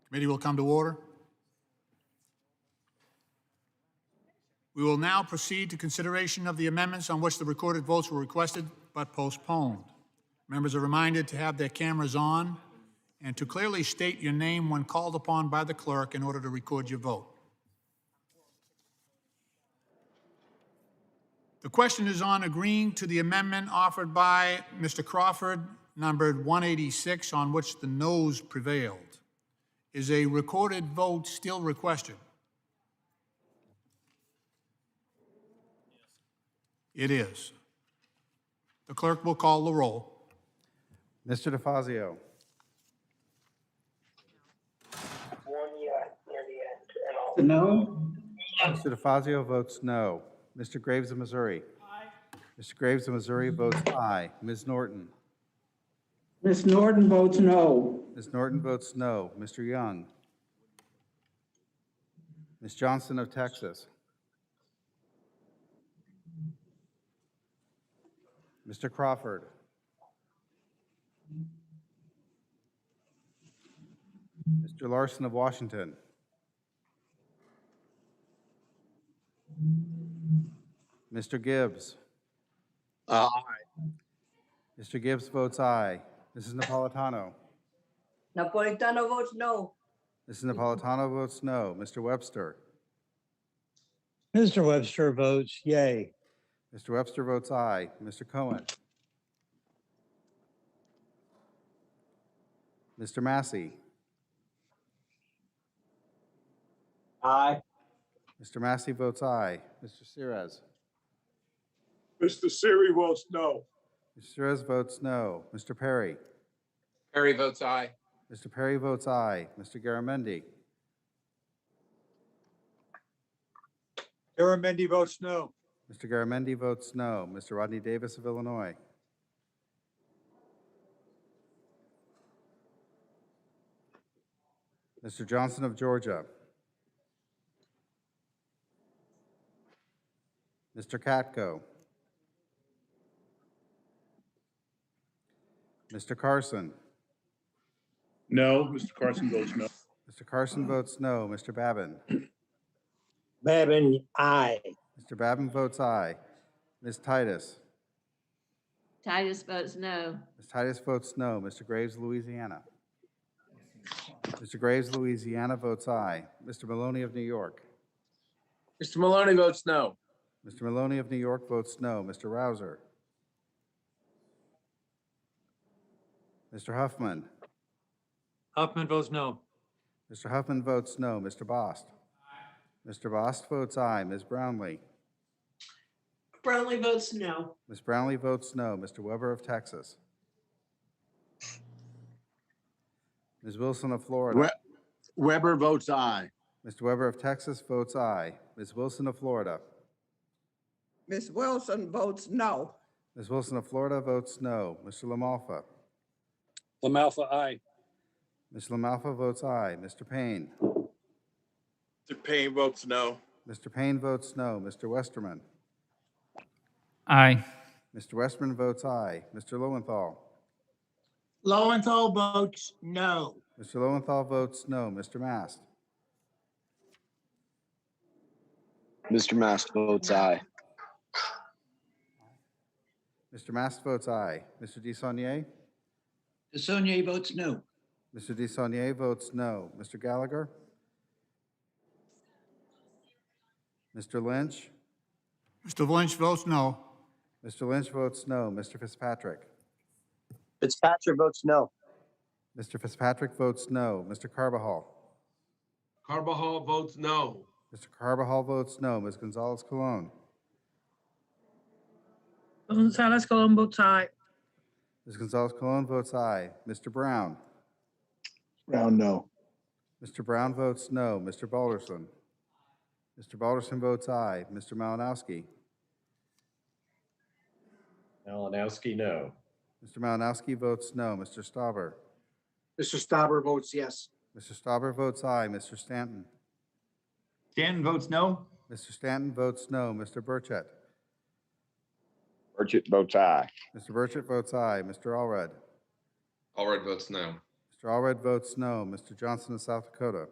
Committee will come to order. We will now proceed to consideration of the amendments on which the recorded votes were requested but postponed. Members are reminded to have their cameras on and to clearly state your name when called upon by the clerk in order to record your vote. The question is on agreeing to the amendment offered by Mr. Crawford, numbered 186, on which the noes prevailed. Is a recorded vote still requested? It is. The clerk will call the roll. Mr. DeFazio. No. Mr. DeFazio votes no. Mr. Graves of Missouri. Aye. Mr. Graves of Missouri votes aye. Ms. Norton. Ms. Norton votes no. Ms. Norton votes no. Mr. Young. Ms. Johnson of Texas. Mr. Crawford. Mr. Larson of Washington. Mr. Gibbs. Aye. Mr. Gibbs votes aye. Mrs. Napolitano. Napolitano votes no. Mrs. Napolitano votes no. Mr. Webster. Mr. Webster votes yay. Mr. Webster votes aye. Mr. Cohen. Mr. Massey. Aye. Mr. Massey votes aye. Mr. Sires. Mr. Siri votes no. Mr. Sires votes no. Mr. Perry. Perry votes aye. Mr. Perry votes aye. Mr. Garamendi. Garamendi votes no. Mr. Garamendi votes no. Mr. Rodney Davis of Illinois. Mr. Johnson of Georgia. Mr. Katko. Mr. Carson. No. Mr. Carson votes no. Mr. Carson votes no. Mr. Babin. Babin, aye. Mr. Babin votes aye. Ms. Titus. Titus votes no. Ms. Titus votes no. Mr. Graves, Louisiana. Mr. Graves, Louisiana votes aye. Mr. Maloney of New York. Mr. Maloney votes no. Mr. Maloney of New York votes no. Mr. Rouser. Mr. Huffman. Huffman votes no. Mr. Huffman votes no. Mr. Bost. Mr. Bost votes aye. Ms. Brownlee. Brownlee votes no. Ms. Brownlee votes no. Mr. Weber of Texas. Ms. Wilson of Florida. Weber votes aye. Mr. Weber of Texas votes aye. Ms. Wilson of Florida. Ms. Wilson votes no. Ms. Wilson of Florida votes no. Mr. LaMalfa. LaMalfa, aye. Mr. LaMalfa votes aye. Mr. Payne. Mr. Payne votes no. Mr. Payne votes no. Mr. Westerman. Aye. Mr. Westerman votes aye. Mr. Lowenthal. Lowenthal votes no. Mr. Lowenthal votes no. Mr. Mast. Mr. Mast votes aye. Mr. Mast votes aye. Mr. DeSaulnier. DeSaulnier votes no. Mr. DeSaulnier votes no. Mr. Gallagher. Mr. Lynch. Mr. Lynch votes no. Mr. Lynch votes no. Mr. Fitzpatrick. Fitzpatrick votes no. Mr. Fitzpatrick votes no. Mr. Carbajal. Carbajal votes no. Mr. Carbajal votes no. Ms. Gonzalez Colon. Gonzalez Colon votes aye. Ms. Gonzalez Colon votes aye. Mr. Brown. Brown no. Mr. Brown votes no. Mr. Balderson. Mr. Balderson votes aye. Mr. Malinowski. Malinowski, no. Mr. Malinowski votes no. Mr. Stauber. Mr. Stauber votes yes. Mr. Stauber votes aye. Mr. Stanton. Stanton votes no. Mr. Stanton votes no. Mr. Burchett. Burchett votes aye. Mr. Burchett votes aye. Mr. Allred. Allred votes no. Mr. Allred votes no. Mr. Johnson of South Dakota.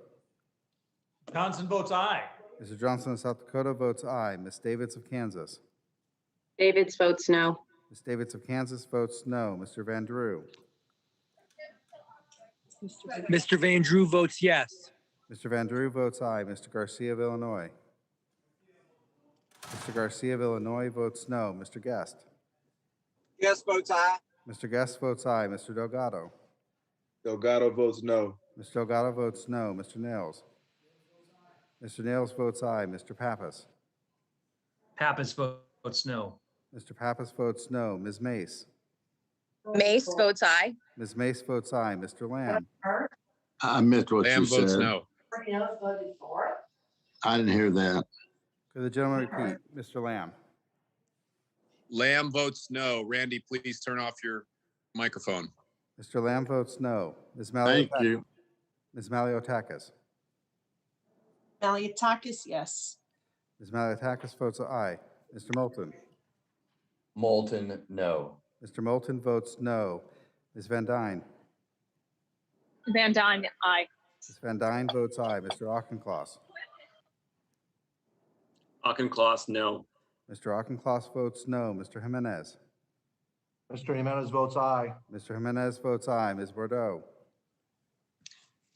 Johnson votes aye. Mr. Johnson of South Dakota votes aye. Ms. Davids of Kansas. Davids votes no. Ms. Davids of Kansas votes no. Mr. Van Drew. Mr. Van Drew votes yes. Mr. Van Drew votes aye. Mr. Garcia of Illinois. Mr. Garcia of Illinois votes no. Mr. Guest. Yes, votes aye. Mr. Guest votes aye. Mr. Delgado. Delgado votes no. Mr. Delgado votes no. Mr. Nails. Mr. Nails votes aye. Mr. Pappas. Pappas votes no. Mr. Pappas votes no. Ms. Mace. Mace votes aye. Ms. Mace votes aye. Mr. Lamb. I missed what Lamb you votes said. no. I didn't hear that. Could the gentleman repeat? Mr. Lamb. Lamb votes no. Randy, please turn off your microphone. Mr. Lamb votes no. Ms. Thank you. Ms. Maliotakis. Maliotakis, yes. Ms. Maliotakis votes aye. Mr. Moulton. Moulton, no. Mr. Moulton votes no. Ms. Van Dyne. Van Dyne, aye. Ms. Van Dyne votes aye. Mr. Auchincloss. Auchincloss, no. Mr. Auchincloss votes no. Mr. Jimenez. Mr. Jimenez votes aye. Mr. Jimenez votes aye. Ms. Bordeaux.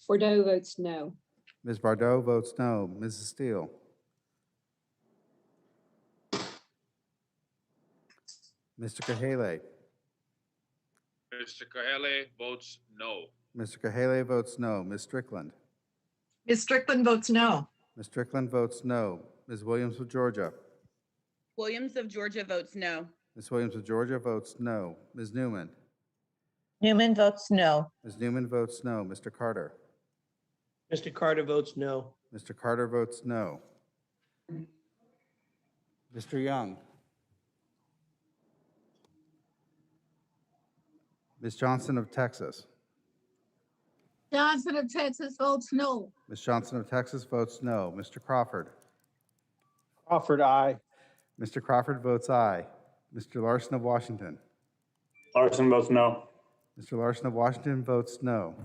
Bordeaux votes no. Ms. Bordeaux votes no. Mrs. Steele. Mr. Kahale. Mr. Kahele votes no. Mr. Kahale votes no. Ms. Strickland. Ms. Strickland votes no. Ms. Strickland votes no. Ms. Williams of Georgia. Williams of Georgia votes no. Ms. Williams of Georgia votes no. Ms. Newman. Newman votes no. Ms. Newman votes no. Mr. Carter. Mr. Carter votes no. Mr. Carter votes no. Mr. Young. Ms. Johnson of Texas. Johnson of Texas votes no. Ms. Johnson of Texas votes no. Mr. Crawford. Crawford, aye. Mr. Crawford votes aye. Mr. Larson of Washington. Larson votes no. Mr. Larson of Washington votes no.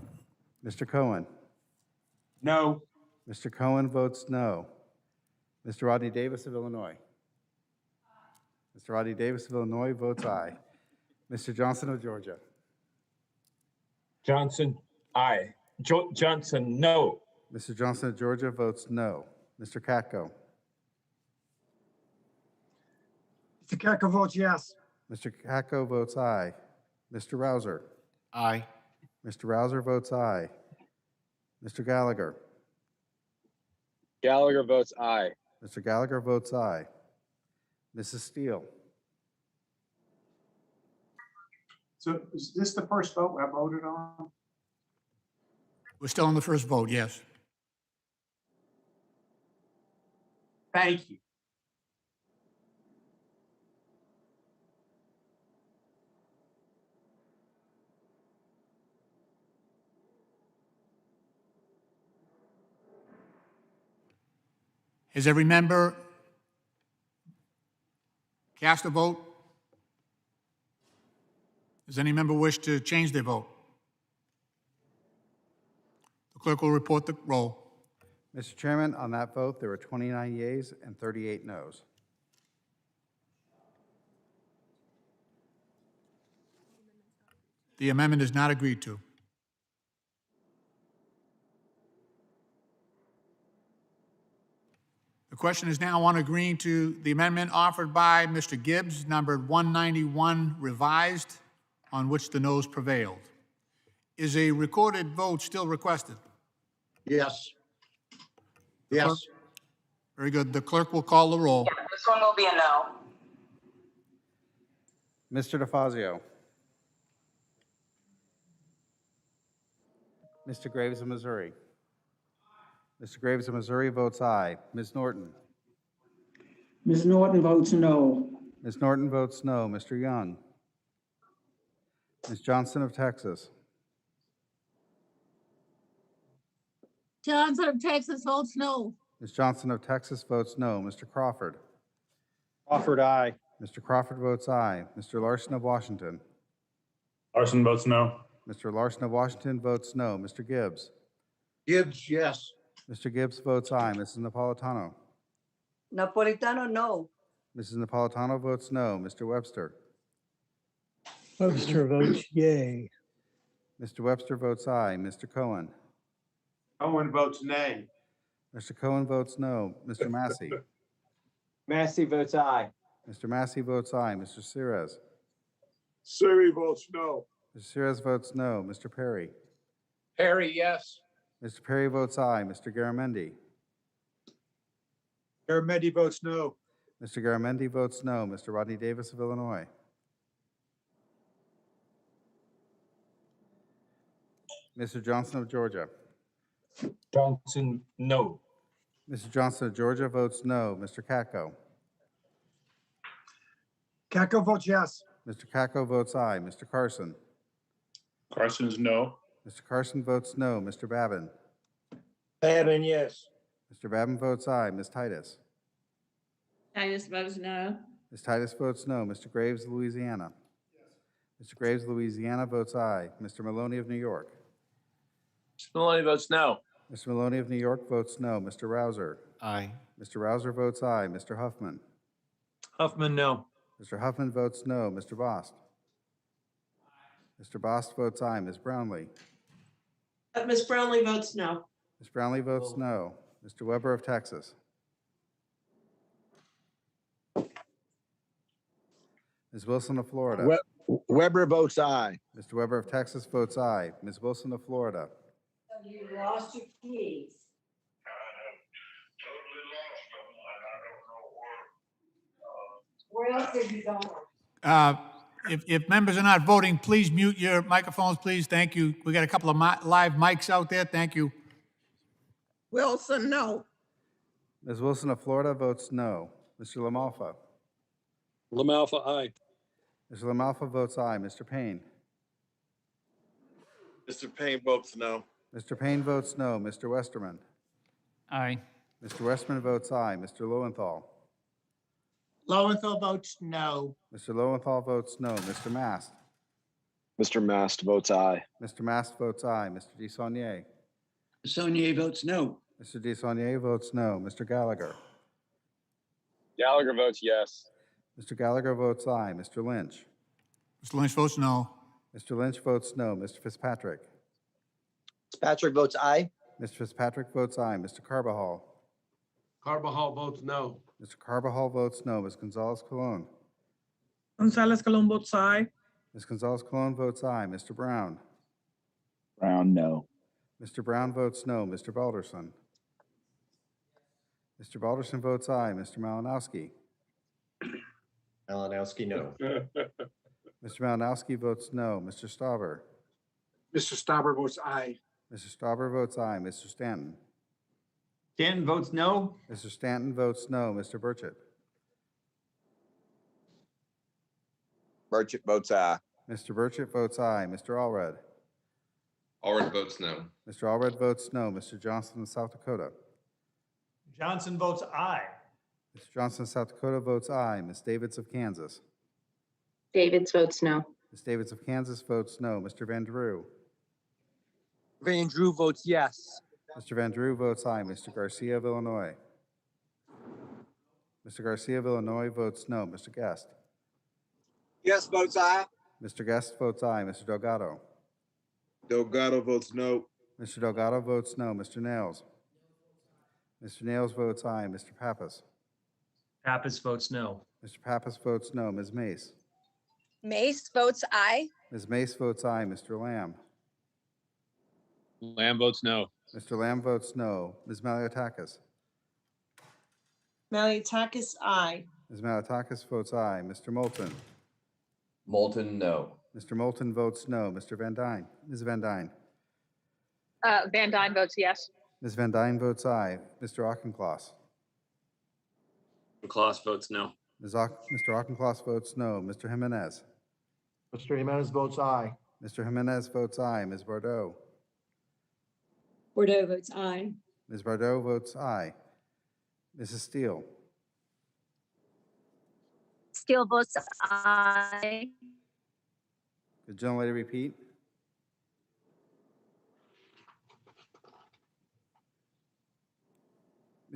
Mr. Cohen. No. Mr. Cohen votes no. Mr. Rodney Davis of Illinois. Mr. Rodney Davis of Illinois votes aye. Mr. Johnson of Georgia. Johnson, aye. Johnson, no. Mr. Johnson of Georgia votes no. Mr. Katko. Mr. Katko votes yes. Mr. Katko votes aye. Mr. Rouser. Aye. Mr. Rouser votes aye. Mr. Gallagher. Gallagher votes aye. Mr. Gallagher votes aye. Mrs. Steele. So is this the first vote I voted on? We're still on the first vote, yes. Thank you. Has every member cast a vote? Does any member wish to change their vote? The clerk will report the roll. Mr. Chairman, on that vote, there were 29 yeas and 38 noes. The amendment is not agreed to. The question is now on agreeing to the amendment offered by Mr. Gibbs, numbered 191 revised, on which the noes prevailed. Is a recorded vote still requested? Yes. Yes. Very good. The clerk will call the roll. This one will be a no. Mr. DeFazio. Mr. Graves of Missouri. Mr. Graves of Missouri votes aye. Ms. Norton. Ms. Norton votes no. Ms. Norton votes no. Mr. Young. Ms. Johnson of Texas. Johnson of Texas votes no. Ms. Johnson of Texas votes no. Mr. Crawford. Crawford, aye. Mr. Crawford votes aye. Mr. Larson of Washington. Larson votes no. Mr. Larson of Washington votes no. Mr. Gibbs? Gibbs, yes. Mr. Gibbs votes aye. Mrs. Napolitano? Napolitano, no. Mrs. Napolitano votes no. Mr. Webster? Webster votes yay. Mr. Webster votes aye. Mr. Cohen? Owen votes nay. Mr. Cohen votes no. Mr. Massey? Massey votes aye. Mr. Massey votes aye. Mr. Cirez? Siri votes no. Mr. Cirez votes no. Mr. Perry? Perry, yes. Mr. Perry votes aye. Mr. Garamendi? Garamendi votes no. Mr. Garamendi votes no. Mr. Rodney Davis of Illinois? Mr. Johnson of Georgia? Johnson, no. Mr. Johnson of Georgia votes no. Mr. Katko? Katko votes yes. Mr. Katko votes aye. Mr. Carson? Carson's no. Mr. Carson votes no. Mr. Babin? Babin, yes. Mr. Babin votes aye. Ms. Titus? Titus votes no. Ms. Titus votes no. Mr. Graves, Louisiana? Mr. Graves, Louisiana votes aye. Mr. Maloney of New York? Mr. Maloney votes no. Mr. Maloney of New York votes no. Mr. Rouser? Aye. Mr. Rouser votes aye. Mr. Huffman? Huffman, no. Mr. Huffman votes no. Mr. Bost? Mr. Bost votes aye. Ms. Brownlee? Ms. Brownlee votes no. Ms. Brownlee votes no. Mr. Weber of Texas? Ms. Wilson of Florida? Weber votes aye. Mr. Weber of Texas votes aye. Ms. Wilson of Florida? You lost your keys. Where else did you go? If members are not voting, please mute your microphones, please. Thank you. We got a couple of live mics out there. Thank you. Wilson, no. Ms. Wilson of Florida votes no. Mr. LaMalfa? LaMalfa, aye. Mr. LaMalfa votes aye. Mr. Payne? Mr. Payne votes no. Mr. Payne votes no. Mr. Westerman? Aye. Mr. Westerman votes aye. Mr. Lowenthal? Lowenthal votes no. Mr. Lowenthal votes no. Mr. Mast? Mr. Mast votes aye. Mr. Mast votes aye. Mr. DeSaulnier? Saunier votes no. Mr. DeSaulnier votes no. Mr. Gallagher? Gallagher votes yes. Mr. Gallagher votes aye. Mr. Lynch? Mr. Lynch votes no. Mr. Lynch votes no. Mr. Fitzpatrick? Fitzpatrick votes aye. Mr. Fitzpatrick votes aye. Mr. Carbajal? Carbajal votes no. Mr. Carbajal votes no. Ms. Gonzalez Colon? Gonzalez Colon votes aye. Ms. Gonzalez Colon votes aye. Mr. Brown? Brown, no. Mr. Brown votes no. Mr. Balderson? Mr. Balderson votes aye. Mr. Malinowski? Malinowski, no. Mr. Malinowski votes no. Mr. Stauber? Mr. Stauber votes aye. Mr. Stauber votes aye. Mr. Stanton? Stanton votes no. Mr. Stanton votes no. Mr. Burchett? Burchett votes aye. Mr. Burchett votes aye. Mr. Allred? Allred votes no. Mr. Allred votes no. Mr. Johnson of South Dakota? Johnson votes aye. Mr. Johnson of South Dakota votes aye. Ms. Davids of Kansas? Davids votes no. Ms. Davids of Kansas votes no. Mr. Van Drew? Van Drew votes yes. Mr. Van Drew votes aye. Mr. Garcia of Illinois? Mr. Garcia of Illinois votes no. Mr. Guest? Yes votes aye. Mr. Guest votes aye. Mr. Delgado? Delgado votes no. Mr. Delgado votes no. Mr. Nails? Mr. Nails votes aye. Mr. Pappas? Pappas votes no. Mr. Pappas votes no. Ms. Mace? Mace votes aye. Ms. Mace votes aye. Mr. Lamb? Lamb votes no. Mr. Lamb votes no. Ms. Maliotakis? Maliotakis, aye. Ms. Maliotakis votes aye. Mr. Moulton? Moulton, no. Mr. Moulton votes no. Mr. Van Dyne? Ms. Van Dyne? Van Dyne votes yes. Ms. Van Dyne votes aye. Mr. Auchincloss? Klaus votes no. Mr. Auchincloss votes no. Mr. Jimenez? Mr. Jimenez votes aye. Mr. Jimenez votes aye. Ms. Bordeaux? Bordeaux votes aye. Ms. Bordeaux votes aye. Mrs. Steele? Steele votes aye. Could the gentlelady repeat?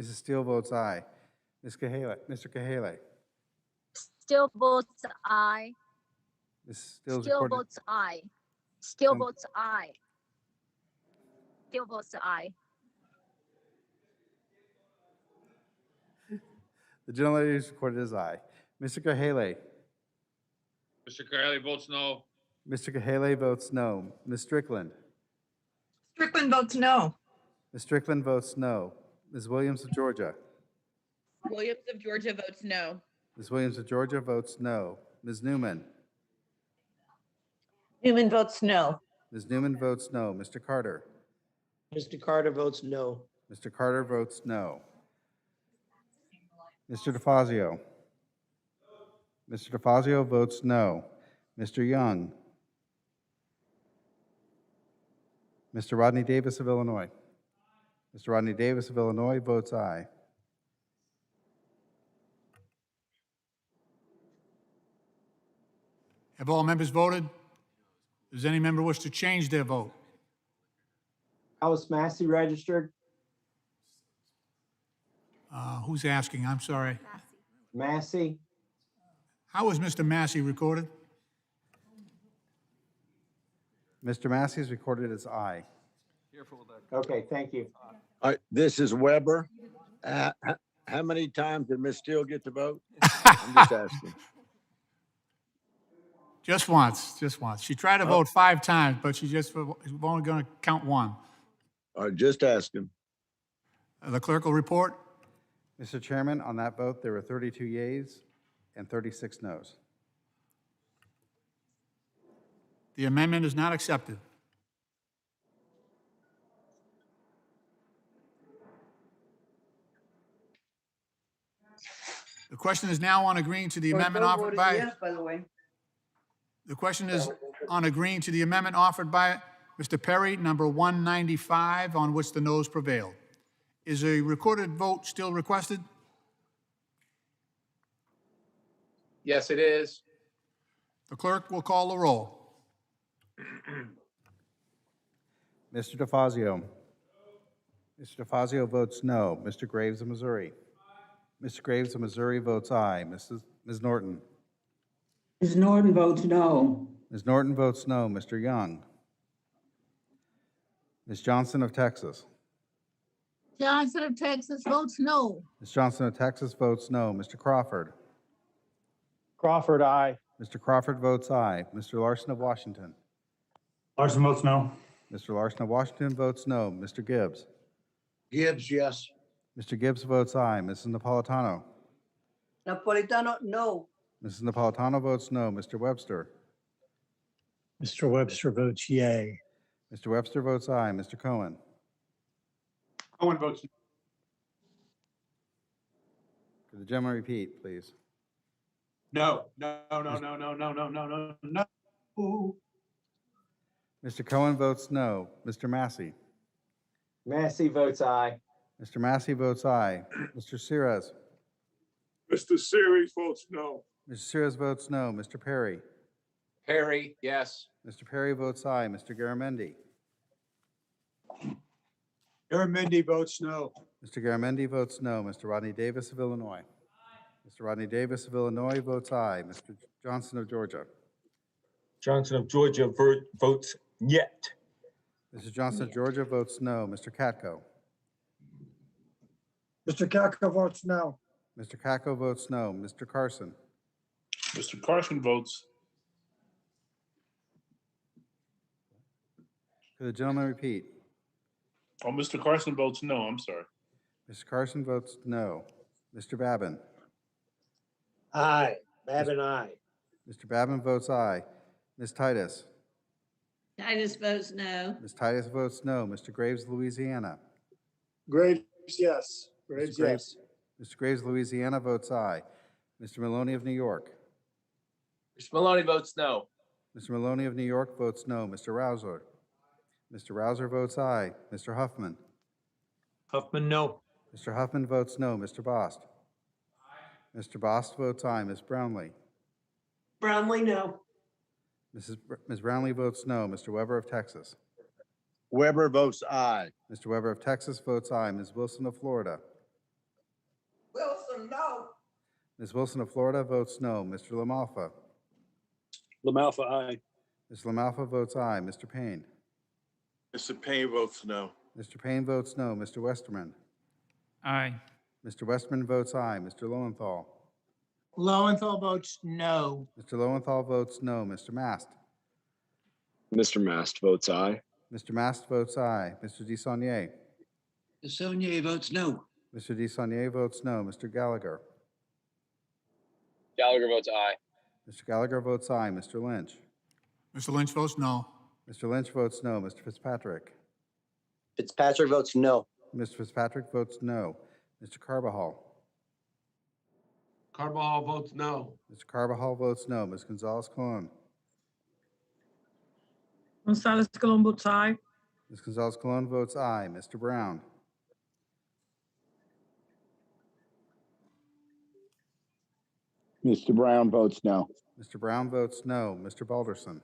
Mrs. Steele votes aye. Ms. Cahaly, Mr. Cahaly. Still votes aye. Mrs. Steele's Still recorded. votes aye. Still Um, votes aye. Still votes aye. The gentlelady is recorded as aye. Mr. Cahaly. Mr. Cahaly votes no. Mr. Cahaly votes no. Ms. Strickland. Strickland votes no. Ms. Strickland votes no. Ms. Williams of Georgia. Williams of Georgia votes no. Ms. Williams of Georgia votes no. Ms. Newman. Newman votes no. Ms. Newman votes no. Mr. Carter. Mr. Carter votes no. Mr. Carter votes no. Mr. DeFazio. Mr. DeFazio votes no. Mr. Young. Mr. Rodney Davis of Illinois. Mr. Rodney Davis of Illinois votes aye. Have all members voted? Does any member wish to change their vote? Alice Massey registered. Who's asking? I'm sorry. Massey. How was Mr. Massey recorded? Mr. Massey is recorded as aye. Okay, thank you. This is Weber. How many times did Ms. Steele get to vote? I'm just asking. Just once, just once. She tried to vote 5 times, but she's only going to count one. Just asking. The clerk will report. Mr. Chairman, on that vote, there were 32 yeas and 36 noes. The amendment is not accepted. The question is now on agreeing to the amendment offered by... Yes, by the way. The question is on agreeing to the amendment offered by Mr. Perry, number 195, on which the noes prevailed. Is a recorded vote still requested? Yes, it is. The clerk will call the roll. Mr. DeFazio. Mr. DeFazio votes no. Mr. Graves of Missouri. Mr. Graves of Missouri votes aye. Ms. Norton. Ms. Norton votes no. Ms. Norton votes no. Mr. Young. Ms. Johnson of Texas. Johnson of Texas votes no. Ms. Johnson of Texas votes no. Mr. Crawford. Crawford, aye. Mr. Crawford votes aye. Mr. Larson of Washington. Larson votes no. Mr. Larson of Washington votes no. Mr. Gibbs. Gibbs, yes. Mr. Gibbs votes aye. Mrs. Napolitano. Napolitano, no. Mrs. Napolitano votes no. Mr. Webster. Mr. Webster votes yay. Mr. Webster votes aye. Mr. Cohen. Cohen votes Could the gentleman repeat, please? no. No. Mr. Cohen votes no. Mr. Massey. Massey votes aye. Mr. Massey votes aye. Mr. Sires. Mr. Series votes no. Mr. Sires votes no. Mr. Perry. Perry, yes. Mr. Perry votes aye. Mr. Garamendi. Garamendi votes no. Mr. Garamendi votes no. Mr. Rodney Davis of Illinois. Mr. Rodney Davis of Illinois votes aye. Mr. Johnson of Georgia. Johnson of Georgia votes yet. Mr. Johnson of Georgia votes no. Mr. Katko. Mr. Katko votes no. Mr. Katko votes no. Mr. Carson. Mr. Carson votes. Could the gentleman repeat? Oh, Mr. Carson votes no. I'm sorry. Mr. Carson votes no. Mr. Babin. Aye. Babin, aye. Mr. Babin votes aye. Ms. Titus. Titus votes no. Ms. Titus votes no. Mr. Graves, Louisiana. Graves, yes. Mr. Graves, Mr. Graves, Louisiana votes aye. Mr. Maloney of New York. Mr. Maloney votes no. Mr. Maloney of New York votes no. Mr. Rouser. Mr. Rouser votes aye. Mr. Huffman. Huffman, no. Mr. Huffman votes no. Mr. Bost. Mr. Bost votes aye. Ms. Brownlee. Brownlee, no. Ms. Brownlee votes no. Mr. Weber of Texas. Weber votes aye. Mr. Weber of Texas votes aye. Ms. Wilson of Florida. Ms. Wilson of Florida votes no. Mr. LaMalfa. LaMalfa, aye. Mr. LaMalfa votes aye. Mr. Payne. Mr. Payne votes no. Mr. Payne votes no. Mr. Westerman. Aye. Mr. Westerman votes aye. Mr. Lowenthal. Lowenthal votes no. Mr. Lowenthal votes no. Mr. Mast. Mr. Mast votes aye. Mr. Mast votes aye. Mr. DeSaulnier. DeSaulnier votes no. Mr. DeSaulnier votes no. Mr. Gallagher. Gallagher votes aye. Mr. Gallagher votes aye. Mr. Lynch. Mr. Lynch votes no. Mr. Lynch votes no. Mr. Fitzpatrick. Fitzpatrick votes no. Mr. Fitzpatrick votes no. Mr. Carbajal. Carbajal votes no. Mr. Carbajal votes no. Ms. Gonzalez Colon. Gonzalez Colon votes aye. Ms. Gonzalez Colon votes aye. Mr. Brown. Mr. Brown votes no. Mr. Brown votes no. Mr. Balderson.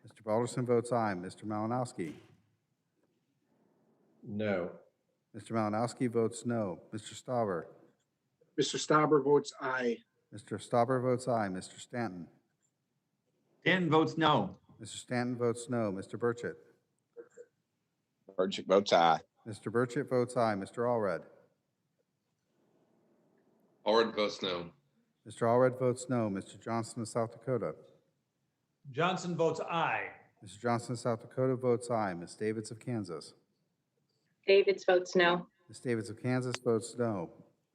Mr. Balderson votes aye. Mr. Malinowski. No. Mr. Malinowski votes no. Mr. Stauber. Mr. Stauber votes aye. Mr. Stauber votes aye. Mr. Stanton. Stanton votes no. Mr. Stanton votes no. Mr. Burchett. Burchett votes aye. Mr. Burchett votes aye. Mr. Allred. Allred votes no. Mr. Allred votes no. Mr. Johnson of South Dakota. Johnson votes aye. Mr. Johnson of South Dakota votes aye. Ms. Davids of Kansas. Davids votes no. Ms. Davids of Kansas votes no.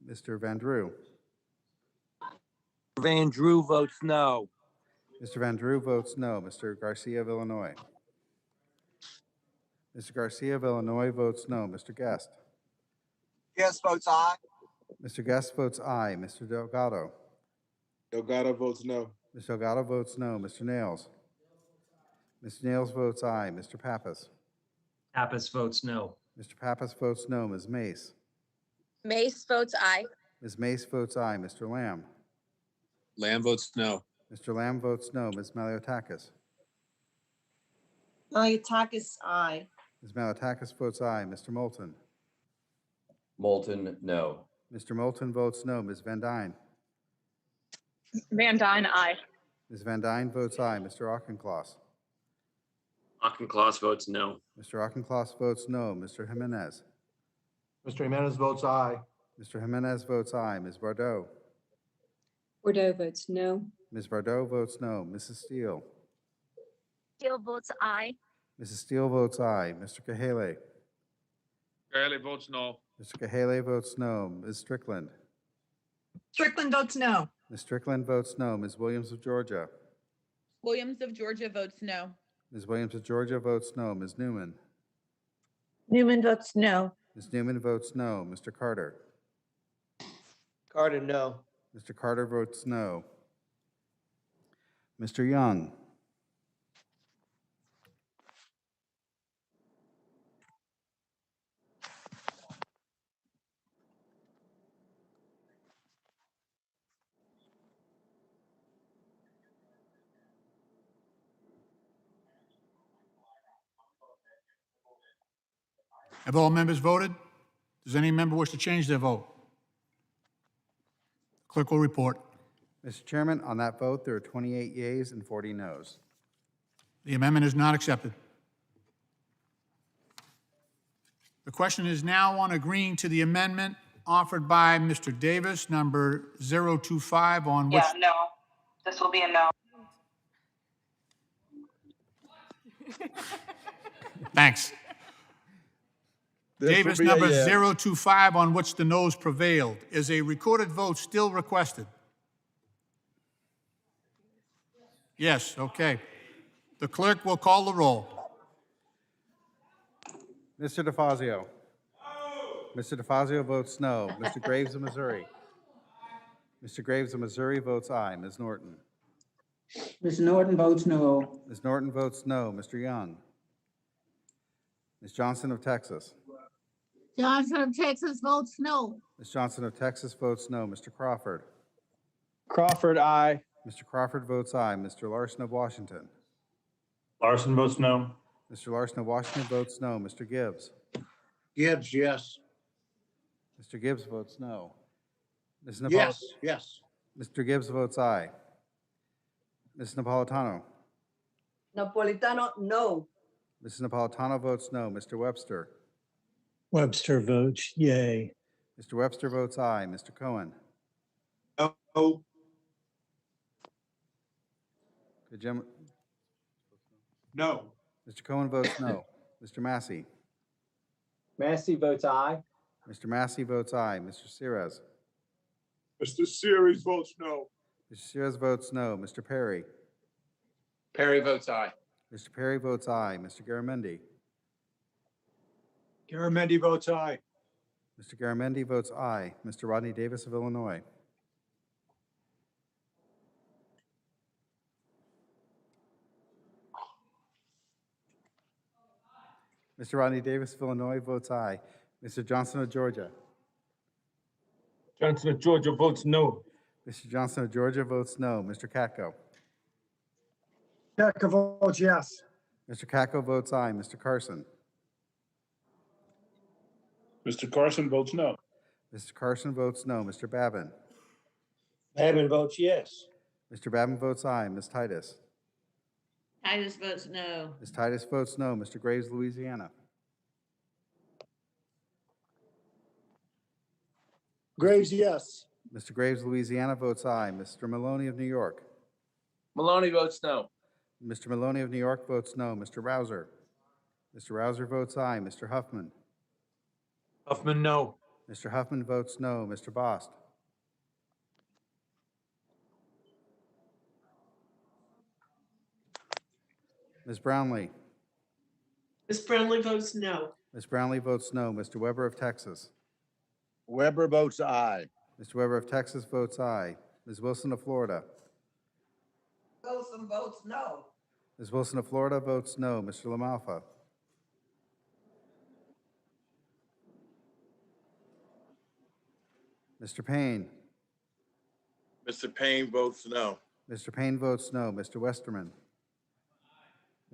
Mr. Van Drew. Van Drew votes no. Mr. Van Drew votes no. Mr. Garcia of Illinois. Mr. Garcia of Illinois votes no. Mr. Guest. Guest votes aye. Mr. Guest votes aye. Mr. Delgado. Delgado votes no. Mr. Delgado votes no. Mr. Nails. Mr. Nails votes aye. Mr. Pappas. Pappas votes no. Mr. Pappas votes no. Ms. Mace. Mace votes aye. Ms. Mace votes aye. Mr. Lamb. Lamb votes no. Mr. Lamb votes no. Ms. Maliotakis. Maliotakis, aye. Ms. Maliotakis votes aye. Mr. Moulton. Moulton, no. Mr. Moulton votes no. Ms. Van Dyne. Van Dyne, aye. Ms. Van Dyne votes aye. Mr. Auchincloss. Auchincloss votes no. Mr. Auchincloss votes no. Mr. Jimenez. Mr. Jimenez votes aye. Mr. Jimenez votes aye. Ms. Bardot. Bordeaux votes no. Ms. Bardot votes no. Mrs. Steele. Steele votes aye. Mrs. Steele votes aye. Mr. Kahale. Gallagher votes no. Mr. Kahale votes no. Ms. Strickland. Strickland votes no. Ms. Strickland votes no. Ms. Williams of Georgia. Williams of Georgia votes no. Ms. Williams of Georgia votes no. Ms. Newman. Newman votes no. Ms. Newman votes no. Mr. Carter. Carter, no. Mr. Carter votes no. Mr. Young. Have all members voted? Does any member wish to change their vote? Clerk will report. Mr. Chairman, on that vote, there are 28 yeas and 40 noes. The amendment is not accepted. The question is now on agreeing to the amendment offered by Mr. Davis, number 025, on which... no. This will be a no. Thanks. Davis, number 025, on which the noes prevailed. Is a recorded vote still requested? Yes, okay. The clerk will call the roll. Mr. DeFazio. Mr. DeFazio votes no. Mr. Graves of Missouri. Mr. Graves of Missouri votes aye. Ms. Norton. Ms. Norton votes no. Ms. Norton votes no. Mr. Young. Ms. Johnson of Texas. Johnson of Texas votes no. Ms. Johnson of Texas votes no. Mr. Crawford. Crawford, aye. Mr. Crawford votes aye. Mr. Larson of Washington. Larson votes no. Mr. Larson of Washington votes no. Mr. Gibbs. Gibbs, yes. Mr. Gibbs votes no. Ms. Napoli- Yes, yes. Mr. Gibbs votes aye. Ms. Napolitano? Napolitano, no. Mrs. Napolitano votes no. Mr. Webster? Webster votes yay. Mr. Webster votes aye. Mr. Cohen? No. Could you- No. Mr. Cohen votes no. Mr. Massey? Massey votes aye. Mr. Massey votes aye. Mr. Sires? Mr. Series votes no. Mr. Sires votes no. Mr. Perry? Perry votes aye. Mr. Perry votes aye. Mr. Garamendi? Garamendi votes aye. Mr. Garamendi votes aye. Mr. Rodney Davis of Illinois? Mr. Rodney Davis of Illinois votes aye. Mr. Johnson of Georgia? Johnson of Georgia votes no. Mr. Johnson of Georgia votes no. Mr. Katko? Decker votes yes. Mr. Katko votes aye. Mr. Carson? Mr. Carson votes no. Mr. Carson votes no. Mr. Babin? Babin votes yes. Mr. Babin votes aye. Ms. Titus? Titus votes no. Ms. Titus votes no. Mr. Graves, Louisiana? Graves, yes. Mr. Graves, Louisiana votes aye. Mr. Maloney of New York? Maloney votes no. Mr. Maloney of New York votes no. Mr. Rouser? Mr. Rouser votes aye. Mr. Huffman? Huffman, no. Mr. Huffman votes no. Mr. Bost? Ms. Brownlee? Ms. Brownlee votes no. Ms. Brownlee votes no. Mr. Weber of Texas? Weber votes aye. Mr. Weber of Texas votes aye. Ms. Wilson of Florida? Wilson votes no. Ms. Wilson of Florida votes no. Mr. LaMalfa? Mr. Payne? Mr. Payne votes no. Mr. Payne votes no. Mr. Westerman?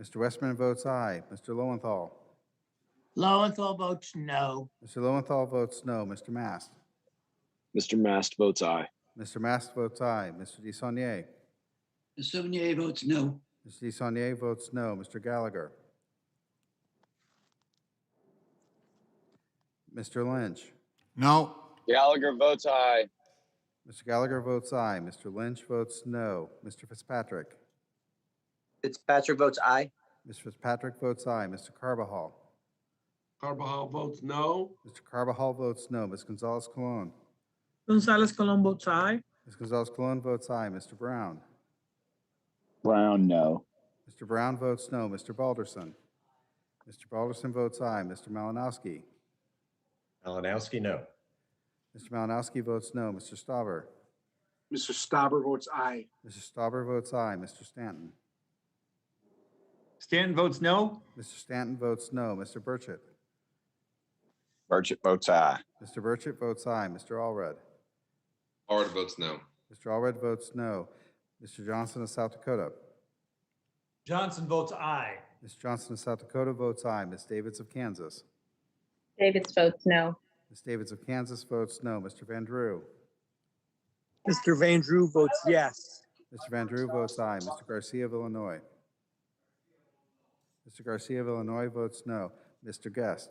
Mr. Westerman votes aye. Mr. Lowenthal? Lowenthal votes no. Mr. Lowenthal votes no. Mr. Mast? Mr. Mast votes aye. Mr. Mast votes aye. Mr. DeSaulnier? DeSaulnier votes no. Mr. DeSaulnier votes no. Mr. Gallagher? Mr. Lynch? No. Gallagher votes aye. Mr. Gallagher votes aye. Mr. Lynch votes no. Mr. Fitzpatrick? Fitzpatrick votes aye. Mr. Fitzpatrick votes aye. Mr. Carbajal? Carbajal votes no. Mr. Carbajal votes no. Ms. Gonzalez Colon? Gonzalez Colon votes aye. Ms. Gonzalez Colon votes aye. Mr. Brown? Brown, no. Mr. Brown votes no. Mr. Balderson? Mr. Balderson votes aye. Mr. Malinowski? Malinowski, no. Mr. Malinowski votes no. Mr. Stauber? Mr. Stauber votes aye. Mr. Stauber votes aye. Mr. Stanton? Stanton votes no. Mr. Stanton votes no. Mr. Burchett? Burchett votes aye. Mr. Burchett votes aye. Mr. Allred? Allred votes no. Mr. Allred votes no. Mr. Johnson of South Dakota? Johnson votes aye. Ms. Johnson of South Dakota votes aye. Ms. Davids of Kansas? Davis votes no. Ms. Davids of Kansas votes no. Mr. Van Drew? Mr. Van Drew votes yes. Mr. Van Drew votes aye. Mr. Garcia of Illinois? Mr. Garcia of Illinois votes no. Mr. Guest?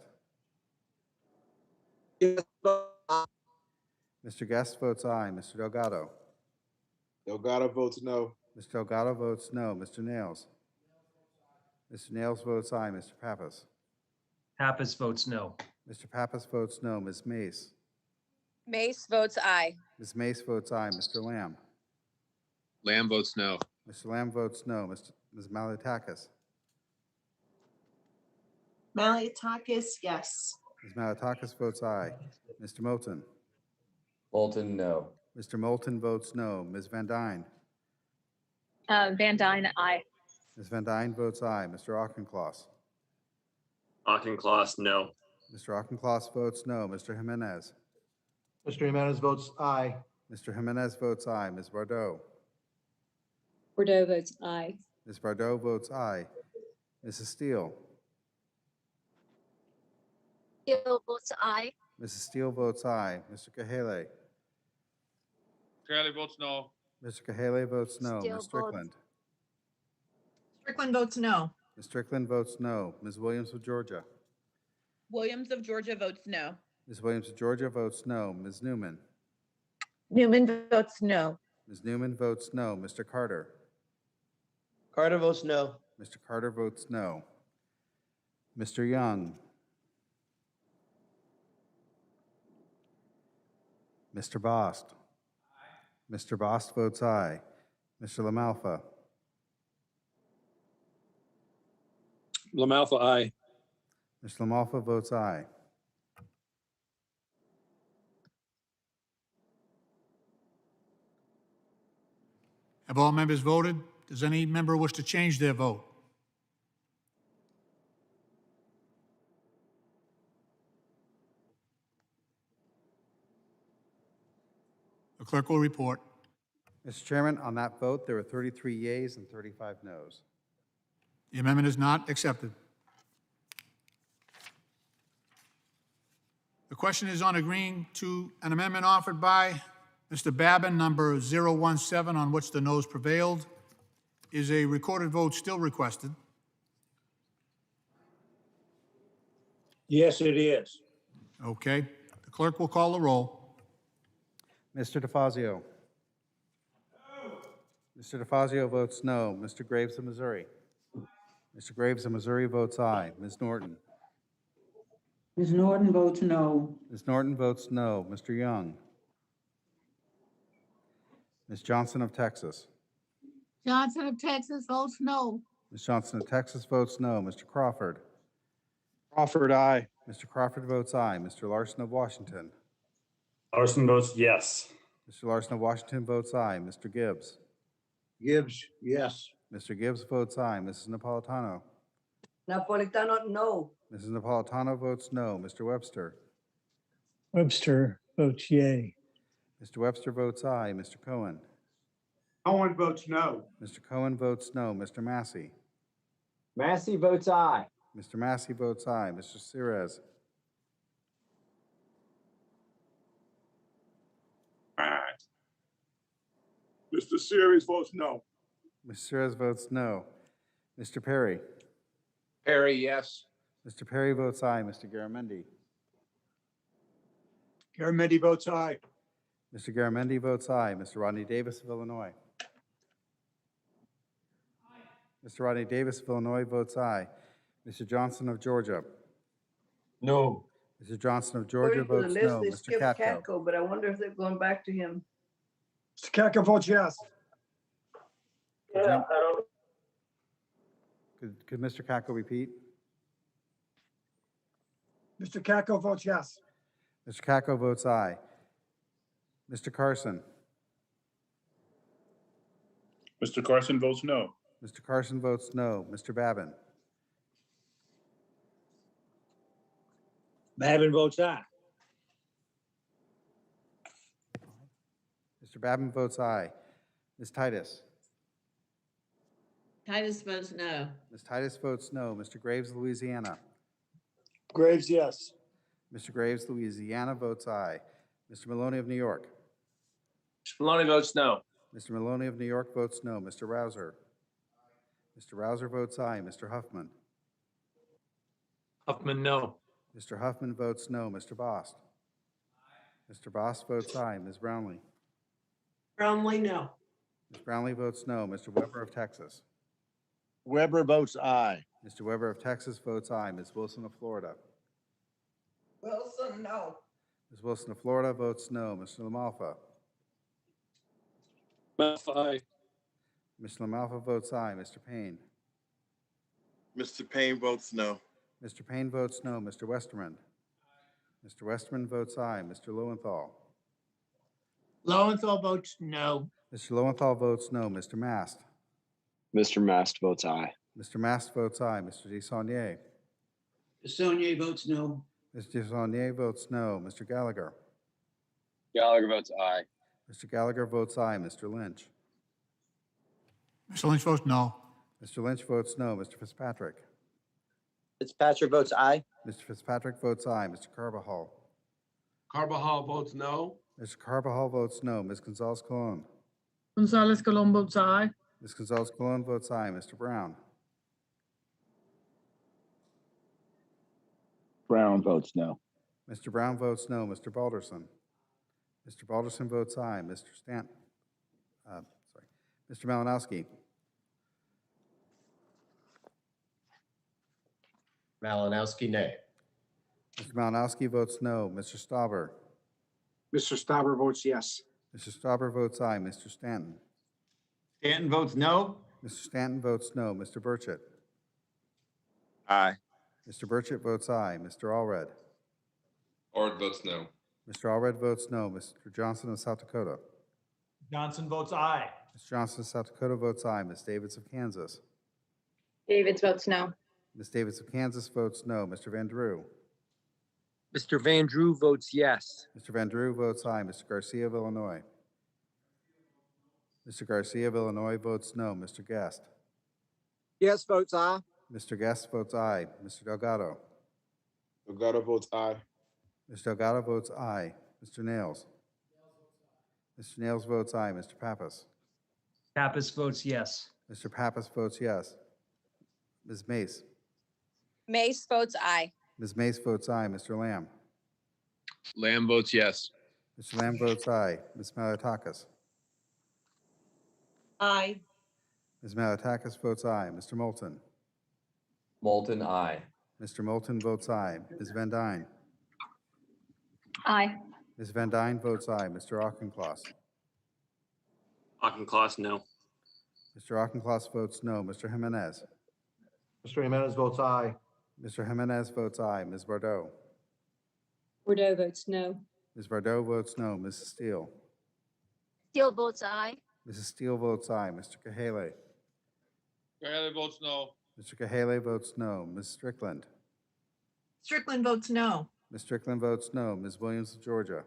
Mr. Guest votes aye. Mr. Delgado? Delgado votes no. Mr. Delgado votes no. Mr. Nails? Mr. Nails votes aye. Mr. Pappas? Pappas votes no. Mr. Pappas votes no. Ms. Mace? Mace votes aye. Ms. Mace votes aye. Mr. Lamb? Lamb votes no. Mr. Lamb votes no. Ms. Malitakis? Maliatakis, yes. Ms. Malitakis votes aye. Mr. Moulton? Moulton, no. Mr. Moulton votes no. Ms. Van Dyne? Van Dyne, aye. Ms. Van Dyne votes aye. Mr. Auchincloss? Auchincloss, no. Mr. Auchincloss votes no. Mr. Jimenez? Mr. Jimenez votes aye. Mr. Jimenez votes aye. Ms. Bardot? Bordeaux votes aye. Ms. Bardot votes aye. Mrs. Steele? Steele votes aye. Mrs. Steele votes aye. Mr. Kahele? Kelly votes no. Mr. Kahale votes no. Still Ms. Strickland. Strickland votes no. Ms. Strickland votes no. Ms. Williams of Georgia. Williams of Georgia votes no. Ms. Williams of Georgia votes no. Ms. Newman. Newman votes no. Ms. Newman votes no. Mr. Carter. Carter votes no. Mr. Carter votes no. Mr. Young. Mr. Bost. Mr. Bost votes aye. Mr. LaMalfa. LaMalfa, aye. Mr. LaMalfa votes aye. Have all members voted? Does any member wish to change their vote? The clerk will report. Mr. Chairman, on that vote, there were 33 yeas and 35 noes. The amendment is not accepted. The question is on agreeing to an amendment offered by Mr. Babin, number 017, on which the noes prevailed. Is a recorded vote still requested? Yes, it is. Okay. The clerk will call the roll. Mr. DeFazio. Mr. DeFazio votes no. Mr. Graves of Missouri. Mr. Graves of Missouri votes aye. Ms. Norton. Ms. Norton votes no. Ms. Norton votes no. Mr. Young. Ms. Johnson of Texas. Johnson of Texas votes no. Ms. Johnson of Texas votes no. Mr. Crawford. Crawford, aye. Mr. Crawford votes aye. Mr. Larson of Washington. Larson votes yes. Mr. Larson of Washington votes aye. Mr. Gibbs. Gibbs, yes. Mr. Gibbs votes aye. Mrs. Napolitano. Napolitano, no. Mrs. Napolitano votes no. Mr. Webster. Webster votes yea. Mr. Webster votes aye. Mr. Cohen. Cohen votes no. Mr. Cohen votes no. Mr. Massey. Massey votes aye. Mr. Massey votes aye. Mr. Cirez. Aye. Mr. Series votes no. Mr. Cirez votes no. Mr. Perry. Perry, yes. Mr. Perry votes aye. Mr. Garamendi. Garamendi votes aye. Mr. Garamendi votes aye. Mr. Rodney Davis of Illinois. Mr. Rodney Davis of Illinois votes aye. Mr. Johnson of Georgia. No. Mr. Johnson of Georgia votes no. Mr. Katko. But I wonder if they're going back to him. Mr. Katko votes yes. Could Mr. Katko repeat? Mr. Katko votes yes. Mr. Katko votes aye. Mr. Carson. Mr. Carson votes no. Mr. Carson votes no. Mr. Babin. Babin votes aye. Mr. Babin votes aye. Ms. Titus. Titus votes no. Ms. Titus votes no. Mr. Graves, Louisiana. Graves, yes. Mr. Graves, Louisiana votes aye. Mr. Maloney of New York. Mr. Maloney votes no. Mr. Maloney of New York votes no. Mr. Rouser. Mr. Rouser votes aye. Mr. Huffman. Huffman, no. Mr. Huffman votes no. Mr. Bost. Mr. Bost votes aye. Ms. Brownlee. Brownlee, no. Ms. Brownlee votes no. Mr. Weber of Texas. Weber votes aye. Mr. Weber of Texas votes aye. Ms. Wilson of Florida. Wilson, no. Ms. Wilson of Florida votes no. Mr. LaMalfa. LaMalfa, aye. Mr. LaMalfa votes aye. Mr. Payne. Mr. Payne votes no. Mr. Payne votes no. Mr. Westerman. Mr. Westerman votes aye. Mr. Lowenthal. Lowenthal votes no. Mr. Lowenthal votes no. Mr. Mast. Mr. Mast votes aye. Mr. Mast votes aye. Mr. Desaulnier. Desaulnier votes no. Mr. Desaulnier votes no. Mr. Gallagher. Gallagher votes aye. Mr. Gallagher votes aye. Mr. Lynch. Mr. Lynch votes no. Mr. Lynch votes no. Mr. Fitzpatrick. Fitzpatrick votes aye. Mr. Fitzpatrick votes aye. Mr. Carbajal. Carbajal votes no. Mr. Carbajal votes no. Ms. Gonzalez Colon. Gonzalez Colon votes aye. Ms. Gonzalez Colon votes aye. Mr. Brown. Brown votes no. Mr. Brown votes no. Mr. Balderson. Mr. Balderson votes aye. Mr. Malinowski. Malinowski, nay. Mr. Malinowski votes no. Mr. Stauber. Mr. Stauber votes yes. Mr. Stauber votes aye. Mr. Stanton. Stanton votes no. Mr. Stanton votes no. Mr. Burchett. Aye. Mr. Burchett votes aye. Mr. Allred. Allred votes no. Mr. Allred votes no. Mr. Johnson of South Dakota. Johnson votes aye. Ms. Johnson of South Dakota votes aye. Ms. Davids of Kansas. Davids votes no. Ms. Davids of Kansas votes no. Mr. Van Drew. Mr. Van Drew votes yes. Mr. Van Drew votes aye. Mr. Garcia of Illinois. Mr. Garcia of Illinois votes no. Mr. Guest. Yes votes aye. Mr. Guest votes aye. Mr. Delgado. Delgado votes aye. Mr. Delgado votes aye. Mr. Nails. Mr. Nails votes aye. Mr. Pappas. Pappas votes yes. Mr. Pappas votes yes. Ms. Mace. Mace votes aye. Ms. Mace votes aye. Mr. Lamb. Lamb votes yes. Mr. Lamb votes aye. Ms. Malitakis. Aye. Ms. Malitakis votes aye. Mr. Moulton. Moulton, aye. Mr. Moulton votes aye. Ms. Van Dyne. Aye. Ms. Van Dyne votes aye. Mr. Auchincloss. Auchincloss, no. Mr. Auchincloss votes no. Mr. Jimenez. Mr. Jimenez votes aye. Mr. Jimenez votes aye. Ms. Bordeaux. Bordeaux votes no. Ms. Bordeaux votes no. Mrs. Steele. Steele votes aye. Mrs. Steele votes aye. Mr. Cahale. Cahale votes no. Mr. Cahale votes no. Ms. Strickland. Strickland votes no. Ms. Strickland votes no. Ms. Williams of Georgia.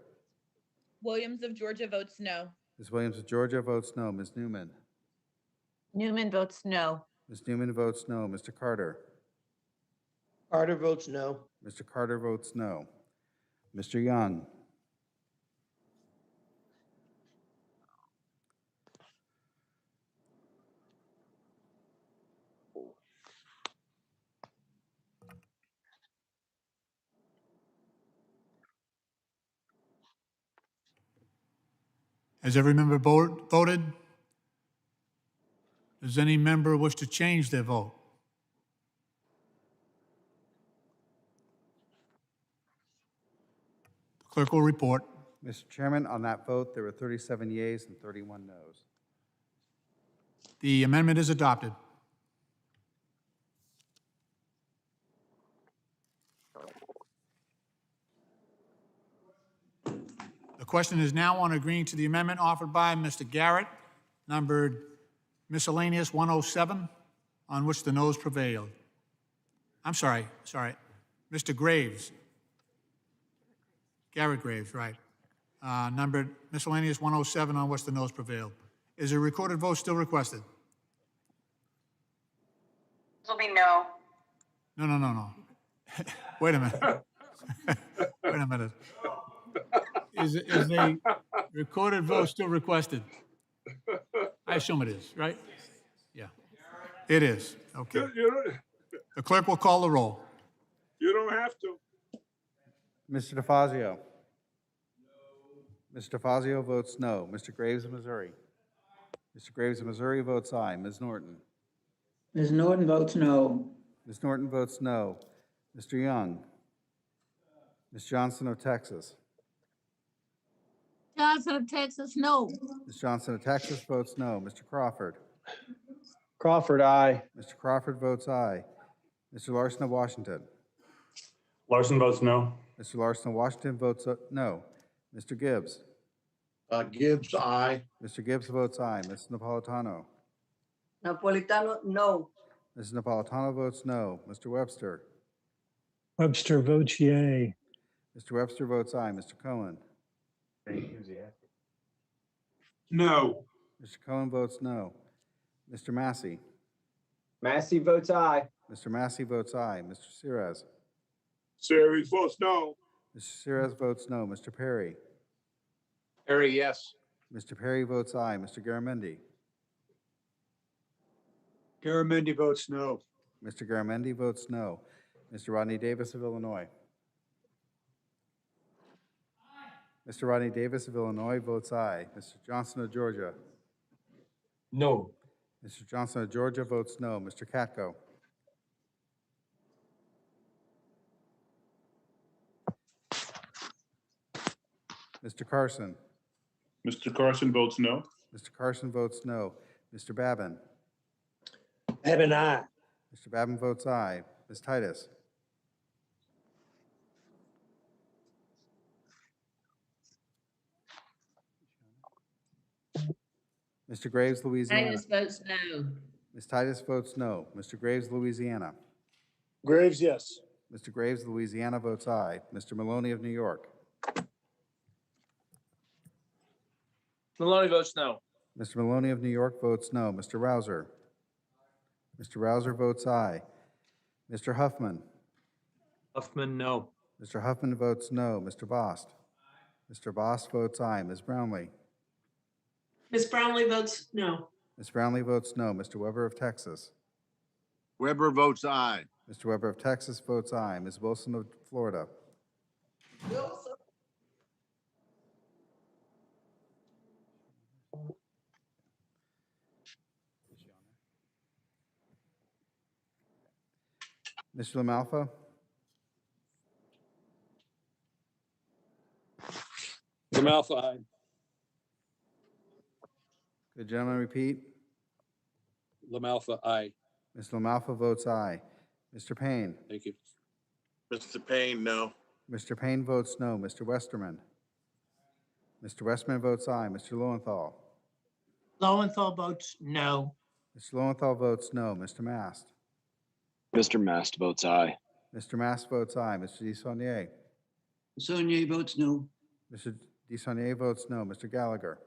Williams of Georgia votes no. Ms. Williams of Georgia votes no. Ms. Newman. Newman votes no. Ms. Newman votes no. Mr. Carter. Carter votes no. Mr. Carter votes no. Mr. Young. Has every member voted? Does any member wish to change their vote? The clerk will report. Mr. Chairman, on that vote, there were 37 yeas and 31 noes. The amendment is adopted. The question is now on agreeing to the amendment offered by Mr. Garrett, numbered miscellaneous 107, on which the noes prevailed. I'm sorry. Mr. Graves. Garrett Graves, right. Numbered miscellaneous 107, on which the noes prevailed. Is a recorded vote still requested? This will be no. No. Wait a minute. Wait a minute. Is a recorded vote still requested? I assume it is, right? Yeah. It is. Okay. The clerk will call the roll. You don't have to. Mr. DeFazio. Mr. DeFazio votes no. Mr. Graves of Missouri. Mr. Graves of Missouri votes aye. Ms. Norton. Ms. Norton votes no. Ms. Norton votes no. Mr. Young. Ms. Johnson of Texas. Johnson of Texas, no. Ms. Johnson of Texas votes no. Mr. Crawford. Crawford, aye. Mr. Crawford votes aye. Mr. Larson of Washington. Larson votes no. Mr. Larson of Washington votes no. Mr. Gibbs. Gibbs, aye. Mr. Gibbs votes aye. Ms. Napolitano. Napolitano, no. Mrs. Napolitano votes no. Mr. Webster. Webster votes yay. Mr. Webster votes aye. Mr. Cohen. No. Mr. Cohen votes no. Mr. Massey. Massey votes aye. Mr. Massey votes aye. Mr. Cirez. Series votes no. Mr. Cirez votes no. Mr. Perry. Perry, yes. Mr. Perry votes aye. Mr. Garamendi. Garamendi votes no. Mr. Garamendi votes no. Mr. Rodney Davis of Illinois. Mr. Rodney Davis of Illinois votes aye. Mr. Johnson of Georgia. No. Mr. Johnson of Georgia votes no. Mr. Katko. Mr. Carson. Mr. Carson votes no. Mr. Carson votes no. Mr. Babin. Babin, aye. Mr. Babin votes aye. Ms. Titus. Mr. Graves, Louisiana. Titus votes no. Ms. Titus votes no. Mr. Graves, Louisiana. Graves, yes. Mr. Graves, Louisiana votes aye. Mr. Maloney of New York. Maloney votes no. Mr. Maloney of New York votes no. Mr. Rouser. Mr. Rouser votes aye. Mr. Huffman. Huffman, no. Mr. Huffman votes no. Mr. Bost. Mr. Bost votes aye. Ms. Brownlee. Ms. Brownlee votes no. Ms. Brownlee votes no. Mr. Weber of Texas. Weber votes aye. Mr. Weber of Texas votes aye. Ms. Wilson of Florida. Mr. LaMalfa. LaMalfa, aye. Could gentlemen repeat? LaMalfa, aye. Mr. LaMalfa votes aye. Mr. Payne. Thank you. Mr. Payne, no. Mr. Payne votes no. Mr. Westerman. Mr. Westerman votes aye. Mr. Lowenthal. Lowenthal votes no. Mr. Lowenthal votes no. Mr. Mast. Mr. Mast votes aye. Mr. Mast votes aye. Mr. DeSaulnier. Saunier votes no. Mr. DeSaulnier votes no. Mr. Gallagher.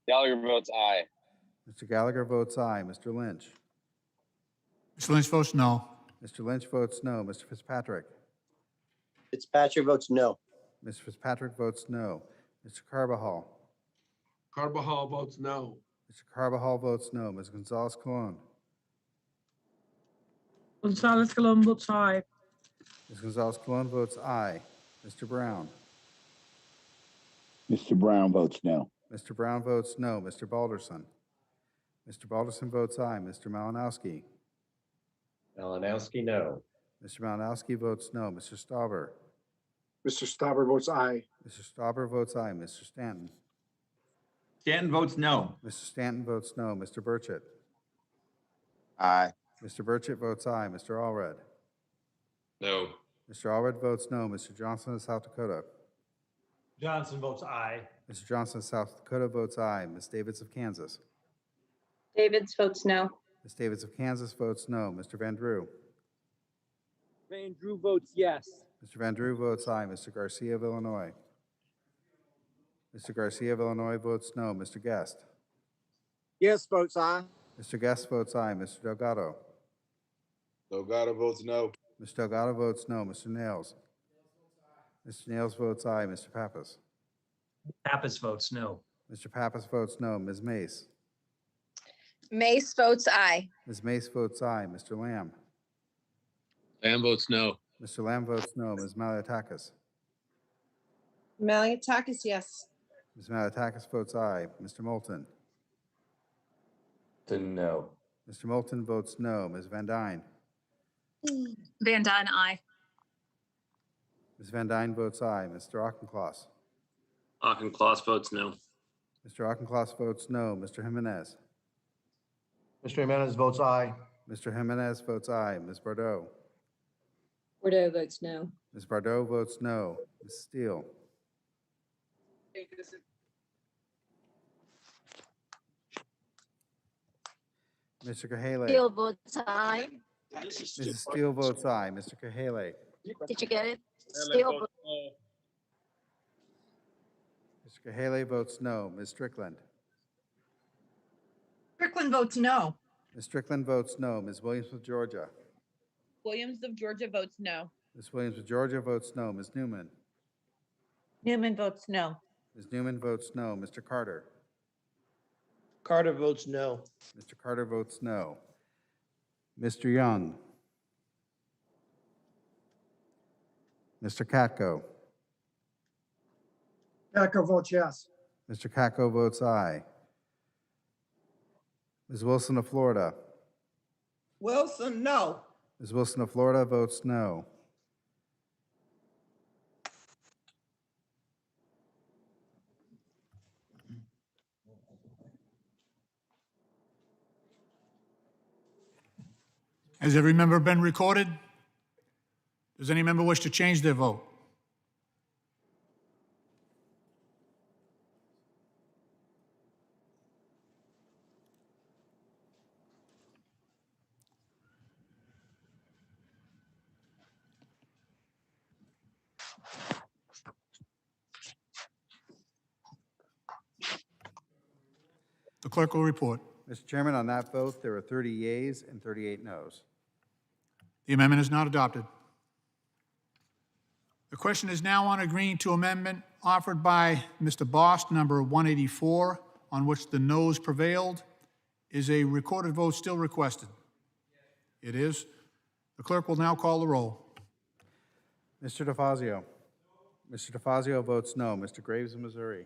Gallagher votes aye. Mr. Gallagher votes aye. Mr. Lynch. Mr. Lynch votes no. Mr. Lynch votes no. Mr. Fitzpatrick. Fitzpatrick votes no. Mr. Fitzpatrick votes no. Mr. Carbajal. Carbajal votes no. Mr. Carbajal votes no. Ms. Gonzalez Colon. Gonzalez Colon votes aye. Ms. Gonzalez Colon votes aye. Mr. Brown. Mr. Brown votes no. Mr. Brown votes no. Mr. Balderson. Mr. Balderson votes aye. Mr. Malinowski. Malinowski, no. Mr. Malinowski votes no. Mr. Stauber. Mr. Stauber votes aye. Mr. Stauber votes aye. Mr. Stanton. Stanton votes no. Mr. Stanton votes no. Mr. Burchett. Aye. Mr. Burchett votes aye. Mr. Allred. No. Mr. Allred votes no. Mr. Johnson of South Dakota. Johnson votes aye. Mr. Johnson of South Dakota votes aye. Ms. Davids of Kansas. Davids votes no. Ms. Davids of Kansas votes no. Mr. Van Drew. Van Drew votes yes. Mr. Van Drew votes aye. Mr. Garcia of Illinois. Mr. Garcia of Illinois votes no. Mr. Guest. Yes votes aye. Mr. Guest votes aye. Mr. Delgado. Delgado votes no. Mr. Delgado votes no. Mr. Nails. Mr. Nails votes aye. Mr. Pappas. Pappas votes no. Mr. Pappas votes no. Ms. Mace. Mace votes aye. Ms. Mace votes aye. Mr. Lamb. Lamb votes no. Mr. Lamb votes no. Ms. Malliotakis. Malliotakis, yes. Ms. Malliotakis votes aye. Mr. Moulton. No. Mr. Moulton votes no. Ms. Van Dyne. Van Dyne, aye. Ms. Van Dyne votes aye. Mr. Auchincloss. Auchincloss votes no. Mr. Auchincloss votes no. Mr. Jimenez. Mr. Jimenez votes aye. Mr. Jimenez votes aye. Ms. Bordeaux. Bordeaux votes no. Ms. Bordeaux votes no. Ms. Steele. Mr. Kahale. Steele votes aye. Mrs. Steele votes aye. Mr. Kahale. Did you get it? Steele votes Mr. Kahale votes no. Ms. Strickland. Strickland votes no. Ms. Strickland votes no. Ms. Williams of Georgia. Williams of Georgia votes no. Ms. Williams of Georgia votes no. Ms. Newman. Newman votes no. Ms. Newman votes no. Mr. Carter? Carter votes no. Mr. Carter votes no. Mr. Young? Mr. Katko? Katko votes yes. Mr. Katko votes aye. Ms. Wilson of Florida? Wilson, no. Ms. Wilson of Florida votes no. Has every member been recorded? Does any member wish to change their vote? The clerk will report. Mr. Chairman, on that vote, there are 30 yeas and 38 noes. The amendment is not adopted. The question is now on agreeing to amendment offered by Mr. Bost, number 184, on which the noes prevailed. Is a recorded vote still requested? It is. The clerk will now call the roll. Mr. DeFazio? Mr. DeFazio votes no. Mr. Graves of Missouri?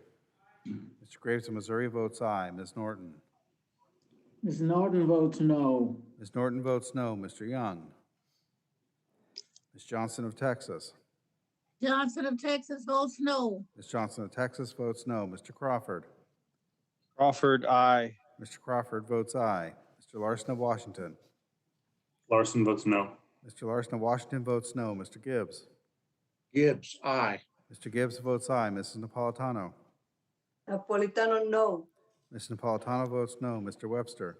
Mr. Graves of Missouri votes aye. Ms. Norton? Ms. Norton votes no. Ms. Norton votes no. Mr. Young? Ms. Johnson of Texas? Johnson of Texas votes no. Ms. Johnson of Texas votes no. Mr. Crawford? Crawford, aye. Mr. Crawford votes aye. Mr. Larson of Washington? Larson votes no. Mr. Larson of Washington votes no. Mr. Gibbs? Gibbs, aye. Mr. Gibbs votes aye. Mrs. Napolitano? Napolitano, no. Mrs. Napolitano votes no. Mr. Webster?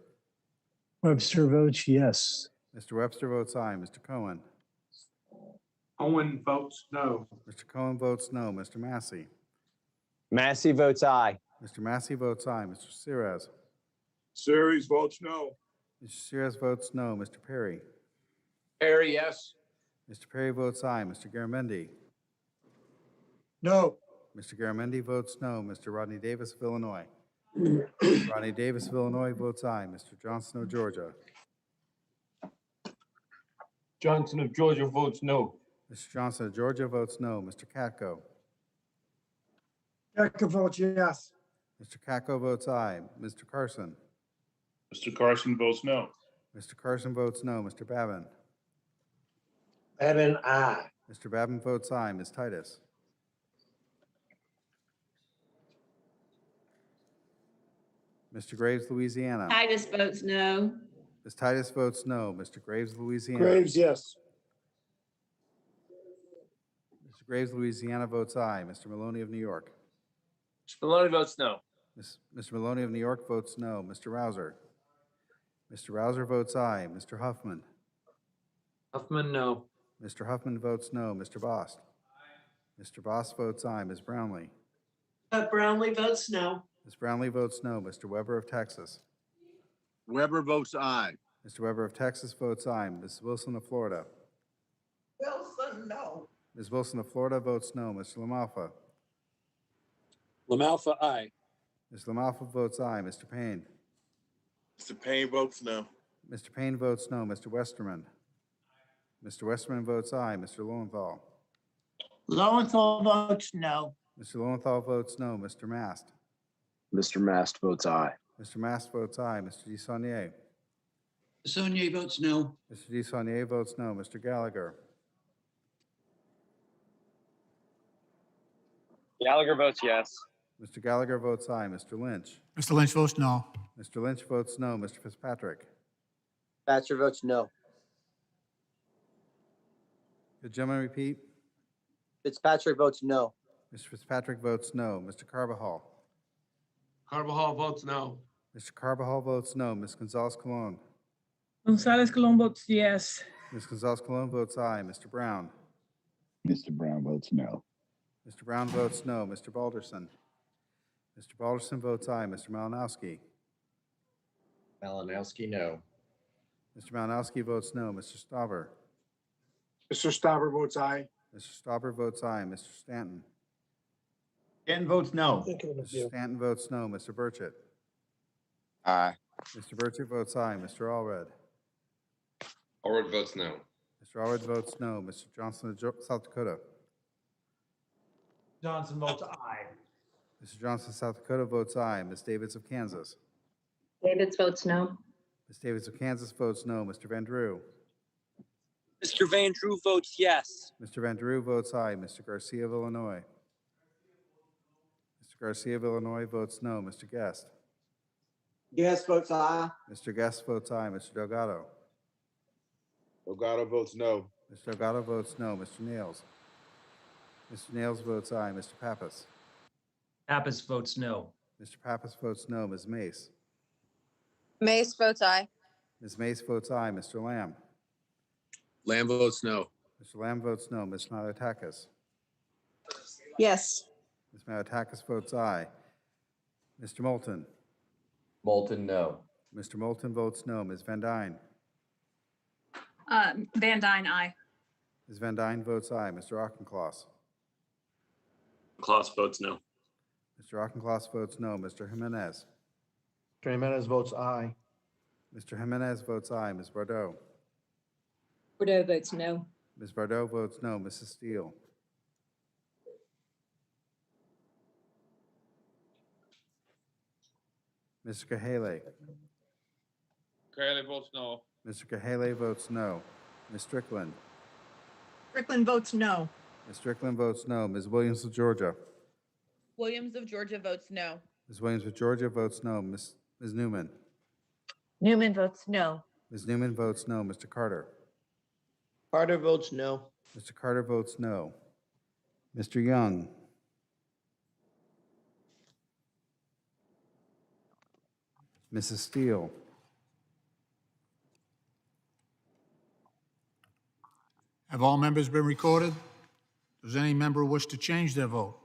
Webster votes yes. Mr. Webster votes aye. Mr. Cohen? Owen votes no. Mr. Cohen votes no. Mr. Massey? Massey votes aye. Mr. Massey votes aye. Mr. Sires? Series votes no. Mr. Sires votes no. Mr. Perry? Perry, yes. Mr. Perry votes aye. Mr. Garamendi? No. Mr. Garamendi votes no. Mr. Rodney Davis of Illinois? Rodney Davis of Illinois votes aye. Mr. Johnson of Georgia? Johnson of Georgia votes no. Mr. Johnson of Georgia votes no. Mr. Katko? Katko votes yes. Mr. Katko votes aye. Mr. Carson? Mr. Carson votes no. Mr. Carson votes no. Mr. Babin? Babin, aye. Mr. Babin votes aye. Ms. Titus? Mr. Graves, Louisiana? Titus votes no. Ms. Titus votes no. Mr. Graves, Louisiana? Graves, yes. Mr. Graves, Louisiana votes aye. Mr. Maloney of New York? Mr. Maloney votes no. Mr. Maloney of New York votes no. Mr. Rouser? Mr. Rouser votes aye. Mr. Huffman? Huffman, no. Mr. Huffman votes no. Mr. Bost? Mr. Bost votes aye. Ms. Brownlee? Brownlee votes no. Ms. Brownlee votes no. Mr. Weber of Texas? Weber votes aye. Mr. Weber of Texas votes aye. Ms. Wilson of Florida? Wilson, no. Ms. Wilson of Florida votes no. Mr. LaMalfa? LaMalfa, aye. Ms. LaMalfa votes aye. Mr. Payne? Mr. Payne votes no. Mr. Payne votes no. Mr. Westerman? Mr. Westerman votes aye. Mr. Lowenthal? Lowenthal votes no. Mr. Lowenthal votes no. Mr. Mast? Mr. Mast votes aye. Mr. Mast votes aye. Mr. DeSaulnier? Saunier votes no. Mr. DeSaulnier votes no. Mr. Gallagher? Gallagher votes yes. Mr. Gallagher votes aye. Mr. Lynch? Mr. Lynch votes no. Mr. Lynch votes no. Mr. Fitzpatrick? Thatcher votes no. Could gentlemen repeat? Fitzpatrick votes no. Mr. Fitzpatrick votes no. Mr. Carbajal? Carbajal votes no. Mr. Carbajal votes no. Ms. Gonzalez Colon? Gonzalez Colon votes yes. Ms. Gonzalez Colon votes aye. Mr. Brown? Mr. Brown votes no. Mr. Brown votes no. Mr. Balderson? Mr. Balderson votes aye. Mr. Malinowski? Malinowski, no. Mr. Malinowski votes no. Mr. Stauber? Mr. Stauber votes aye. Mr. Stauber votes aye. Mr. Stanton? Stanton votes no. Mr. Stanton votes no. Mr. Burchett. Aye. Mr. Burchett votes aye. Mr. Allred. Allred votes no. Mr. Allred votes no. Mr. Johnson of South Dakota. Johnson votes aye. Mr. Johnson of South Dakota votes aye. Ms. Davids of Kansas. Davids votes no. Ms. Davids of Kansas votes no. Mr. Van Drew. Mr. Van Drew votes yes. Mr. Van Drew votes aye. Mr. Garcia of Illinois. Mr. Garcia of Illinois votes no. Mr. Guest. Guest votes aye. Mr. Guest votes aye. Mr. Delgado. Delgado votes no. Mr. Delgado votes no. Mr. Nails. Mr. Nails votes aye. Mr. Pappas. Pappas votes no. Mr. Pappas votes no. Ms. Mace. Mace votes aye. Ms. Mace votes aye. Mr. Lamb. Lamb votes no. Mr. Lamb votes no. Ms. Malotakis. Yes. Ms. Malotakis votes aye. Mr. Moulton. Moulton, no. Mr. Moulton votes no. Ms. Van Dyne. Van Dyne, aye. Ms. Van Dyne votes aye. Mr. Auchincloss. Klaus votes no. Mr. Auchincloss votes no. Mr. Jimenez. Mr. Jimenez votes aye. Mr. Jimenez votes aye. Ms. Bordeaux. Bordeaux votes no. Ms. Bordeaux votes no. Mrs. Steele. Mr. Kahale. Curley votes no. Mr. Kahale votes no. Ms. Strickland. Strickland votes no. Ms. Strickland votes no. Ms. Williams of Georgia. Williams of Georgia votes no. Ms. Williams of Georgia votes no. Ms. Newman. Newman votes no. Ms. Newman votes no. Mr. Carter. Carter votes no. Mr. Carter votes no. Mr. Young. Mrs. Steele. Have all members been recorded? Does any member wish to change their vote?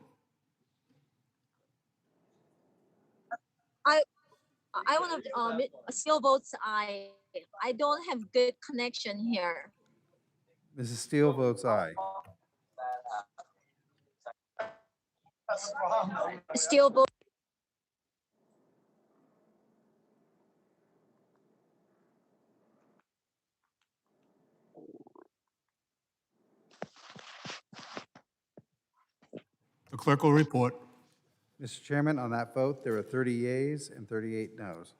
I want to, still votes aye. I don't have good connection here. Mrs. Steele votes aye. Still vote. The clerk will report. Mr. Chairman, on that vote, there are 30 yeas and 38 noes.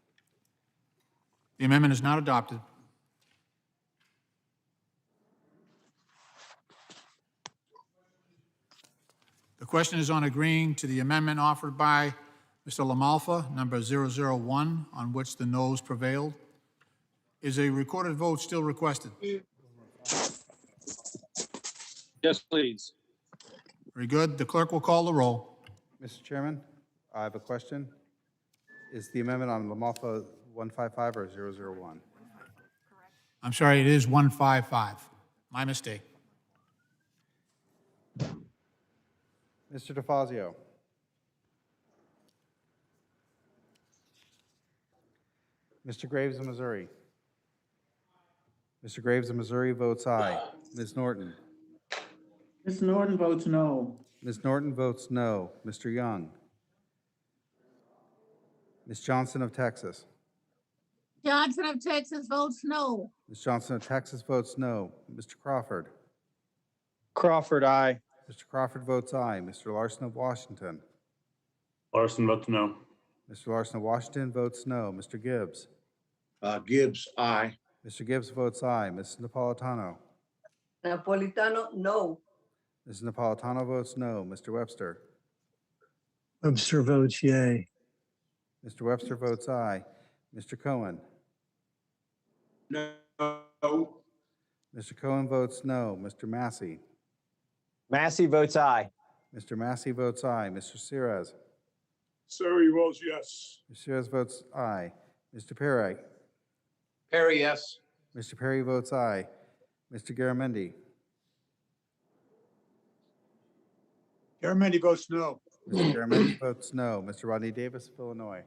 The amendment is not adopted. The question is on agreeing to the amendment offered by Mr. Lamalfa, number 001, on which the noes prevailed. Is a recorded vote still requested? Yes, please. Very good. The clerk will call the roll. Mr. Chairman, I have a question. Is the amendment on Lamalfa 155 or 001? I'm sorry, it is 155. My mistake. Mr. DeFazio. Mr. Graves of Missouri. Mr. Graves of Missouri votes aye. Ms. Norton. Ms. Norton votes no. Ms. Norton votes no. Mr. Young. Ms. Johnson of Texas. Johnson of Texas votes no. Ms. Johnson of Texas votes no. Mr. Crawford. Crawford, aye. Mr. Crawford votes aye. Mr. Larson of Washington. Larson votes no. Mr. Larson of Washington votes no. Mr. Gibbs. Gibbs, aye. Mr. Gibbs votes aye. Mrs. Napolitano. Napolitano, no. Mrs. Napolitano votes no. Mr. Webster. Webster votes yay. Mr. Webster votes aye. Mr. Cohen. No. Mr. Cohen votes no. Mr. Massey. Massey votes aye. Mr. Massey votes aye. Mr. Sirez. Surrey votes yes. Mr. Sirez votes aye. Mr. Perry. Perry, yes. Mr. Perry votes aye. Mr. Garamendi. Garamendi votes no. Mr. Garamendi votes no. Mr. Rodney Davis of Illinois.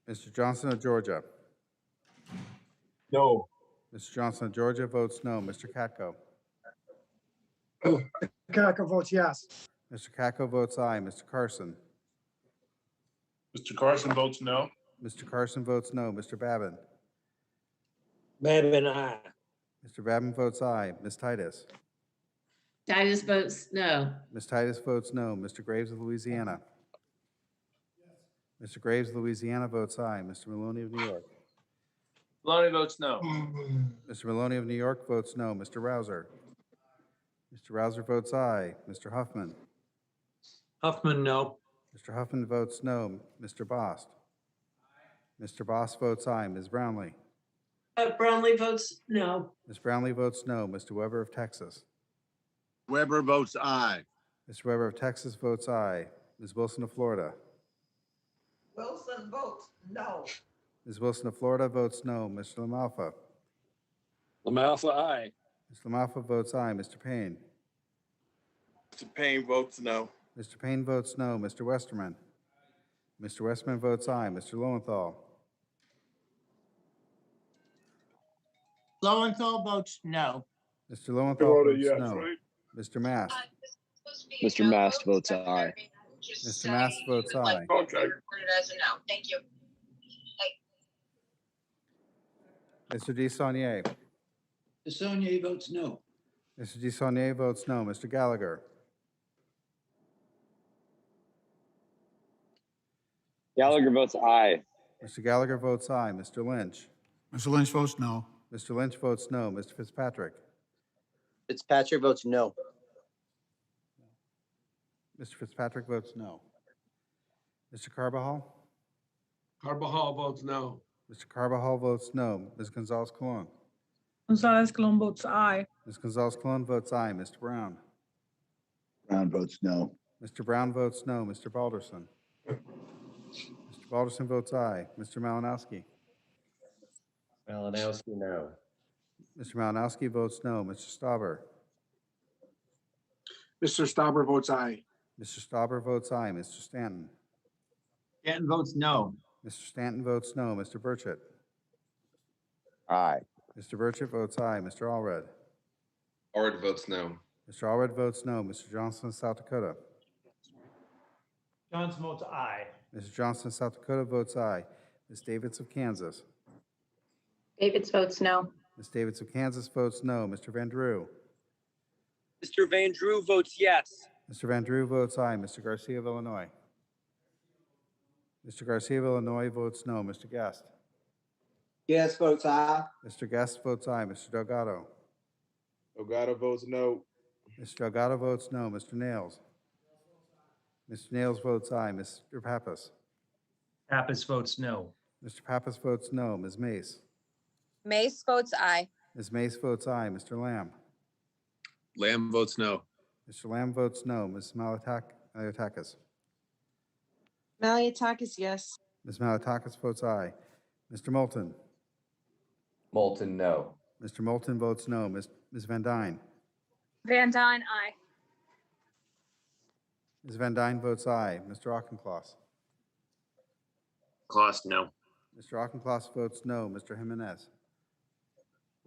Mr. Johnson of Georgia. No. Mr. Johnson of Georgia votes no. Mr. Katko. Kako votes yes. Mr. Kako votes aye. Mr. Carson. Mr. Carson votes no. Mr. Carson votes no. Mr. Babin. Babin, aye. Mr. Babin votes aye. Ms. Titus. Titus votes no. Ms. Titus votes no. Mr. Graves of Louisiana. Mr. Graves of Louisiana votes aye. Mr. Maloney of New York. Maloney votes no. Mr. Maloney of New York votes no. Mr. Rouser. Mr. Rouser votes aye. Mr. Huffman. Huffman, no. Mr. Huffman votes no. Mr. Bost. Mr. Bost votes aye. Ms. Brownlee. Brownlee votes no. Ms. Brownlee votes no. Mr. Weber of Texas. Weber votes aye. Mr. Weber of Texas votes aye. Ms. Wilson of Florida. Wilson votes no. Ms. Wilson of Florida votes no. Mr. LaMalfa. LaMalfa, aye. Mr. LaMalfa votes aye. Mr. Payne. Mr. Payne votes no. Mr. Payne votes no. Mr. Westerman. Mr. Westerman votes aye. Mr. Lowenthal. Lowenthal votes no. Mr. Lowenthal Voted votes yes, no. right? Mr. Mast. Mr. Mast votes aye. Mr. Mast votes aye. Okay. Mr. DeSaulnier. DeSaulnier votes no. Mr. DeSaulnier votes no. Mr. Gallagher. Gallagher votes aye. Mr. Gallagher votes aye. Mr. Lynch. Mr. Lynch votes no. Mr. Lynch votes no. Mr. Fitzpatrick. Fitzpatrick votes no. Mr. Fitzpatrick votes no. Mr. Carbajal. Carbajal votes no. Mr. Carbajal votes no. Ms. Gonzalez Colon. Gonzalez Colon votes aye. Ms. Gonzalez Colon votes aye. Mr. Brown. Brown votes no. Mr. Brown votes no. Mr. Balderson. Mr. Balderson votes aye. Mr. Malinowski. Malinowski, no. Mr. Malinowski votes no. Mr. Stauber. Mr. Stauber votes aye. Mr. Stauber votes aye. Mr. Stanton. Stanton votes no. Mr. Stanton votes no. Mr. Burchett. Aye. Mr. Burchett votes aye. Mr. Allred. Allred votes no. Mr. Allred votes no. Mr. Johnson of South Dakota. Johnson votes aye. Mr. Johnson of South Dakota votes aye. Ms. Davids of Kansas. Davids votes no. Ms. Davids of Kansas votes no. Mr. Van Drew. Mr. Van Drew votes yes. Mr. Van Drew votes aye. Mr. Garcia of Illinois. Mr. Garcia of Illinois votes no. Mr. Guest. Guest votes aye. Mr. Guest votes aye. Mr. Delgado. Delgado votes no. Mr. Delgado votes no. Mr. Nails. Mr. Nails votes aye. Mr. Pappas. Pappas votes no. Mr. Pappas votes no. Ms. Mace. Mace votes aye. Ms. Mace votes aye. Mr. Lamb. Lamb votes no. Mr. Lamb votes no. Ms. Maliatakis. Maliatakis, yes. Ms. Maliatakis votes aye. Mr. Moulton. Moulton, no. Mr. Moulton votes no. Ms. Van Dyne. Van Dyne, aye. Ms. Van Dyne votes aye. Mr. Auchincloss. Kloss, no. Mr. Auchincloss votes no. Mr. Jimenez.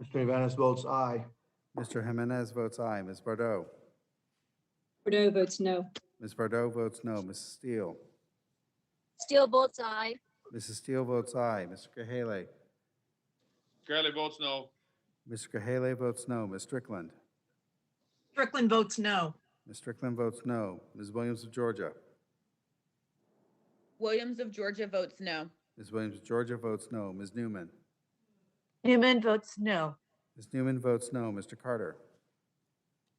Mr. Jimenez votes aye. Mr. Jimenez votes aye. Ms. Bordeaux. Bordeaux votes no. Ms. Bordeaux votes no. Mrs. Steele. Steele votes aye. Mrs. Steele votes aye. Mr. Cahale. Curley votes no. Mr. Cahale votes no. Ms. Strickland. Strickland votes no. Ms. Strickland votes no. Ms. Williams of Georgia. Williams of Georgia votes no. Ms. Williams of Georgia votes no. Ms. Newman. Newman votes no. Ms. Newman votes no. Mr. Carter.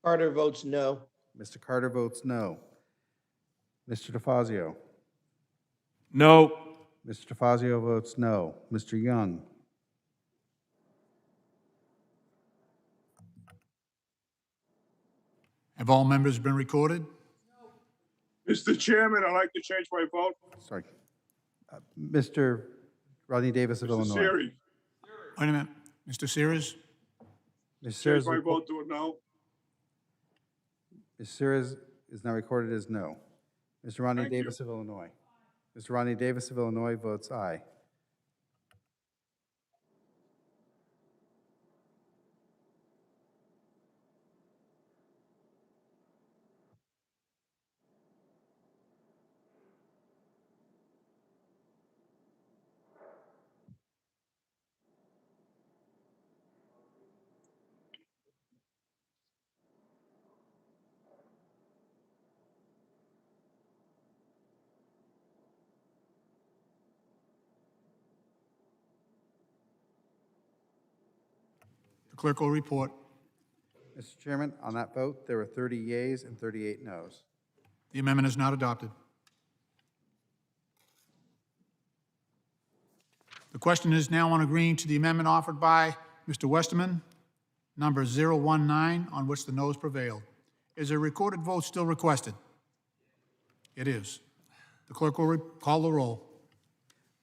Carter votes no. Mr. Carter votes no. Mr. DeFazio. No. Mr. DeFazio votes no. Mr. Young. Have all members been recorded? Mr. Chairman, I'd like to change my vote. Sorry. Mr. Rodney Davis of Mr. Illinois. Siri, Wait a minute. Mr. Sears? Mr. change Sears, my vote to a no. Mr. Sears is now recorded as no. Mr. Rodney Thank you. Davis of Illinois. Mr. Rodney Davis of Illinois votes aye. clerk will report. Mr. Chairman, on that vote, there were 30 yeas and 38 noes. The amendment is not adopted. The question is now on agreeing to the amendment offered by Mr. Westerman, number 019, on which the noes prevailed. Is a recorded vote still requested? It is. The clerk will call the roll.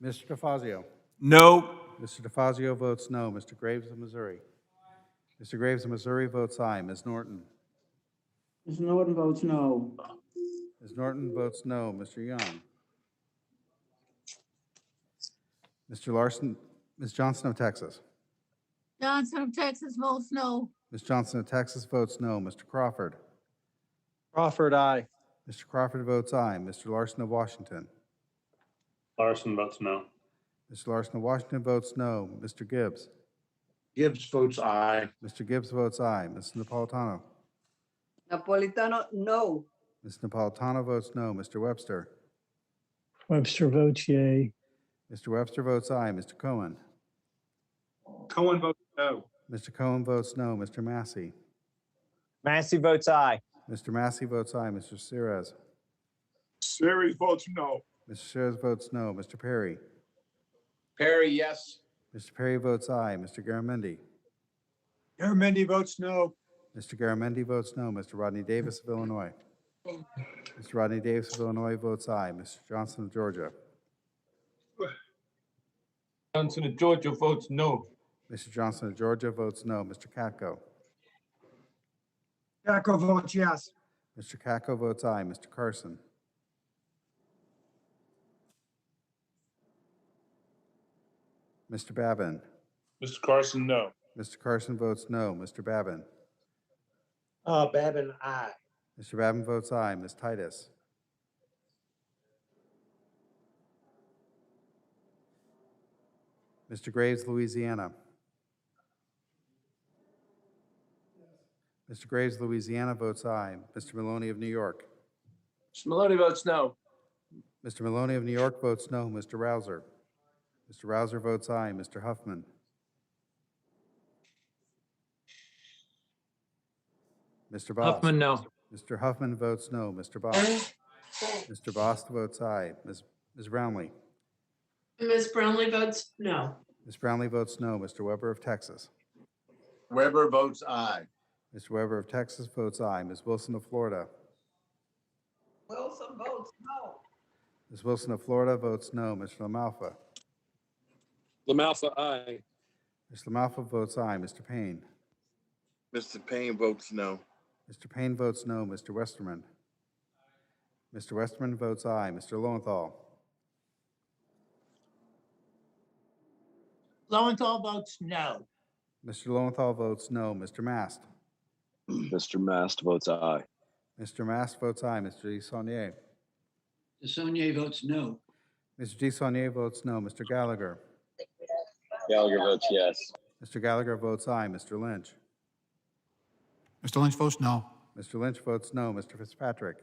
Mr. DeFazio. No. Mr. DeFazio votes no. Mr. Graves of Missouri. Mr. Graves of Missouri votes aye. Ms. Norton. Ms. Norton votes no. Ms. Norton votes no. Mr. Young. Mr. Larson, Ms. Johnson of Texas. Johnson of Texas votes no. Ms. Johnson of Texas votes no. Mr. Crawford. Crawford, aye. Mr. Crawford votes aye. Mr. Larson of Washington. Larson votes no. Mr. Larson of Washington votes no. Mr. Gibbs. Gibbs votes aye. Mr. Gibbs votes aye. Ms. Napolitano. Napolitano, no. Ms. Napolitano votes no. Mr. Webster. Webster votes yea. Mr. Webster votes aye. Mr. Cohen. Cohen votes no. Mr. Cohen votes no. Mr. Massey. Massey votes aye. Mr. Massey votes aye. Mr. Ceres. Series votes no. Mr. Ceres votes no. Mr. Perry. Perry, yes. Mr. Perry votes aye. Mr. Garamendi. Garamendi votes no. Mr. Garamendi votes no. Mr. Rodney Davis of Illinois. Mr. Rodney Davis of Illinois votes aye. Mr. Johnson of Georgia. Johnson of Georgia votes no. Mr. Johnson of Georgia votes no. Mr. Katko. Jacko votes yes. Mr. Katko votes aye. Mr. Carson. Mr. Babin. Mr. Carson, no. Mr. Carson votes no. Mr. Babin. Babin, aye. Mr. Babin votes aye. Ms. Titus. Mr. Graves, Louisiana. Mr. Graves, Louisiana votes aye. Mr. Maloney of New York. Mr. Maloney votes no. Mr. Maloney of New York votes no. Mr. Rouser. Mr. Rouser votes aye. Mr. Huffman. Mr. Bost. Huffman, no. Mr. Huffman votes no. Mr. Bost. Mr. Bost votes aye. Ms. Brownlee. Ms. Brownlee votes no. Ms. Brownlee votes no. Mr. Weber of Texas. Weber votes aye. Mr. Weber of Texas votes aye. Ms. Wilson of Florida. Wilson votes no. Ms. Wilson of Florida votes no. Mr. LaMalfa. LaMalfa, aye. Mr. LaMalfa votes aye. Mr. Payne. Mr. Payne votes no. Mr. Payne votes no. Mr. Westerman. Mr. Westerman votes aye. Mr. Lowenthal. Lowenthal votes no. Mr. Lowenthal votes no. Mr. Mast. Mr. Mast votes aye. Mr. Mast votes aye. Mr. DeSaulnier. DeSaulnier votes no. Mr. DeSaulnier votes no. Mr. Gallagher. Gallagher votes yes. Mr. Gallagher votes aye. Mr. Lynch. Mr. Lynch votes no. Mr. Lynch votes no. Mr. Fitzpatrick.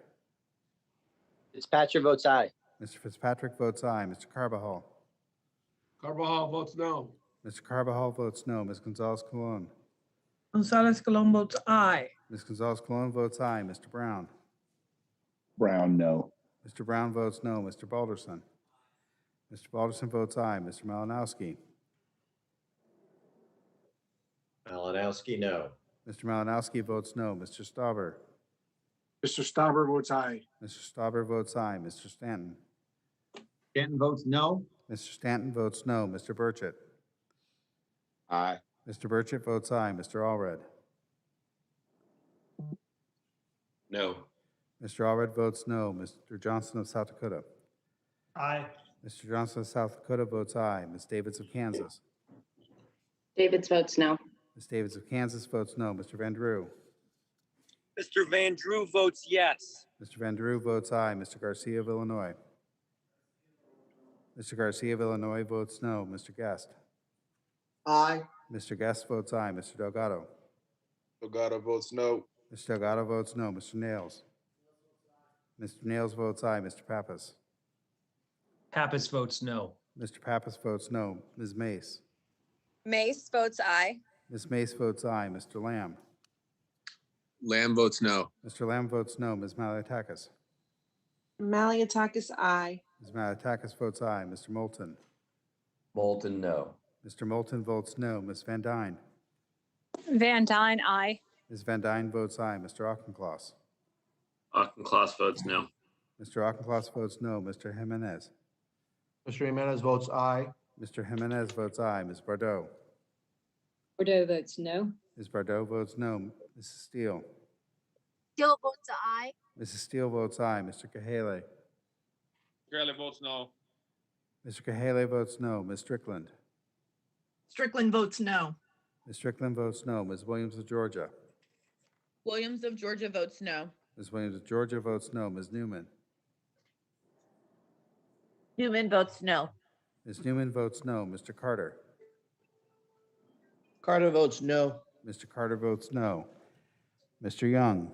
Fitzpatrick votes aye. Mr. Fitzpatrick votes aye. Mr. Carbajal. Carbajal votes no. Mr. Carbajal votes no. Ms. Gonzalez Colon. Gonzalez Colon votes aye. Ms. Gonzalez Colon votes aye. Mr. Brown. Brown, no. Mr. Brown votes no. Mr. Balderson. Mr. Balderson votes aye. Mr. Malinowski. Malinowski, no. Mr. Malinowski votes no. Mr. Stauber. Mr. Stauber votes aye. Mr. Stauber votes aye. Mr. Stanton. Stanton votes no. Mr. Stanton votes no. Mr. Burchett. Aye. Mr. Burchett votes aye. Mr. Allred. No. Mr. Allred votes no. Mr. Johnson of South Dakota. Aye. Mr. Johnson of South Dakota votes aye. Ms. Davids of Kansas. Davids votes no. Ms. Davids of Kansas votes no. Mr. Van Drew. Mr. Van Drew votes yes. Mr. Van Drew votes aye. Mr. Garcia of Illinois. Mr. Garcia of Illinois votes no. Mr. Guest. Aye. Mr. Guest votes aye. Mr. Delgado. Delgado votes no. Mr. Delgado votes no. Mr. Nails. Mr. Nails votes aye. Mr. Pappas. Pappas votes no. Mr. Pappas votes no. Ms. Mace. Mace votes aye. Ms. Mace votes aye. Mr. Lamb. Lamb votes no. Mr. Lamb votes no. Ms. Malliotakis. Malliotakis, aye. Ms. Malliotakis votes aye. Mr. Moulton. Moulton, no. Mr. Moulton votes no. Ms. Van Dyne. Van Dyne, aye. Ms. Van Dyne votes aye. Mr. Auchincloss. Auchincloss votes no. Mr. Auchincloss votes no. Mr. Jimenez. Mr. Jimenez votes aye. Mr. Jimenez votes aye. Ms. Bardot. Bordeaux votes no. Ms. Bardot votes no. Mrs. Steele. Steele votes aye. Mrs. Steele votes aye. Mr. Cahale. Cahale votes no. Mr. Cahale votes no. Ms. Strickland. Strickland votes no. Ms. Strickland votes no. Ms. Williams of Georgia. Williams of Georgia votes no. Ms. Williams of Georgia votes no. Ms. Newman. Newman votes no. Ms. Newman votes no. Mr. Carter. Carter votes no. Mr. Carter votes no. Mr. Young.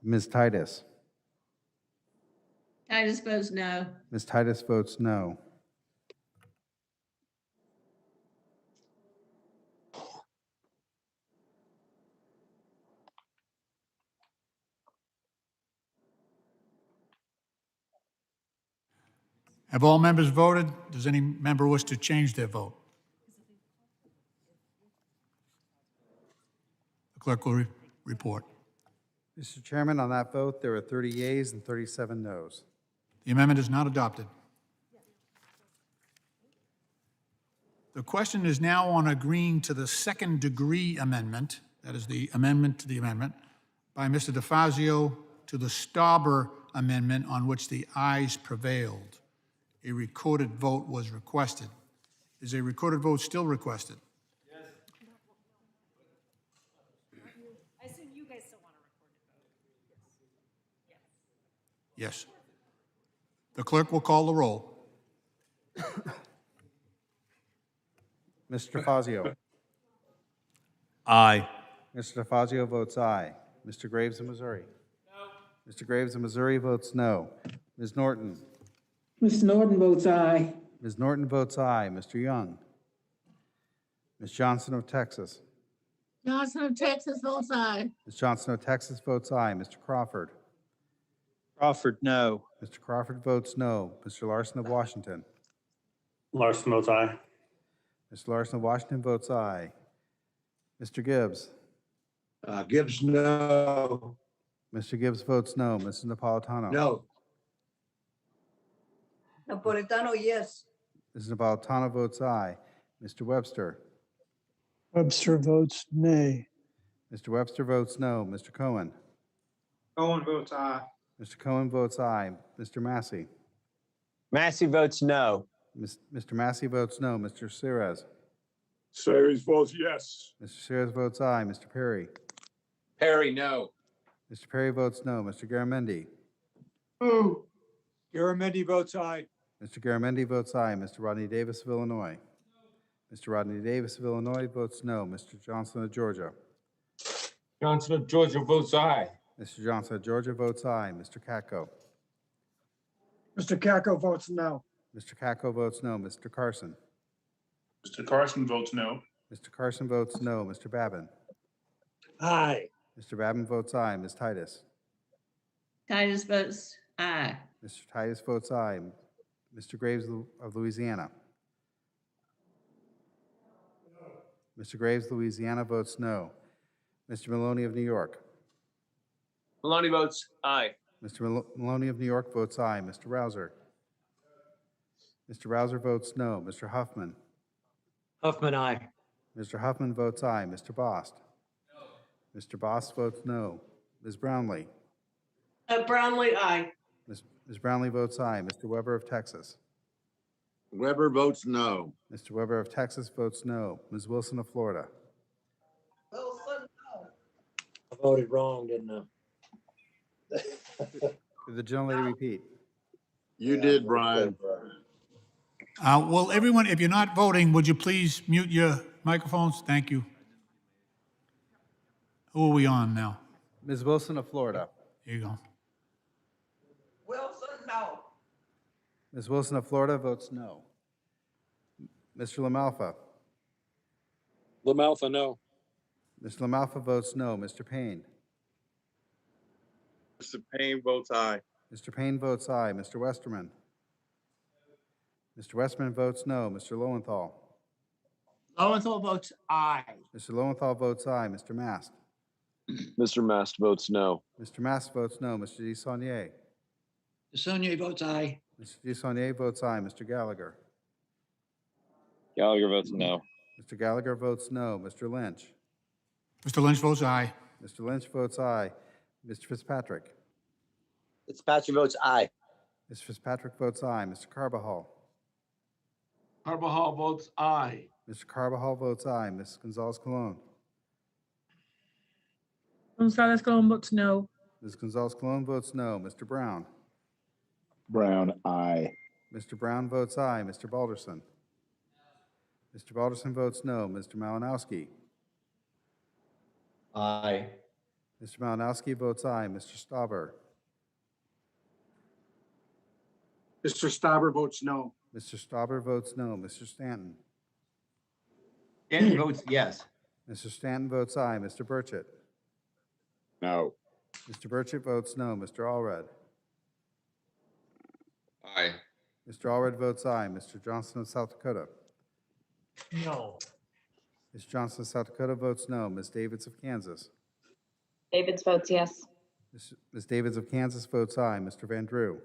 Ms. Titus. Titus votes no. Ms. Titus votes no. Have all members voted? Does any member wish to change their vote? The clerk will report. Mr. Chairman, on that vote, there were 30 yeas and 37 noes. The amendment is not adopted. The question is now on agreeing to the second-degree amendment, that is the amendment to the amendment, by Mr. DeFazio to the Stauber amendment on which the ayes prevailed. A recorded vote was requested. Is a recorded vote still requested? I assume you guys still want a recorded vote. Yes. The clerk will call the roll. Mr. DeFazio. Aye. Mr. DeFazio votes aye. Mr. Graves of Missouri. No. Mr. Graves of Missouri votes no. Ms. Norton. Mr. Norton votes aye. Ms. Norton votes aye. Mr. Young. Ms. Johnson of Texas. Johnson of Texas votes aye. Ms. Johnson of Texas votes aye. Mr. Crawford. Crawford, no. Mr. Crawford votes no. Mr. Larson of Washington. Larson votes aye. Mr. Larson of Washington votes aye. Mr. Gibbs. Gibbs, no. Mr. Gibbs votes no. Mrs. Napolitano. No. Napolitano, yes. Mrs. Napolitano votes aye. Mr. Webster. Webster votes nay. Mr. Webster votes no. Mr. Cohen. Cohen votes aye. Mr. Cohen votes aye. Mr. Massey. Massey votes no. Mr. Massey votes no. Mr. Ceres. Sayers votes yes. Mr. Ceres votes aye. Mr. Perry. Perry, no. Mr. Perry votes no. Mr. Garamendi. Boo. Garamendi votes aye. Mr. Garamendi votes aye. Mr. Rodney Davis of Illinois. Mr. Rodney Davis of Illinois votes no. Mr. Johnson of Georgia. Johnson of Georgia votes aye. Mr. Johnson of Georgia votes aye. Mr. Katko. Mr. Kako votes no. Mr. Katko votes no. Mr. Carson. Mr. Carson votes no. Mr. Carson votes no. Mr. Babin. Aye. Mr. Babin votes aye. Ms. Titus. Titus votes aye. Mr. Titus votes aye. Mr. Graves of Louisiana. Mr. Graves, Louisiana votes no. Mr. Maloney of New York. Maloney votes aye. Mr. Maloney of New York votes aye. Mr. Rouser. Mr. Rouser votes no. Mr. Huffman. Huffman, aye. Mr. Huffman votes aye. Mr. Bost. No. Mr. Bost votes no. Ms. Brownlee. Brownlee, aye. Ms. Brownlee votes aye. Mr. Weber of Texas. Weber votes no. Mr. Weber of Texas votes no. Ms. Wilson of Florida. Wilson, no. I voted wrong, didn't I? Did the gentlelady repeat? You did, Brian. Well, everyone, if you're not voting, would you please mute your microphones? Thank you. Who are we on now? Ms. Wilson of Florida. Here you go. Wilson, no. Ms. Wilson of Florida votes no. Mr. LaMalfa. LaMalfa, no. Mr. LaMalfa votes no. Mr. Payne. Mr. Payne votes aye. Mr. Payne votes aye. Mr. Westerman. Mr. Westerman votes no. Mr. Lowenthal. Lowenthal votes aye. Mr. Lowenthal votes aye. Mr. Mast. Mr. Mast votes no. Mr. Mast votes no. Mr. DeSaulnier. DeSaulnier votes aye. Mr. DeSaulnier votes aye. Mr. Gallagher. Gallagher votes no. Mr. Gallagher votes no. Mr. Lynch. Mr. Lynch votes aye. Mr. Lynch votes aye. Mr. Fitzpatrick. Fitzpatrick votes aye. Mr. Fitzpatrick votes aye. Mr. Carbajal. Carbajal votes aye. Mr. Carbajal votes aye. Ms. Gonzalez Colon. Gonzalez Colon votes no. Ms. Gonzalez Colon votes no. Mr. Brown. Brown, aye. Mr. Brown votes aye. Mr. Balderson. Mr. Balderson votes no. Mr. Malinowski. Aye. Mr. Malinowski votes aye. Mr. Stauber. Mr. Stauber votes no. Mr. Stauber votes no. Mr. Stanton. Stanton votes yes. Mr. Stanton votes aye. Mr. Burchett. No. Mr. Burchett votes no. Mr. Allred. Aye. Mr. Allred votes aye. Mr. Johnson of South Dakota. No. Ms. Johnson of South Dakota votes no. Ms. Davids of Kansas. Davids votes yes. Ms. Davids of Kansas votes aye. Mr. Van Drew.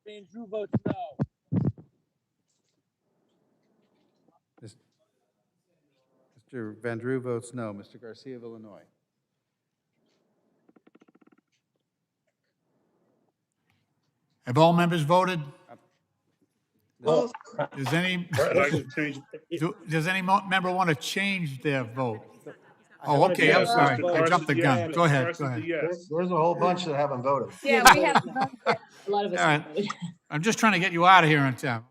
Andrew votes no. Mr. Van Drew votes no. Mr. Garcia of Illinois. Have all members voted? Well, Does any, I'd like to change. does any member want to change their vote? Oh, wanna okay, I'm change sorry. my I vote. jumped the gun. Go ahead, go Carson's a ahead. yes. There's a whole bunch that haven't voted. Yeah, we have, a lot of us. All right. I'm just trying to get you out of here in time.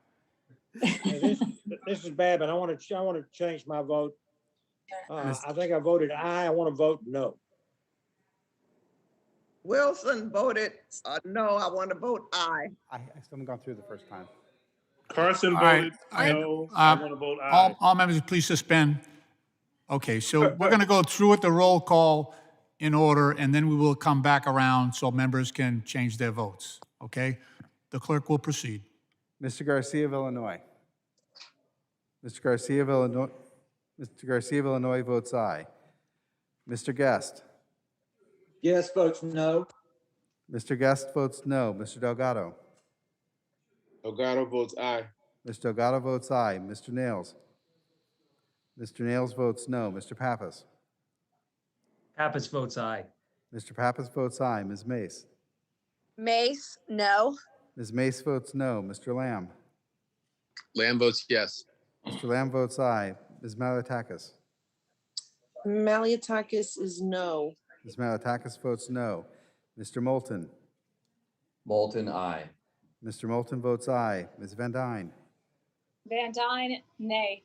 This is Babin. I want to change my vote. I think I voted aye. I want to vote no. Wilson voted no. I want to vote aye. I still haven't gone through the first time. Carson All right. voted I- no. I want to vote aye. All members, please suspend. Okay, so we're going to go through with the roll call in order, and then we will come back around so members can change their votes, okay? The clerk will proceed. Mr. Garcia of Illinois. Mr. Garcia of Illinois. Mr. Garcia of Illinois votes aye. Mr. Guest. Yes votes no. Mr. Guest votes no. Mr. Delgado. Delgado votes aye. Mr. Delgado votes aye. Mr. Nails. Mr. Nails votes no. Mr. Pappas. Pappas votes aye. Mr. Pappas votes aye. Ms. Mace. Mace, no. Ms. Mace votes no. Mr. Lamb. Lamb votes yes. Mr. Lamb votes aye. Ms. Maliatakis. Maliatakis is no. Ms. Maliatakis votes no. Mr. Moulton. Moulton, aye. Mr. Moulton votes aye. Ms. Van Dyne. Van Dyne, nay.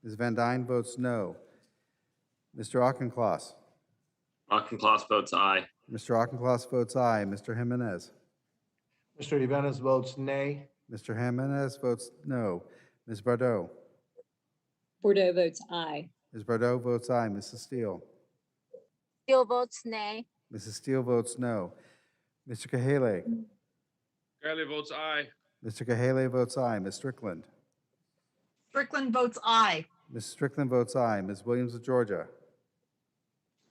Ms. Van Dyne votes no. Mr. Auchincloss. Auchincloss votes aye. Mr. Auchincloss votes aye. Mr. Jimenez. Mr. Jimenez votes nay. Mr. Jimenez votes no. Ms. Bardot. Bordeaux votes aye. Ms. Bardot votes aye. Mrs. Steele. Steele votes nay. Mrs. Steele votes no. Mr. Kahale. Kelly votes aye. Mr. Kahale votes aye. Ms. Strickland. Strickland votes aye. Ms. Strickland votes aye. Ms. Williams of Georgia.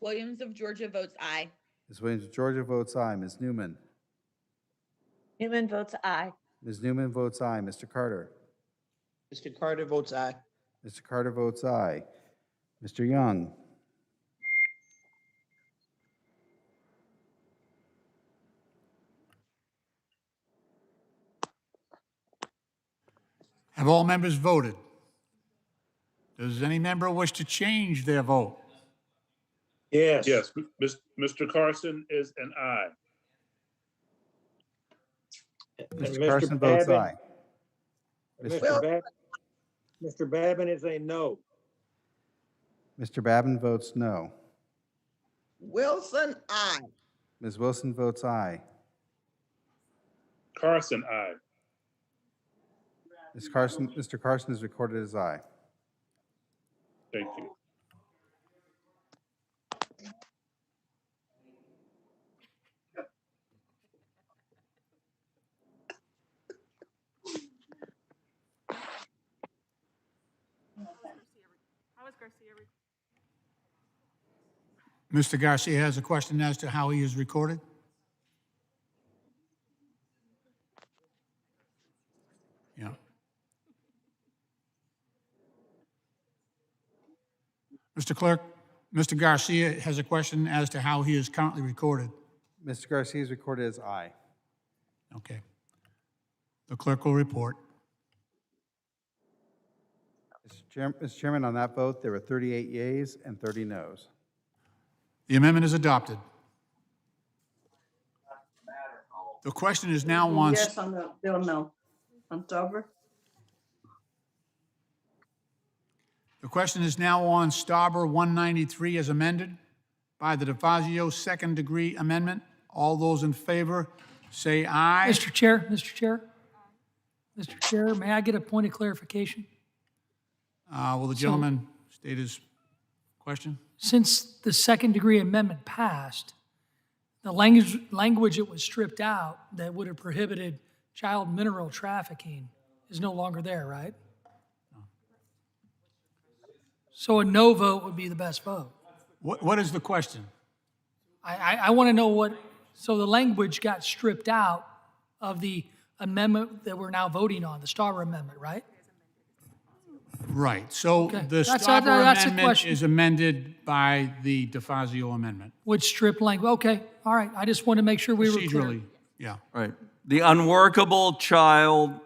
Williams of Georgia votes aye. Ms. Williams of Georgia votes aye. Ms. Newman. Newman votes aye. Ms. Newman votes aye. Mr. Carter. Mr. Carter votes aye. Mr. Carter votes aye. Mr. Young. Have all members voted? Does any member wish to change their vote? Yes. Yes, Mr. Carson is an aye. And Mr. Carson votes Babin- aye. Mr. Babin is a no. Mr. Babin votes no. Wilson, aye. Ms. Wilson votes aye. Carson, aye. Mr. Carson is recorded as aye. Thank you. How is Garcia recorded? Mr. Garcia has a question as to how he is recorded. Yeah. Mr. Clerk, Mr. Garcia has a question as to how he is currently recorded. Mr. Garcia is recorded as aye. Okay. The clerk will report. Mr. Chairman, on that vote, there were 38 yeas and 30 noes. The amendment is adopted. The question is now on. Yes, on the bill, no. On Dover? The question is now on Stauber 193 as amended by the DeFazio second-degree amendment. All those in favor say aye. Mr. Chair, Mr. Chair, may I get a point of clarification? Will the gentleman state his question? Since the second-degree amendment passed, the language it was stripped out that would have prohibited child mineral trafficking is no longer there, right? So a no vote would be the best vote. What is the question? I want to know what, so the language got stripped out of the amendment that we're now voting on, the Stauber amendment, right? Right. So Okay. the That's Stauber the amendment question. is amended by the DeFazio amendment. Which strip language, okay, all right. I just want to make sure we were clear. Procedurally, yeah. Right. The unworkable child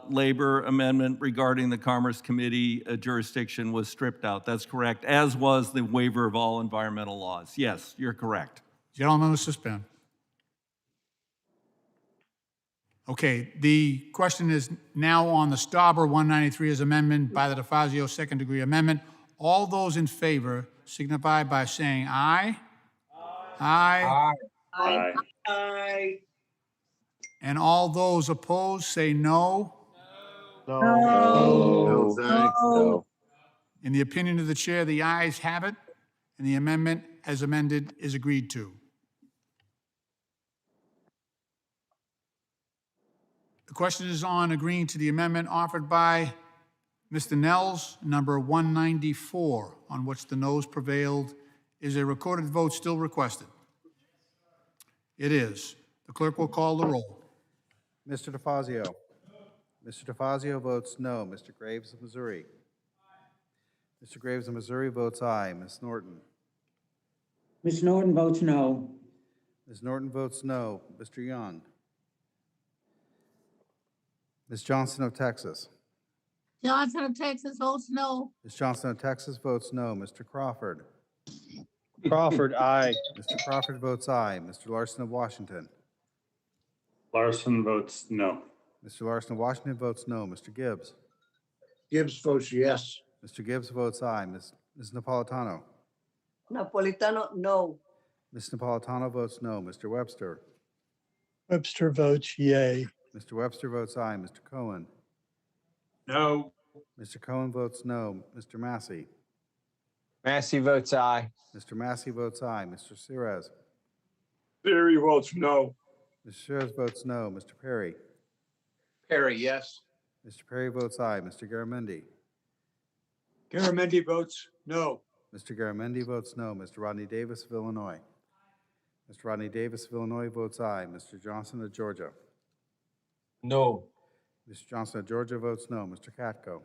labor amendment regarding the Commerce Committee jurisdiction was stripped out. That's correct, as was the waiver of all environmental laws. Yes, you're correct. Gentlemen will suspend. Okay, the question is now on the Stauber 193 as amendment by the DeFazio second-degree amendment. All those in favor signify by saying aye. Aye. Aye. Aye. And all those opposed say no. No. No. In the opinion of the chair, the ayes have it, and the amendment as amended is agreed to. The question is on agreeing to the amendment offered by Mr. Nels, number 194, on which the noes prevailed. Is a recorded vote still requested? It is. The clerk will call the roll. Mr. DeFazio. Mr. DeFazio votes no. Mr. Graves of Missouri. Mr. Graves of Missouri votes aye. Ms. Norton. Ms. Norton votes no. Ms. Norton votes no. Mr. Young. Ms. Johnson of Texas. Johnson of Texas votes no. Ms. Johnson of Texas votes no. Mr. Crawford. Crawford, aye. Mr. Crawford votes aye. Mr. Larson of Washington. Larson votes no. Mr. Larson of Washington votes no. Mr. Gibbs. Gibbs votes yes. Mr. Gibbs votes aye. Ms. Napolitano. Napolitano, no. Ms. Napolitano votes no. Mr. Webster. Webster votes yay. Mr. Webster votes aye. Mr. Cohen. No. Mr. Cohen votes no. Mr. Massey. Massey votes aye. Mr. Massey votes aye. Mr. Sirez. Theory votes no. Mr. Sirez votes no. Mr. Perry. Perry, yes. Mr. Perry votes aye. Mr. Garamendi. Garamendi votes no. Mr. Garamendi votes no. Mr. Rodney Davis of Illinois. Mr. Rodney Davis of Illinois votes aye. Mr. Johnson of Georgia. No. Mr. Johnson of Georgia votes no. Mr. Katko.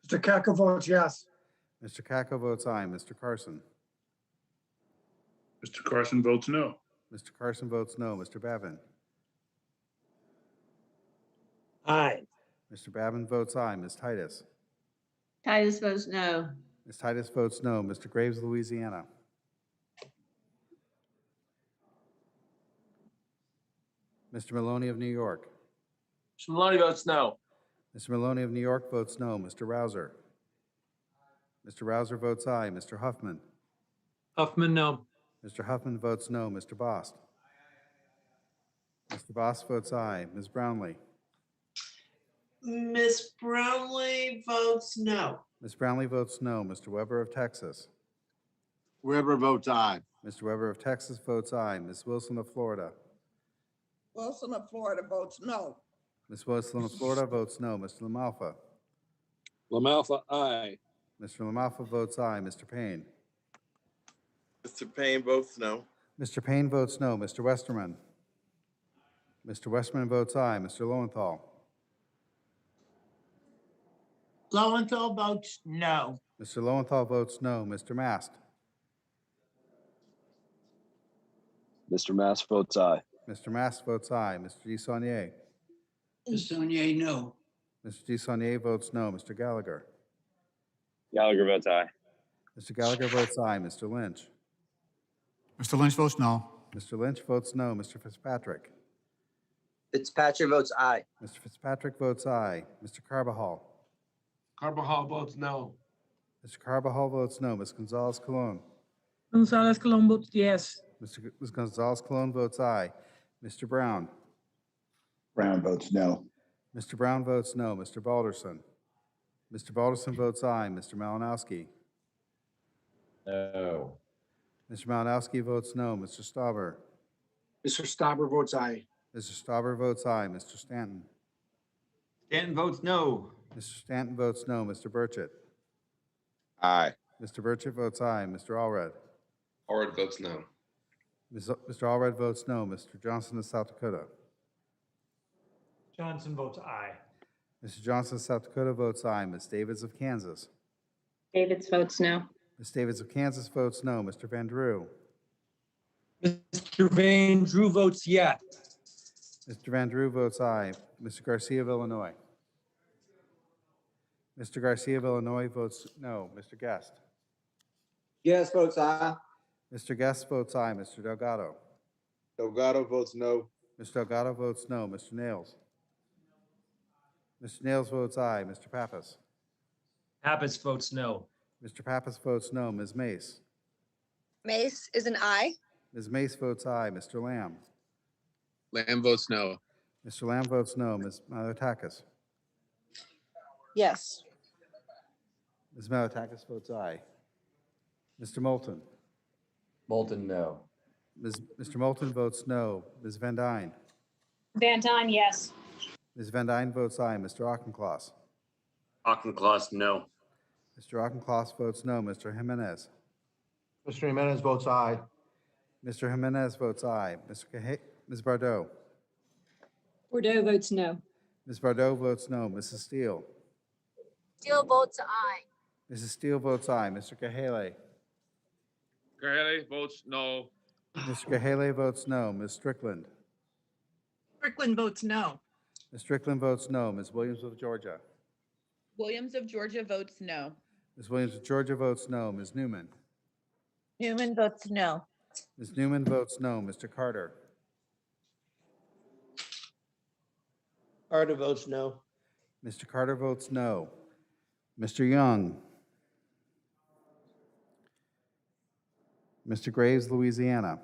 Mr. Katko votes yes. Mr. Katko votes aye. Mr. Carson. Mr. Carson votes no. Mr. Carson votes no. Mr. Babin. Aye. Mr. Babin votes aye. Ms. Titus. Titus votes no. Ms. Titus votes no. Mr. Graves, Louisiana. Mr. Maloney of New York. Mr. Maloney votes no. Mr. Maloney of New York votes no. Mr. Rouser. Mr. Rouser votes aye. Mr. Huffman. Huffman, no. Mr. Huffman votes no. Mr. Bost. Mr. Bost votes aye. Ms. Brownlee. Miss Brownlee votes no. Ms. Brownlee votes no. Mr. Weber of Texas. Weber votes aye. Mr. Weber of Texas votes aye. Ms. Wilson of Florida. Wilson of Florida votes no. Ms. Wilson of Florida votes no. Mr. LaMalfa. LaMalfa, aye. Mr. LaMalfa votes aye. Mr. Payne. Mr. Payne votes no. Mr. Payne votes no. Mr. Westerman. Mr. Westerman votes aye. Mr. Lowenthal. Lowenthal votes no. Mr. Lowenthal votes no. Mr. Mast. Mr. Mast votes aye. Mr. Mast votes aye. Mr. DeSaulnier. DeSaulnier, no. Mr. DeSaulnier votes no. Mr. Gallagher. Gallagher votes aye. Mr. Gallagher votes aye. Mr. Lynch. Mr. Lynch votes no. Mr. Lynch votes no. Mr. Fitzpatrick. Fitzpatrick votes aye. Mr. Fitzpatrick votes aye. Mr. Carbajal. Carbajal votes no. Mr. Carbajal votes no. Ms. Gonzalez Colon. Gonzalez Colon votes yes. Ms. Gonzalez Colon votes aye. Mr. Brown. Brown votes no. Mr. Brown votes no. Mr. Balderson. Mr. Balderson votes aye. Mr. Malinowski. No. Mr. Malinowski votes no. Mr. Stauber. Mr. Stauber votes aye. Mr. Stauber votes aye. Mr. Stanton. Stanton votes no. Mr. Stanton votes no. Mr. Burchett. Aye. Mr. Burchett votes aye. Mr. Allred. Allred votes no. Mr. Allred votes no. Mr. Johnson of South Dakota. Johnson votes aye. Mr. Johnson of South Dakota votes aye. Ms. Davids of Kansas. Davids votes no. Ms. Davids of Kansas votes no. Mr. Van Drew. Mr. Van Drew votes yes. Mr. Van Drew votes aye. Mr. Garcia of Illinois. Mr. Garcia of Illinois votes no. Mr. Guest. Yes votes aye. Mr. Guest votes aye. Mr. Delgado. Delgado votes no. Mr. Delgado votes no. Mr. Nails. Mr. Nails votes aye. Mr. Pappas. Pappas votes no. Mr. Pappas votes no. Ms. Mace. Mace is an aye. Ms. Mace votes aye. Mr. Lamb. Lamb votes no. Mr. Lamb votes no. Ms. Malotakis. Yes. Ms. Malotakis votes aye. Mr. Moulton. Moulton no. Mr. Moulton votes no. Ms. Van Dyne. Van Dyne, yes. Ms. Van Dyne votes aye. Mr. Auchincloss. Auchincloss, no. Mr. Auchincloss votes no. Mr. Jimenez. Mr. Jimenez votes aye. Mr. Jimenez votes aye. Ms. Bardot. Bordeaux votes no. Ms. Bardot votes no. Mrs. Steele. Still votes aye. Mrs. Steele votes aye. Mr. Kahale. Gurley votes no. Mr. Kahale votes no. Ms. Strickland. Strickland votes no. Ms. Strickland votes no. Ms. Williams of Georgia. Williams of Georgia votes no. Ms. Williams of Georgia votes no. Ms. Newman. Newman votes no. Ms. Newman votes no. Mr. Carter. Carter votes no. Mr. Carter votes no. Mr. Young. Mr. Graves, Louisiana.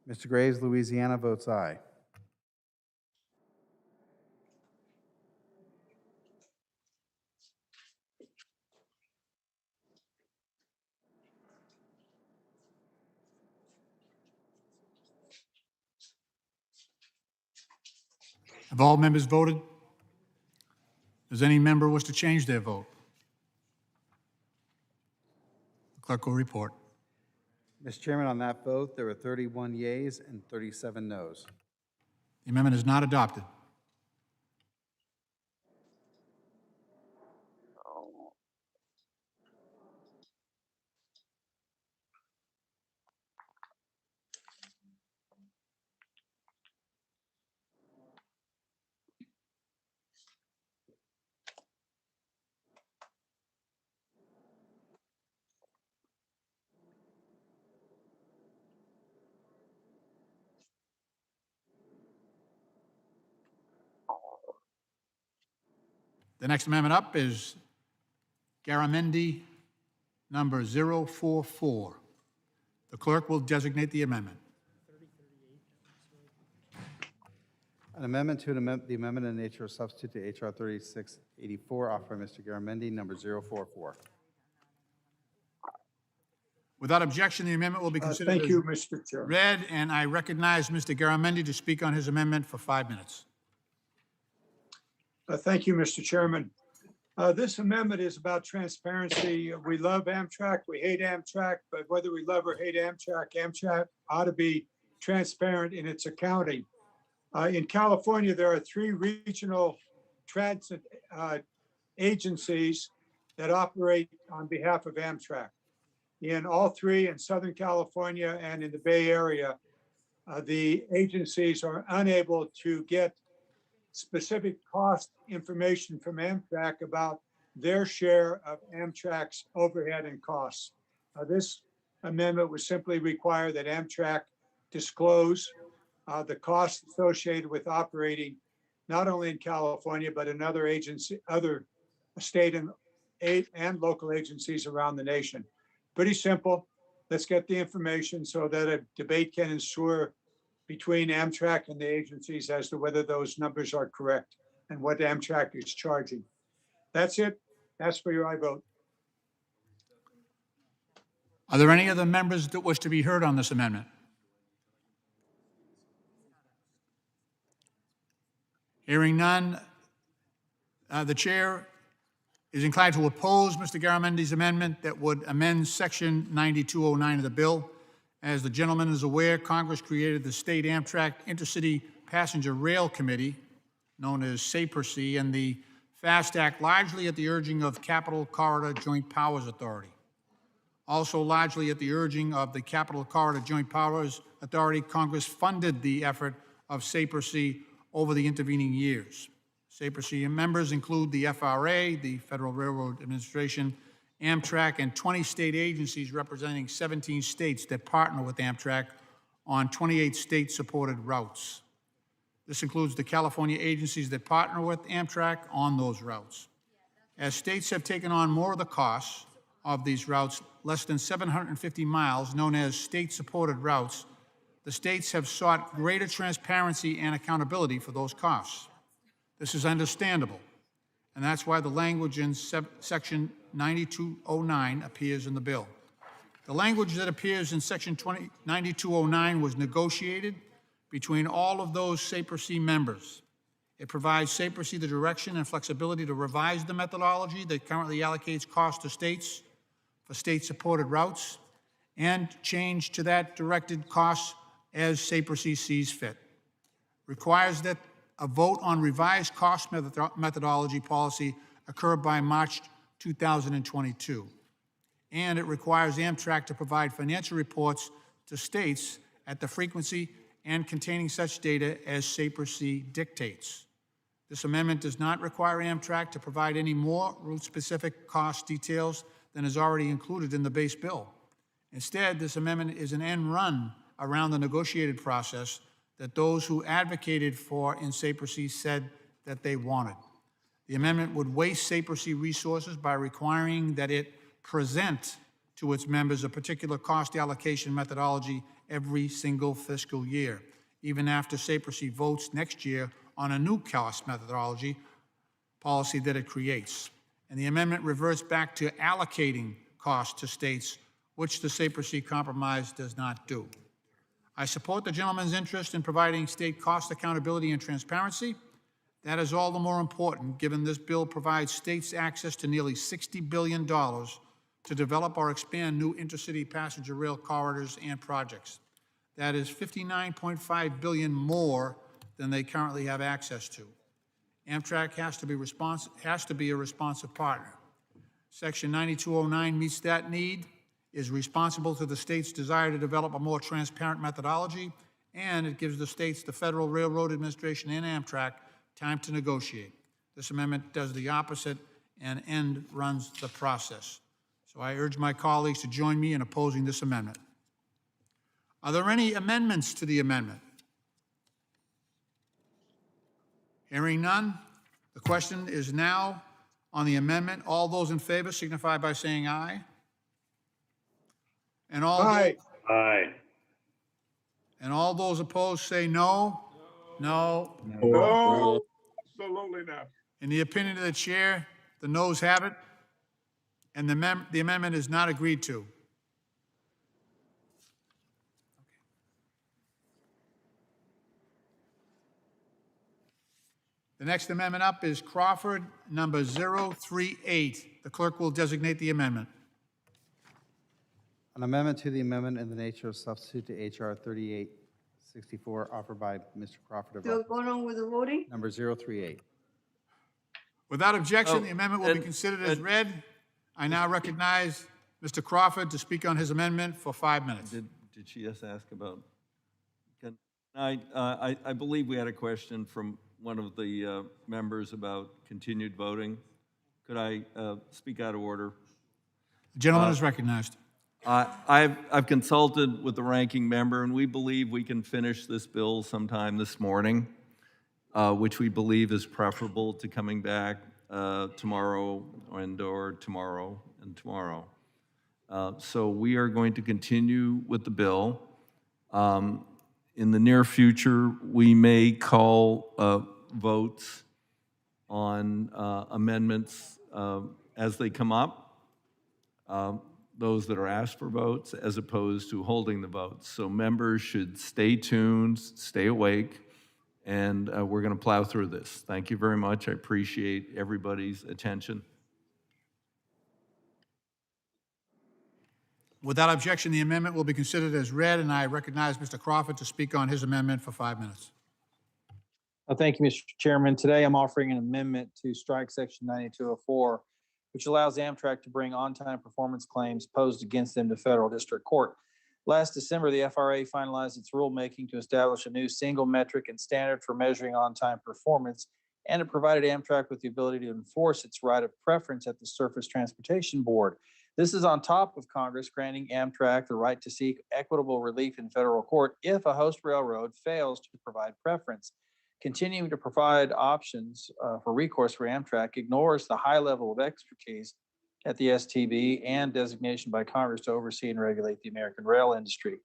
Mr. Graves, Louisiana votes aye. Have all members voted? Does any member wish to change their vote? The clerk will report. Mr. Chairman, on that vote, there were 31 yeas and 37 noes. The amendment is not adopted. The next amendment up is Garamendi number 044. The clerk will designate the amendment. An amendment to the amendment in nature of substitute to H.R. 3684, offered by Mr. Garamendi, number 044. Without objection, the amendment will be considered Thank as you, Mr. Chairman. read, and I recognize Mr. Garamendi to speak on his amendment for 5 minutes. Thank you, Mr. Chairman. This amendment is about transparency. We love Amtrak, we hate Amtrak, but whether we love or hate Amtrak, Amtrak ought to be transparent in its accounting. In California, there are 3 regional transit agencies that operate on behalf of Amtrak. In all 3 in Southern California and in the Bay Area, the agencies are unable to get specific cost information from Amtrak about their share of Amtrak's overhead and costs. This amendment would simply require that Amtrak disclose the costs associated with operating not only in California, but in other state and local agencies around the nation. Pretty simple. Let's get the information so that a debate can ensue between Amtrak and the agencies as to whether those numbers are correct and what Amtrak is charging. That's it. That's for your I vote. Are there any other members that wish to be heard on this amendment? Hearing none, the chair is inclined to oppose Mr. Garamendi's amendment that would amend Section 9209 of the bill. As the gentleman is aware, Congress created the State Amtrak Intercity Passenger Rail Committee, known as SAPRC, and the FAST Act largely at the urging of Capital Corridor Joint Powers Authority. Also largely at the urging of the Capital Corridor Joint Powers Authority, Congress funded the effort of SAPRC over the intervening years. SAPRC members include the FRA, the Federal Railroad Administration, Amtrak, and 20 state agencies representing 17 states that partner with Amtrak on 28 state-supported routes. This includes the California agencies that partner with Amtrak on those routes. As states have taken on more of the costs of these routes, less than 750 miles, known as state-supported routes, the states have sought greater transparency and accountability for those costs. This is understandable, and that's why the language in Section 9209 appears in the bill. The language that appears in Section 9209 was negotiated between all of those SAPRC members. It provides SAPRC the direction and flexibility to revise the methodology that currently allocates costs to states for state-supported routes and change to that directed costs as SAPRC sees fit. Requires that a vote on revised cost methodology policy occur by March 2022. And it requires Amtrak to provide financial reports to states at the frequency and containing such data as SAPRC dictates. This amendment does not require Amtrak to provide any more route-specific cost details than is already included in the base bill. Instead, this amendment is an end run around the negotiated process that those who advocated for in SAPRC said that they wanted. The amendment would waste SAPRC resources by requiring that it present to its members a particular cost allocation methodology every single fiscal year, even after SAPRC votes next year on a new cost methodology policy that it creates. And the amendment reverts back to allocating costs to states, which the SAPRC compromise does not do. I support the gentleman's interest in providing state cost accountability and transparency. That is all the more important given this bill provides states access to nearly $60 billion to develop or expand new intercity passenger rail corridors and projects. That is $59.5 billion more than they currently have access to. Amtrak has to be a responsive partner. Section 9209 meets that need, is responsible to the state's desire to develop a more transparent methodology, and it gives the states, the Federal Railroad Administration, and Amtrak time to negotiate. This amendment does the opposite and end runs the process. So I urge my colleagues to join me in opposing this amendment. Are there any amendments to the amendment? Hearing none, the question is now on the amendment. All those in favor signify by saying aye. And all Aye. Aye. And all those opposed say no. No. No, absolutely not. In the opinion of the chair, the noes have it, and the amendment is not agreed to. The next amendment up is Crawford, number 038. The clerk will designate the amendment. An amendment to the amendment in the nature of substitute to H.R. 3864 offered by Mr. Crawford of Still going on with the voting? number 038. Without objection, Oh, the amendment will be and- considered as and- read. I now recognize Mr. Crawford to speak on his amendment for 5 minutes. Did she just ask about? I believe we had a question from one of the members about continued voting. Could I speak out of order? The gentleman is recognized. I've consulted with the ranking member, and we believe we can finish this bill sometime this morning, which we believe is preferable to coming back tomorrow or tomorrow and tomorrow. So we are going to continue with the bill. In the near future, we may call votes on amendments as they come up, those that are asked for votes, as opposed to holding the votes. So members should stay tuned, stay awake, and we're going to plow through this. Thank you very much. I appreciate everybody's attention. Without objection, the amendment will be considered as read, and I recognize Mr. Crawford to speak on his amendment for 5 minutes. Thank you, Mr. Chairman. Today, I'm offering an amendment to strike Section 9204, which allows Amtrak to bring on-time performance claims posed against them to federal district court. Last December, the FRA finalized its rulemaking to establish a new single metric and standard for measuring on-time performance, and it provided Amtrak with the ability to enforce its right of preference at the Surface Transportation Board. This is on top of Congress granting Amtrak the right to seek equitable relief in federal court if a host railroad fails to provide preference. Continuing to provide options for recourse for Amtrak ignores the high level of expertise at the STB and designation by Congress to oversee and regulate the American rail industry.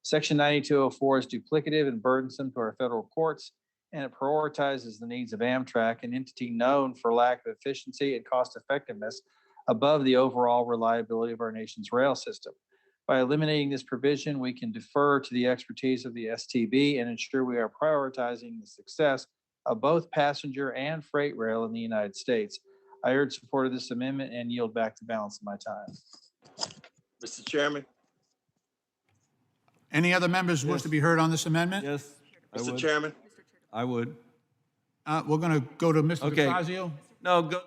Section 9204 is duplicative and burdensome to our federal courts, and it prioritizes the needs of Amtrak, an entity known for lack of efficiency and cost effectiveness, above the overall reliability of our nation's rail system. By eliminating this provision, we can defer to the expertise of the STB and ensure we are prioritizing the success of both passenger and freight rail in the United States. I urge support of this amendment and yield back the balance of my time. Mr. Chairman, Any other members wish to be heard on this amendment? Yes, I Mr. would. Chairman, I would. We're going to go to Mr. Okay. DeFazio. No, go.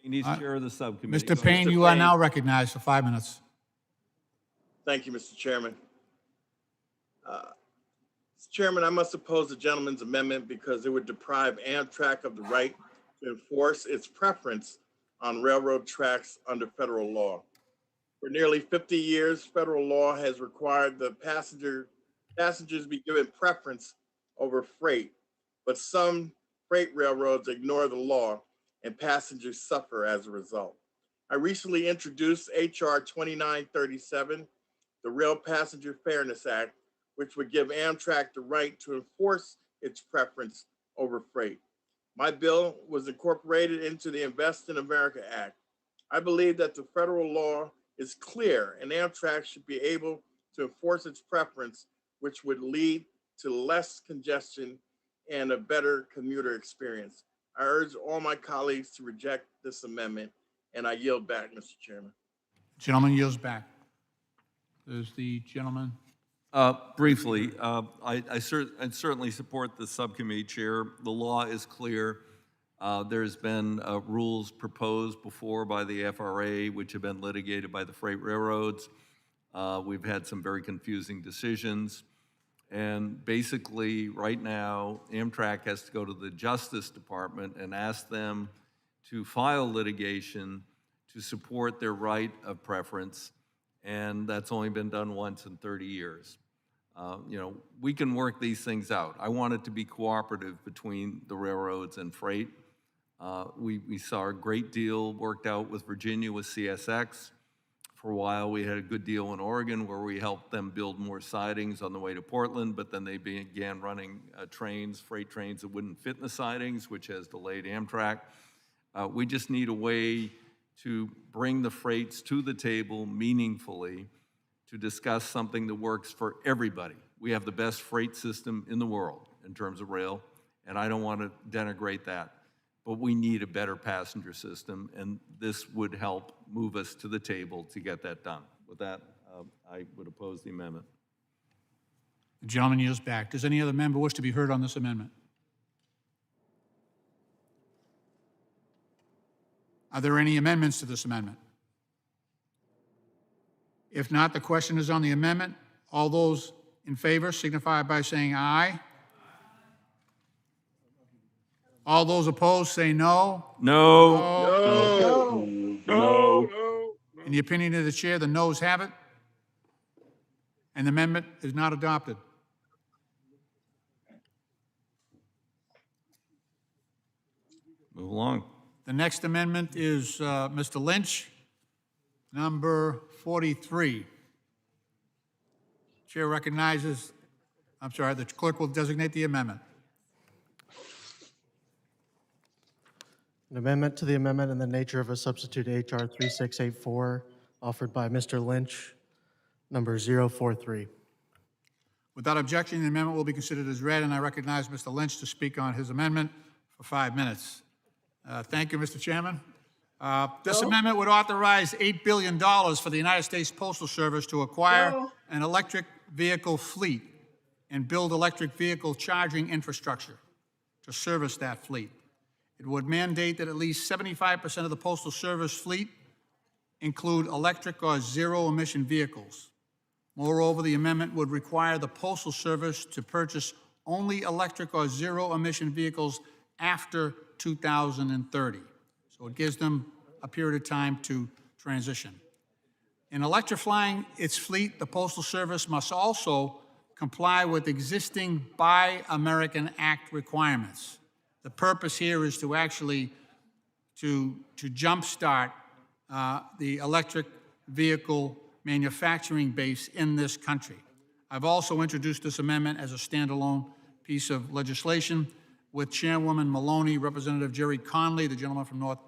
He's chair of the subcommittee. Mr. So, Payne, you are now recognized for 5 minutes. thank you, Mr. Chairman. Mr. Chairman, I must oppose the gentleman's amendment because it would deprive Amtrak of the right to enforce its preference on railroad tracks under federal law. For nearly 50 years, federal law has required the passengers be given preference over freight, but some freight railroads ignore the law and passengers suffer as a result. I recently introduced H.R. 2937, the Rail Passenger Fairness Act, which would give Amtrak the right to enforce its preference over freight. My bill was incorporated into the Invest in America Act. I believe that the federal law is clear and Amtrak should be able to enforce its preference, which would lead to less congestion and a better commuter experience. I urge all my colleagues to reject this amendment, and I yield back, Mr. Chairman. Gentleman yields back. There's the gentleman. Briefly, I certainly support the subcommittee chair. The law is clear. There's been rules proposed before by the FRA, which have been litigated by the freight railroads. We've had some very confusing decisions. And basically, right now, Amtrak has to go to the Justice Department and ask them to file litigation to support their right of preference. And that's only been done once in 30 years. We can work these things out. I want it to be cooperative between the railroads and freight. We saw a great deal worked out with Virginia with CSX. For a while, we had a good deal in Oregon where we helped them build more sidings on the way to Portland, but then they began running trains, freight trains that wouldn't fit in the sidings, which has delayed Amtrak. We just need a way to bring the freights to the table meaningfully to discuss something that works for everybody. We have the best freight system in the world in terms of rail, and I don't want to denigrate that, but we need a better passenger system, and this would help move us to the table to get that done. With that, I would oppose the amendment. The gentleman yields back. Does any other member wish to be heard on this amendment? Are there any amendments to this amendment? If not, the question is on the amendment. All those in favor signify by saying aye. All those opposed say no. No. No. In the opinion of the chair, the noes have it, and the amendment is not adopted. Move along. The next amendment is Mr. Lynch, number 43. Chair recognizes, I'm sorry, the clerk will designate the amendment. An amendment to the amendment in the nature of a substitute HR 3684, offered by Mr. Lynch, number 043. Without objection, the amendment will be considered as read, and I recognize Mr. Lynch to speak on his amendment for 5 minutes. Thank you, Mr. Chairman. This amendment would authorize $8 billion for the United States Postal Service to acquire an electric vehicle fleet and build electric vehicle charging infrastructure to service that fleet. It would mandate that at least 75% of the Postal Service fleet include electric or zero-emission vehicles. Moreover, the amendment would require the Postal Service to purchase only electric or zero-emission vehicles after 2030. So it gives them a period of time to transition. In electrifying its fleet, the Postal Service must also comply with existing Buy American Act requirements. The purpose here is to actually to jumpstart the electric vehicle manufacturing base in this country. I've also introduced this amendment as a standalone piece of legislation with Chairwoman Maloney, Representative Jerry Conley, the gentleman from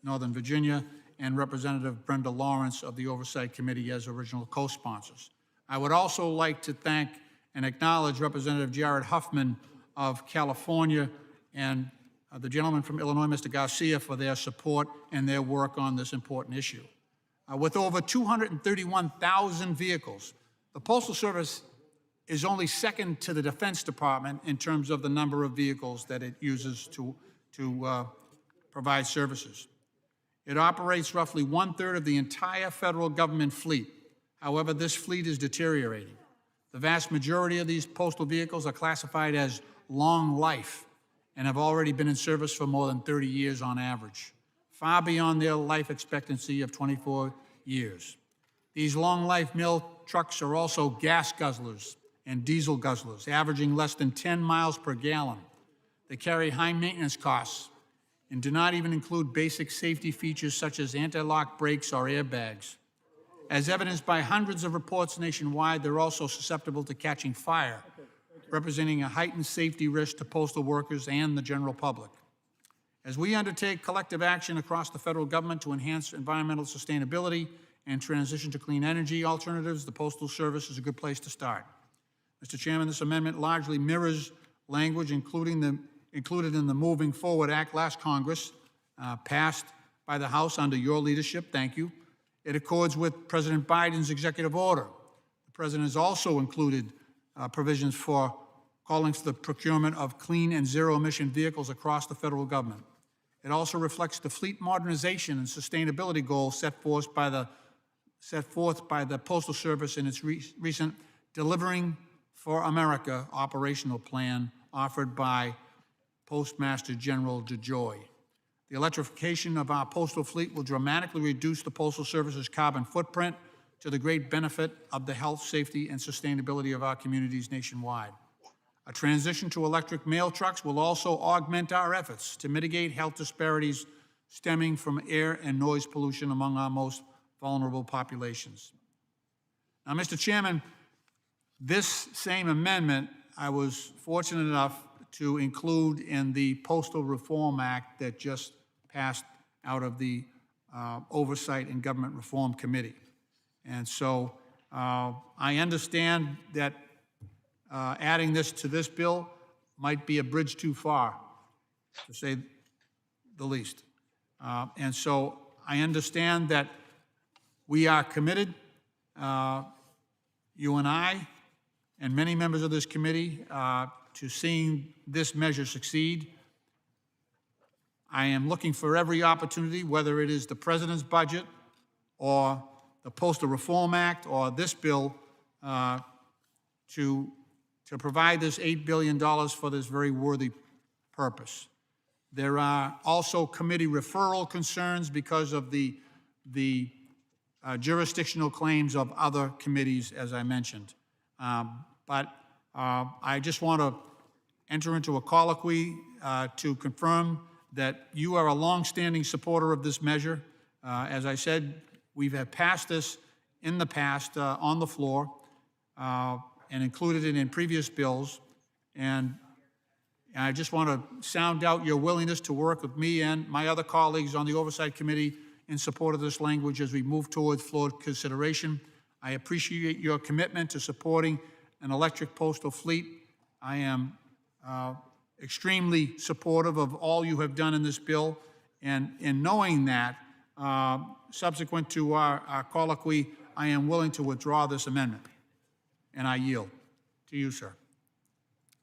Northern Virginia, and Representative Brenda Lawrence of the Oversight Committee as original co-sponsors. I would also like to thank and acknowledge Representative Jared Huffman of California and the gentleman from Illinois, Mr. Garcia, for their support and their work on this important issue. With over 231,000 vehicles, the Postal Service is only second to the Defense Department in terms of the number of vehicles that it uses to provide services. It operates roughly 1/3 of the entire federal government fleet. However, this fleet is deteriorating. The vast majority of these postal vehicles are classified as long life and have already been in service for more than 30 years on average, far beyond their life expectancy of 24 years. These long life mail trucks are also gas guzzlers and diesel guzzlers, averaging less than 10 miles per gallon. They carry high maintenance costs and do not even include basic safety features such as anti-lock brakes or airbags. As evidenced by hundreds of reports nationwide, they're also susceptible to catching fire, representing a heightened safety risk to postal workers and the general public. As we undertake collective action across the federal government to enhance environmental sustainability and transition to clean energy alternatives, the Postal Service is a good place to start. Mr. Chairman, this amendment largely mirrors language included in the Moving Forward Act last Congress, passed by the House under your leadership. Thank you. It accords with President Biden's executive order. The President has also included provisions for calling for the procurement of clean and zero-emission vehicles across the federal government. It also reflects the fleet modernization and sustainability goals set forth by the Postal Service in its recent Delivering for America operational plan offered by Postmaster General DeJoy. The electrification of our postal fleet will dramatically reduce the Postal Service's carbon footprint to the great benefit of the health, safety, and sustainability of our communities nationwide. A transition to electric mail trucks will also augment our efforts to mitigate health disparities stemming from air and noise pollution among our most vulnerable populations. Now, Mr. Chairman, this same amendment, I was fortunate enough to include in the Postal Reform Act that just passed out of the Oversight and Government Reform Committee. And so I understand that adding this to this bill might be a bridge too far, to say the least. And so I understand that we are committed, you and I, and many members of this committee, to seeing this measure succeed. I am looking for every opportunity, whether it is the president's budget or the Postal Reform Act or this bill, to provide this $8 billion for this very worthy purpose. There are also committee referral concerns because of the jurisdictional claims of other committees, as I mentioned. But I just want to enter into a colloquy to confirm that you are a longstanding supporter of this measure. As I said, we've had passed this in the past on the floor and included it in previous bills. And I just want to sound out your willingness to work with me and my other colleagues on the Oversight Committee in support of this language as we move towards floor consideration. I appreciate your commitment to supporting an electric postal fleet. I am extremely supportive of all you have done in this bill. And in knowing that, subsequent to our colloquy, I am willing to withdraw this amendment. And I yield to you, sir.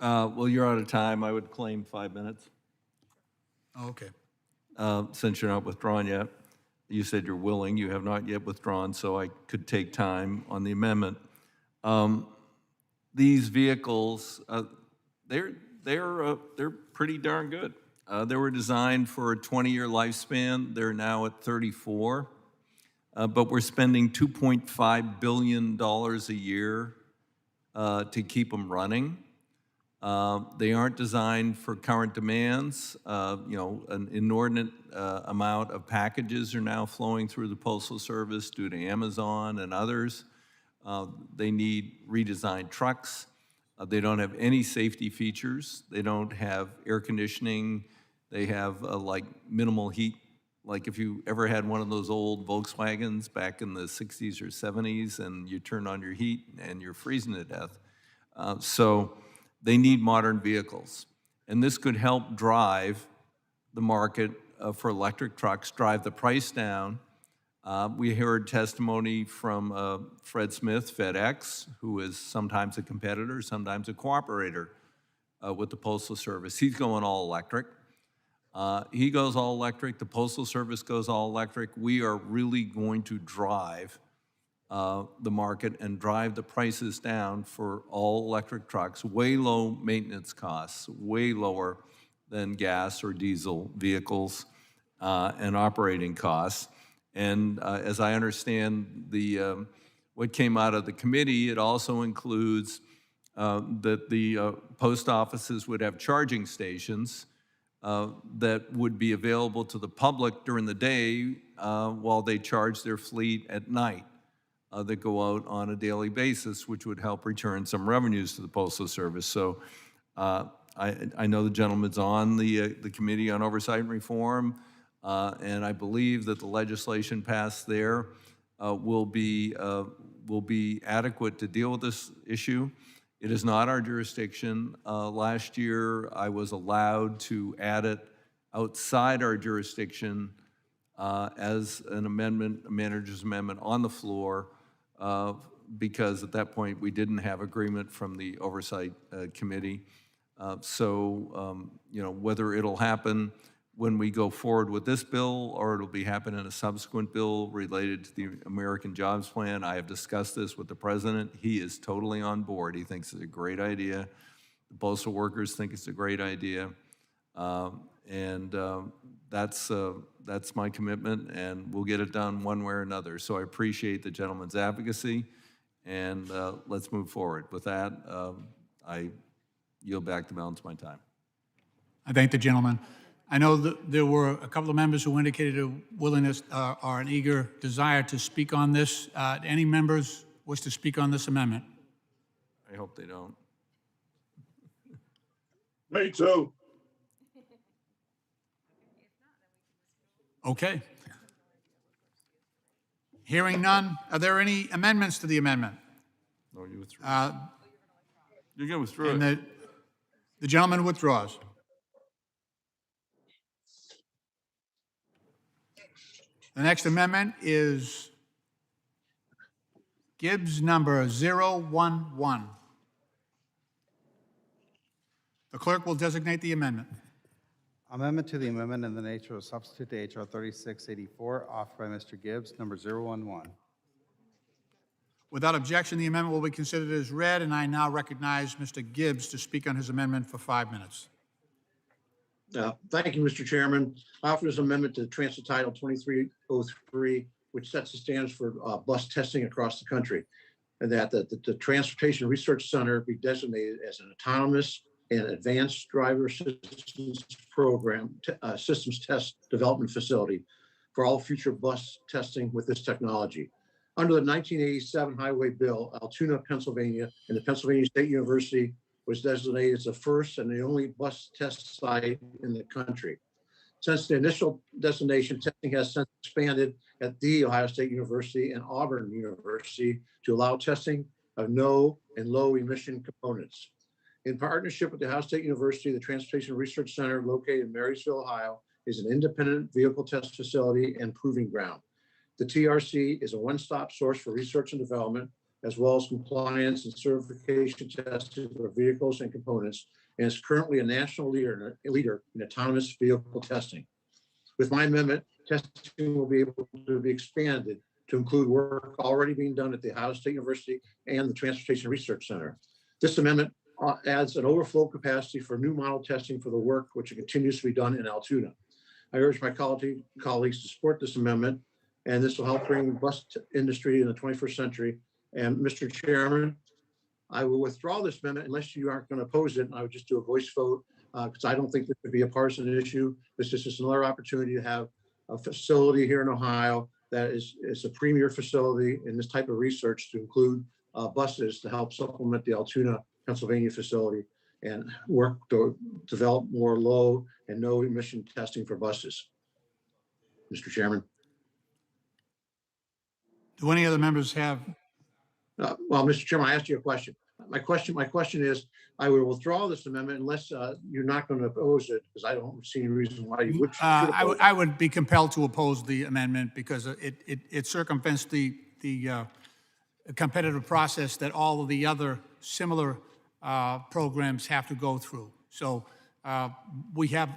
Well, you're out of time. I would claim 5 minutes. Okay. Since you're not withdrawn yet. You said you're willing. You have not yet withdrawn, so I could take time on the amendment. These vehicles, they're pretty darn good. They were designed for a 20-year lifespan. They're now at 34. But we're spending $2.5 billion a year to keep them running. They aren't designed for current demands. An inordinate amount of packages are now flowing through the Postal Service due to Amazon and others. They need redesigned trucks. They don't have any safety features. They don't have air conditioning. They have like minimal heat. Like if you ever had one of those old Volkswagens back in the 60s or 70s and you turn on your heat and you're freezing to death. So they need modern vehicles. And this could help drive the market for electric trucks, drive the price down. We heard testimony from Fred Smith, FedEx, who is sometimes a competitor, sometimes a cooperator with the Postal Service. He's going all electric. He goes all electric. The Postal Service goes all electric. We are really going to drive the market and drive the prices down for all electric trucks, way low maintenance costs, way lower than gas or diesel vehicles and operating costs. And as I understand what came out of the committee, it also includes that the post offices would have charging stations that would be available to the public during the day while they charge their fleet at night. That go out on a daily basis, which would help return some revenues to the Postal Service. So I know the gentleman's on the Committee on Oversight and Reform, and I believe that the legislation passed there will be adequate to deal with this issue. It is not our jurisdiction. Last year, I was allowed to add it outside our jurisdiction as an amendment, a manager's amendment on the floor, because at that point we didn't have agreement from the Oversight Committee. Whether it'll happen when we go forward with this bill or it'll be happen in a subsequent bill related to the American Jobs Plan, I have discussed this with the President. He is totally on board. He thinks it's a great idea. The postal workers think it's a great idea. That's my commitment, and we'll get it done one way or another. So I appreciate the gentleman's advocacy, and let's move forward. With that, I yield back the balance of my time. I thank the gentleman. I know that there were a couple of members who indicated a willingness or an eager desire to speak on this. Any members wish to speak on this amendment? I hope they don't. Me too. Okay. Hearing none, are there any amendments to the amendment? No, you withdrew. You're going to withdraw And it. the gentleman withdraws. The next amendment is Gibbs number 011. The clerk will designate the amendment. Amendment to the amendment in the nature of substitute to H.R. 3684, offered by Mr. Gibbs, number 011. Without objection, the amendment will be considered as read, and I now recognize Mr. Gibbs to speak on his amendment for 5 minutes. Thank you, Mr. Chairman. I offer this amendment to Transit Title 2303, which sets the standards for bus testing across the country, and that the Transportation Research Center be designated as an autonomous and advanced driver assistance program, systems test development facility for all future bus testing with this technology. Under the 1987 Highway Bill, Altoona, Pennsylvania, and the Pennsylvania State University was designated as the first and the only bus test site in the country. Since the initial designation, testing has since expanded at the Ohio State University and Auburn University to allow testing of no and low emission components. In partnership with the Ohio State University, the Transportation Research Center located in Marysville, Ohio, is an independent vehicle test facility and proving ground. The TRC is a one-stop source for research and development, as well as compliance and certification testing for vehicles and components, and is currently a national leader in autonomous vehicle testing. With my amendment, testing will be able to be expanded to include work already being done at the Ohio State University and the Transportation Research Center. This amendment adds an overflow capacity for new model testing for the work which continues to be done in Altoona. I urge my colleagues to support this amendment, and this will help bring the bus industry in the 21st century. And Mr. Chairman, I will withdraw this amendment unless you aren't going to oppose it, and I would just do a voice vote because I don't think this would be a partisan issue. This is just another opportunity to have a facility here in Ohio that is a premier facility in this type of research to include buses to help supplement the Altoona, Pennsylvania facility and work to develop more low and no emission testing for buses. Mr. Chairman. Do any other members have? Well, Mr. Chairman, I asked you a question. My question is, I will withdraw this amendment unless you're not going to oppose it, because I don't see any reason why you would. I would be compelled to oppose the amendment because it circumvents the competitive process that all of the other similar programs have to go through. So we have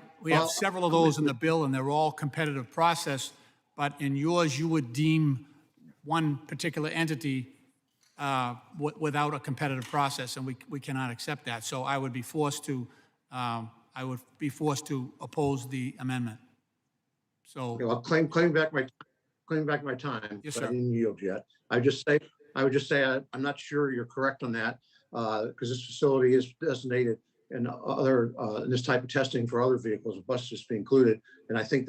several of those in the bill, and they're all competitive process. But in yours, you would deem one particular entity without a competitive process, and we cannot accept that. So I would be forced to oppose the amendment. So okay, well, claim back my time. Yes, but sir. I didn't yield yet. I would just say I'm not sure you're correct on that because this facility is designated and other in this type of testing for other vehicles, buses be included, and I think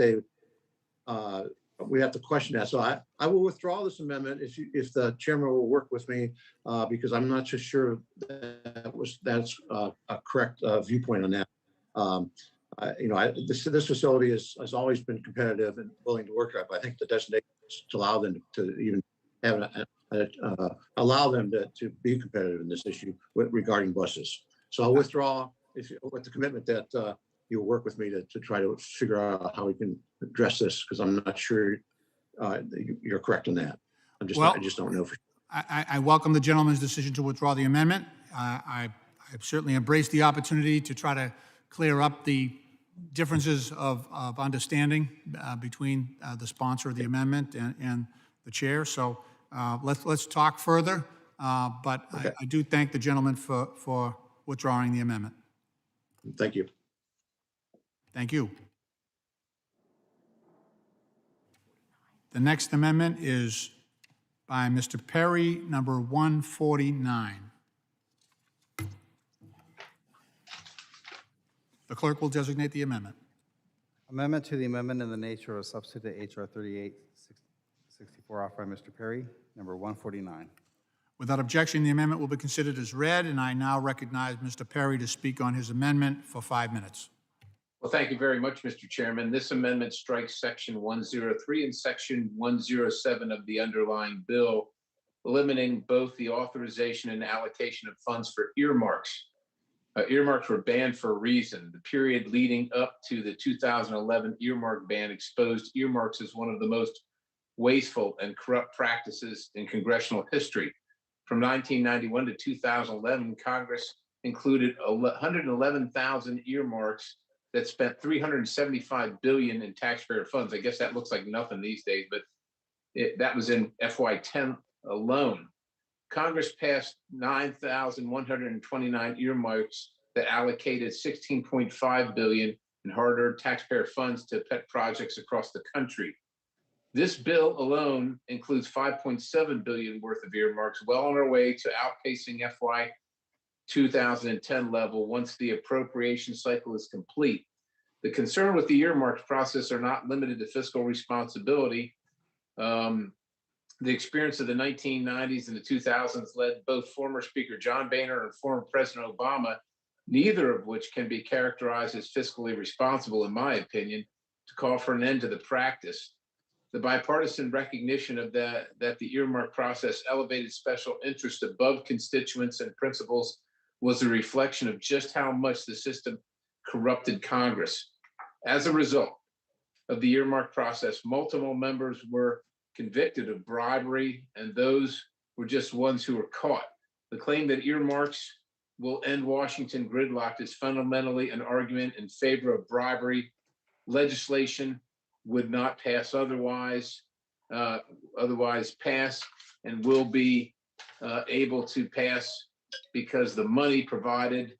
we have to question that. So I will withdraw this amendment if the chairman will work with me because I'm not so sure that's a correct viewpoint on that. This facility has always been competitive and willing to work at, but I think the designation to allow them to even have allow them to be competitive in this issue regarding buses. So I'll withdraw with the commitment that you'll work with me to try to figure out how we can address this, because I'm not sure you're correct on that. I just don't know for sure. I welcome the gentleman's decision to withdraw the amendment. I certainly embrace the opportunity to try to clear up the differences of understanding between the sponsor of the amendment and the chair. So let's talk further. But okay. I do thank the gentleman for withdrawing the amendment. Thank you. Thank you. The next amendment is by Mr. Perry, number 149. The clerk will designate the amendment. Amendment to the amendment in the nature of a substitute to HR 3864 offered by Mr. Perry, number 149. Without objection, the amendment will be considered as read, and I now recognize Mr. Perry to speak on his amendment for 5 minutes. Well, thank you very much, Mr. Chairman. This amendment strikes section 103 and section 107 of the underlying bill, eliminating both the authorization and allocation of funds for earmarks. Earmarks were banned for a reason. The period leading up to the 2011 earmark ban exposed earmarks as one of the most wasteful and corrupt practices in congressional history. From 1991 to 2011, Congress included 111,000 earmarks that spent $375 billion in taxpayer funds. I guess that looks like nothing these days, but that was in FY10 alone. Congress passed 9,129 earmarks that allocated $16.5 billion in hard-earned taxpayer funds to pet projects across the country. This bill alone includes $5.7 billion worth of earmarks, well on our way to outpacing FY 2010 level once the appropriation cycle is complete. The concern with the earmarks process are not limited to fiscal responsibility. The experience of the 1990s and the 2000s led both former Speaker John Boehner and former President Obama, neither of which can be characterized as fiscally responsible, in my opinion, to call for an end to the practice. The bipartisan recognition of that the earmark process elevated special interest above constituents and principles was a reflection of just how much the system corrupted Congress. As a result of the earmark process, multiple members were convicted of bribery, and those were just ones who were caught. The claim that earmarks will end Washington gridlock is fundamentally an argument in favor of bribery. Legislation would not pass otherwise pass and will be able to pass because the money provided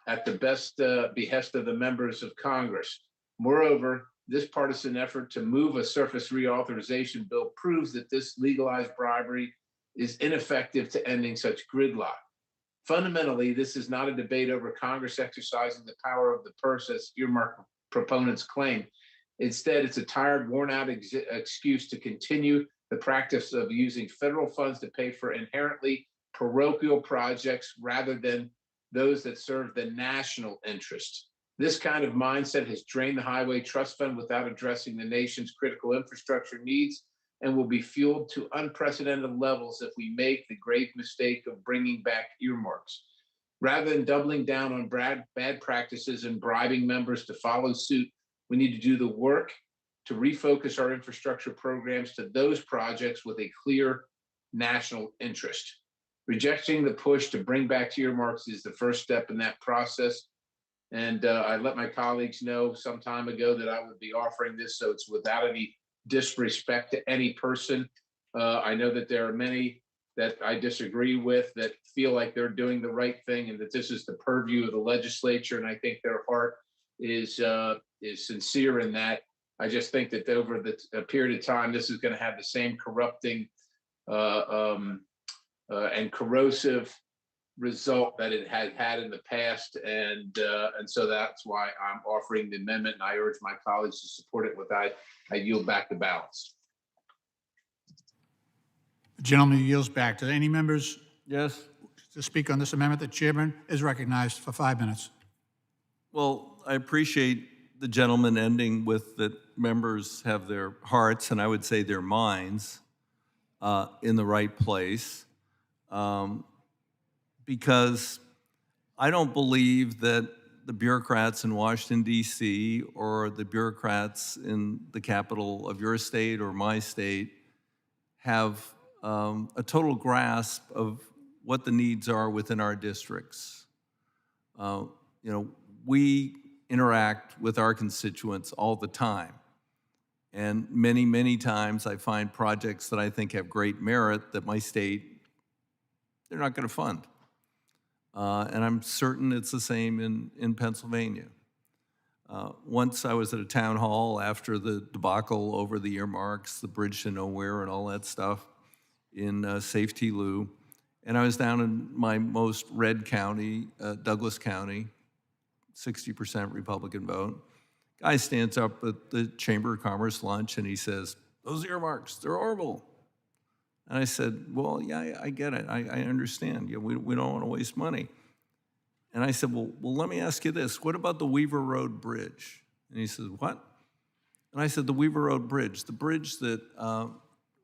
at the best behest of the members of Congress. Moreover, this partisan effort to move a surface reauthorization bill proves that this legalized bribery is ineffective to ending such gridlock. Fundamentally, this is not a debate over Congress exercising the power of the purse, as earmark proponents claim. Instead, it's a tired, worn-out excuse to continue the practice of using federal funds to pay for inherently parochial projects rather than those that serve the national interest. This kind of mindset has drained the Highway Trust Fund without addressing the nation's critical infrastructure needs and will be fueled to unprecedented levels if we make the grave mistake of bringing back earmarks. Rather than doubling down on bad practices and bribing members to follow suit, we need to do the work to refocus our infrastructure programs to those projects with a clear national interest. Rejecting the push to bring back earmarks is the first step in that process. And I let my colleagues know some time ago that I would be offering this, so it's without any disrespect to any person. I know that there are many that I disagree with that feel like they're doing the right thing and that this is the purview of the legislature, and I think their heart is sincere in that. I just think that over a period of time, this is going to have the same corrupting and corrosive result that it had had in the past, and so that's why I'm offering the amendment, and I urge my colleagues to support it. With that, I yield back the balance. The gentleman yields back. Do any members Yes. to speak on this amendment? The chairman is recognized for 5 minutes. Well, I appreciate the gentleman ending with that members have their hearts, and I would say their minds, in the right place. Because I don't believe that the bureaucrats in Washington, D.C., or the bureaucrats in the capital of your state or my state have a total grasp of what the needs are within our districts. We interact with our constituents all the time. And many, many times I find projects that I think have great merit that my state, they're not going to fund. And I'm certain it's the same in Pennsylvania. Once I was at a town hall after the debacle over the earmarks, the bridge to nowhere and all that stuff in Safety Lou, and I was down in my most red county, Douglas County, 60% Republican vote, Guy stands up at the Chamber of Commerce lunch and he says, "Those earmarks, they're horrible." And I said, "Well, yeah, I get it. I understand. We don't want to waste money." And I said, well, let me ask you this. What about the Weaver Road Bridge? And he says, "What?" And I said, "The Weaver Road Bridge, the bridge that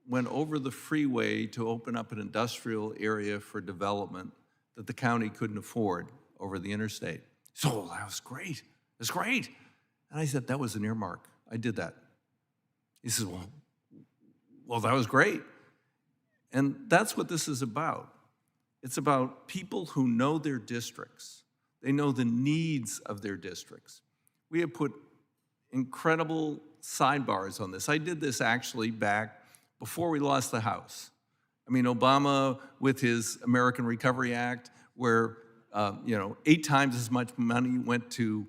went over the freeway to open up an industrial area for development that the county couldn't afford over the interstate." So that was great. That's great. And I said, "That was an earmark. I did that." He says, well, that was great. And that's what this is about. It's about people who know their districts. They know the needs of their districts. We have put incredible sidebars on this. I did this actually back before we lost the House. I mean, Obama with his American Recovery Act, where 8 times as much money went to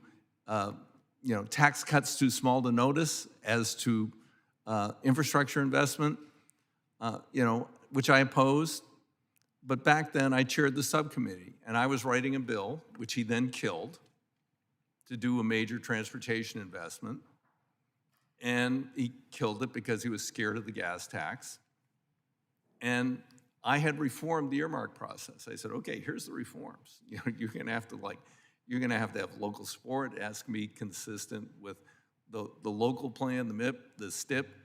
tax cuts too small to notice as to infrastructure investment, which I opposed. But back then I chaired the subcommittee and I was writing a bill, which he then killed, to do a major transportation investment. And he killed it because he was scared of the gas tax. And I had reformed the earmark process. I said, okay, here's the reforms. You're gonna have to have local support. It has to be consistent with the local plan, the MIP, the STIP.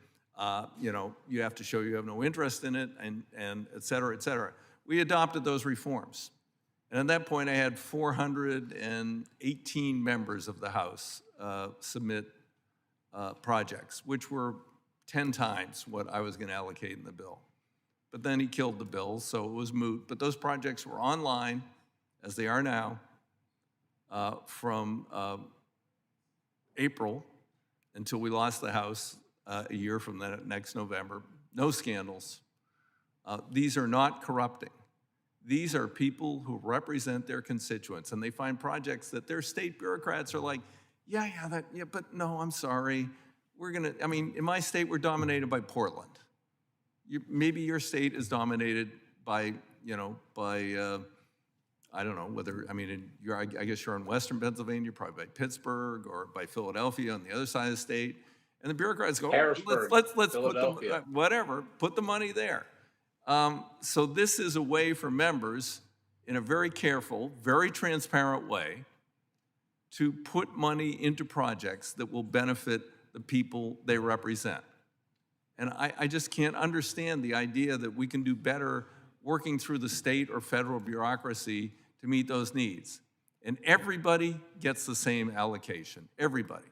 You have to show you have no interest in it, and et cetera, et cetera. We adopted those reforms. And at that point, I had 418 members of the House submit projects, which were 10 times what I was gonna allocate in the bill. But then he killed the bill, so it was moot. But those projects were online, as they are now, from April until we lost the House a year from that next November. No scandals. These are not corrupting. These are people who represent their constituents, and they find projects that their state bureaucrats are like, but no, I'm sorry. In my state, we're dominated by Portland. Maybe your state is dominated by, I don't know whether, I guess you're in Western Pennsylvania, probably by Pittsburgh or by Philadelphia on the other side of the state. And the bureaucrats go, Harrisburg, let's put Philadelphia. put the money there. So this is a way for members, in a very careful, very transparent way, to put money into projects that will benefit the people they represent. And I just can't understand the idea that we can do better working through the state or federal bureaucracy to meet those needs. And everybody gets the same allocation, everybody.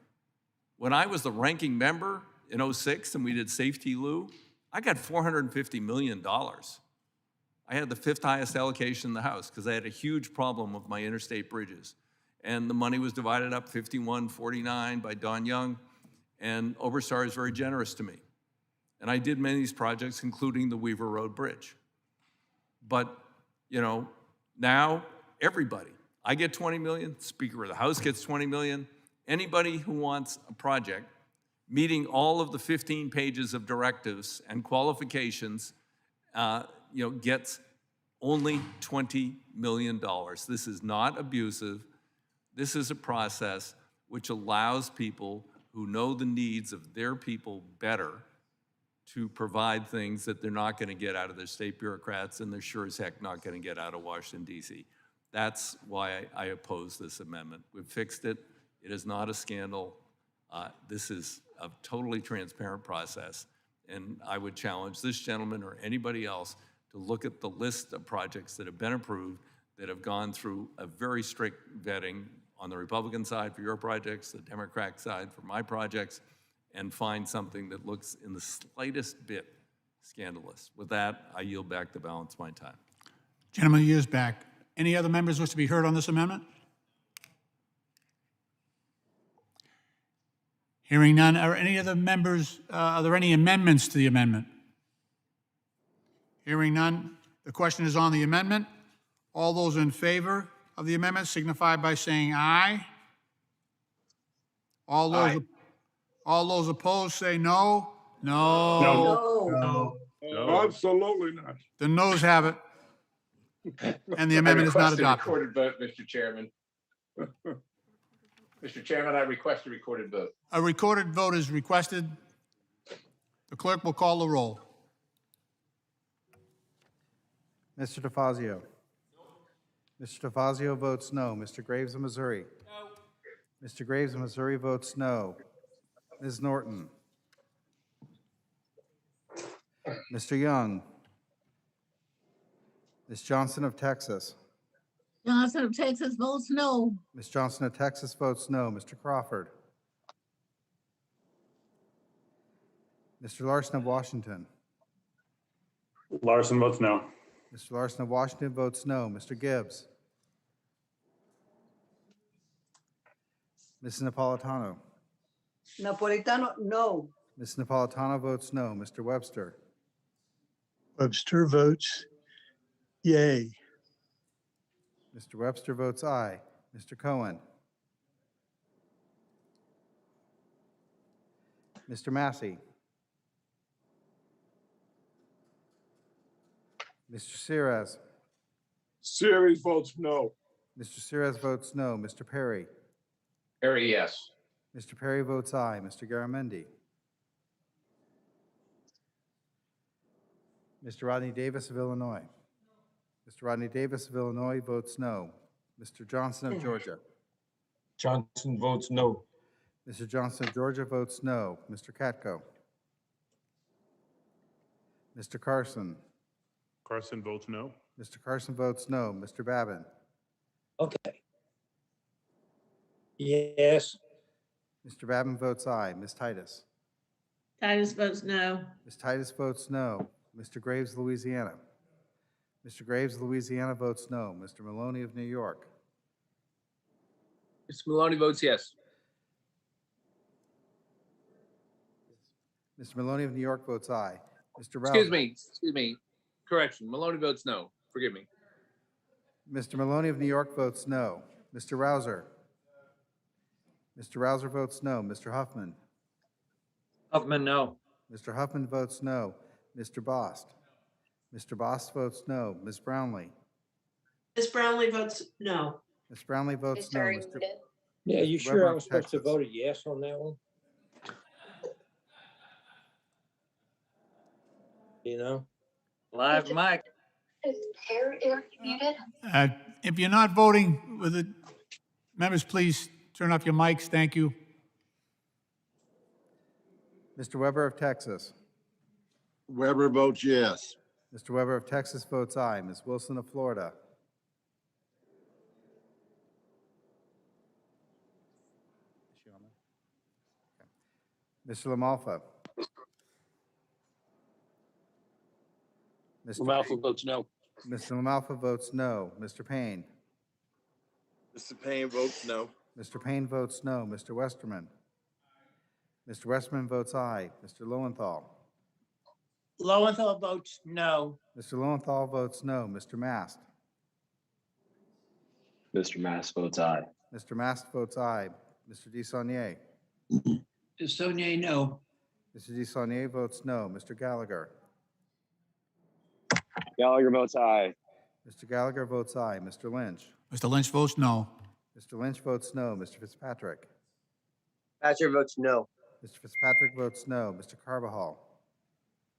When I was the ranking member in '06 and we did Safety Lou, I got $450 million. I had the 5th highest allocation in the House because I had a huge problem with my interstate bridges. And the money was divided up 51-49 by Don Young, and Oberstar is very generous to me. And I did many of these projects, including the Weaver Road Bridge. But, now everybody, I get 20 million, Speaker of the House gets 20 million. Anybody who wants a project meeting all of the 15 pages of directives and qualifications, gets only $20 million. This is not abusive. This is a process which allows people who know the needs of their people better to provide things that they're not going to get out of their state bureaucrats, and they're sure as heck not going to get out of Washington, D.C. That's why I oppose this amendment. We've fixed it. It is not a scandal. This is a totally transparent process, and I would challenge this gentleman or anybody else to look at the list of projects that have been approved that have gone through a very strict vetting on the Republican side for your projects, the Democrat side for my projects, and find something that looks in the slightest bit scandalous. With that, I yield back the balance of my time. Gentleman yields back. Any other members wish to be heard on this amendment? Hearing none, are any other members, are there any amendments to the amendment? Hearing none, the question is on the amendment. All those in favor of the amendment signify by saying aye. All those opposed say no. No. Absolutely not. The noes have it, and the amendment is not I request a adopted. recorded vote, Mr. Chairman. Mr. Chairman, I request a recorded vote. A recorded vote is requested. The clerk will call the roll. Mr. DeFazio. Mr. DeFazio votes no. Mr. Graves of Missouri. No. Mr. Graves of Missouri votes no. Ms. Norton. Mr. Young. Ms. Johnson of Texas. Johnson of Texas votes no. Ms. Johnson of Texas votes no. Mr. Crawford. Mr. Larson of Washington. Larson votes no. Mr. Larson of Washington votes no. Mr. Gibbs. Mrs. Napolitano. Napolitano, no. Ms. Napolitano votes no. Mr. Webster. Webster votes yay. Mr. Webster votes aye. Mr. Cohen. Mr. Massey. Mr. Cirez. Series votes no. Mr. Cirez votes no. Mr. Perry. Perry, yes. Mr. Perry votes aye. Mr. Garamendi. Mr. Rodney Davis of Illinois. Mr. Rodney Davis of Illinois votes no. Mr. Johnson of Georgia. Johnson votes no. Mr. Johnson of Georgia votes no. Mr. Katko. Mr. Carson. Carson votes no. Mr. Carson votes no. Mr. Babin. Okay. Yes. Mr. Babin votes aye. Ms. Titus. Titus votes no. Ms. Titus votes no. Mr. Graves, Louisiana. Mr. Graves, Louisiana votes no. Mr. Maloney of New York. Mr. Maloney votes yes. Mr. Maloney of New York votes aye. Mr. Rouser. Excuse me. Correction. Maloney votes no. Forgive me. Mr. Maloney of New York votes no. Mr. Rouser. Mr. Rouser votes no. Mr. Huffman. Huffman, no. Mr. Huffman votes no. Mr. Bost. Mr. Bost votes no. Ms. Brownlee. Ms. Brownlee votes no. Ms. Brownlee votes no. Mr. Yeah, you Mr. sure Weber I of was supposed to Texas. vote a yes on that one? You know? Live mic. If you're not voting with it, members, please turn off your mics. Thank you. Mr. Weber of Texas. Weber votes yes. Mr. Weber of Texas votes aye. Ms. Wilson of Florida. Is she on there? Okay. Mr. LaMalfa. Mr. Malfa votes no. Mr. LaMalfa votes no. Mr. Payne. Mr. Payne votes no. Mr. Payne votes no. Mr. Westerman. Mr. Westerman votes aye. Mr. Lowenthal. Lowenthal votes no. Mr. Lowenthal votes no. Mr. Mast. Mr. Mass votes aye. Mr. Mast votes aye. Mr. DeSaulnier. Saunier, no. Mr. DeSaulnier votes no. Mr. Gallagher. Gallagher votes aye. Mr. Gallagher votes aye. Mr. Lynch. Mr. Lynch votes no. Mr. Lynch votes no. Mr. Fitzpatrick. Thatcher votes no. Mr. Fitzpatrick votes no. Mr. Carbajal.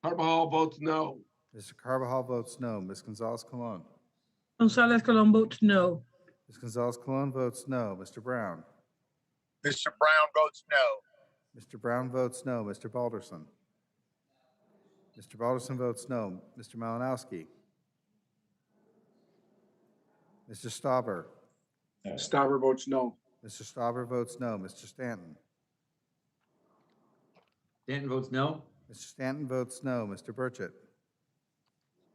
Carbajal votes no. Mr. Carbajal votes no. Ms. Gonzalez Colon. Gonzalez Colon votes no. Ms. Gonzalez Colon votes no. Mr. Brown. Mr. Brown votes no. Mr. Brown votes no. Mr. Balderson. Mr. Balderson votes no. Mr. Malinowski. Mr. Stauber. Stauber votes no. Mr. Stauber votes no. Mr. Stanton. Stanton votes no. Mr. Stanton votes no. Mr. Burchett.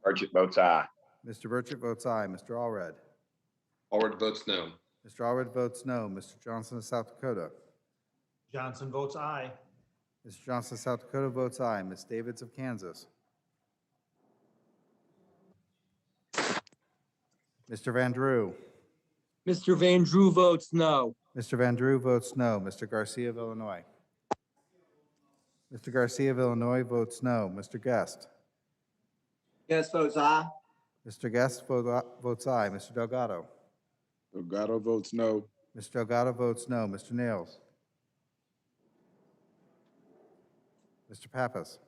Burchett votes aye. Mr. Burchett votes aye. Mr. Allred. Allred votes no. Mr. Allred votes no. Mr. Johnson of South Dakota. Johnson votes aye. Mr. Johnson of South Dakota votes aye. Ms. Davids of Kansas. Mr. Van Drew. Mr. Van Drew votes no. Mr. Van Drew votes no. Mr. Garcia of Illinois. Mr. Garcia of Illinois votes no. Mr. Guest. Yes, votes aye. Mr. Guest votes aye. Mr. Delgado. Delgado votes no. Mr. Delgado votes no. Mr. Nails? Mr. Pappas?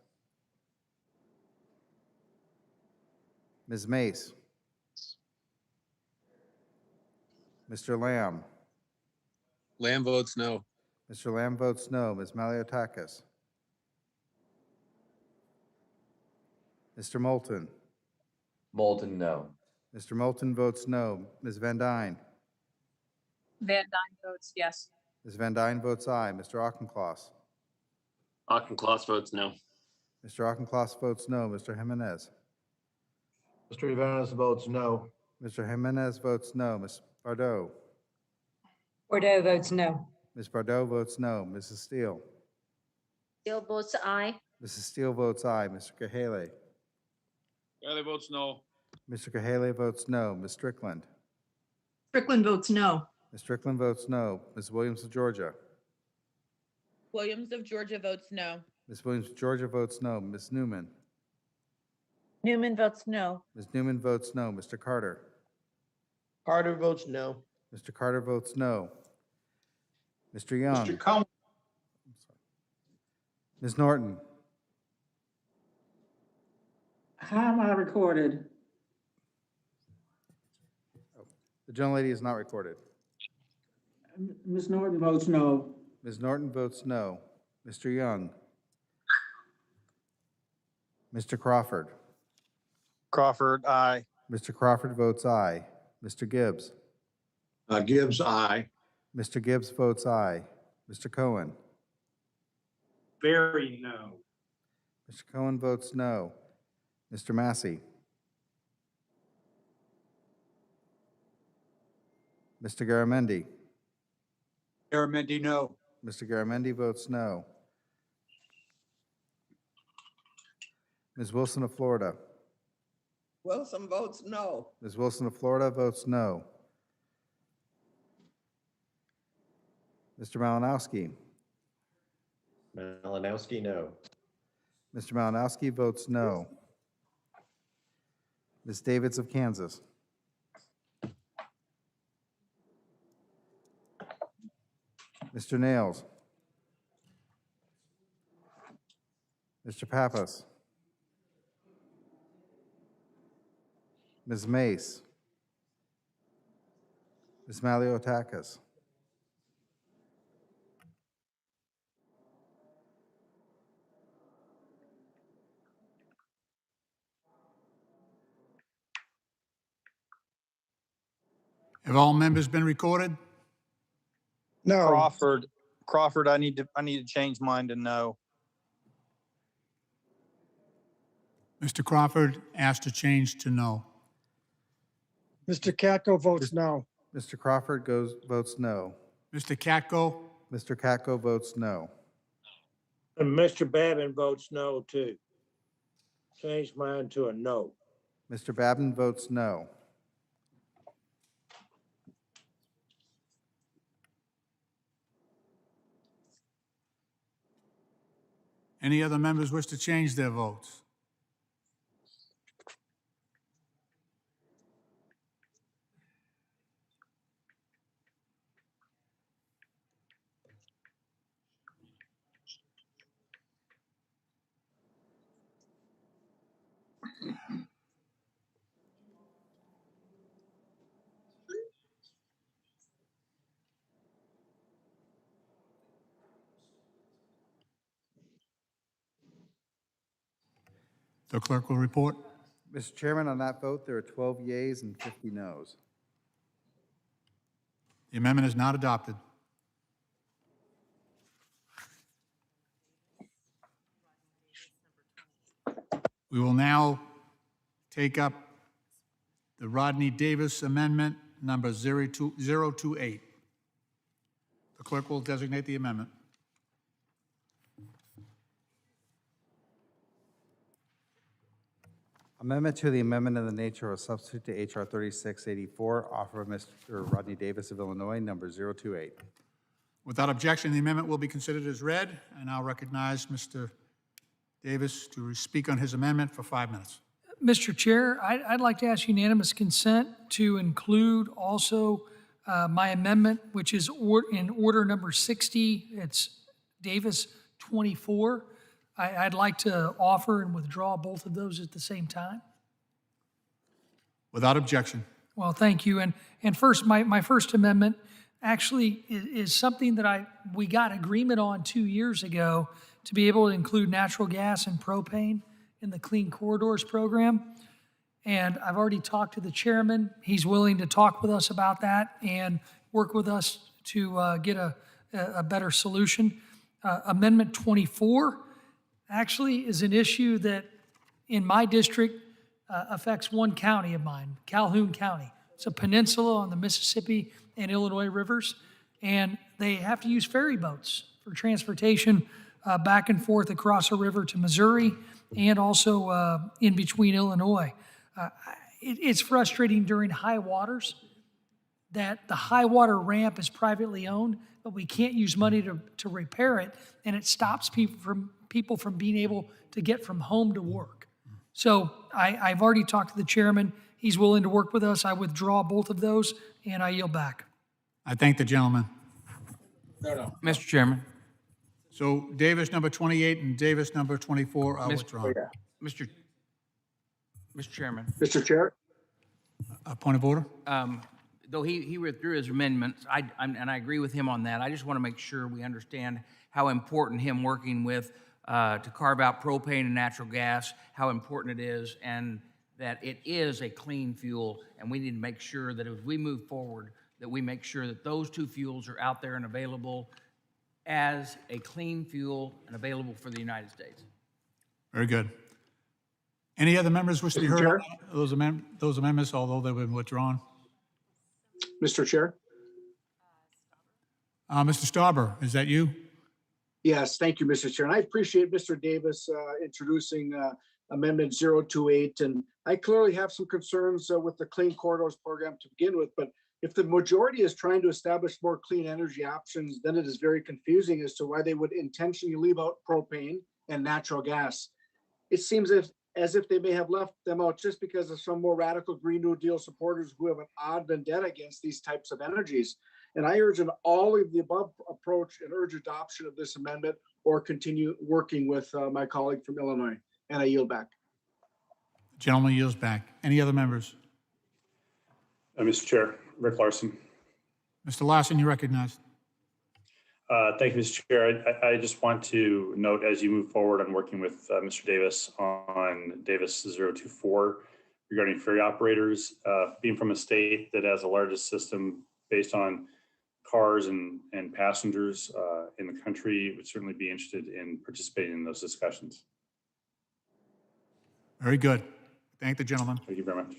Ms. Mace? Mr. Lamb? Lamb votes no. Mr. Lamb votes no. Ms. Maliotakis? Mr. Moulton? Moulton, no. Mr. Moulton votes no. Ms. Van Dyne? Van Dyne votes yes. Ms. Van Dyne votes aye. Mr. Auchincloss? Auchincloss votes no. Mr. Auchincloss votes no. Mr. Jimenez? Mr. Jimenez votes no. Mr. Jimenez votes no. Ms. Bardot? Bordeaux votes no. Ms. Bardot votes no. Mrs. Steele? Steele votes aye. Mrs. Steele votes aye. Mr. Kahale? Riley votes no. Mr. Kahale votes no. Ms. Strickland? Strickland votes no. Ms. Strickland votes no. Ms. Williams of Georgia? Williams of Georgia votes no. Ms. Williams of Georgia votes no. Ms. Newman? Newman votes no. Ms. Newman votes no. Mr. Carter? Carter votes no. Mr. Carter votes no. Mr. Young? Mr. Cohen, Ms. Norton? How am I recorded? The gentlelady is not recorded. Ms. Norton votes no. Ms. Norton votes no. Mr. Young? Mr. Crawford? Crawford, aye. Mr. Crawford votes aye. Mr. Gibbs? Gibbs, aye. Mr. Gibbs votes aye. Mr. Cohen? very no. Mr. Cohen votes no. Mr. Massey? Mr. Garamendi? Garamendi, no. Mr. Garamendi votes no. Ms. Wilson of Florida? Wilson votes no. Ms. Wilson of Florida votes no. Mr. Malinowski? Malinowski, no. Mr. Malinowski votes no. Ms. Davids of Kansas? Mr. Nails? Mr. Pappas? Ms. Mace? Ms. Maliotakis? Have all members been recorded? No. Crawford, I need to change mine to no. Mr. Crawford asked to change to no. Mr. Katko votes no. Mr. Crawford votes no. Mr. Katko? Mr. Katko votes no. And Mr. Babin votes no too. Change mine to a no. Mr. Babin votes no. Any other members wish to change their votes? The clerk will report. Mr. Chairman, on that vote, there are 12 yeas and 50 noes. The amendment is not adopted. We will now take up the Rodney Davis Amendment number 028. The clerk will designate the amendment. Amendment to the amendment in the nature of a substitute to H.R. 3684, offered by Mr. Rodney Davis of Illinois, number 028. Without objection, the amendment will be considered as read, and I'll recognize Mr. Davis to speak on his amendment for 5 minutes. Mr. Chair, I'd like to ask unanimous consent to include also My amendment, which is in order number 60, it's Davis 24. I'd like to offer and withdraw both of those at the same time. Without objection. Well, thank you. And first, my first amendment actually is something that we got agreement on 2 years ago to be able to include natural gas and propane in the Clean Corridors program. And I've already talked to the chairman. He's willing to talk with us about that and work with us to get a better solution. Amendment 24 actually is an issue that in my district affects one county of mine, Calhoun County. It's a peninsula on the Mississippi and Illinois rivers, and they have to use ferry boats for transportation back and forth across a river to Missouri and also in between Illinois. It's frustrating during high waters that the high water ramp is privately owned, but we can't use money to repair it, and it stops people from being able to get from home to work. So I've already talked to the chairman. He's willing to work with us. I withdraw both of those, and I yield back. I thank the gentleman. No. Mr. Chairman. So Davis number 28 and Davis number 24 are withdrawn. Mr. Chairman. Mr. Chair? A point of order? Though he withdrew his amendments, and I agree with him on that, I just want to make sure we understand how important him working with to carve out propane and natural gas, how important it is, and that it is a clean fuel, and we need to make sure that as we move forward, that we make sure that those two fuels are out there and available as a clean fuel and available for the United States. Very good. Any other members wish to be Mr. heard Chair? on those amendments, although they've been withdrawn? Mr. Chair? Mr. Stauber, is that you? Yes, thank you, Mr. Chair. And I appreciate Mr. Davis introducing Amendment 028. And I clearly have some concerns with the Clean Corridors program to begin with. But if the majority is trying to establish more clean energy options, then it is very confusing as to why they would intentionally leave out propane and natural gas. It seems as if they may have left them out just because of some more radical Green New Deal supporters who have an odd vendetta against these types of energies. And I urge an all of the above approach and urge adoption of this amendment or continue working with my colleague from Illinois. And I yield back. Gentleman yields back. Any other members? Mr. Chair, Rick Larson. Mr. Larson, you recognized. Thank you, Mr. Chair. I just want to note as you move forward on working with Mr. Davis on Davis 024 regarding ferry operators, being from a state that has the largest system based on cars and passengers in the country, would certainly be interested in participating in those discussions. Very good. Thank the gentleman. Thank you very much.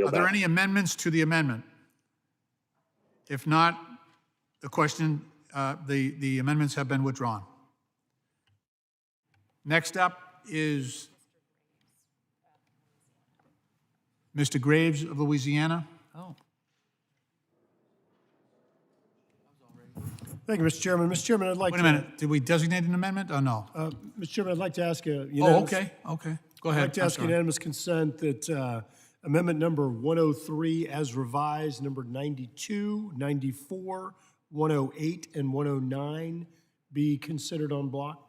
Are there any amendments to the amendment? If not, the question, the amendments have been withdrawn. Next up is Mr. Graves of Louisiana. Oh. Thank you, Mr. Chairman. Mr. Chairman, I'd like Wait a minute. Did we designate an amendment or no? Mr. Chairman, I'd like to ask a Oh, unanimous. okay. Go ahead. I'd like to I'm ask sorry. unanimous consent that amendment number 103 as revised, number 92, 94, 108, and 109 be considered on block.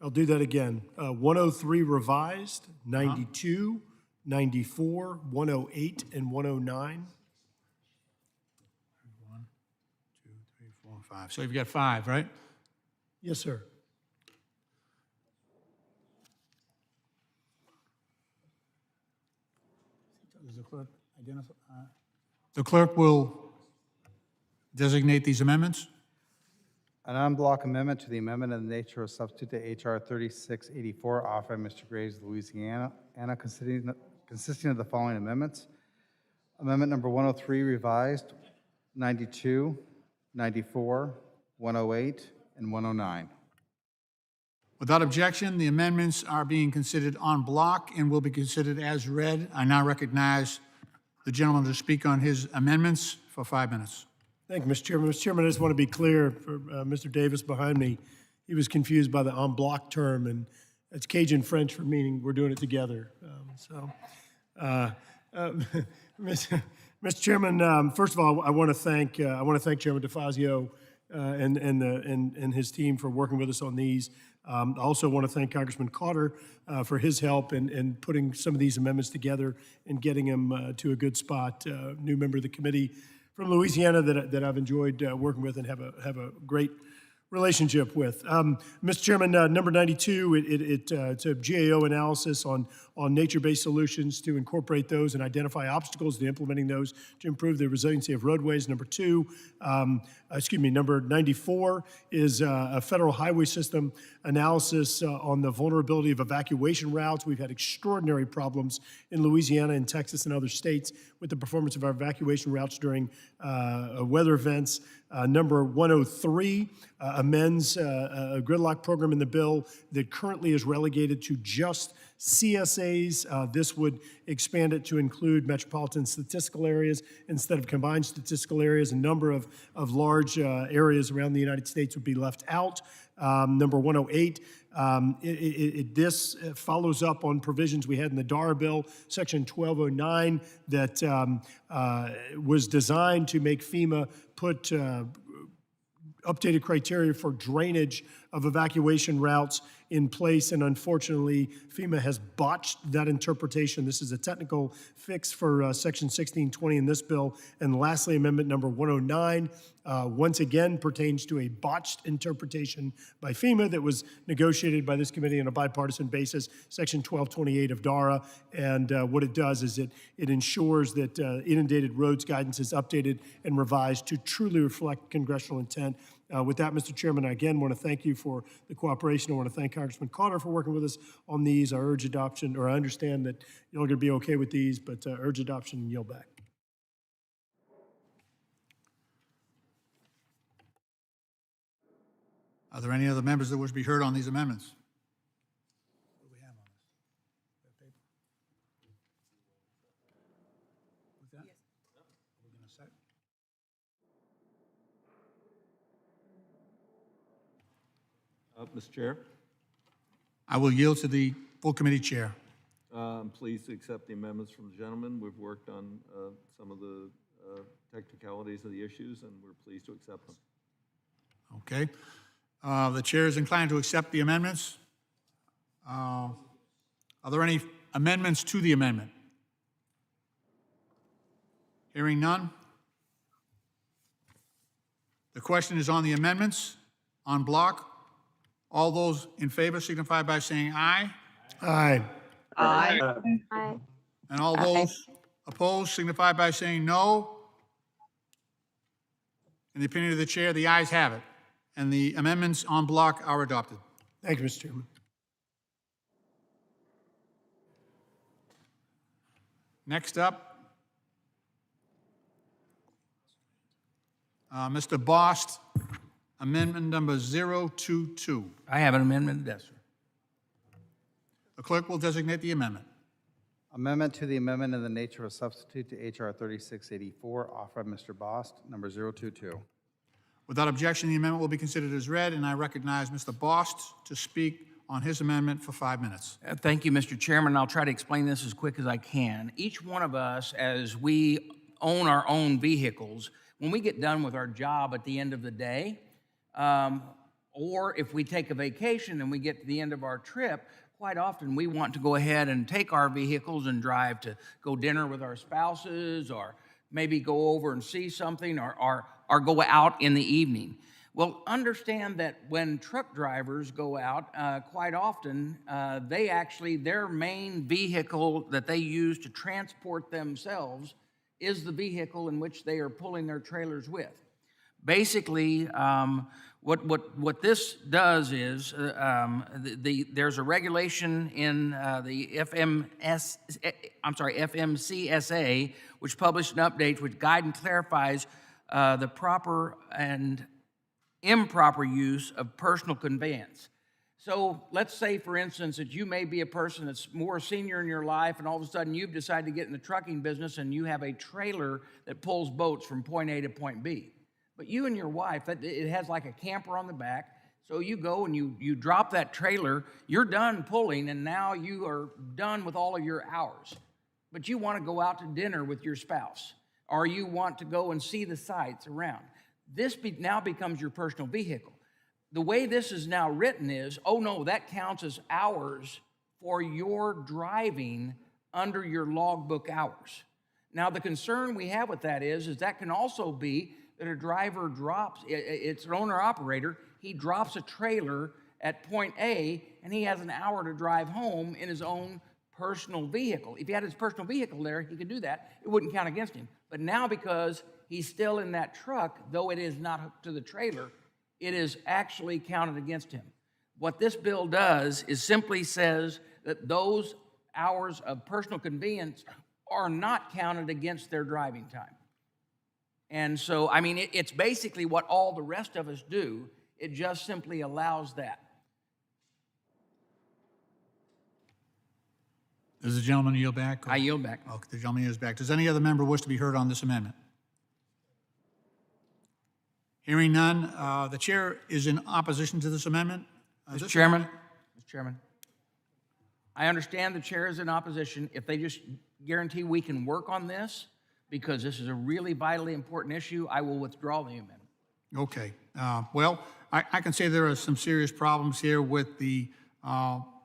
I'll do that again. 103 revised, 92, 94, 108, and 109. 1, 2, 3, 4, 5. So you've got 5, right? Yes, sir. Does the clerk identify? The clerk will designate these amendments. An en bloc amendment to the amendment in the nature of substitute to H.R. 3684 offered by Mr. Graves, Louisiana, consisting of the following amendments. Amendment number 103 revised, 92, 94, 108, and 109. Without objection, the amendments are being considered en bloc and will be considered as read. I now recognize the gentleman to speak on his amendments for 5 minutes. Thank you, Mr. Chairman. Mr. Chairman, I just want to be clear for Mr. Davis behind me. He was confused by the en bloc term, and it's Cajun French for meaning we're doing it together. Mr. Chairman, first of all, I want to thank Chairman DeFazio and his team for working with us on these. I also want to thank Congressman Carter for his help in putting some of these amendments together and getting them to a good spot. New member of the committee from Louisiana that I've enjoyed working with and have a great relationship with. Mr. Chairman, number 92, it's a GAO analysis on nature-based solutions to incorporate those and identify obstacles to implementing those to improve the resiliency of roadways. Number 94 is a federal highway system analysis on the vulnerability of evacuation routes. We've had extraordinary problems in Louisiana and Texas and other states with the performance of our evacuation routes during weather events. Number 103 amends a gridlock program in the bill that currently is relegated to just CSAs. This would expand it to include metropolitan statistical areas instead of combined statistical areas. A number of large areas around the United States would be left out. Number 108, this follows up on provisions we had in the DARA bill, Section 1209, that was designed to make FEMA put updated criteria for drainage of evacuation routes in place, and unfortunately, FEMA has botched that interpretation. This is a technical fix for Section 1620 in this bill. And lastly, Amendment number 109, once again pertains to a botched interpretation by FEMA that was negotiated by this committee on a bipartisan basis, Section 1228 of DARA. And what it does is it ensures that inundated roads guidance is updated and revised to truly reflect congressional intent. With that, Mr. Chairman, I again want to thank you for the cooperation. I want to thank Congressman Carter for working with us on these. I urge adoption, or I understand that you're going to be okay with these, but urge adoption and yield back. Are there any other members that wish to be heard on these amendments? What do we have on this? Paper? What's that? Are we going to set? Mr. Chair, I will yield to the full committee chair. I'm pleased to accept the amendments from the gentleman. We've worked on some of the technicalities of the issues, and we're pleased to accept them. Okay. The chair is inclined to accept the amendments. Are there any amendments to the amendment? Hearing none. The question is on the amendments en bloc. All those in favor signify by saying aye. Aye. Aye. Aye. And all those opposed signify by saying no. In the opinion of the chair, the ayes have it, and the amendments en bloc are adopted. Thank you, Mr. Chairman. Next up, Mr. Bost, amendment number 022. I have an amendment, yes, sir. The clerk will designate the amendment. Amendment to the amendment in the nature of a substitute to H.R. 3684, offered by Mr. Bost, number 022. Without objection, the amendment will be considered as read, and I recognize Mr. Bost to speak on his amendment for 5 minutes. Thank you, Mr. Chairman. I'll try to explain this as quick as I can. Each one of us, as we own our own vehicles, when we get done with our job at the end of the day, or if we take a vacation and we get to the end of our trip, quite often we want to go ahead and take our vehicles and drive to go dinner with our spouses, or maybe go over and see something, or go out in the evening. Well, understand that when truck drivers go out, quite often, their main vehicle that they use to transport themselves is the vehicle in which they are pulling their trailers with. Basically, what this does is there's a regulation in the FMCSA, which published an update which guide and clarifies the proper and improper use of personal conveyance. So let's say, for instance, that you may be a person that's more senior in your life, and all of a sudden you've decided to get in the trucking business, and you have a trailer that pulls boats from point A to point B. But you and your wife, it has like a camper on the back, so you go and you drop that trailer, you're done pulling, and now you are done with all of your hours. but you want to go out to dinner with your spouse, or you want to go and see the sights around. This now becomes your personal vehicle. The way this is now written is, oh no, that counts as hours for your driving under your logbook hours. Now, the concern we have with that is that can also be that a driver drops, it's an owner-operator, he drops a trailer at point A, and he has an hour to drive home in his own personal vehicle. If he had his personal vehicle there, he could do that. It wouldn't count against him. But now, because he's still in that truck, though it is not hooked to the trailer, it is actually counted against him. What this bill does is simply says that those hours of personal convenience are not counted against their driving time. And so, I mean, it's basically what all the rest of us do. It just simply allows that. Does the gentleman yield back? I yield back. Okay, the gentleman yields back. Does any other member wish to be heard on this amendment? Hearing none, the chair is in opposition to this amendment. Mr. Chairman, I understand the chair is in opposition. If they just guarantee we can work on this, because this is a really vitally important issue, I will withdraw the amendment. Okay. Well, I can say there are some serious problems here with the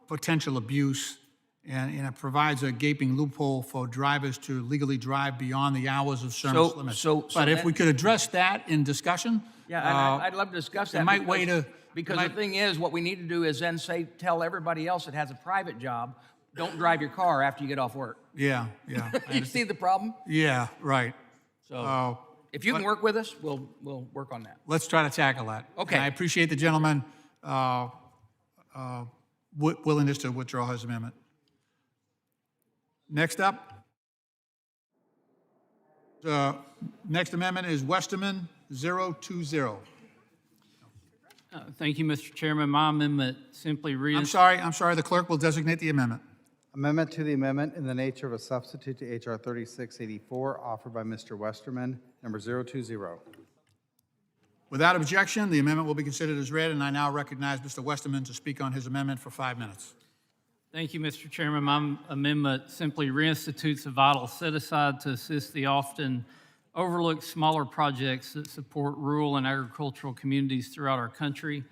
potential abuse, and it provides a gaping loophole for drivers to legally drive beyond the hours of service limits. But if we could address that in discussion. Yeah, I'd love to discuss that. It might because the thing is, what we need to do is then tell everybody else that has a private job, don't drive your car after you get off work. Yeah. You see the problem? Yeah, right. So if you can work with us, we'll work on that. Let's try to tackle that. Okay. And I appreciate the gentleman willingness to withdraw his amendment. Next up, next amendment is Westerman 020. Thank you, Mr. Chairman. My amendment simply I'm sorry, the clerk will designate the amendment. Amendment to the amendment in the nature of a substitute to H.R. 3684, offered by Mr. Westerman, number 020. Without objection, the amendment will be considered as read, and I now recognize Mr. Westerman to speak on his amendment for 5 minutes. Thank you, Mr. Chairman. My amendment simply reinstitutes a vital set-aside to assist the often overlooked smaller projects that support rural and agricultural communities throughout our country.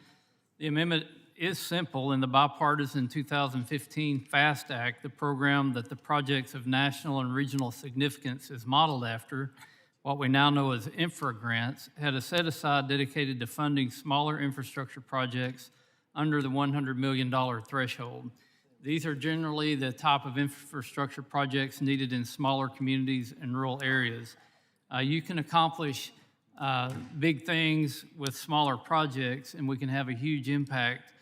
The amendment is simple. In the bipartisan 2015 FAST Act, the program that the projects of national and regional significance is modeled after, what we now know as infra grants, had a set-aside dedicated to funding smaller infrastructure projects under the $100 million threshold. These are generally the type of infrastructure projects needed in smaller communities and rural areas. You can accomplish big things with smaller projects, and we can have a huge impact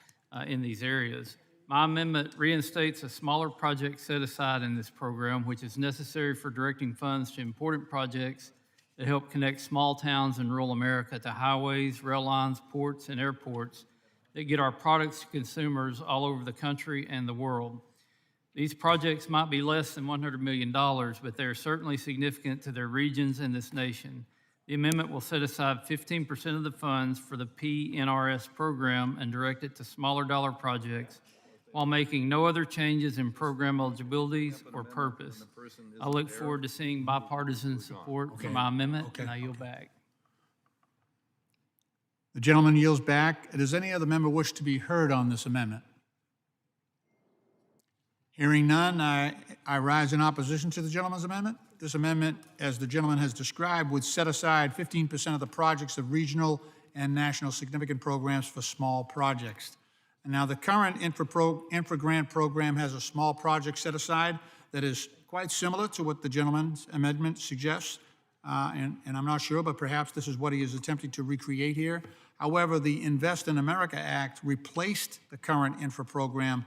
in these areas. My amendment reinstates a smaller project set aside in this program, which is necessary for directing funds to important projects that help connect small towns in rural America to highways, rail lines, ports, and airports that get our products to consumers all over the country and the world. These projects might be less than $100 million, but they are certainly significant to their regions and this nation. The amendment will set aside 15% of the funds for the PNRS program and direct it to smaller dollar projects while making no other changes in program eligibilities or purpose. I look forward to seeing bipartisan support for my amendment, and I yield back. The gentleman yields back. Does any other member wish to be heard on this amendment? Hearing none, I rise in opposition to the gentleman's amendment. This amendment, as the gentleman has described, would set aside 15% of the projects of regional and national significant programs for small projects. And now the current infra grant program has a small project set aside that is quite similar to what the gentleman's amendment suggests. And I'm not sure, but perhaps this is what he is attempting to recreate here. However, the Invest in America Act replaced the current infra program,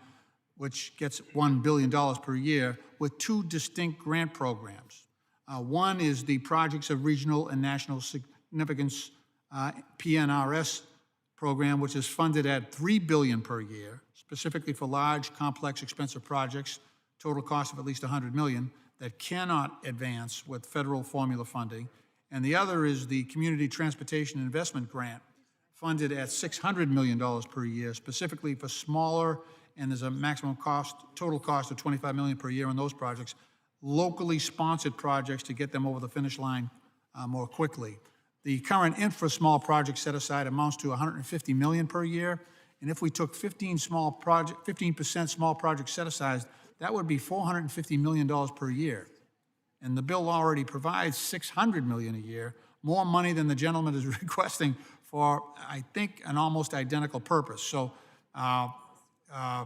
which gets $1 billion per year, with two distinct grant programs. One is the Projects of Regional and National Significance PNRS program, which is funded at $3 billion per year, specifically for large, complex, expensive projects, total cost of at least $100 million, that cannot advance with federal formula funding. And the other is the Community Transportation Investment Grant, funded at $600 million per year, specifically for smaller, and there's a maximum cost, total cost of $25 million per year on those projects, locally sponsored projects to get them over the finish line more quickly. The current infra small project set aside amounts to $150 million per year. And if we took 15% small project set aside, that would be $450 million per year. And the bill already provides $600 million a year, more money than the gentleman is requesting for, I think, an almost identical purpose. So I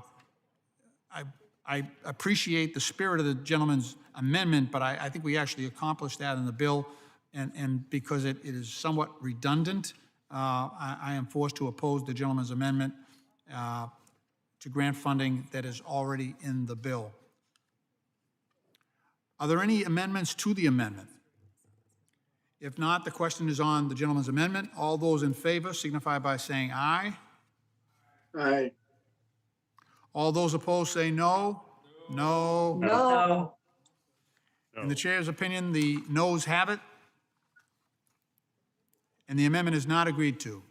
appreciate the spirit of the gentleman's amendment, but I think we actually accomplished that in the bill. And because it is somewhat redundant, I am forced to oppose the gentleman's amendment to grant funding that is already in the bill. Are there any amendments to the amendment? If not, the question is on the gentleman's amendment. All those in favor signify by saying aye. Aye. All those opposed say no. No. No. In the chair's opinion, the noes have it, and the amendment is not agreed to.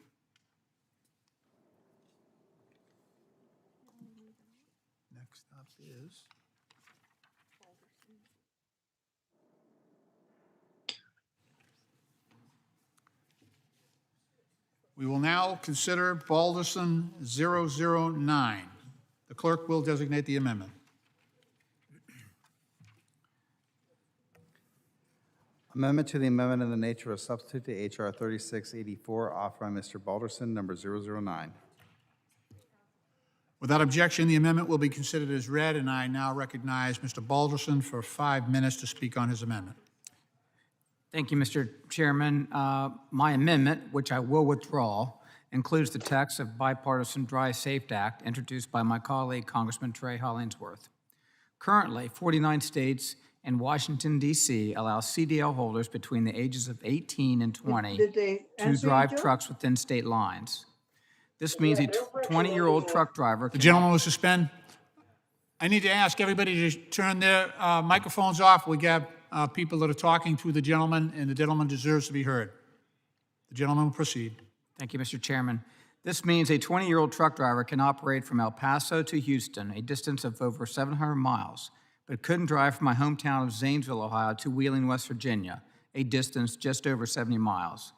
Next up is we will now consider Balderson 009. The clerk will designate the amendment. Amendment to the amendment in the nature of substitute to H.R. 3684, offered by Mr. Balderson, number 009. Without objection, the amendment will be considered as read, and I now recognize Mr. Balderson for 5 minutes to speak on his amendment. Thank you, Mr. Chairman. My amendment, which I will withdraw, includes the text of Bipartisan Drive Safe Act introduced by my colleague, Congressman Trey Hollingsworth. Currently, 49 states and Washington, D.C. allow CDL holders between the ages of 18 and 20 to drive trucks within state lines. This means a 20-year-old truck driver The gentleman will suspend. I need to ask everybody to turn their microphones off. We got people that are talking to the gentleman, and the gentleman deserves to be heard. The gentleman will proceed. Thank you, Mr. Chairman. This means a 20-year-old truck driver can operate from El Paso to Houston, a distance of over 700 miles, but couldn't drive from my hometown of Zanesville, Ohio to Wheeling, West Virginia, a distance just over 70 miles.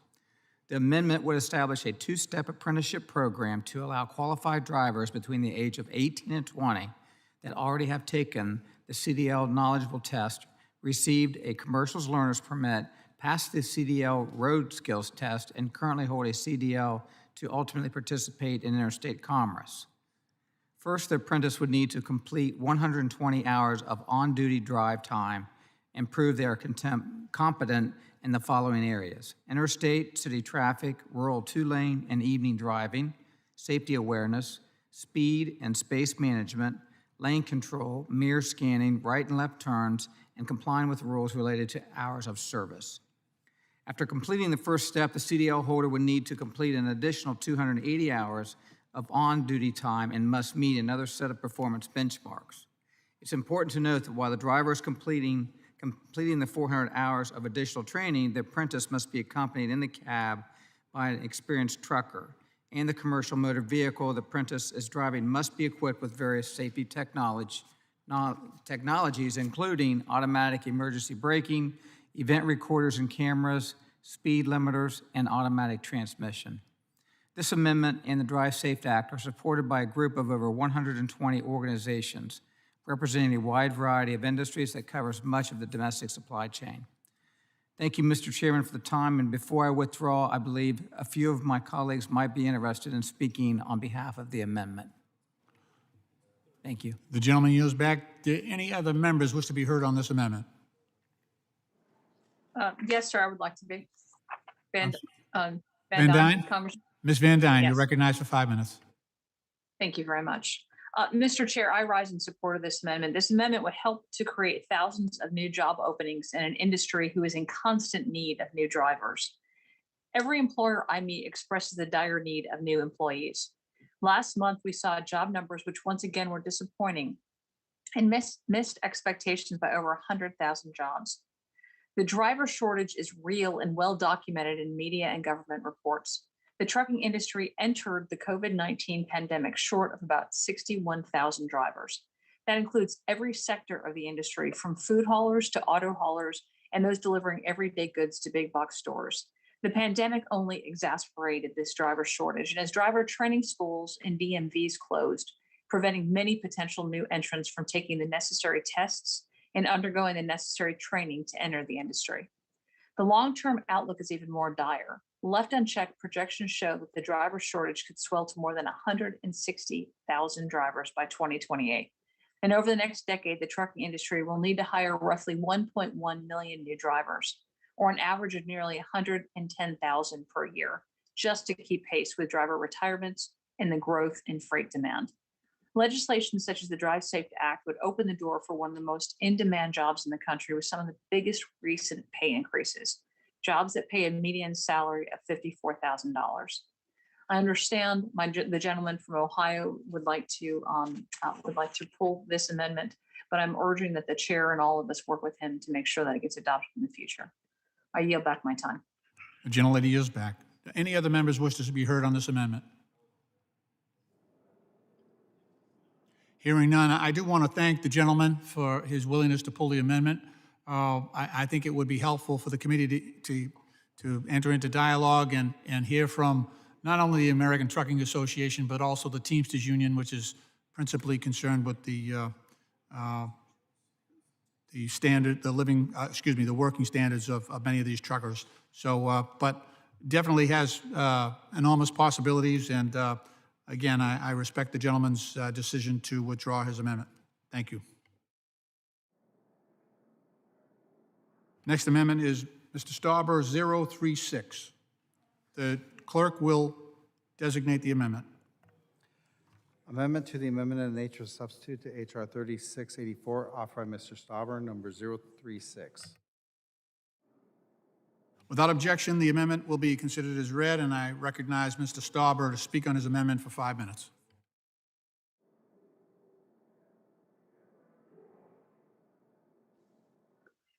The amendment would establish a two-step apprenticeship program to allow qualified drivers between the age of 18 and 20 that already have taken the CDL knowledgeable test, received a commercials learner's permit, passed the CDL road skills test, and currently hold a CDL to ultimately participate in interstate commerce. First, the apprentice would need to complete 120 hours of on-duty drive time and prove they are competent in the following areas: interstate, city traffic, rural two-lane and evening driving, safety awareness, speed and space management, lane control, mirror scanning, right and left turns, and complying with rules related to hours of service. After completing the first step, the CDL holder would need to complete an additional 280 hours of on-duty time and must meet another set of performance benchmarks. It's important to note that while the driver is completing the 400 hours of additional training, the apprentice must be accompanied in the cab by an experienced trucker, and the commercial motor vehicle the apprentice is driving must be equipped with various safety technologies, including automatic emergency braking, event recorders and cameras, speed limiters, and automatic transmission. This amendment and the Drive Safe Act are supported by a group of over 120 organizations representing a wide variety of industries that covers much of the domestic supply chain. Thank you, Mr. Chairman, for the time. And before I withdraw, I believe a few of my colleagues might be interested in speaking on behalf of the amendment. Thank you. The gentleman yields back. Do any other members wish to be heard on this amendment? Yes, sir, I would like to be. Van Dyne? Congressman. Ms. Van Dyne, you're Yes. recognized for 5 minutes. Thank you very much. Mr. Chair, I rise in support of this amendment. This amendment would help to create thousands of new job openings in an industry who is in constant need of new drivers. Every employer I meet expresses the dire need of new employees. Last month, we saw job numbers which once again were disappointing and missed expectations by over 100,000 jobs. The driver shortage is real and well documented in media and government reports. The trucking industry entered the COVID-19 pandemic short of about 61,000 drivers. That includes every sector of the industry, from food haulers to auto haulers and those delivering everyday goods to big box stores. The pandemic only exacerbated this driver shortage, and as driver training schools and DMVs closed, preventing many potential new entrants from taking the necessary tests and undergoing the necessary training to enter the industry. The long-term outlook is even more dire. Left unchecked, projections show that the driver shortage could swell to more than 160,000 drivers by 2028. And over the next decade, the trucking industry will need to hire roughly 1.1 million new drivers, or an average of nearly 110,000 per year, just to keep pace with driver retirements and the growth in freight demand. Legislation such as the Drive Safe Act would open the door for one of the most in-demand jobs in the country with some of the biggest recent pay increases, jobs that pay a median salary of $54,000. I understand the gentleman from Ohio would like to pull this amendment, but I'm urging that the chair and all of us work with him to make sure that it gets adopted in the future. I yield back my time. The gentlelady yields back. Do any other members wish to be heard on this amendment? Hearing none, I do want to thank the gentleman for his willingness to pull the amendment. I think it would be helpful for the committee to enter into dialogue and hear from not only the American Trucking Association, but also the Teamsters Union, which is principally concerned with the working standards of many of these truckers. So, but definitely has enormous possibilities. And again, I respect the gentleman's decision to withdraw his amendment. Thank you. Next amendment is Mr. Stauber 036. The clerk will designate the amendment. Amendment to the amendment in the nature of substitute to H.R. 3684, offered by Mr. Stauber, number 036. Without objection, the amendment will be considered as read, and I recognize Mr. Stauber to speak on his amendment for 5 minutes.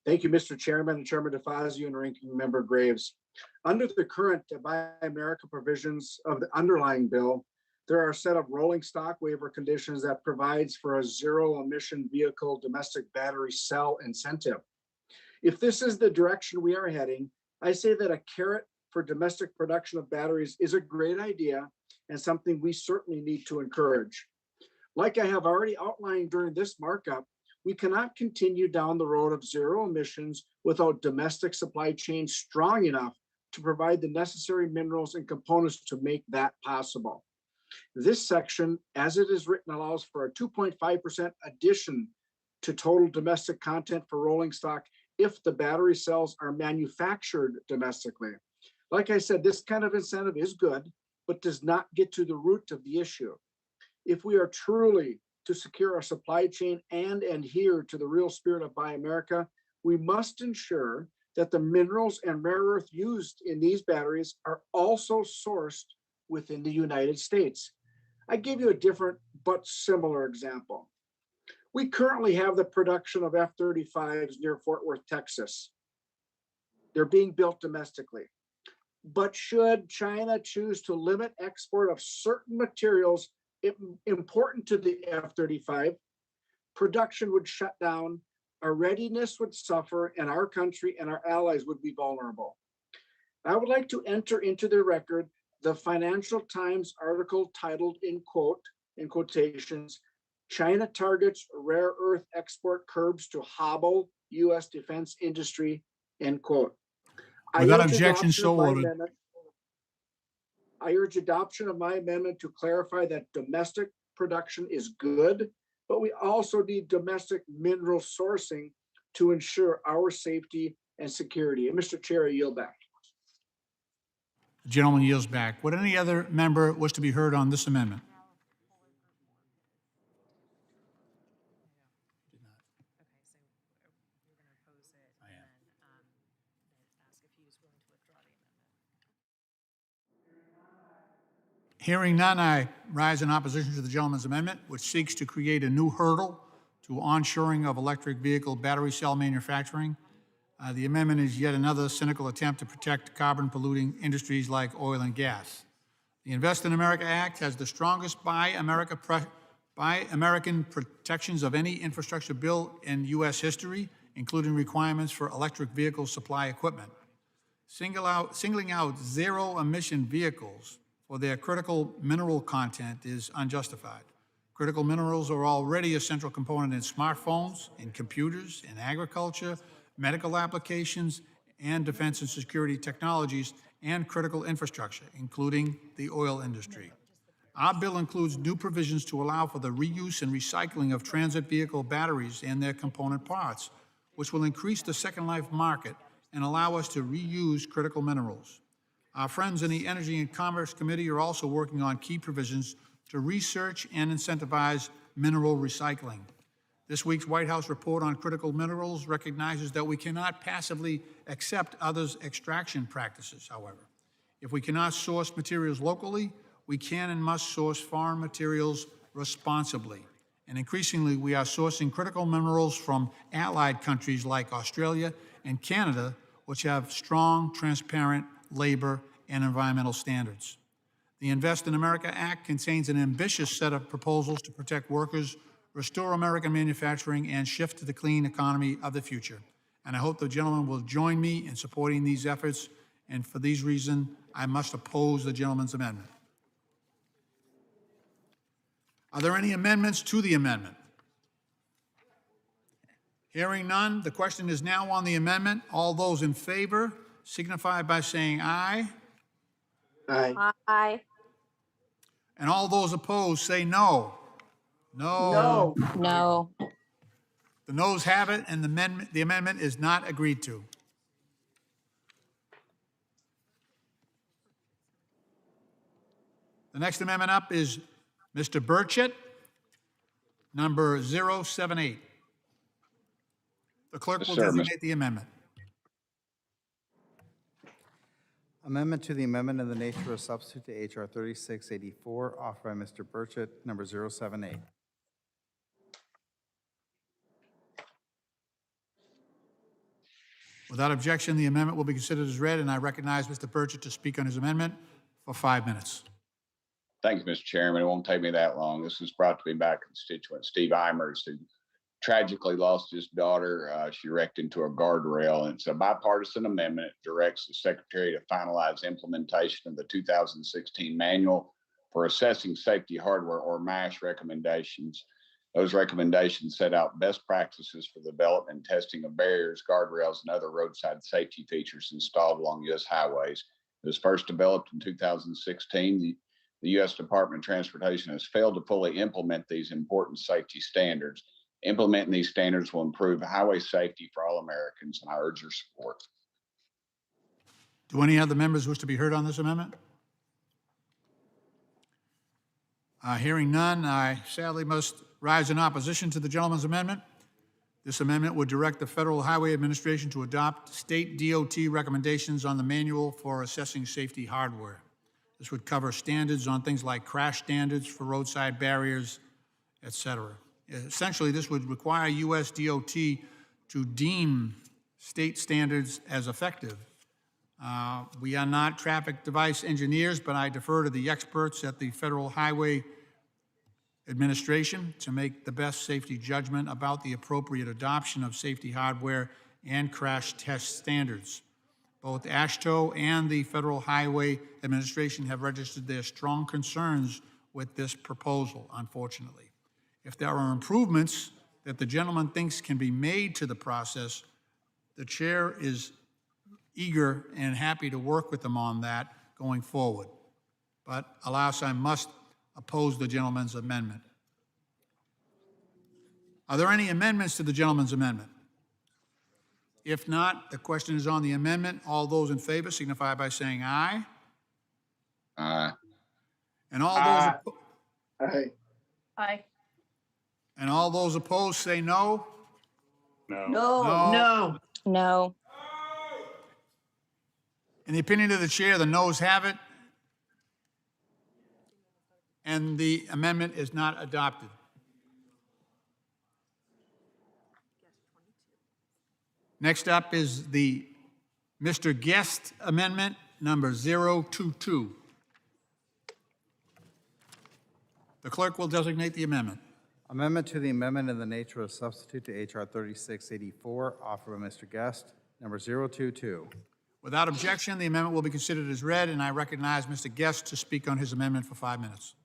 Thank you, Mr. Chairman, Chairman DeFazio, and Ranking Member Graves. Under the current Buy America provisions of the underlying bill, there are a set of rolling stock waiver conditions that provides for a zero-emission vehicle domestic battery cell incentive. If this is the direction we are heading, I say that a carrot for domestic production of batteries is a great idea and something we certainly need to encourage. Like I have already outlined during this markup, we cannot continue down the road of zero emissions without domestic supply chains strong enough to provide the necessary minerals and components to make that possible. This section, as it is written, allows for a 2.5% addition to total domestic content for rolling stock if the battery cells are manufactured domestically. Like I said, this kind of incentive is good, but does not get to the root of the issue. If we are truly to secure our supply chain and adhere to the real spirit of Buy America, we must ensure that the minerals and rare earth used in these batteries are also sourced within the United States. I gave you a different but similar example. We currently have the production of F-35s near Fort Worth, Texas. They're being built domestically. But should China choose to limit export of certain materials important to the F-35, production would shut down, our readiness would suffer, and our country and our allies would be vulnerable. I would like to enter into the record the Financial Times article titled in quotations, China targets rare earth export curbs to hobble U.S. defense industry, end quote. Without objection, so ordered. I urge adoption of my amendment to clarify that domestic production is good, but we also need domestic mineral sourcing to ensure our safety and security. And Mr. Chair, I yield back. The gentleman yields back. Would any other member wish to be heard on this amendment? Hearing none, I rise in opposition to the gentleman's amendment, which seeks to create a new hurdle to onshoring of electric vehicle battery cell manufacturing. The amendment is yet another cynical attempt to protect carbon-polluting industries like oil and gas. The Invest in America Act has the strongest Buy America Buy American protections of any infrastructure bill in U.S. history, including requirements for electric vehicle supply equipment. Singling out zero-emission vehicles for their critical mineral content is unjustified. Critical minerals are already a central component in smartphones, in computers, in agriculture, medical applications, and defense and security technologies, and critical infrastructure, including the oil industry. Our bill includes new provisions to allow for the reuse and recycling of transit vehicle batteries and their component parts, which will increase the Second Life market and allow us to reuse critical minerals. Our friends in the Energy and Commerce Committee are also working on key provisions to research and incentivize mineral recycling. This week's White House report on critical minerals recognizes that we cannot passively accept others' extraction practices, however. If we cannot source materials locally, we can and must source foreign materials responsibly. And increasingly, we are sourcing critical minerals from allied countries like Australia and Canada, which have strong, transparent labor and environmental standards. The Invest in America Act contains an ambitious set of proposals to protect workers, restore American manufacturing, and shift to the clean economy of the future. And I hope the gentleman will join me in supporting these efforts. And for these reasons, I must oppose the gentleman's amendment. Are there any amendments to the amendment? Hearing none, the question is now on the amendment. All those in favor signify by saying aye. Aye. Aye. And all those opposed say no. No. No. No. The noes have it, and the amendment is not agreed to. The next amendment up is Mr. Burchett, number 078. The clerk will designate the amendment. Amendment to the amendment in the nature of a substitute to H.R. 3684, offered by Mr. Burchett, number 078. Without objection, the amendment will be considered as read, and I recognize Mr. Burchett to speak on his amendment for 5 minutes. Thank you, Mr. Chairman. It won't take me that long. This was brought to me by constituent Steve Eimers, who tragically lost his daughter. She wrecked into a guardrail, and it's a bipartisan amendment. It directs the Secretary to finalize implementation of the 2016 Manual for Assessing Safety Hardware, or MASH, recommendations. Those recommendations set out best practices for the development and testing of barriers, guardrails, and other roadside safety features installed along U.S. highways. It was first developed in 2016. The U.S. Department of Transportation has failed to fully implement these important safety standards. Implementing these standards will improve highway safety for all Americans, and I urge your support. Do any other members wish to be heard on this amendment? Hearing none, I sadly must rise in opposition to the gentleman's amendment. This amendment would direct the Federal Highway Administration to adopt state DOT recommendations on the Manual for Assessing Safety Hardware. This would cover standards on things like crash standards for roadside barriers, et cetera. Essentially, this would require U.S. DOT to deem state standards as effective. We are not traffic device engineers, but I defer to the experts at the Federal Highway Administration to make the best safety judgment about the appropriate adoption of safety hardware and crash test standards. Both AASHTO and the Federal Highway Administration have registered their strong concerns with this proposal, unfortunately. If there are improvements that the gentleman thinks can be made to the process, the chair is eager and happy to work with them on that going forward. But alas, I must oppose the gentleman's amendment. Are there any amendments to the gentleman's amendment? If not, the question is on the amendment. All those in favor signify by saying aye. Aye. And all those Aye. Aye. and all those opposed say no. No. No. No. No. In the opinion of the chair, the noes have it, and the amendment is not adopted. Next up is the Mr. Guest Amendment, number 022. The clerk will designate the amendment. Amendment to the amendment in the nature of substitute to H.R. 3684, offered by Mr. Guest, number 022. Without objection, the amendment will be considered as read, and I recognize Mr. Guest to speak on his amendment for 5 minutes.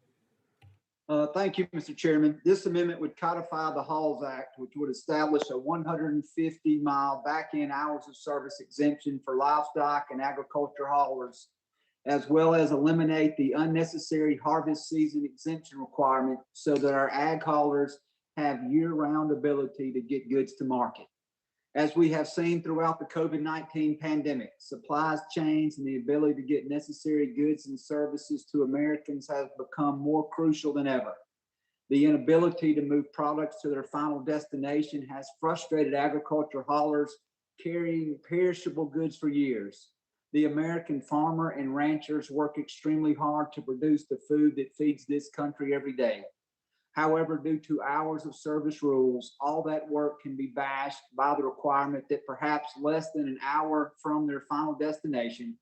Thank you, Mr. Chairman. This amendment would codify the Halls Act, which would establish a 150-mile back-end hours of service exemption for livestock and agriculture haulers, as well as eliminate the unnecessary harvest season exemption requirement so that our ag haulers have year-round ability to get goods to market. As we have seen throughout the COVID-19 pandemic, supply chains and the ability to get necessary goods and services to Americans has become more crucial than ever. The inability to move products to their final destination has frustrated agriculture haulers carrying perishable goods for years. The American farmer and ranchers work extremely hard to produce the food that feeds this country every day. However, due to hours of service rules, all that work can be bashed by the requirement that perhaps less than an hour from their final destination,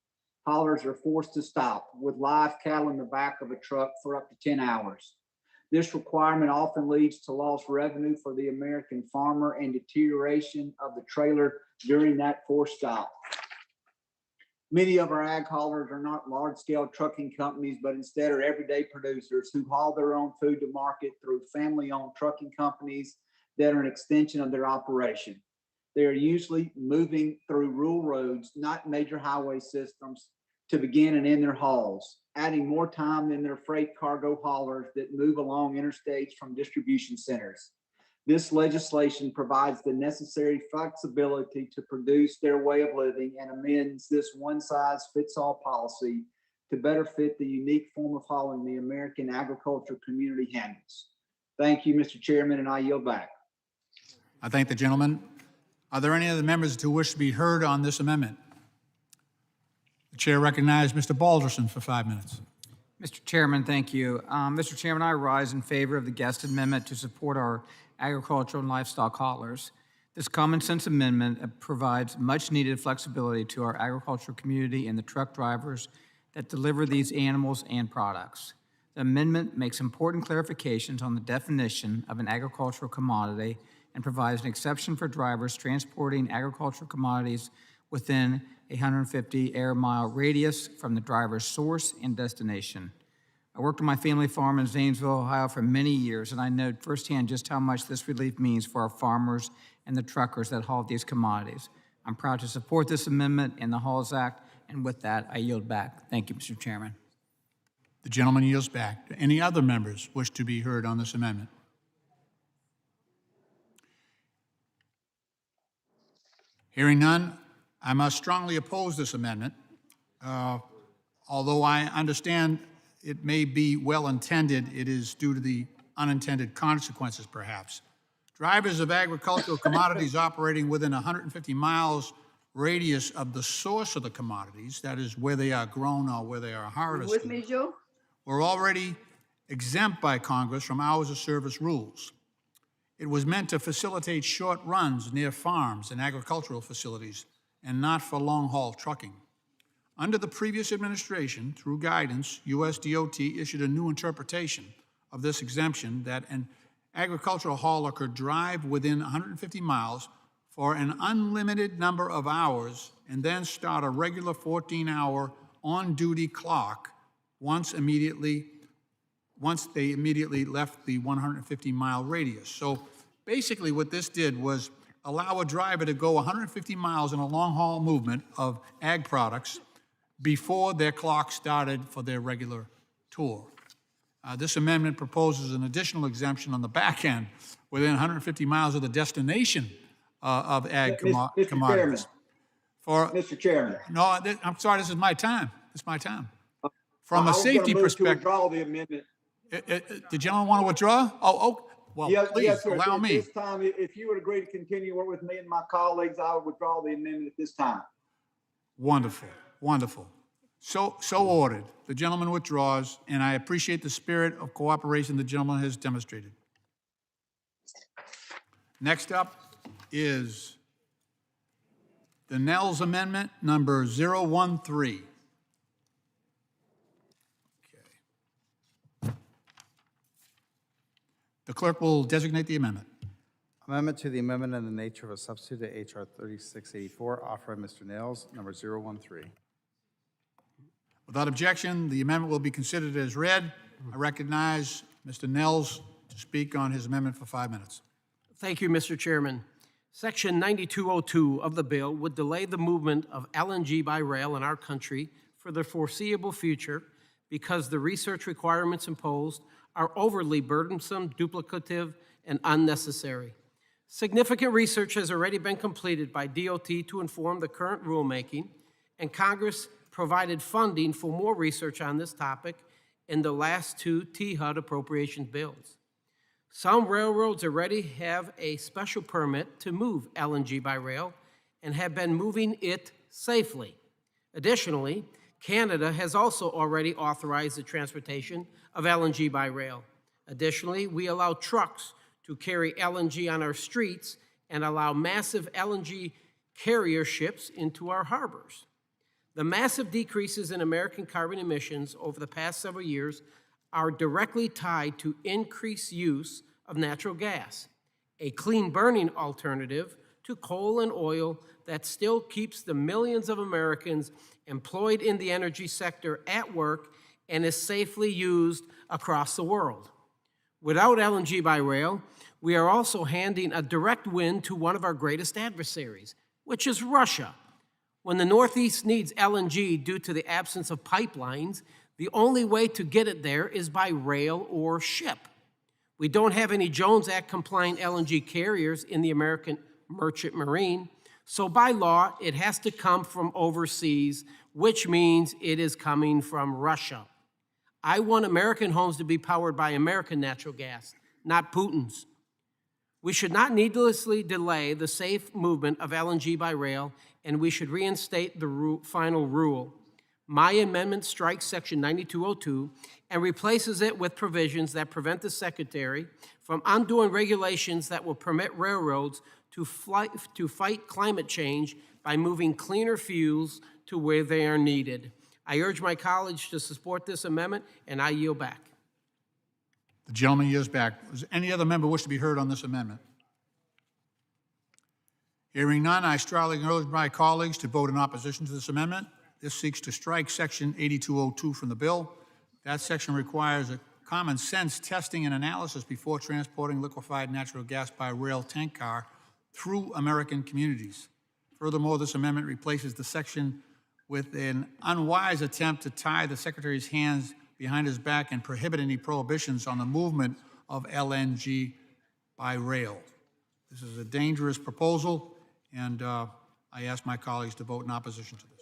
haulers are forced to stop with live cattle in the back of a truck for up to 10 hours. This requirement often leads to lost revenue for the American farmer and deterioration of the trailer during that forced stop. Many of our ag haulers are not large-scale trucking companies, but instead are everyday producers who haul their own food to market through family-owned trucking companies that are an extension of their operation. They are usually moving through rural roads, not major highway systems, to begin and end their hauls, adding more time than their freight cargo haulers that move along interstates from distribution centers. This legislation provides the necessary flexibility to produce their way of living and amends this one-size-fits-all policy to better fit the unique form of hauling the American agriculture community handles. Thank you, Mr. Chairman, and I yield back. I thank the gentleman. Are there any other members who wish to be heard on this amendment? The chair recognizes Mr. Balderson for 5 minutes. Mr. Chairman, thank you. Mr. Chairman, I rise in favor of the Guest amendment to support our agricultural and livestock haulers. This common sense amendment provides much needed flexibility to our agricultural community and the truck drivers that deliver these animals and products. The amendment makes important clarifications on the definition of an agricultural commodity and provides an exception for drivers transporting agricultural commodities within a 150 air mile radius from the driver's source and destination. I worked on my family farm in Zanesville, Ohio for many years, and I know firsthand just how much this relief means for our farmers and the truckers that haul these commodities. I'm proud to support this amendment and the Halls Act, and with that, I yield back. Thank you, Mr. Chairman. The gentleman yields back. Do any other members wish to be heard on this amendment? Hearing none, I must strongly oppose this amendment. Although I understand it may be well-intended, it is due to the unintended consequences, perhaps. Drivers of agricultural commodities operating within 150 miles radius of the source of the commodities, that is where they are grown or where they are harvested, With me, Joe? were already exempt by Congress from hours of service rules. It was meant to facilitate short runs near farms and agricultural facilities and not for long-haul trucking. Under the previous administration, through guidance, US DOT issued a new interpretation of this exemption that an agricultural hauler could drive within 150 miles for an unlimited number of hours and then start a regular 14-hour on-duty clock once they immediately left the 150-mile radius. So basically what this did was allow a driver to go 150 miles in a long-haul movement of ag products before their clock started for their regular tour. This amendment proposes an additional exemption on the back end within 150 miles of the destination of ag commodities. Mr. Chairman. No, I'm sorry, this is my time. It's my time. From a safety perspective. Withdraw the amendment. The gentleman want to withdraw? Oh, well, Yes, please, yes, sir. allow At me. this time, if you would agree to continue work with me and my colleagues, I would withdraw the amendment at this time. Wonderful, wonderful. So ordered. The gentleman withdraws, and I appreciate the spirit of cooperation the gentleman has demonstrated. Next up is the Nels Amendment, number 013. The clerk will designate the amendment. Amendment to the amendment in the nature of a substitute to H.R. 3684, offered by Mr. Nails, number 013. Without objection, the amendment will be considered as read. I recognize Mr. Nels to speak on his amendment for 5 minutes. Thank you, Mr. Chairman. Section 9202 of the bill would delay the movement of LNG by rail in our country for the foreseeable future because the research requirements imposed are overly burdensome, duplicative, and unnecessary. Significant research has already been completed by DOT to inform the current rulemaking, and Congress provided funding for more research on this topic in the last two THUD appropriation bills. Some railroads already have a special permit to move LNG by rail and have been moving it safely. Additionally, Canada has also already authorized the transportation of LNG by rail. Additionally, we allow trucks to carry LNG on our streets and allow massive LNG carrier ships into our harbors. The massive decreases in American carbon emissions over the past several years are directly tied to increased use of natural gas, a clean burning alternative to coal and oil that still keeps the millions of Americans employed in the energy sector at work and is safely used across the world. Without LNG by rail, we are also handing a direct win to one of our greatest adversaries, which is Russia. When the Northeast needs LNG due to the absence of pipelines, the only way to get it there is by rail or ship. We don't have any Jones Act compliant LNG carriers in the American merchant marine, so by law, it has to come from overseas, which means it is coming from Russia. I want American homes to be powered by American natural gas, not Putin's. We should not needlessly delay the safe movement of LNG by rail, and we should reinstate the final rule. My amendment strikes Section 9202 and replaces it with provisions that prevent the Secretary from undoing regulations that will permit railroads to fight climate change by moving cleaner fuels to where they are needed. I urge my colleagues to support this amendment, and I yield back. The gentleman yields back. Does any other member wish to be heard on this amendment? Hearing none, I strongly urge my colleagues to vote in opposition to this amendment. This seeks to strike Section 8202 from the bill. That section requires a common sense testing and analysis before transporting liquefied natural gas by rail tank car through American communities. Furthermore, this amendment replaces the section with an unwise attempt to tie the Secretary's hands behind his back and prohibit any prohibitions on the movement of LNG by rail. This is a dangerous proposal, and I ask my colleagues to vote in opposition to this.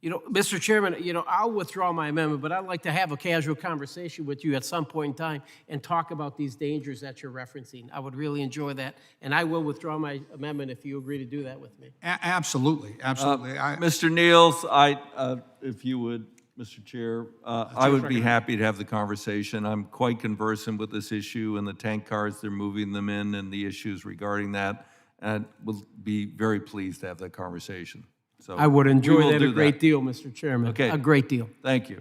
You know, Mr. Chairman, I'll withdraw my amendment, but I'd like to have a casual conversation with you at some point in time and talk about these dangers that you're referencing. I would really enjoy that, and I will withdraw my amendment if you agree to do that with me. Absolutely, absolutely. Mr. Niels, if you would, Mr. Chair, I would be happy to have the conversation. I'm quite conversant with this issue and the tank cars they're moving them in and the issues regarding that, and will be very pleased to have that conversation. So I would enjoy we will that a do great deal, Mr. Chairman. Okay. A great deal. Thank you.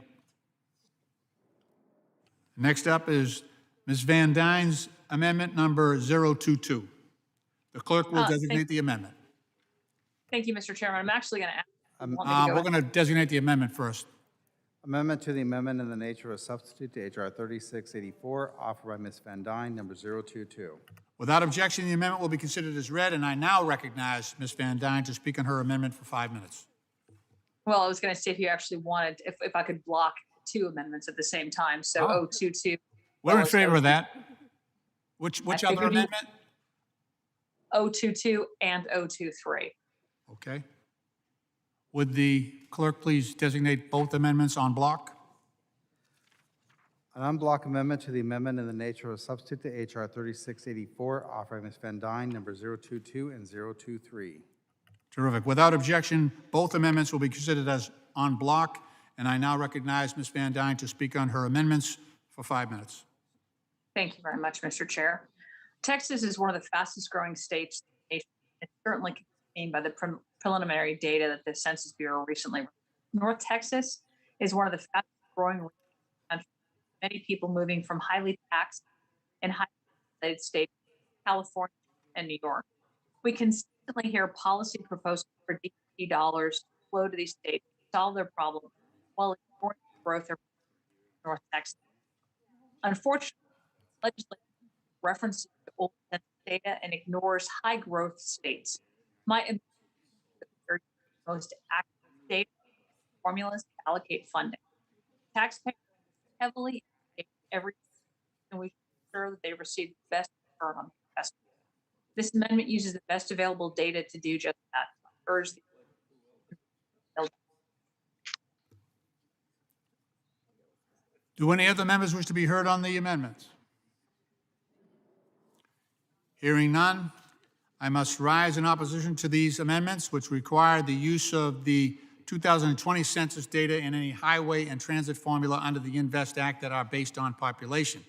Next up is Ms. Van Dyne's amendment number 022. The clerk will designate the amendment. Thank you, Mr. Chairman. I'm actually going to ask. We're going to designate the amendment first. Amendment to the amendment in the nature of a substitute to H.R. 3684, offered by Ms. Van Dyne, number 022. Without objection, the amendment will be considered as read, and I now recognize Ms. Van Dyne to speak on her amendment for 5 minutes. Well, I was going to say if you actually wanted, if I could block two amendments at the same time. So 022. We're in favor of that. Which other amendment? 022 and 023. Okay. Would the clerk please designate both amendments en bloc? An en bloc amendment to the amendment in the nature of a substitute to H.R. 3684, offered by Ms. Van Dyne, number 022 and 023. Terrific. Without objection, both amendments will be considered as en bloc, and I now recognize Ms. Van Dyne to speak on her amendments for 5 minutes. Thank you very much, Mr. Chair. Texas is one of the fastest growing states in the nation. It's certainly seen by the preliminary data that the Census Bureau recently released. North Texas is one of the fastest growing regions in the country, many people moving from highly taxed in United States, California, and New York. We consistently hear policy proposals for DOT dollars flow to these states to solve their problems while ignoring the growth of North Texas. Unfortunately, legislation references to old census data and ignores high growth states. My amendment urges the most accurate data formulas to allocate funding. Taxpayers heavily engage every year, and we should ensure that they receive the best return on investment. This amendment uses the best available data to do just that. I urge the Do any other members wish to be heard on the amendments? Hearing none, I must rise in opposition to these amendments, which require the use of the 2020 census data in any highway and transit formula under the INVEST Act that are based on population.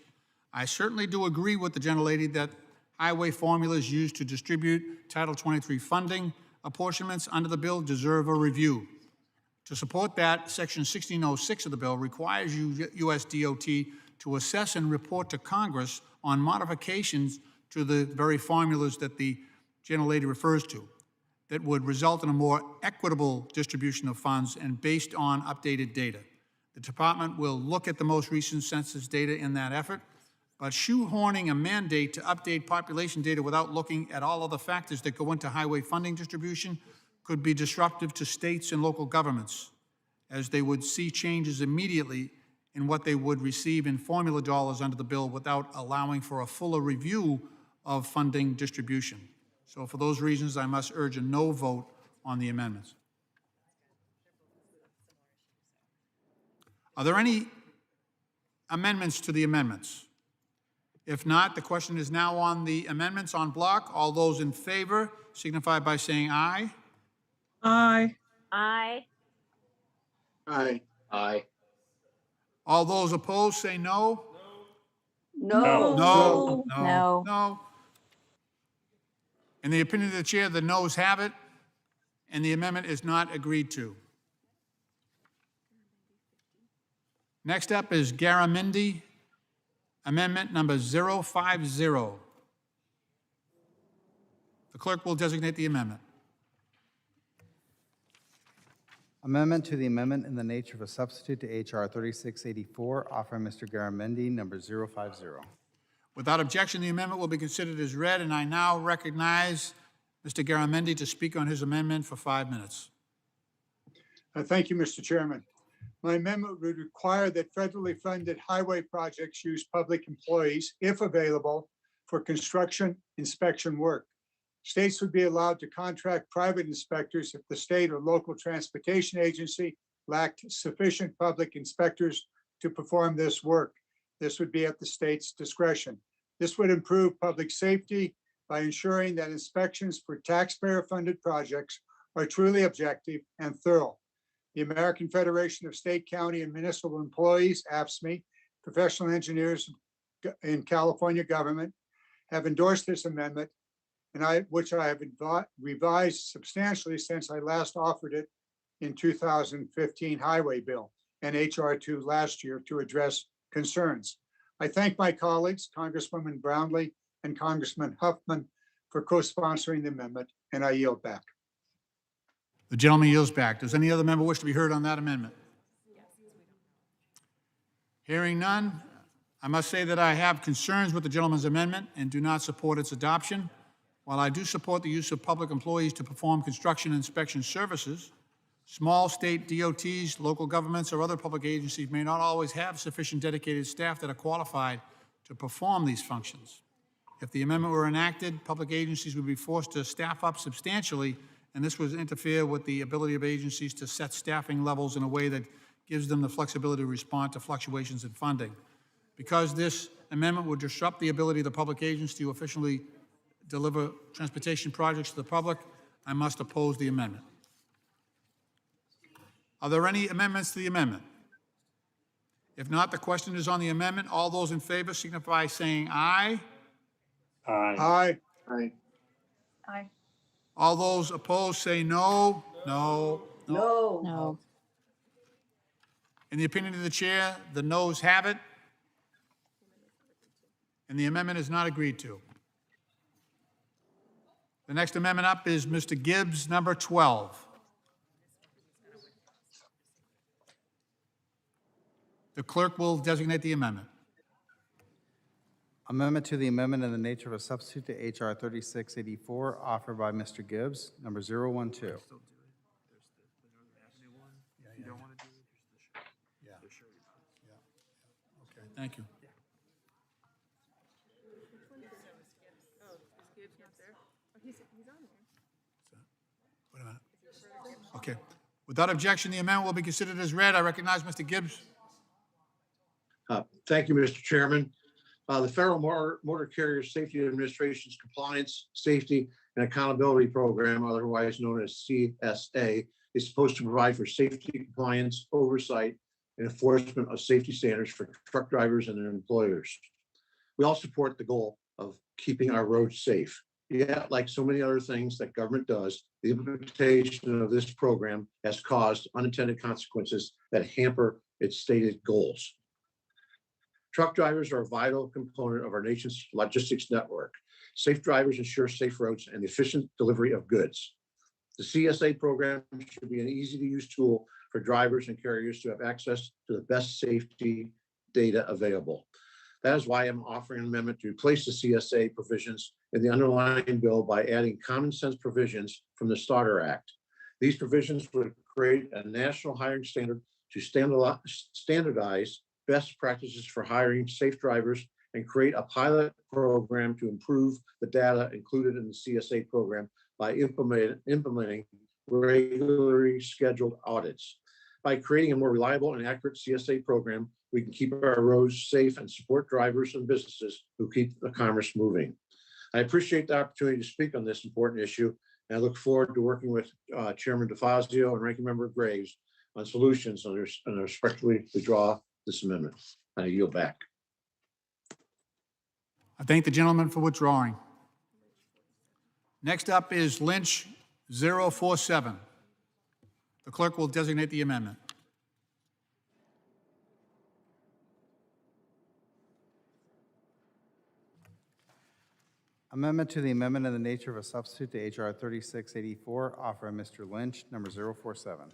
I certainly do agree with the gentlelady that highway formulas used to distribute Title 23 funding apportionments under the bill deserve a review. To support that, Section 1606 of the bill requires U.S. DOT to assess and report to Congress on modifications to the very formulas that the gentlelady refers to that would result in a more equitable distribution of funds and based on updated data. The department will look at the most recent census data in that effort, but shoehorning a mandate to update population data without looking at all of the factors that go into highway funding distribution could be disruptive to states and local governments, as they would see changes immediately in what they would receive in formula dollars under the bill without allowing for a fuller review of funding distribution. So for those reasons, I must urge a no vote on the amendments. Are there any amendments to the amendments? If not, the question is now on the amendments on block. All those in favor signify by saying aye. Aye. Aye. Aye. Aye. All those opposed say no. No. No. No. No. In the opinion of the chair, the noes have it, and the amendment is not agreed to. Next up is Garamendi, amendment number 050. The clerk will designate the amendment. Amendment to the amendment in the nature of a substitute to H.R. 3684, offered by Mr. Garamendi, number 050. Without objection, the amendment will be considered as read, and I now recognize Mr. Garamendi to speak on his amendment for 5 minutes. Thank you, Mr. Chairman. My amendment would require that federally funded highway projects use public employees, if available, for construction inspection work. States would be allowed to contract private inspectors if the state or local transportation agency lacked sufficient public inspectors to perform this work. This would be at the state's discretion. This would improve public safety by ensuring that inspections for taxpayer-funded projects are truly objective and thorough. The American Federation of State, County, and Municipal Employees, AFSCME, professional engineers in California government, have endorsed this amendment, which I have revised substantially since I last offered it in 2015 highway bill and HR 2 last year to address concerns. I thank my colleagues, Congresswoman Brownlee and Congressman Huffman, for co-sponsoring the amendment, and I yield back. The gentleman yields back. Does any other member wish to be heard on that amendment? Hearing none, I must say that I have concerns with the gentleman's amendment and do not support its adoption. While I do support the use of public employees to perform construction inspection services, small state DOTs, local governments, or other public agencies may not always have sufficient dedicated staff that are qualified to perform these functions. If the amendment were enacted, public agencies would be forced to staff up substantially, and this would interfere with the ability of agencies to set staffing levels in a way that gives them the flexibility to respond to fluctuations in funding. Because this amendment would disrupt the ability of the public agency to efficiently deliver transportation projects to the public, I must oppose the amendment. Are there any amendments to the amendment? If not, the question is on the amendment. All those in favor signify by saying aye. Aye. Aye. Aye. Aye. All those opposed say no. No. No. No. In the opinion of the chair, the noes have it, and the amendment is not agreed to. The next amendment up is Mr. Gibbs, number 12. The clerk will designate the amendment. Amendment to the amendment in the nature of a substitute to H.R. 3684, offered by Mr. Gibbs, number 012. Okay, thank you. Wait a minute. Okay. Without objection, the amendment will be considered as read. I recognize Mr. Gibbs. Thank you, Mr. Chairman. The Federal Motor Carrier Safety Administration's Compliance, Safety, and Accountability Program, otherwise known as CSA, is supposed to provide for safety, compliance, oversight, and enforcement of safety standards for truck drivers and their employers. We all support the goal of keeping our roads safe. Yet, like so many other things that government does, the implementation of this program has caused unintended consequences that hamper its stated goals. Truck drivers are a vital component of our nation's logistics network. Safe drivers ensure safe roads and the efficient delivery of goods. The CSA program should be an easy-to-use tool for drivers and carriers to have access to the best safety data available. That is why I'm offering an amendment to replace the CSA provisions in the underlying bill by adding common sense provisions from the Starter Act. These provisions would create a national hiring standard to standardize best practices for hiring safe drivers and create a pilot program to improve the data included in the CSA program by implementing regularly scheduled audits. By creating a more reliable and accurate CSA program, we can keep our roads safe and support drivers and businesses who keep the commerce moving. I appreciate the opportunity to speak on this important issue, and I look forward to working with Chairman DeFazio and Ranking Member Graves on solutions, and I respectfully withdraw this amendment. I yield back. I thank the gentleman for withdrawing. Next up is Lynch 047. The clerk will designate the amendment. Amendment to the amendment in the nature of a substitute to H.R. 3684, offered by Mr. Lynch, number 047.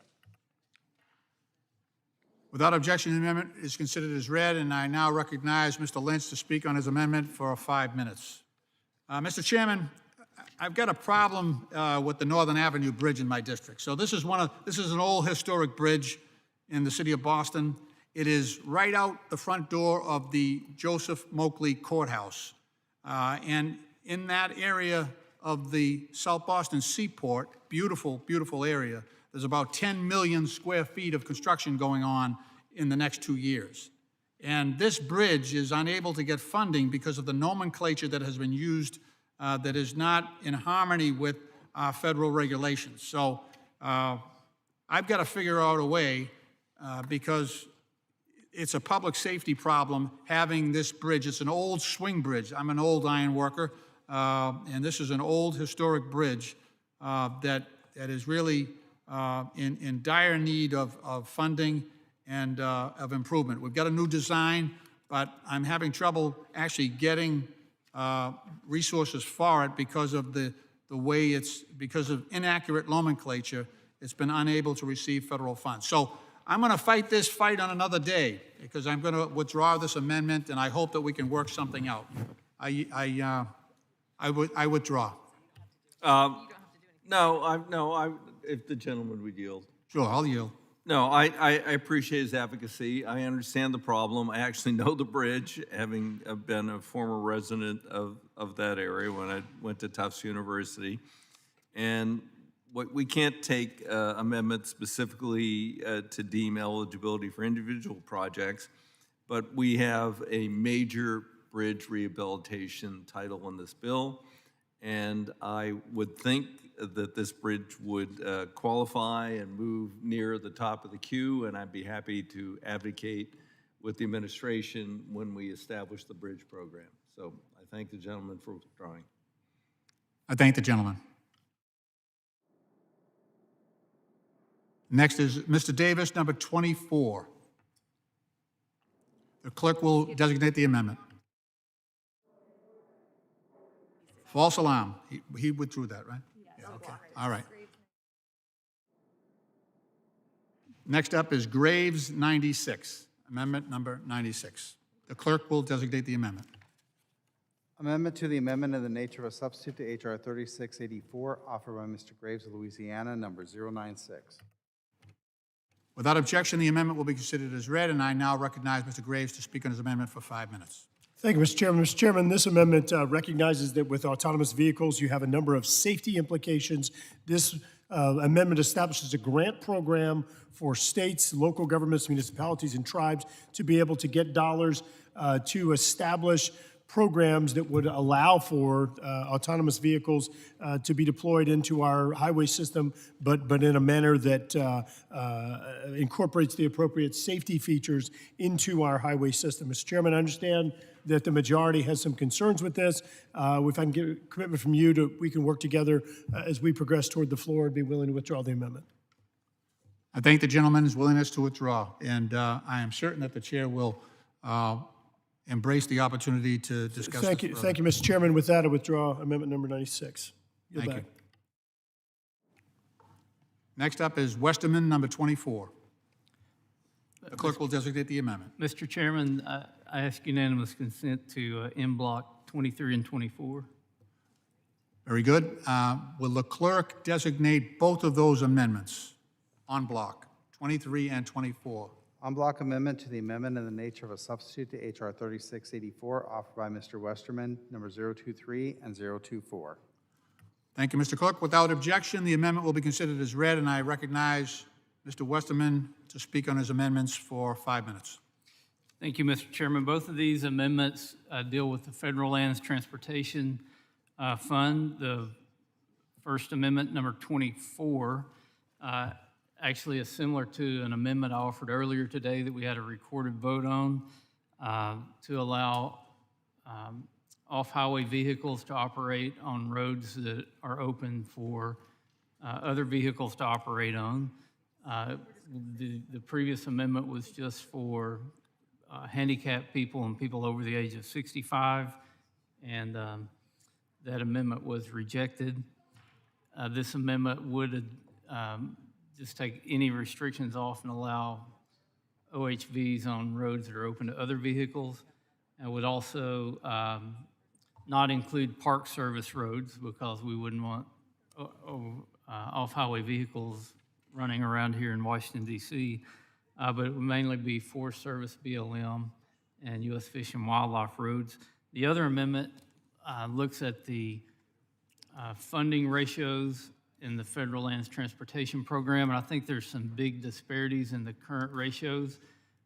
Without objection, the amendment is considered as read, and I now recognize Mr. Lynch to speak on his amendment for 5 minutes. Mr. Chairman, I've got a problem with the Northern Avenue Bridge in my district. So this is an old historic bridge in the city of Boston. It is right out the front door of the Joseph Moakley Courthouse. And in that area of the South Boston Seaport, beautiful, beautiful area, there's about 10 million square feet of construction going on in the next 2 years. And this bridge is unable to get funding because of the nomenclature that has been used that is not in harmony with federal regulations. So I've got to figure out a way because it's a public safety problem having this bridge. It's an old swing bridge. I'm an old iron worker, and this is an old historic bridge that is really in dire need of funding and of improvement. We've got a new design, but I'm having trouble actually getting resources for it because of the way because of inaccurate nomenclature. It's been unable to receive federal funds. So I'm going to fight this fight on another day because I'm going to withdraw this amendment, and I hope that we can work something out. I withdraw. No, if the gentleman would yield. Sure, I'll yield. No, I appreciate his advocacy. I understand the problem. I actually know the bridge, having been a former resident of that area when I went to Tufts University. And we can't take amendments specifically to deem eligibility for individual projects, but we have a major bridge rehabilitation title in this bill. And I would think that this bridge would qualify and move near the top of the queue, and I'd be happy to advocate with the administration when we establish the bridge program. So I thank the gentleman for withdrawing. I thank the gentleman. Next is Mr. Davis, number 24. The clerk will designate the amendment. False alarm. He withdrew that, right? Yeah, okay. All right. Next up is Graves 96, amendment number 96. The clerk will designate the amendment. Amendment to the amendment in the nature of a substitute to H.R. 3684, offered by Mr. Graves of Louisiana, number 096. Without objection, the amendment will be considered as read, and I now recognize Mr. Graves to speak on his amendment for 5 minutes. Thank you, Mr. Chairman. Mr. Chairman, this amendment recognizes that with autonomous vehicles, you have a number of safety implications. This amendment establishes a grant program for states, local governments, municipalities, and tribes to be able to get dollars to establish programs that would allow for autonomous vehicles to be deployed into our highway system, but in a manner that incorporates the appropriate safety features into our highway system. Mr. Chairman, I understand that the majority has some concerns with this. If I can get a commitment from you we can work together as we progress toward the floor and be willing to withdraw the amendment. I thank the gentleman's willingness to withdraw, and I am certain that the chair will embrace the opportunity to discuss Thank this you, further. thank you, Mr. Chairman. With that, I withdraw amendment number 96. Yield Thank back. you. Next up is Westerman, number 24. The clerk will designate the amendment. Mr. Chairman, I ask unanimous consent to en bloc 23 and 24. Very good. Will the clerk designate both of those amendments en bloc, 23 and 24? En bloc amendment to the amendment in the nature of a substitute to H.R. 3684, offered by Mr. Westerman, number 023 and 024. Thank you, Mr. Clerk. Without objection, the amendment will be considered as read, and I recognize Mr. Westerman to speak on his amendments for 5 minutes. Thank you, Mr. Chairman. Both of these amendments deal with the Federal Lands Transportation Fund. The first amendment, number 24, actually is similar to an amendment I offered earlier today that we had a recorded vote on to allow off-highway vehicles to operate on roads that are open for other vehicles to operate on. The previous amendment was just for handicapped people and people over the age of 65, and that amendment was rejected. This amendment would just take any restrictions off and allow OHVs on roads that are open to other vehicles, and would also not include park service roads because we wouldn't want off-highway vehicles running around here in Washington, D.C., but it would mainly be Forest Service, BLM, and U.S. Fish and Wildlife roads. The other amendment looks at the funding ratios in the Federal Lands Transportation Program, and I think there's some big disparities in the current ratios.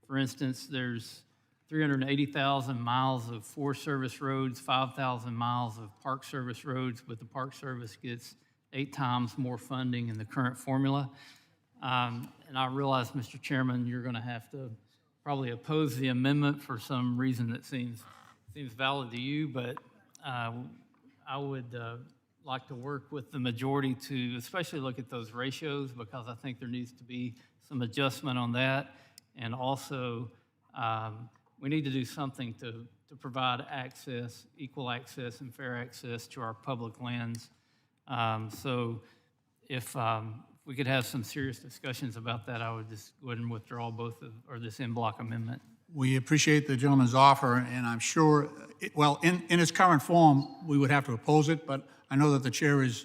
For instance, there's 380,000 miles of Forest Service roads, 5,000 miles of Park Service roads, but the Park Service gets 8 times more funding in the current formula. And I realize, Mr. Chairman, you're going to have to probably oppose the amendment for some reason that seems valid to you, but I would like to work with the majority to especially look at those ratios, because I think there needs to be some adjustment on that. And also, we need to do something to provide access, equal access and fair access to our public lands. So if we could have some serious discussions about that, I would just go ahead and withdraw both or this en bloc amendment. We appreciate the gentleman's offer, and I'm sure, in its current form, we would have to oppose it, but I know that the chair is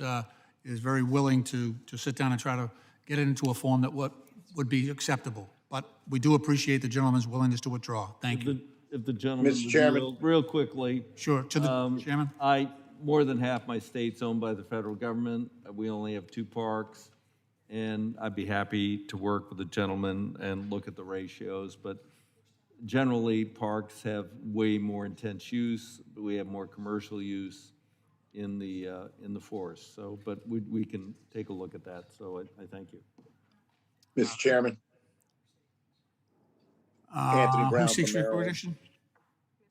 very willing to sit down and try to get it into a form that would be acceptable. But we do appreciate the gentleman's willingness to withdraw. Thank you. If the gentleman Mr. would Chairman. real quickly. Sure, to the chairman. More than half my state's owned by the federal government. We only have 2 parks, and I'd be happy to work with the gentleman and look at the ratios. But generally, parks have way more intense use. We have more commercial use in the forest. So, but we can take a look at that. So I thank you. Mr. Chairman. Anthony Brown Who seeks from Maryland. recognition?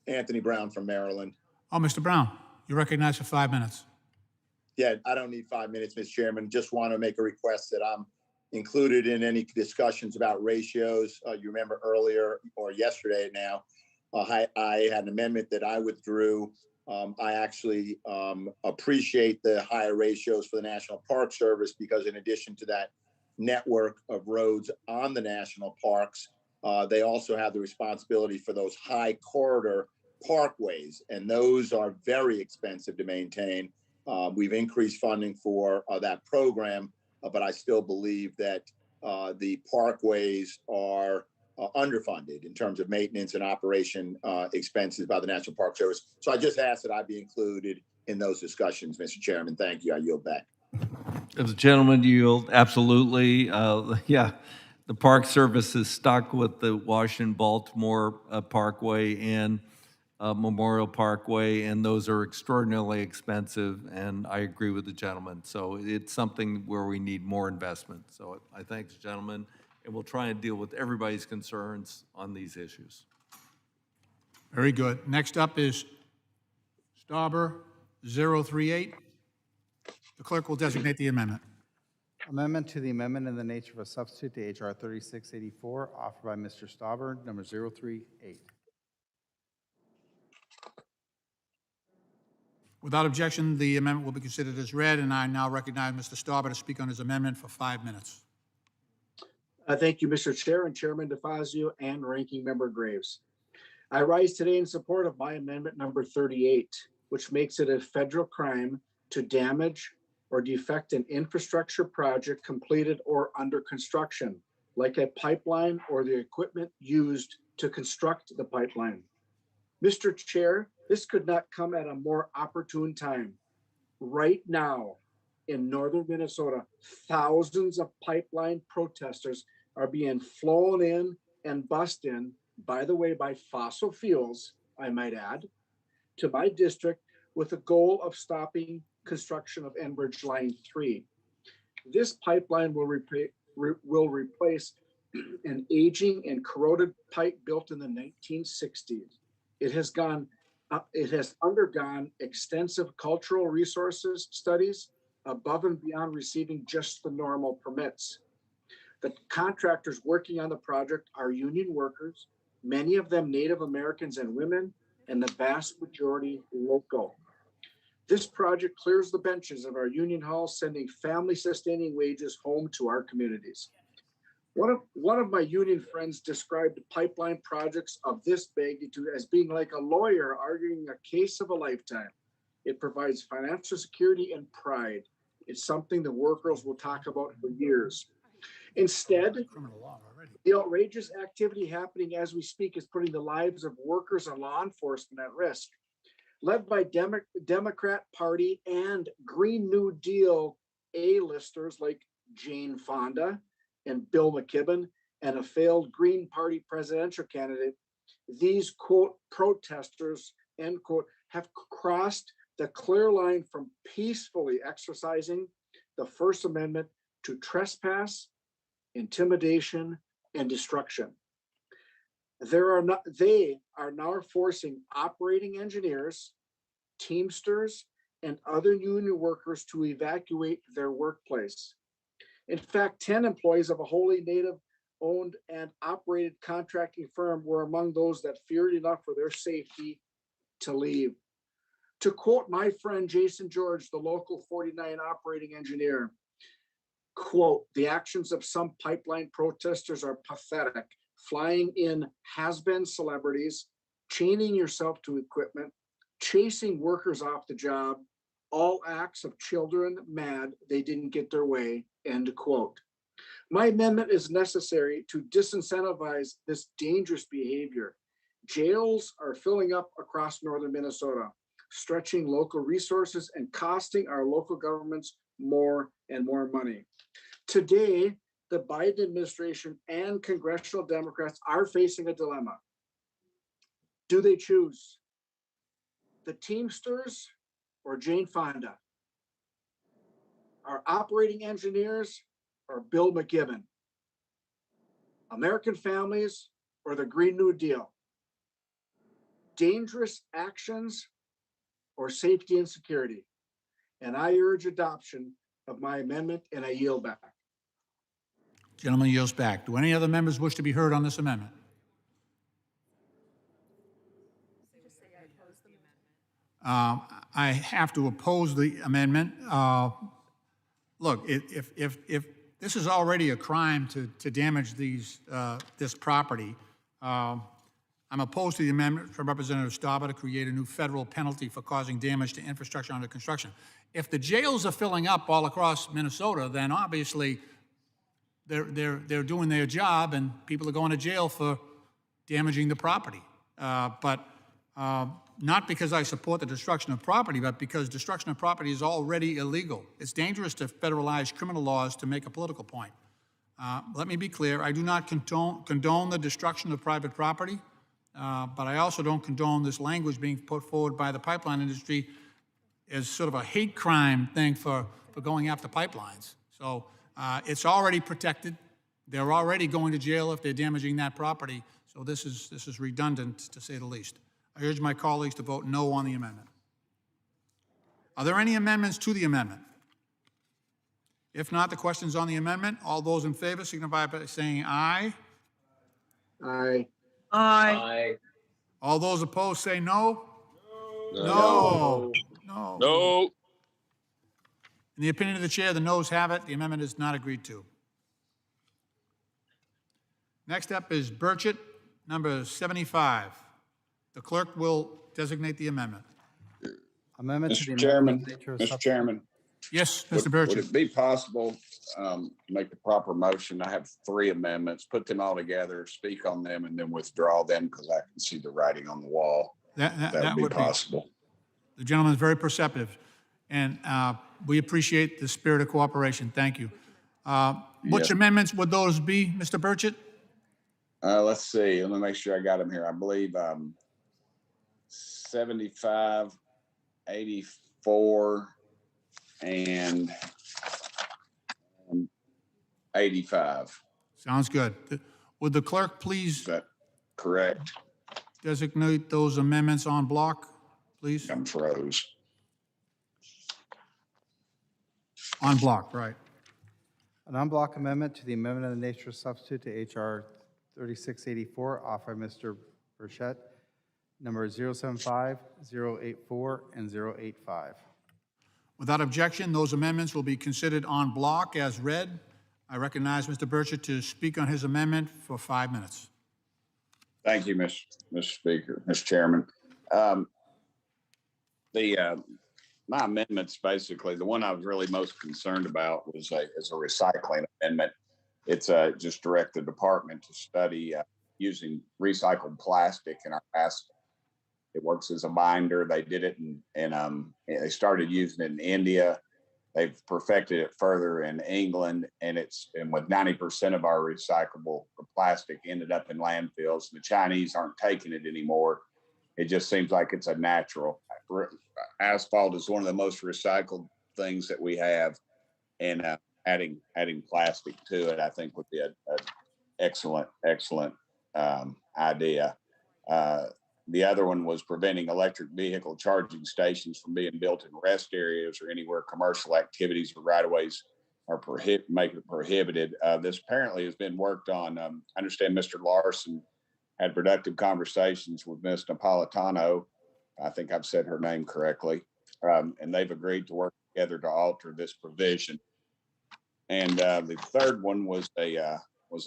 Anthony Brown from Maryland. Oh, Mr. Brown, you're recognized for 5 minutes. Yeah, I don't need 5 minutes, Mr. Chairman. Just want to make a request that I'm included in any discussions about ratios. You remember earlier or yesterday now, I had an amendment that I withdrew I actually appreciate the higher ratios for the National Park Service because in addition to that network of roads on the national parks, they also have the responsibility for those high corridor parkways, and those are very expensive to maintain. We've increased funding for that program, but I still believe that the parkways are underfunded in terms of maintenance and operation expenses by the National Park Service. So I just asked that I be included in those discussions, Mr. Chairman. Thank you. I yield back. If the gentleman yield, absolutely. Yeah, the Park Service is stuck with the Washington-Baltimore Parkway and Memorial Parkway, and those are extraordinarily expensive, and I agree with the gentleman. So it's something where we need more investment. So I thank the gentleman, and we'll try and deal with everybody's concerns on these issues. Very good. Next up is Stauber 038. The clerk will designate the amendment. Amendment to the amendment in the nature of a substitute to H.R. 3684, offered by Mr. Stauber, number 038. Without objection, the amendment will be considered as read, and I now recognize Mr. Stauber to speak on his amendment for 5 minutes. Thank you, Mr. Chair and Chairman DeFazio and Ranking Member Graves. I rise today in support of my amendment number 38, which makes it a federal crime to damage or defect an infrastructure project completed or under construction, like a pipeline or the equipment used to construct the pipeline. Mr. Chair, this could not come at a more opportune time. Right now, in northern Minnesota, thousands of pipeline protesters are being flown in and bussed in, by the way, by fossil fuels, I might add, to my district with the goal of stopping construction of Enbridge Line 3. This pipeline will replace an aging and corroded pipe built in the 1960s. It has undergone extensive cultural resources studies above and beyond receiving just the normal permits. The contractors working on the project are union workers, many of them Native Americans and women, and the vast majority local. This project clears the benches of our union halls, sending family-sustaining wages home to our communities. One of my union friends described pipeline projects of this magnitude as being like a lawyer arguing a case of a lifetime. It provides financial security and pride. It's something the workers will talk about for years. Instead, the outrageous activity happening as we speak is putting the lives of workers and law enforcement at risk. Led by Democrat Party and Green New Deal A-listers like Jane Fonda and Bill McKibben and a failed Green Party presidential candidate, these, quote, protesters, end quote, have crossed the clear line from peacefully exercising the First Amendment to trespass, intimidation, and destruction. They are now forcing operating engineers, Teamsters, and other union workers to evacuate their workplace. In fact, 10 employees of a wholly Native-owned and operated contracting firm were among those that feared enough for their safety to leave. To quote my friend Jason George, the local 49 operating engineer, quote, "The actions of some pipeline protesters are pathetic. Flying in has-been celebrities, chaining yourself to equipment, chasing workers off the job, all acts of children mad they didn't get their way," end quote. My amendment is necessary to disincentivize this dangerous behavior. Jails are filling up across northern Minnesota, stretching local resources and costing our local governments more and more money. Today, the Biden administration and congressional Democrats are facing a dilemma. Do they choose the Teamsters or Jane Fonda? Our operating engineers or Bill McKibben? American families or the Green New Deal? Dangerous actions or safety and security? And I urge adoption of my amendment, and I yield back. Gentleman yields back. Do any other members wish to be heard on this amendment? I have to oppose the amendment. Look, if this is already a crime to damage this property, I'm opposed to the amendment from Representative Stauber to create a new federal penalty for causing damage to infrastructure under construction. If the jails are filling up all across Minnesota, then obviously they're doing their job and people are going to jail for damaging the property. But not because I support the destruction of property, but because destruction of property is already illegal. It's dangerous to federalize criminal laws to make a political point. Let me be clear, I do not condone the destruction of private property, but I also don't condone this language being put forward by the pipeline industry as sort of a hate crime thing for going after pipelines. So it's already protected. They're already going to jail if they're damaging that property. So this is redundant, to say the least. I urge my colleagues to vote no on the amendment. Are there any amendments to the amendment? If not, the question's on the amendment. All those in favor signify by saying aye. Aye. Aye. All those opposed say no. No. No. No. In the opinion of the chair, the noes have it. The amendment is not agreed to. Next up is Burchett, number 75. The clerk will designate the amendment. Amendment to the Mr. Chairman, nature of Mr. Chairman, Yes, would Mr. Burchett. it be possible to make the proper motion? I have 3 amendments, put them all together, speak on them, and then withdraw them because I can see the writing on the wall. That would be possible. The gentleman is very perceptive, and we appreciate the spirit of cooperation. Thank you. Which Yes. amendments would those be, Mr. Burchett? Let's see. Let me make sure I got them here. I believe 75, 84, and 85. Sounds good. Would the clerk Is please that correct? designate those amendments en bloc, please? I'm froze. En bloc, right. An en bloc amendment to the amendment of the nature of substitute to H.R. 3684, offered by Mr. Burchett, number 075, 084, and 085. Without objection, those amendments will be considered en bloc as read. I recognize Mr. Burchett to speak on his amendment for 5 minutes. Thank you, Mr. Speaker, Mr. Chairman. My amendments, basically, the one I was really most concerned about is a recycling amendment. It's just direct the department to study using recycled plastic in our asphalt. It works as a binder. They did it and they started using it in India. They've perfected it further in England, and with 90% of our recyclable plastic ended up in landfills. The Chinese aren't taking it anymore. It just seems like it's a natural. Asphalt is one of the most recycled things that we have, and adding plastic to it, I think, would be an excellent idea. The other one was preventing electric vehicle charging stations from being built in rest areas or anywhere commercial activities or right-of-ways are make it prohibited. This apparently has been worked on. I understand Mr. Larson had productive conversations with Ms. Napolitano. I think I've said her name correctly. And they've agreed to work together to alter this provision. And the third one was a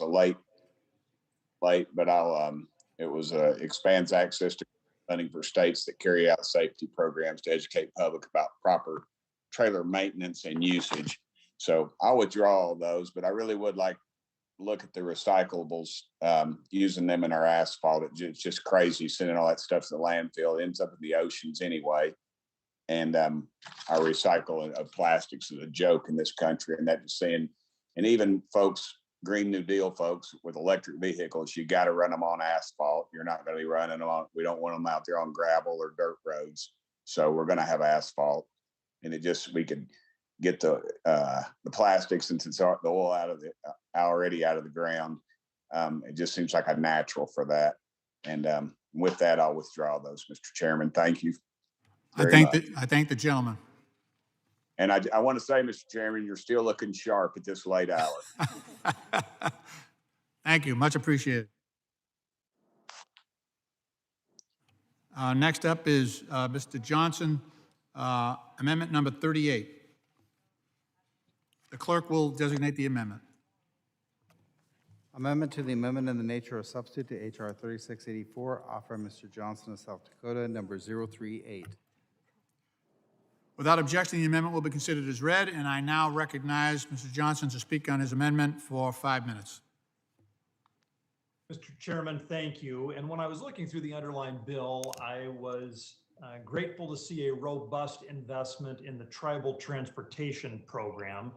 late, but it was expands access to funding for states that carry out safety programs to educate public about proper trailer maintenance and usage. So I'll withdraw all those, but I really would like to look at the recyclables, using them in our asphalt. It's just crazy sending all that stuff to the landfill. It ends up in the oceans anyway. And our recycle of plastics is a joke in this country. And that just saying, and even folks, Green New Deal folks with electric vehicles, you got to run them on asphalt. You're not going to be running them on, we don't want them out there on gravel or dirt roads. So we're going to have asphalt. And we could get the plastic, since it's the oil already out of the ground. It just seems like a natural for that. And with that, I'll withdraw those, Mr. Chairman. Thank you. I thank the gentleman. And I want to say, Mr. Chairman, you're still looking sharp at this late hour. Thank you. Much appreciated. Next up is Mr. Johnson, amendment number 38. The clerk will designate the amendment. Amendment to the amendment in the nature of substitute to H.R. 3684, offered by Mr. Johnson of South Dakota, number 038. Without objection, the amendment will be considered as read, and I now recognize Mr. Johnson to speak on his amendment for 5 minutes. Mr. Chairman, thank you. And when I was looking through the underlying bill, I was grateful to see a robust investment in the tribal transportation program.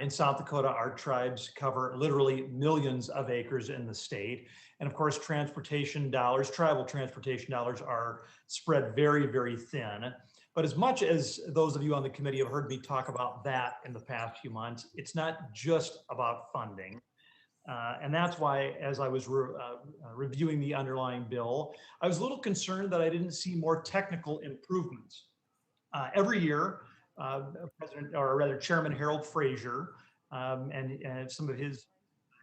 In South Dakota, our tribes cover literally millions of acres in the state. And of course, transportation dollars, tribal transportation dollars are spread very, very thin. But as much as those of you on the committee have heard me talk about that in the past few months, it's not just about funding. And that's why, as I was reviewing the underlying bill, I was a little concerned that I didn't see more technical improvements. Every year, Chairman Harold Frazier and some of his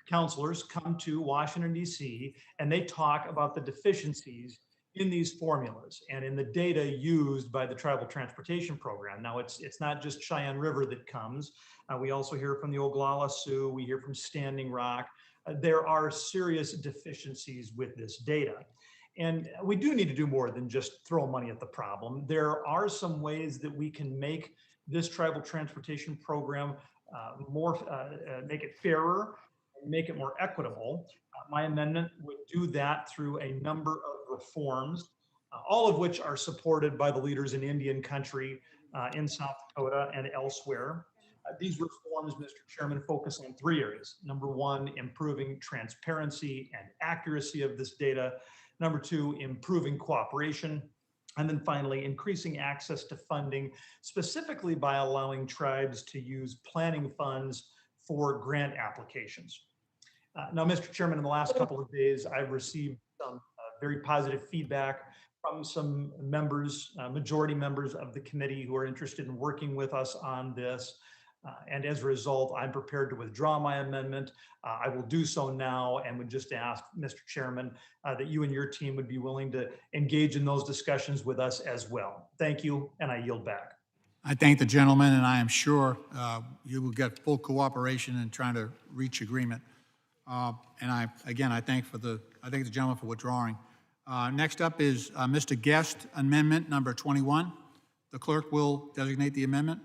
counselors come to Washington, D.C., and they talk about the deficiencies in these formulas and in the data used by the Tribal Transportation Program. Now, it's not just Cheyenne River that comes. We also hear from the Oglala Sioux. We hear from Standing Rock. There are serious deficiencies with this data. And we do need to do more than just throw money at the problem. There are some ways that we can make this Tribal Transportation Program make it fairer, make it more equitable. My amendment would do that through a number of reforms, all of which are supported by the leaders in Indian country in South Dakota and elsewhere. These reforms, Mr. Chairman, focus on 3 areas. Number 1, improving transparency and accuracy of this data. Number 2, improving cooperation. And then finally, increasing access to funding, specifically by allowing tribes to use planning funds for grant applications. Now, Mr. Chairman, in the last couple of days, I've received some very positive feedback from some members, majority members of the committee who are interested in working with us on this. And as a result, I'm prepared to withdraw my amendment. I will do so now and would just ask, Mr. Chairman, that you and your team would be willing to engage in those discussions with us as well. Thank you, and I yield back. I thank the gentleman, and I am sure you will get full cooperation in trying to reach agreement. And I thank the gentleman for withdrawing. Next up is Mr. Guest, amendment number 21. The clerk will designate the amendment.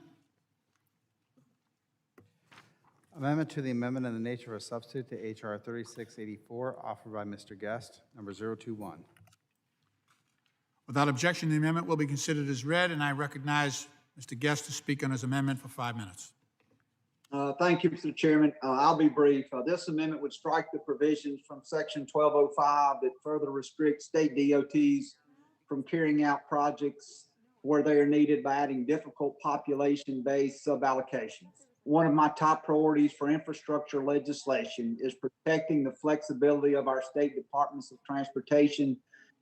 Amendment to the amendment in the nature of a substitute to H.R. 3684, offered by Mr. Guest, number 021. Without objection, the amendment will be considered as read, and I recognize Mr. Guest to speak on his amendment for 5 minutes. Thank you, Mr. Chairman. I'll be brief. This amendment would strike the provisions from Section 1205 that further restrict state DOTs from carrying out projects where they are needed by adding difficult population-based suballocations. One of my top priorities for infrastructure legislation is protecting the flexibility of our state departments of transportation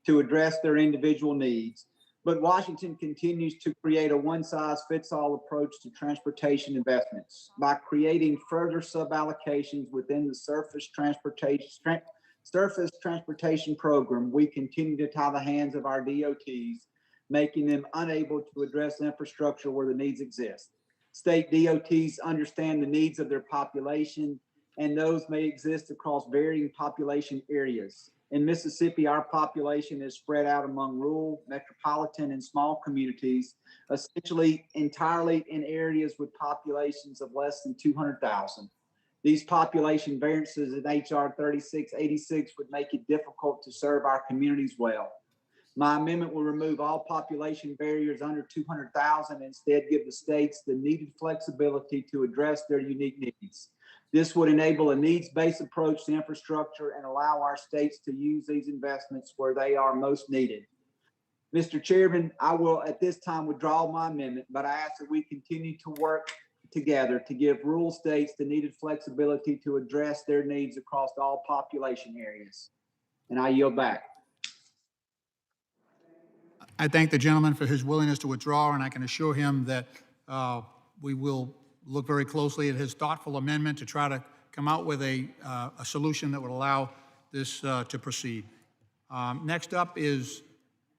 to address their individual needs. But Washington continues to create a one-size-fits-all approach to transportation investments. By creating further suballocations within the surface transportation program, we continue to tie the hands of our DOTs, making them unable to address infrastructure where the needs exist. State DOTs understand the needs of their population, and those may exist across varying population areas. In Mississippi, our population is spread out among rural, metropolitan, and small communities, essentially entirely in areas with populations of less than 200,000. These population variances in H.R. 3686 would make it difficult to serve our communities well. My amendment will remove all population barriers under 200,000 and instead give the states the needed flexibility to address their unique needs. This would enable a needs-based approach to infrastructure and allow our states to use these investments where they are most needed. Mr. Chairman, I will at this time withdraw my amendment, but I ask that we continue to work together to give rural states the needed flexibility to address their needs across all population areas. And I yield back. I thank the gentleman for his willingness to withdraw, and I can assure him that we will look very closely at his thoughtful amendment to try to come out with a solution that would allow this to proceed. Next up is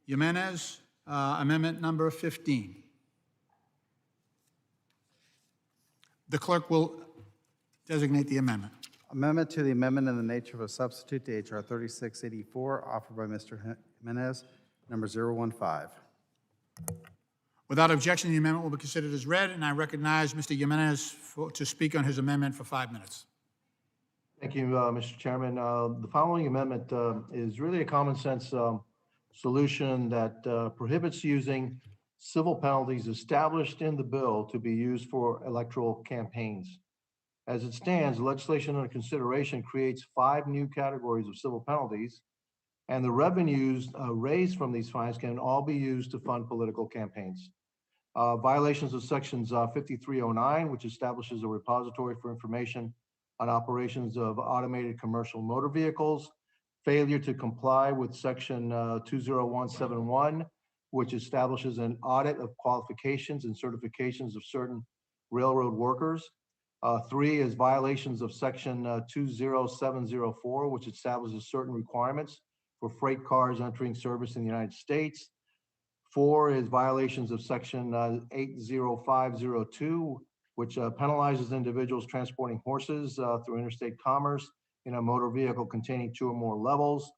Jimenez, amendment number 15. The clerk will designate the amendment. Amendment to the amendment in the nature of a substitute to H.R. 3684, offered by Mr. Jimenez, number 015. Without objection, the amendment will be considered as read, and I recognize Mr. Jimenez to speak on his amendment for 5 minutes. Thank you, Mr. Chairman. The following amendment is really a common sense solution that prohibits using civil penalties established in the bill to be used for electoral campaigns. As it stands, legislation under consideration creates 5 new categories of civil penalties, and the revenues raised from these fines can all be used to fund political campaigns. Violations of sections 5309, which establishes a repository for information on operations of automated commercial motor vehicles, failure to comply with section 20171, which establishes an audit of qualifications and certifications of certain railroad workers. 3 is violations of section 20704, which establishes certain requirements for freight cars entering service in the United States. 4 is violations of section 80502, which penalizes individuals transporting horses through interstate commerce in a motor vehicle containing 2 or more levels.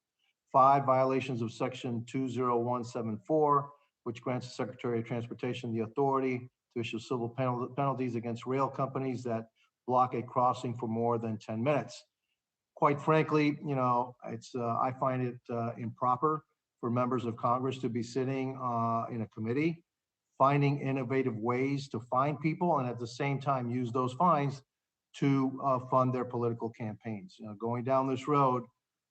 5, violations of section 20174, which grants the Secretary of Transportation the authority to issue civil penalties against rail companies that block a crossing for more than 10 minutes. Quite frankly, I find it improper for members of Congress to be sitting in a committee, finding innovative ways to fine people and at the same time use those fines to fund their political campaigns. Going down this road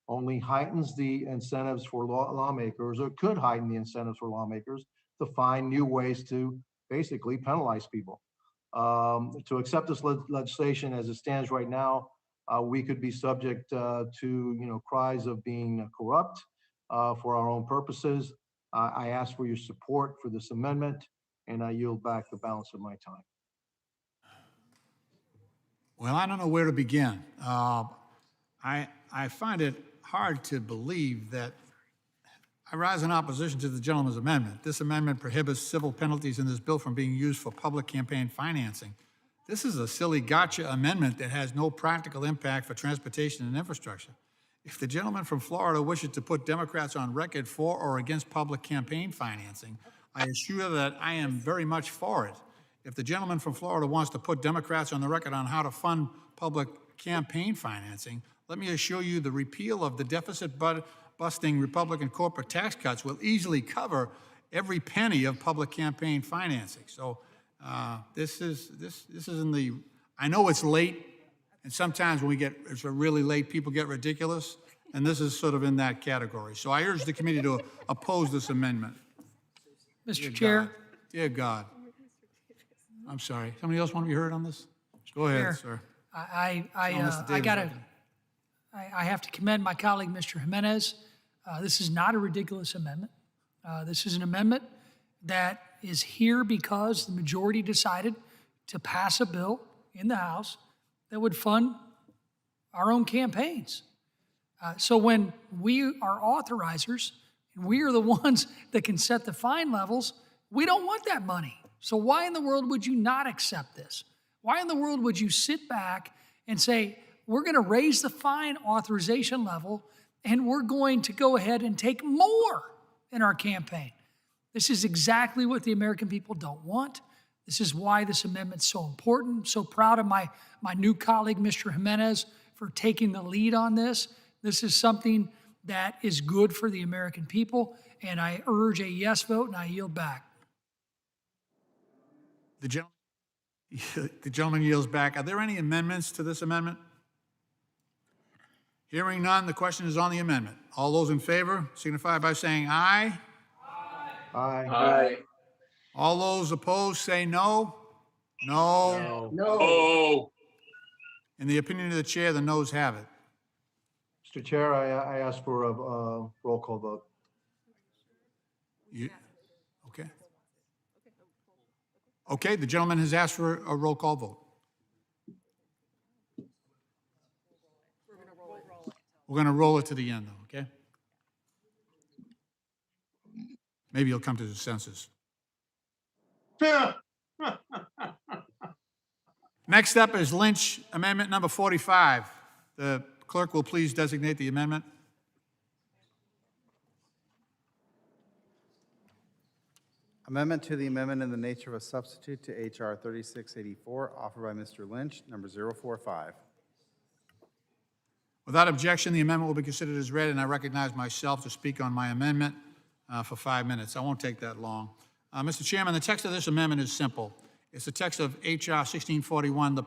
only heightens the incentives for lawmakers, or could heighten the incentives for lawmakers to find new ways to basically penalize people. To accept this legislation as it stands right now, we could be subject to cries of being corrupt for our own purposes. I ask for your support for this amendment, and I yield back the balance of my time. Well, I don't know where to begin. I find it hard to believe that I rise in opposition to the gentleman's amendment. This amendment prohibits civil penalties in this bill from being used for public campaign financing. This is a silly gotcha amendment that has no practical impact for transportation and infrastructure. If the gentleman from Florida wishes to put Democrats on record for or against public campaign financing, I assure that I am very much for it. If the gentleman from Florida wants to put Democrats on the record on how to fund public campaign financing, let me assure you the repeal of the deficit-busting Republican corporate tax cuts will easily cover every penny of public campaign financing. So this is in the, I know it's late, and sometimes when it's really late, people get ridiculous, and this is sort of in that category. So I urge the committee to oppose this amendment. Mr. Chair. Dear God. I'm sorry. Somebody else want to be heard on this? Go ahead, sir. I have to commend my colleague, Mr. Jimenez. This is not a ridiculous amendment. This is an amendment that is here because the majority decided to pass a bill in the House that would fund our own campaigns. So when we are authorizers, and we are the ones that can set the fine levels, we don't want that money. So why in the world would you not accept this? Why in the world would you sit back and say, we're going to raise the fine authorization level and we're going to go ahead and take more in our campaign? This is exactly what the American people don't want. This is why this amendment's so important. So proud of my new colleague, Mr. Jimenez, for taking the lead on this. This is something that is good for the American people, and I urge a yes vote, and I yield back. The gentleman yields back. Are there any amendments to this amendment? Hearing none, the question is on the amendment. All those in favor signify by saying aye. Aye. Aye. All those opposed say no. No. No. In the opinion of the chair, the noes have it. Mr. Chair, I ask for a roll call vote. Okay. Okay, the gentleman has asked for a roll call vote. We're going to roll it to the end, though, okay? Maybe he'll come to his senses. Next up is Lynch Amendment number 45. The clerk will please designate the amendment. Amendment to the amendment in the nature of a substitute to H.R. 3684, offered by Mr. Lynch, number 045. Without objection, the amendment will be considered as read, and I recognize myself to speak on my amendment for 5 minutes. I won't take that long. Mr. Chairman, the text of this amendment is simple. It's the text of H.R. 1641, the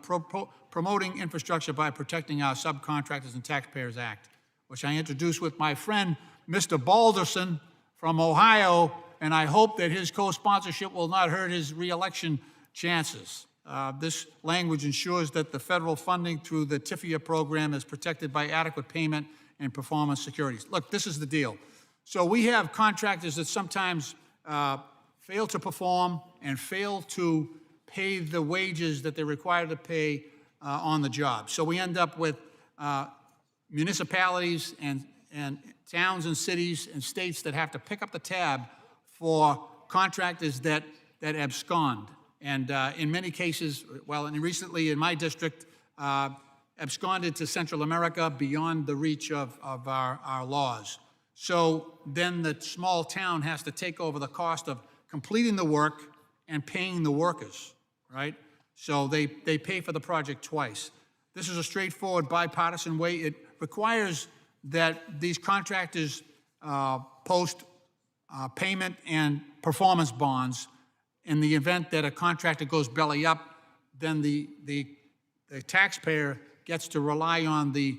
Promoting Infrastructure by Protecting Our Subcontractors and Taxpayers Act, which I introduced with my friend, Mr. Balderson from Ohio, and I hope that his co-sponsorship will not hurt his reelection chances. This language ensures that the federal funding through the TIFIA program is protected by adequate payment and performance securities. Look, this is the deal. So we have contractors that sometimes fail to perform and fail to pay the wages that they're required to pay on the job. So we end up with municipalities and towns and cities and states that have to pick up the tab for contractors that abscond. And in many cases, well, and recently in my district, absconded to Central America beyond the reach of our laws. So then the small town has to take over the cost of completing the work and paying the workers, right? So they pay for the project twice. This is a straightforward bipartisan way. It requires that these contractors post payment and performance bonds. In the event that a contractor goes belly up, then the taxpayer gets to rely on the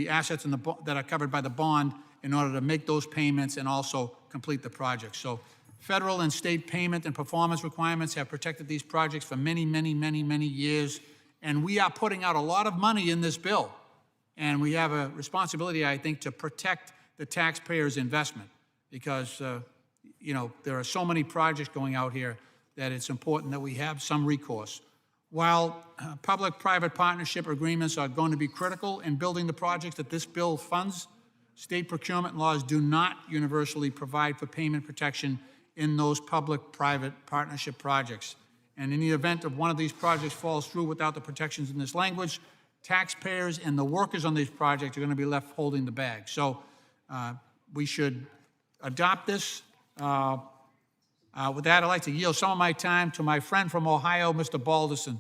assets that are covered by the bond in order to make those payments and also complete the project. So federal and state payment and performance requirements have protected these projects for many, many, many, many years. And we are putting out a lot of money in this bill. And we have a responsibility, I think, to protect the taxpayer's investment because, you know, there are so many projects going out here that it's important that we have some recourse. While public-private partnership agreements are going to be critical in building the projects that this bill funds, state procurement laws do not universally provide for payment protection in those public-private partnership projects. And in the event of one of these projects falls through without the protections in this language, taxpayers and the workers on these projects are going to be left holding the bag. So we should adopt this. With that, I'd like to yield some of my time to my friend from Ohio, Mr. Balderson.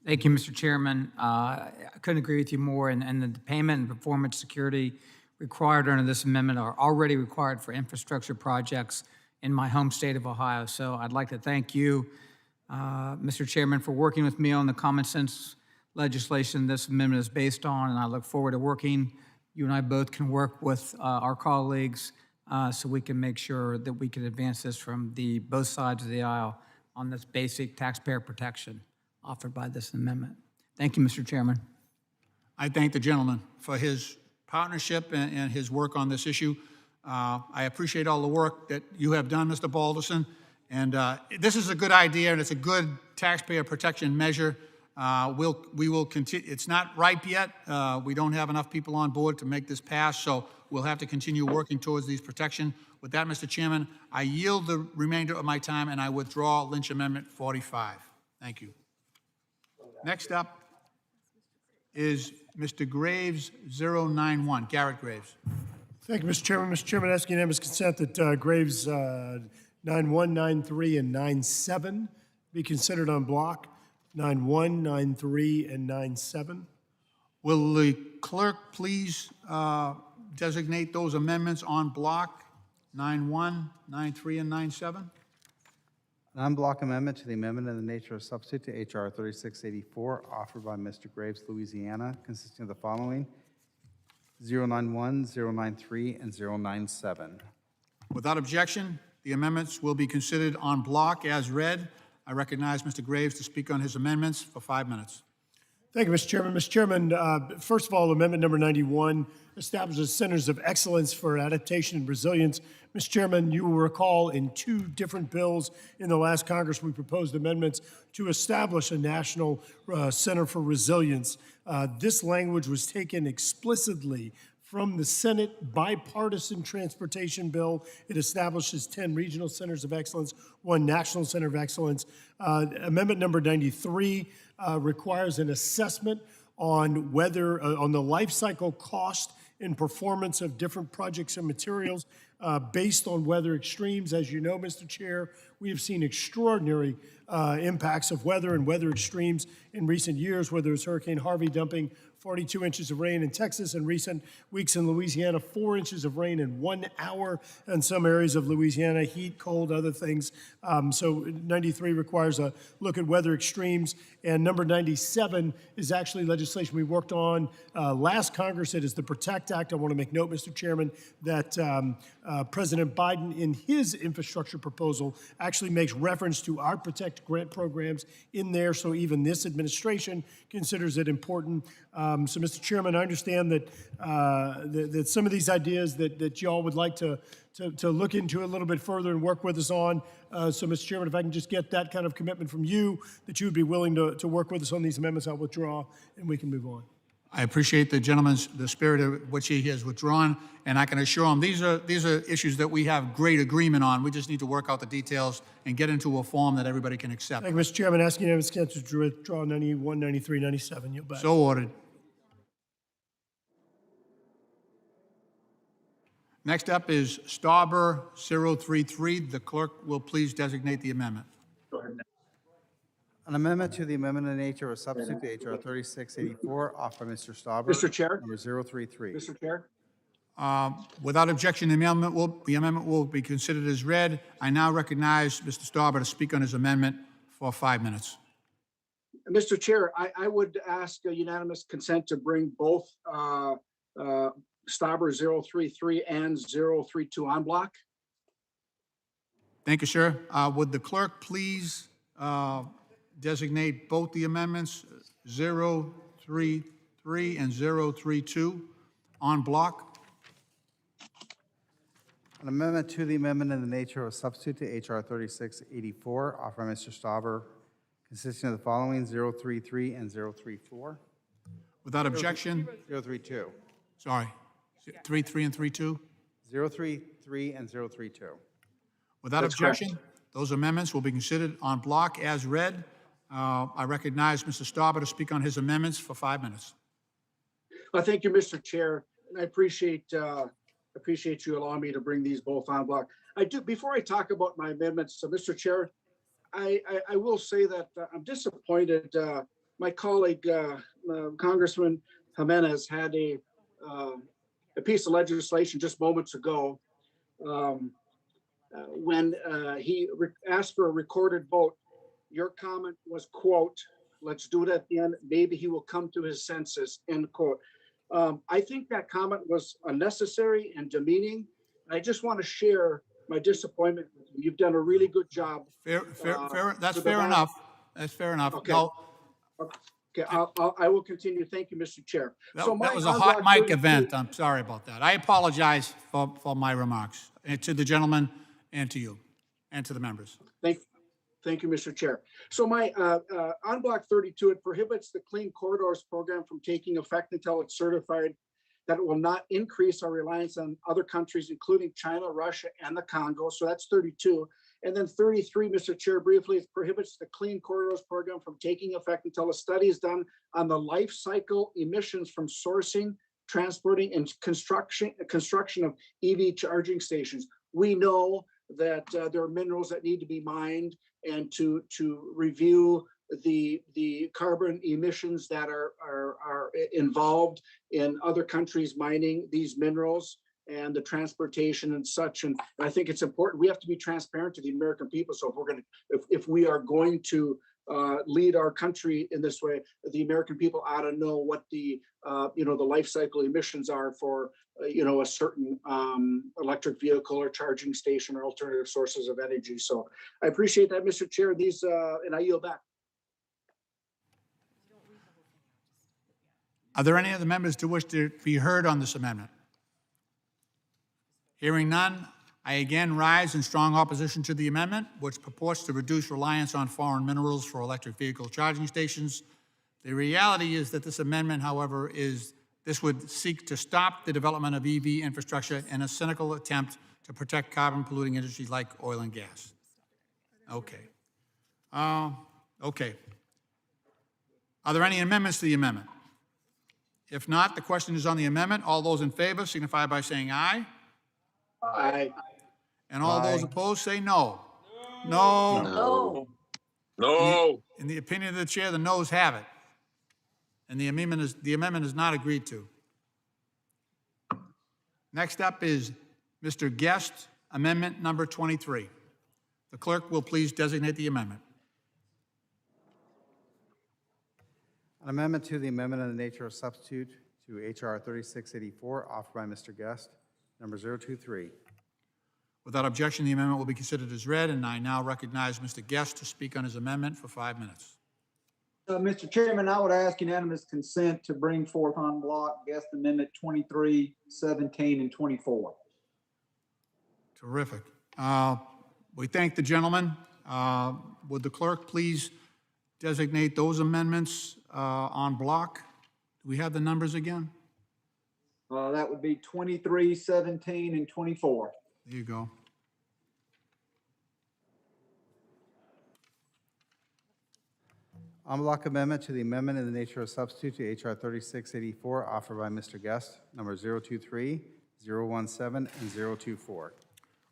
Thank you, Mr. Chairman. I couldn't agree with you more. And the payment and performance security required under this amendment are already required for infrastructure projects in my home state of Ohio. So I'd like to thank you, Mr. Chairman, for working with me on the common sense legislation this amendment is based on. And I look forward to working. You and I both can work with our colleagues so we can make sure that we can advance this from both sides of the aisle on this basic taxpayer protection offered by this amendment. Thank you, Mr. Chairman. I thank the gentleman for his partnership and his work on this issue. I appreciate all the work that you have done, Mr. Balderson. And this is a good idea, and it's a good taxpayer protection measure. We will continue. It's not ripe yet. We don't have enough people on board to make this pass, so we'll have to continue working towards these protection. With that, Mr. Chairman, I yield the remainder of my time, and I withdraw Lynch Amendment 45. Thank you. Next up is Mr. Graves 091, Garrett Graves. Thank you, Mr. Chairman. Mr. Chairman, I ask unanimous consent that Graves 91, 93, and 97 be considered on block. 91, 93, and 97. Will the clerk please designate those amendments on block 91, 93, and 97? An en-bloc amendment to the amendment in the nature of substitute to H.R. 3684, offered by Mr. Graves, Louisiana, consisting of the following: 091, 093, and 097. Without objection, the amendments will be considered on block as read. I recognize Mr. Graves to speak on his amendments for 5 minutes. Thank you, Mr. Chairman. Mr. Chairman, first of all, Amendment number 91 establishes Centers of Excellence for Adaptation and Resilience. Mr. Chairman, you will recall in two different bills in the last Congress, we proposed amendments to establish a National Center for Resilience. This language was taken explicitly from the Senate bipartisan transportation bill. It establishes 10 regional centers of excellence, 1 national center of excellence. Amendment number 93 requires an assessment on whether, on the life cycle cost and performance of different projects and materials based on weather extremes. As you know, Mr. Chair, we have seen extraordinary impacts of weather and weather extremes in recent years, whether it's Hurricane Harvey dumping 42 inches of rain in Texas, in recent weeks in Louisiana, 4 inches of rain in 1 hour in some areas of Louisiana, heat, cold, other things. So 93 requires a look at weather extremes. And number 97 is actually legislation we worked on last Congress. It is the PROTECT Act. I want to make note, Mr. Chairman, that President Biden, in his infrastructure proposal, actually makes reference to our PROTECT grant programs in there. So even this administration considers it important. So, Mr. Chairman, I understand that that some of these ideas that y'all would like to look into a little bit further and work with us on. So, Mr. Chairman, if I can just get that kind of commitment from you, that you would be willing to work with us on these amendments, I'll withdraw and we can move on. I appreciate the spirit of which he has withdrawn, and I can assure him these are issues that we have great agreement on. We just need to work out the details and get into a form that everybody can accept. Thank you, Mr. Chairman. Asking unanimous consent to withdraw 91, 93, 97. Yield back. So ordered. Next up is Stauber 033. The clerk will please designate the amendment. Go ahead. An amendment to the amendment in nature of substitute to HR 3684, offered by Mr. Stauber. Mr. Chair. Number 033. Mr. Chair. Without objection, the amendment will be considered as read. I now recognize Mr. Stauber to speak on his amendment for 5 minutes. Mr. Chair, I would ask a unanimous consent to bring both Stauber 033 and 032 on block. Thank you, sir. Would the clerk please designate both the amendments 033 and 032 on block? An amendment to the amendment in the nature of a substitute to HR 3684, offered by Mr. Stauber, consisting of the following: 033 and 034. Without objection? 032. Sorry. 33 and 32? 033 and 032. Without That's objection, correct. those amendments will be considered on block as read. I recognize Mr. Stauber to speak on his amendments for 5 minutes. Thank you, Mr. Chair. And I appreciate you allowing me to bring these both on block. I do, before I talk about my amendments, Mr. Chair, I will say that I'm disappointed. My colleague, Congressman Jimenez, had a piece of legislation just moments ago when he asked for a recorded vote. Your comment was, quote, "Let's do it at the end. Maybe he will come to his senses," end quote. I think that comment was unnecessary and demeaning. I just want to share my disappointment with you. You've done a really good job. Fair, that's for the fair last- enough. That's fair enough. Okay. No, Okay, I will continue. Thank you, Mr. Chair. So that my was a on hot block mic 32 event. I'm sorry about that. I apologize for my remarks, and to the gentleman and to you and to the members. Thank you, Mr. Chair. So my on block 32, it prohibits the Clean Corridors program from taking effect until it's certified that it will not increase our reliance on other countries, including China, Russia, and the Congo. So that's 32. And then 33, Mr. Chair, briefly, it prohibits the Clean Corridors program from taking effect until a study is done on the life cycle emissions from sourcing, transporting, and construction of EV charging stations. We know that there are minerals that need to be mined, and to review the carbon emissions that are involved in other countries mining these minerals and the transportation and such. And I think it's important. We have to be transparent to the American people. So if we are going to lead our country in this way, the American people ought to know what the life cycle emissions are for a certain electric vehicle or charging station or alternative sources of energy. So I appreciate that, Mr. Chair. These and I yield back. Are there any other members to wish to be heard on this amendment? Hearing none, I again rise in strong opposition to the amendment, which purports to reduce reliance on foreign minerals for electric vehicle charging stations. The reality is that this amendment, however, is This would seek to stop the development of EV infrastructure in a cynical attempt to protect carbon polluting industries like oil and gas. Okay. Okay. Are there any amendments to the amendment? If not, the question is on the amendment. All those in favor signify by saying aye. Aye. And all those opposed say no. No. No. No. In the opinion of the chair, the noes have it. And the amendment is not agreed to. Next up is Mr. Guest, amendment number 23. The clerk will please designate the amendment. An amendment to the amendment in the nature of substitute to H.R. 3684, offered by Mr. Guest, number 023. Without objection, the amendment will be considered as read, and I now recognize Mr. Guest to speak on his amendment for 5 minutes. Mr. Chairman, I would ask unanimous consent to bring forth on block Guest Amendment 23, 17, and 24. Terrific. We thank the gentleman. Would the clerk please designate those amendments on block? Do we have the numbers again? That would be 23, 17, and 24. There you go. En bloc amendment to the amendment in the nature of substitute to H.R. 3684, offered by Mr. Guest, number 023, 017, and 024.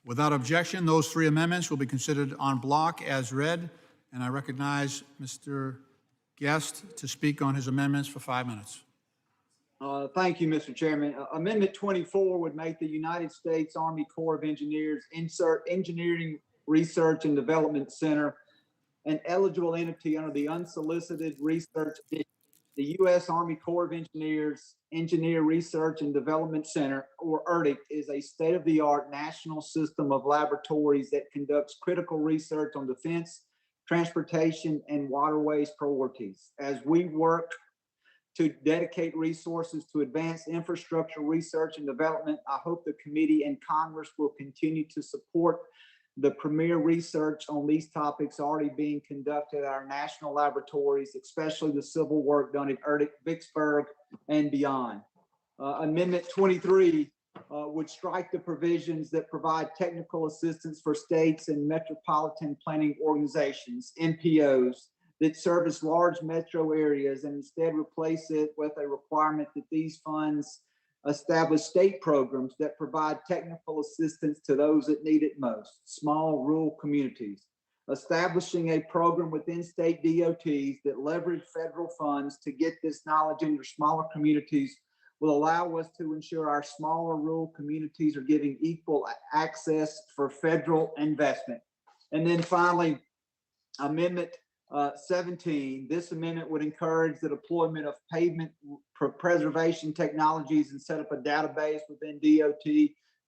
Without objection, those three amendments will be considered on block as read, and I recognize Mr. Guest to speak on his amendments for 5 minutes. Thank you, Mr. Chairman. Amendment 24 would make the United States Army Corps of Engineers Engineering Research and Development Center an eligible entity under the Unsolicited Research Initiative. The U.S. Army Corps of Engineers Engineer Research and Development Center, or ERDIC, is a state-of-the-art national system of laboratories that conducts critical research on defense, transportation, and waterways priorities. As we work to dedicate resources to advance infrastructure research and development, I hope the committee and Congress will continue to support the premier research on these topics already being conducted at our national laboratories, especially the civil work done at ERDIC, Vicksburg, and beyond. Amendment 23 would strike the provisions that provide technical assistance for states and metropolitan planning organizations, MPOs, that service large metro areas, and instead replace it with a requirement that these funds establish state programs that provide technical assistance to those that need it most, small rural communities. Establishing a program within state DOTs that leverage federal funds to get this knowledge into smaller communities will allow us to ensure our smaller rural communities are getting equal access for federal investment. And then finally, Amendment 17, this amendment would encourage the deployment of pavement preservation technologies and set up a database within DOT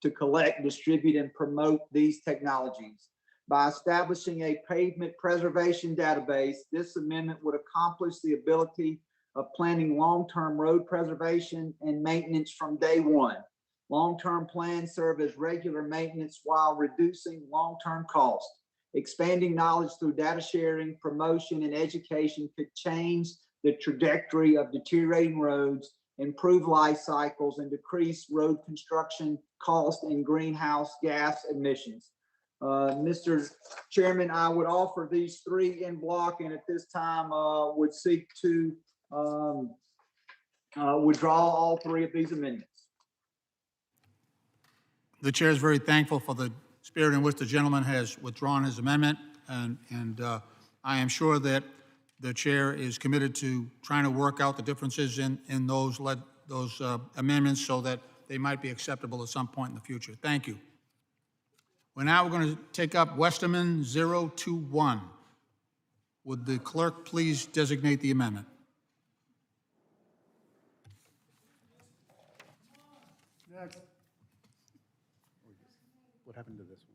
to collect, distribute, and promote these technologies. By establishing a pavement preservation database, this amendment would accomplish the ability of planning long-term road preservation and maintenance from day one. Long-term plans serve as regular maintenance while reducing long-term costs. Expanding knowledge through data sharing, promotion, and education could change the trajectory of deteriorating roads, improve life cycles, and decrease road construction cost and greenhouse gas emissions. Mr. Chairman, I would offer these three in block, and at this time would seek to withdraw all three of these amendments. The chair is very thankful for the spirit in which the gentleman has withdrawn his amendment, and I am sure that the chair is committed to trying to work out the differences in those amendments so that they might be acceptable at some point in the future. Thank you. We're now going to take up Westerman 021. Would the clerk please designate the amendment? Next. What happened to this one?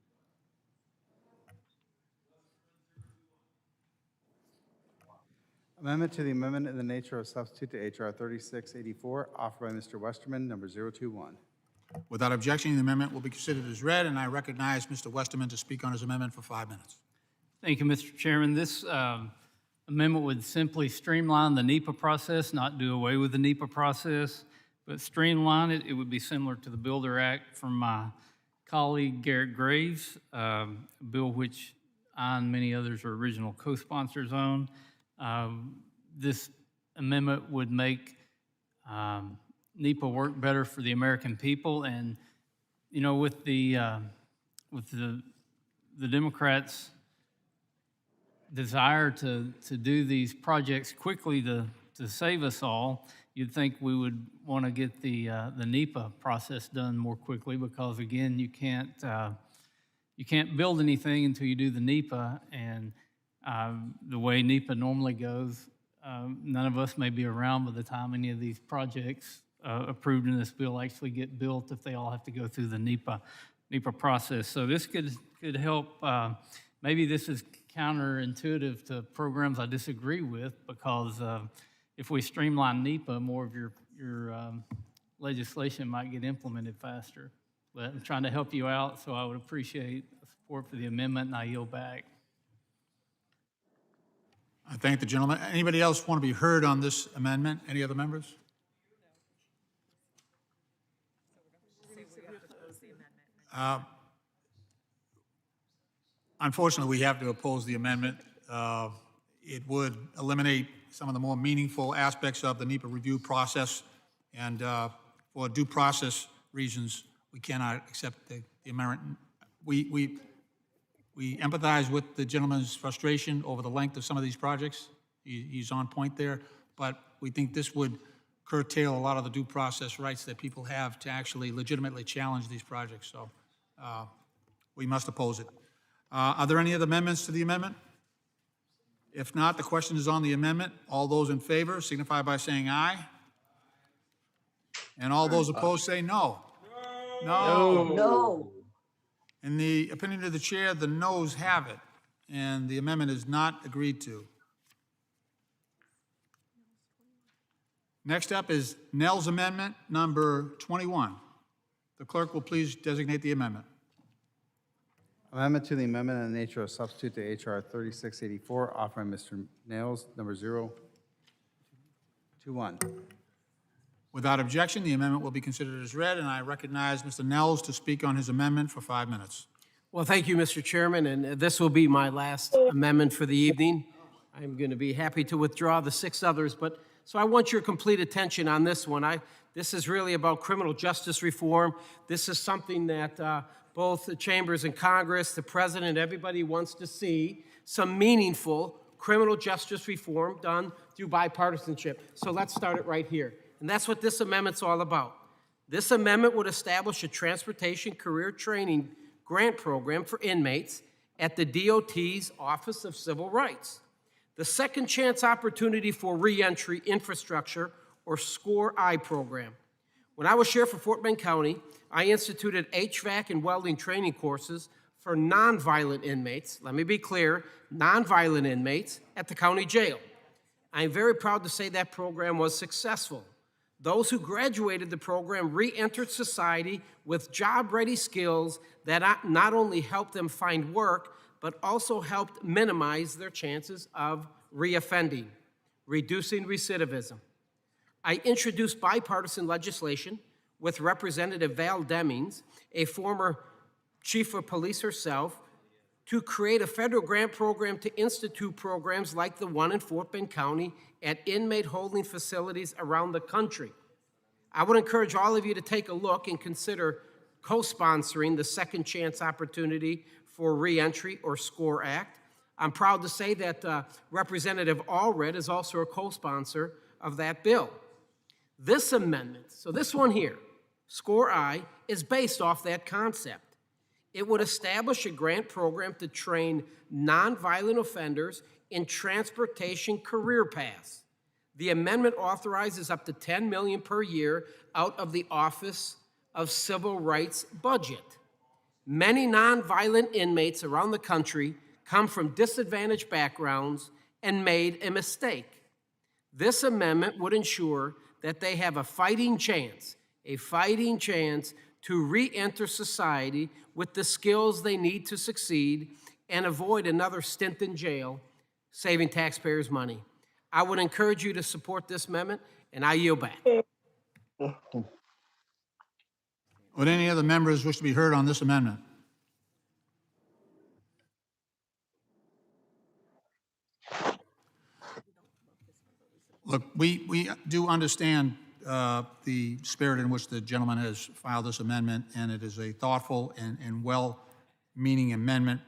Amendment to the amendment in the nature of substitute to H.R. 3684, offered by Mr. Westerman, number 021. Without objection, the amendment will be considered as read, and I recognize Mr. Westerman to speak on his amendment for 5 minutes. Thank you, Mr. Chairman. This amendment would simply streamline the NEPA process, not do away with the NEPA process. but streamline it. It would be similar to the Builder Act from my colleague Garrett Graves, a bill which I and many others are original co-sponsors on. This amendment would make NEPA work better for the American people, and you know, with the Democrats' desire to do these projects quickly to save us all, you'd think we would want to get the NEPA process done more quickly, because again, you can't build anything until you do the NEPA, and the way NEPA normally goes, none of us may be around by the time any of these projects approved in this bill actually get built if they all have to go through the NEPA process. So this could help. Maybe this is counterintuitive to programs I disagree with, because if we streamline NEPA, more of your legislation might get implemented faster. But I'm trying to help you out, so I would appreciate support for the amendment, and I yield back. I thank the gentleman. Anybody else want to be heard on this amendment? Any other members? Unfortunately, we have to oppose the amendment. It would eliminate some of the more meaningful aspects of the NEPA review process, and for due process reasons, we cannot accept the amendment. We empathize with the gentleman's frustration over the length of some of these projects. He's on point there, but we think this would curtail a lot of the due process rights that people have to actually legitimately challenge these projects. So we must oppose it. Are there any other amendments to the amendment? If not, the question is on the amendment. All those in favor signify by saying aye. And all those opposed say no. No. In the opinion of the chair, the noes have it, and the amendment is not agreed to. Next up is Nell's amendment number 21. The clerk will please designate the amendment. Amendment to the amendment in the nature of substitute to H.R. 3684, offered by Mr. Nails, number 021. Without objection, the amendment will be considered as read, and I recognize Mr. Nels to speak on his amendment for 5 minutes. Well, thank you, Mr. Chairman, and this will be my last amendment for the evening. I'm going to be happy to withdraw the 6 others, but so I want your complete attention on this one. This is really about criminal justice reform. This is something that both the chambers and Congress, the president, everybody wants to see some meaningful criminal justice reform done through bipartisanship. So let's start it right here. And that's what this amendment's all about. This amendment would establish a transportation career training grant program for inmates at the DOT's Office of Civil Rights. The Second Chance Opportunity for Reentry Infrastructure, or SCORE-I program. When I was sheriff for Fort Bend County, I instituted HVAC and welding training courses for nonviolent inmates, let me be clear, nonviolent inmates at the county jail. I am very proud to say that program was successful. Those who graduated the program re-entered society with job-ready skills that not only helped them find work, but also helped minimize their chances of reoffending, reducing recidivism. I introduced bipartisan legislation with Representative Val Demings, a former chief of police herself, to create a federal grant program to institute programs like the one in Fort Bend County at inmate holding facilities around the country. I would encourage all of you to take a look and consider co-sponsoring the Second Chance Opportunity for Reentry, or SCORE Act. I'm proud to say that Representative Allred is also a co-sponsor of that bill. This amendment, so this one here, SCORE-I, is based off that concept. It would establish a grant program to train nonviolent offenders in transportation career paths. The amendment authorizes up to $10 million per year out of the Office of Civil Rights budget. Many nonviolent inmates around the country come from disadvantaged backgrounds and made a mistake. This amendment would ensure that they have a fighting chance to re-enter society with the skills they need to succeed and avoid another stint in jail, saving taxpayers money. I would encourage you to support this amendment, and I yield back. Would any other members wish to be heard on this amendment? Look, we do understand the spirit in which the gentleman has filed this amendment, and it is a thoughtful and well-meaning amendment.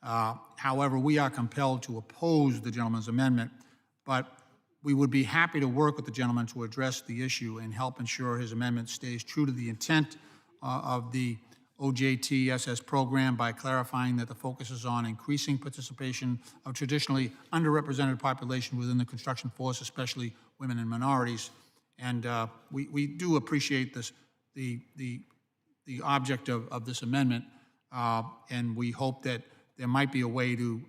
However, we are compelled to oppose the gentleman's amendment, but we would be happy to work with the gentleman to address the issue and help ensure his amendment stays true to the intent of the OJT-SS program by clarifying that the focus is on increasing participation of traditionally underrepresented population within the construction force, especially women and minorities. And we do appreciate this, the object of this amendment, and we hope that there might be a way to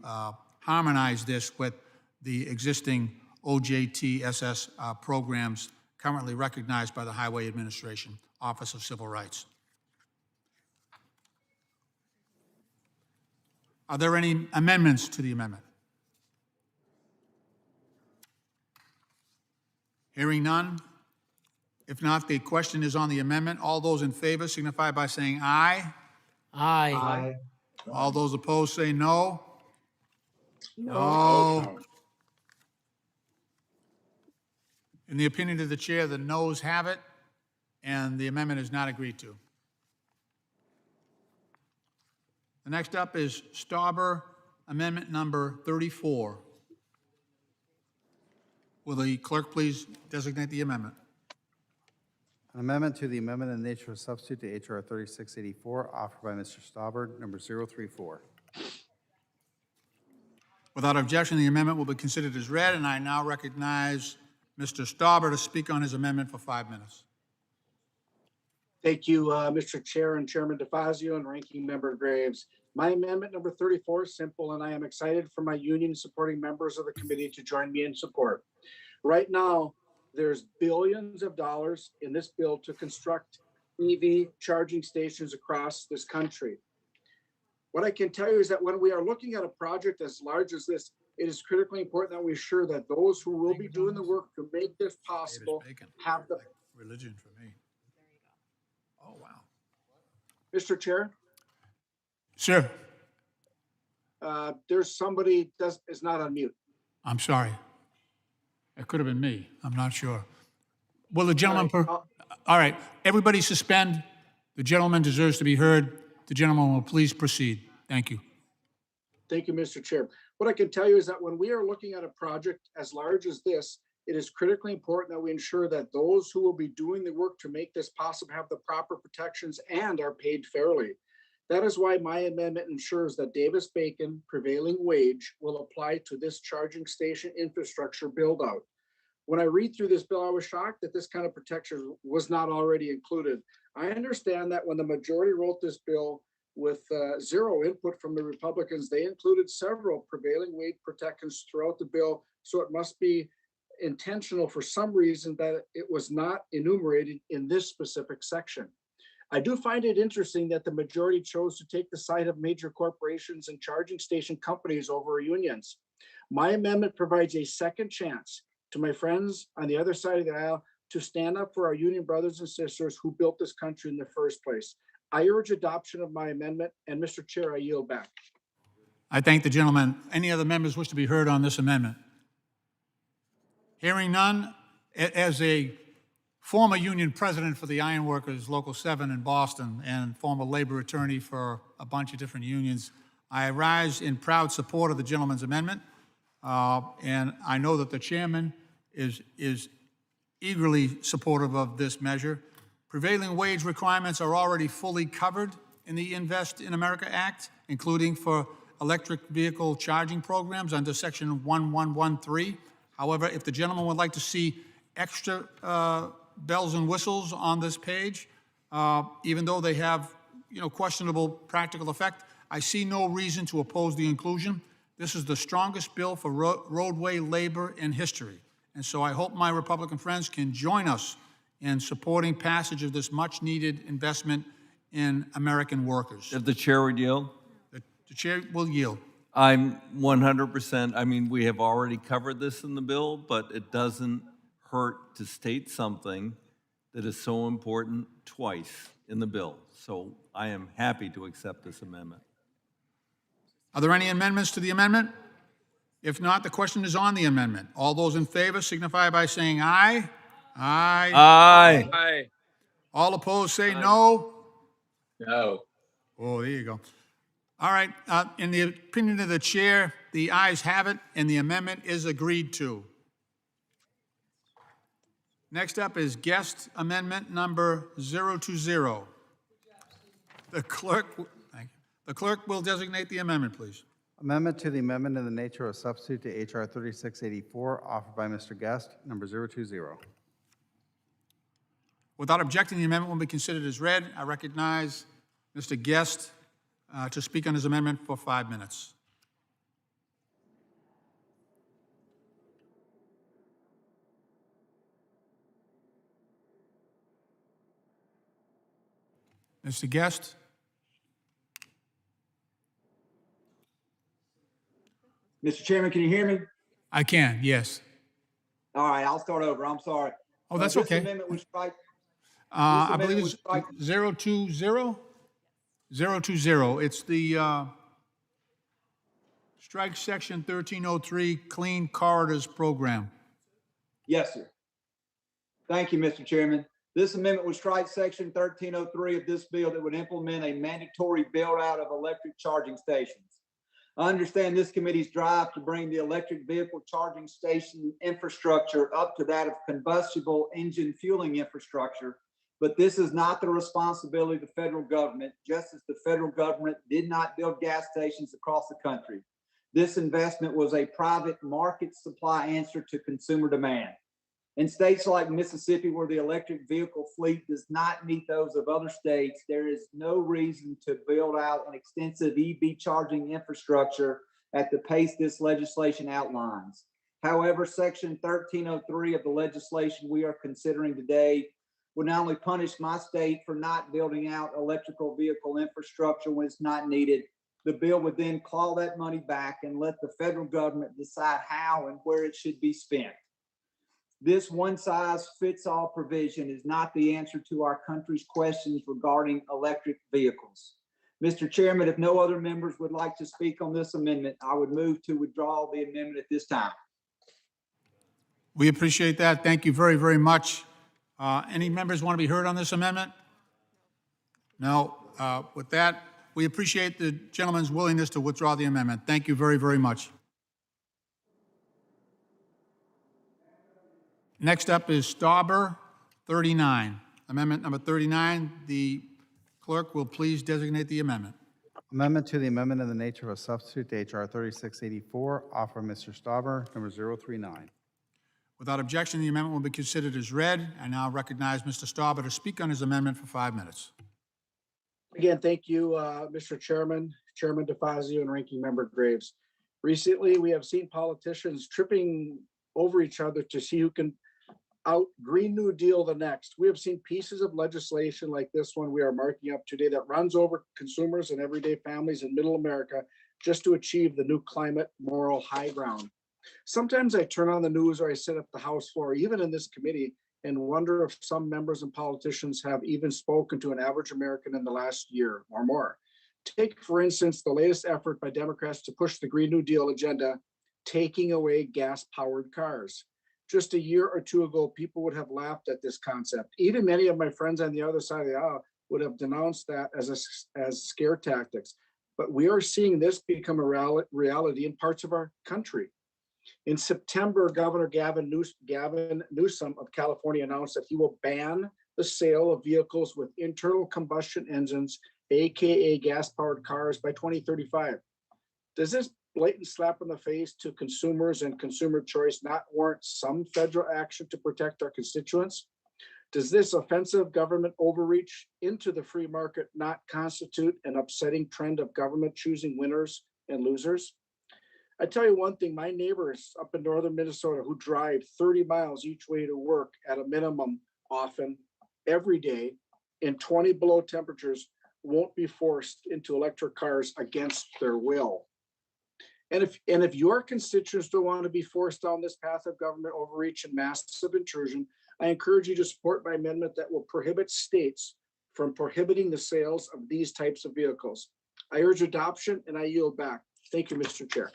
harmonize this with the existing OJT-SS programs currently recognized by the Highway Administration, Office of Civil Rights. Are there any amendments to the amendment? Hearing none. If not, the question is on the amendment. All those in favor signify by saying aye. Aye. All those opposed say no. No. In the opinion of the chair, the noes have it, and the amendment is not agreed to. The next up is Stauber Amendment Number 34. Will the clerk please designate the amendment? An amendment to the amendment in the nature of substitute to H.R. 3684, offered by Mr. Stauber, number 034. Without objection, the amendment will be considered as read, and I now recognize Mr. Stauber to speak on his amendment for 5 minutes. Thank you, Mr. Chair and Chairman DeFazio and Ranking Member Graves. My amendment number 34 is simple, and I am excited for my union supporting members of the committee to join me in support. Right now, there's billions of dollars in this bill to construct EV charging stations across this country. What I can tell you is that when we are looking at a project as large as this, it is critically important that we ensure that those who will be doing the work to make this possible have the religion for me. Oh, wow. Mr. Chair, Sir, there's somebody is not on mute. I'm sorry. It could have been me. I'm not sure. Will the gentleman... All right. Everybody suspend. The gentleman deserves to be heard. The gentleman will please proceed. Thank you. Thank you, Mr. Chair. What I can tell you is that when we are looking at a project as large as this, it is critically important that we ensure that those who will be doing the work to make this possible have the proper protections and are paid fairly. That is why my amendment ensures that Davis-Bacon prevailing wage will apply to this charging station infrastructure build-out. When I read through this bill, I was shocked that this kind of protection was not already included. I understand that when the majority wrote this bill with zero input from the Republicans, they included several prevailing wage protections throughout the bill, so it must be intentional for some reason that it was not enumerated in this specific section. I do find it interesting that the majority chose to take the side of major corporations and charging station companies over unions. My amendment provides a second chance to my friends on the other side of the aisle to stand up for our union brothers and sisters who built this country in the first place. I urge adoption of my amendment, and Mr. Chair, I yield back. I thank the gentleman. Any other members wish to be heard on this amendment? Hearing none, as a former union president for the Ironworkers Local 7 in Boston and former labor attorney for a bunch of different unions, I rise in proud support of the gentleman's amendment. And I know that the chairman is eagerly supportive of this measure. Prevailing wage requirements are already fully covered in the Invest in America Act, including for electric vehicle charging programs under Section 1113. However, if the gentleman would like to see extra bells and whistles on this page, even though they have, questionable practical effect, I see no reason to oppose the inclusion. This is the strongest bill for roadway labor in history. And so I hope my Republican friends can join us in supporting passage of this much-needed investment in American workers. If the chair would yield? The chair will yield. I'm 100%, we have already covered this in the bill, but it doesn't hurt to state something that is so important twice in the bill. So I am happy to accept this amendment. Are there any amendments to the amendment? If not, the question is on the amendment. All those in favor signify by saying aye. Aye. Aye. Aye. All opposed say Aye. no. No. Oh, there you go. All right, in the opinion of the chair, the ayes have it, and the amendment is agreed to. Next up is guest amendment number 020. The clerk will designate the amendment, please. Amendment to the amendment in the nature of a substitute to H.R. 3684, offered by Mr. Guest, number 020. Without objecting, the amendment will be considered as read. I recognize Mr. Guest to speak on his amendment for 5 minutes. Mr. Guest? Mr. Chairman, can you hear me? I can, yes. All right, I'll start over. I'm sorry. Oh, that's This okay. amendment would strike. I believe amendment it's would strike- 020? 020. It's the strike section 1303 Clean Corridors Program. Yes, sir. Thank you, Mr. Chairman. This amendment would strike section 1303 of this bill that would implement a mandatory build-out of electric charging stations. I understand this committee's drive to bring the electric vehicle charging station infrastructure up to that of combustible engine fueling infrastructure, but this is not the responsibility of the federal government, just as the federal government did not build gas stations across the country. This investment was a private market supply answer to consumer demand. In states like Mississippi, where the electric vehicle fleet does not meet those of other states, there is no reason to build out an extensive EV charging infrastructure at the pace this legislation outlines. However, section 1303 of the legislation we are considering today would not only punish my state for not building out electrical vehicle infrastructure when it's not needed, the bill would then claw that money back and let the federal government decide how and where it should be spent. This one-size-fits-all provision is not the answer to our country's questions regarding electric vehicles. Mr. Chairman, if no other members would like to speak on this amendment, I would move to withdraw the amendment at this time. We appreciate that. Thank you very, very much. Any members want to be heard on this amendment? No. With that, we appreciate the gentleman's willingness to withdraw the amendment. Thank you very, very much. Next up is Stauber, 39. Amendment number 39. The clerk will please designate the amendment. Amendment to the amendment in the nature of a substitute to H.R. 3684, offered by Mr. Stauber, number 039. Without objection, the amendment will be considered as read. I now recognize Mr. Stauber to speak on his amendment for 5 minutes. Again, thank you, Mr. Chairman, Chairman DeFazio, and Ranking Member Graves. Recently, we have seen politicians tripping over each other to see who can out Green New Deal the next. We have seen pieces of legislation like this one we are marking up today that runs over consumers and everyday families in middle America just to achieve the new climate moral high ground. Sometimes I turn on the news or I sit at the House floor, even in this committee, and wonder if some members and politicians have even spoken to an average American in the last year or more. Take, for instance, the latest effort by Democrats to push the Green New Deal agenda, taking away gas-powered cars. Just a year or two ago, people would have laughed at this concept. Even many of my friends on the other side of the aisle would have denounced that as scare tactics. But we are seeing this become a reality in parts of our country. In September, Governor Gavin Newsom of California announced that he will ban the sale of vehicles with internal combustion engines, AKA gas-powered cars, by 2035. Does this blatant slap in the face to consumers and consumer choice not warrant some federal action to protect our constituents? Does this offensive government overreach into the free market not constitute an upsetting trend of government choosing winners and losers? I tell you one thing, my neighbors up in northern Minnesota who drive 30 miles each way to work at a minimum, often every day, in 20 below temperatures, won't be forced into electric cars against their will. And if your constituents don't want to be forced down this path of government overreach and massive intrusion, I encourage you to support my amendment that will prohibit states from prohibiting the sales of these types of vehicles. I urge adoption and I yield back. Thank you, Mr. Chair.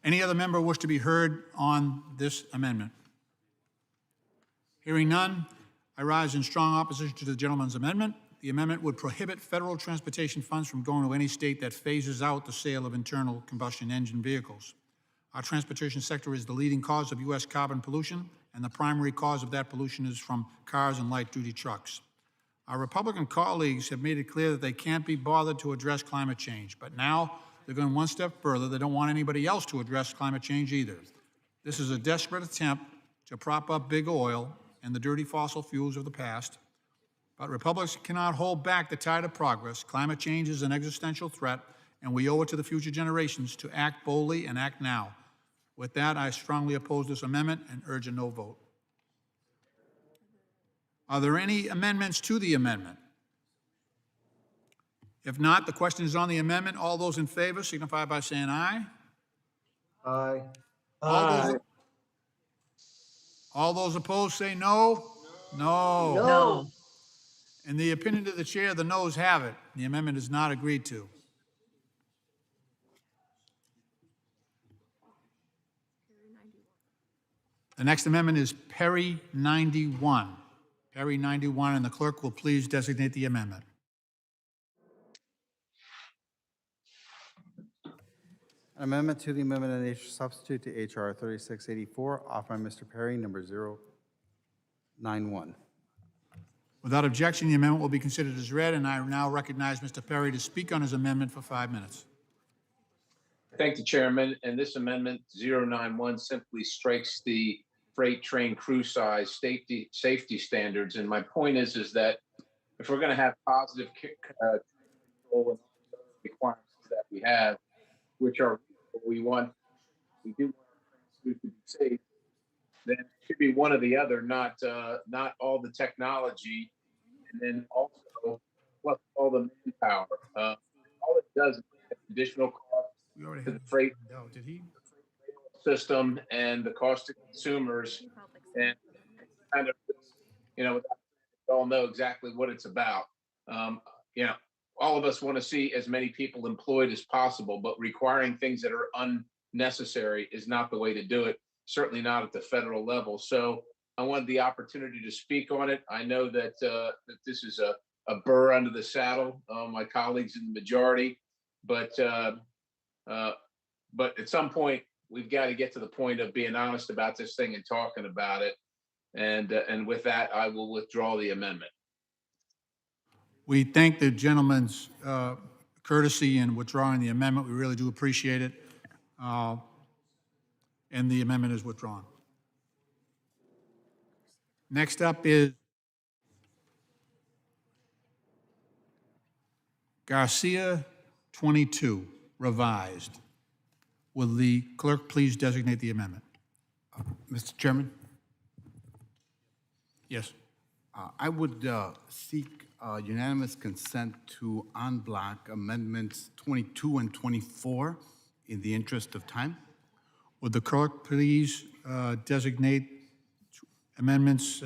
Any other member wish to be heard on this amendment? Hearing none, I rise in strong opposition to the gentleman's amendment. The amendment would prohibit federal transportation funds from going to any state that phases out the sale of internal combustion engine vehicles. Our transportation sector is the leading cause of U.S. carbon pollution, and the primary cause of that pollution is from cars and light-duty trucks. Our Republican colleagues have made it clear that they can't be bothered to address climate change, but now they're going one step further. They don't want anybody else to address climate change either. This is a desperate attempt to prop up big oil and the dirty fossil fuels of the past. But Republicans cannot hold back the tide of progress. Climate change is an existential threat, and we owe it to the future generations to act boldly and act now. With that, I strongly oppose this amendment and urge a no vote. Are there any amendments to the amendment? If not, the question is on the amendment. All those in favor signify by saying aye. Aye. All those opposed say no. No. No. In the opinion of the chair, the noes have it. The amendment is not agreed to. The next amendment is Perry 91. Perry 91, and the clerk will please designate the amendment. An amendment to the amendment of nature substitute to H.R. 3684, offered by Mr. Perry, number 091. Without objection, the amendment will be considered as read, and I now recognize Mr. Perry to speak on his amendment for 5 minutes. Thank the chairman. And this amendment 091 simply strikes the freight train crew size safety standards. And my point is that if we're going to have positive control and requirements that we have, which are we do want our trains to be safe, then it should be one or the other, not all the technology, and then also plus all the manpower. All it does is add additional cost to the freight system and the cost to consumers, and kind of, we all know exactly what it's about. All of us want to see as many people employed as possible, but requiring things that are unnecessary is not the way to do it, certainly not at the federal level. So I wanted the opportunity to speak on it. I know that this is a burr under the saddle, my colleagues in the majority, but at some point, we've got to get to the point of being honest about this thing and talking about it. And with that, I will withdraw the amendment. We thank the gentleman's courtesy in withdrawing the amendment. We really do appreciate it. And the amendment is withdrawn. Next up is Garcia 22, revised. Will the clerk please designate the amendment? Mr. Chairman, Yes. I would seek unanimous consent to en bloc amendments 22 and 24 in the interest of time. Would the clerk please designate amendments,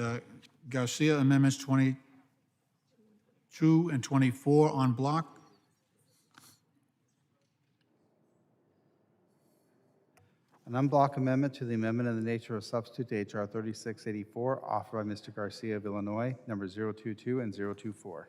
Garcia amendments 22 and 24 en bloc? An unblock amendment to the amendment of the nature of substitute to H.R. 3684, offered by Mr. Garcia of Illinois, number 022 and 024.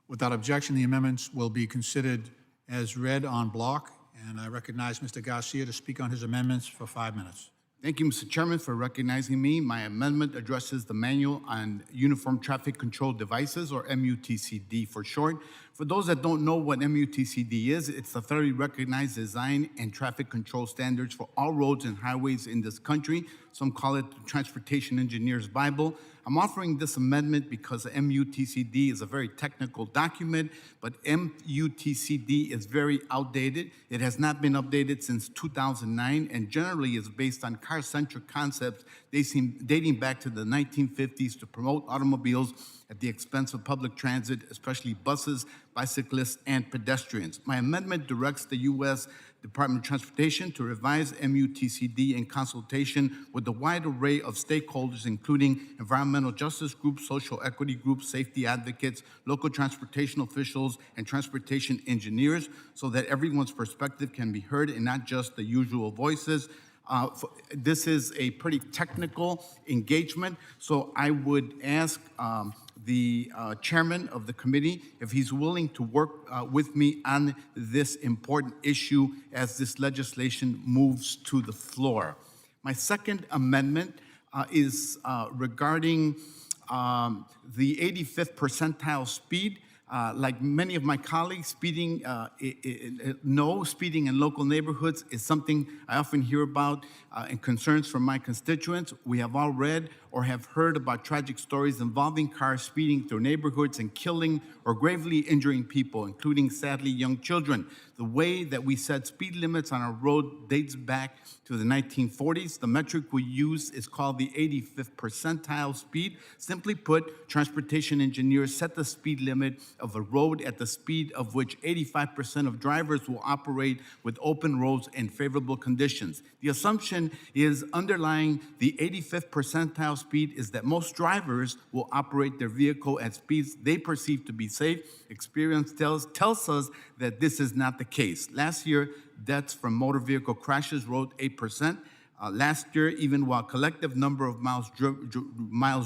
Without objection, the amendments will be considered as read en bloc, and I recognize Mr. Garcia to speak on his amendments for 5 minutes. Thank you, Mr. Chairman, for recognizing me. My amendment addresses the Manual on Uniform Traffic Control Devices, or MUTCD for short. For those that don't know what MUTCD is, it's the federally recognized design and traffic control standards for all roads and highways in this country. Some call it the Transportation Engineer's Bible. I'm offering this amendment because the MUTCD is a very technical document, but MUTCD is very outdated. It has not been updated since 2009 and generally is based on car-centric concepts dating back to the 1950s to promote automobiles at the expense of public transit, especially buses, bicyclists, and pedestrians. My amendment directs the U.S. Department of Transportation to revise MUTCD in consultation with a wide array of stakeholders, including environmental justice groups, social equity groups, safety advocates, local transportation officials, and transportation engineers, so that everyone's perspective can be heard and not just the usual voices. This is a pretty technical engagement, so I would ask the chairman of the committee if he's willing to work with me on this important issue as this legislation moves to the floor. My second amendment is regarding the 85th percentile speed. Like many of my colleagues, speeding in local neighborhoods is something I often hear about and concerns from my constituents. We have all read or have heard about tragic stories involving cars speeding through neighborhoods and killing or gravely injuring people, including, sadly, young children. The way that we set speed limits on our road dates back to the 1940s. The metric we use is called the 85th percentile speed. Simply put, transportation engineers set the speed limit of a road at the speed of which 85% of drivers will operate with open roads and favorable conditions. The assumption is underlying the 85th percentile speed is that most drivers will operate their vehicle at speeds they perceive to be safe. Experience tells us that this is not the case. Last year, deaths from motor vehicle crashes rose 8%. Last year, even while collective number of miles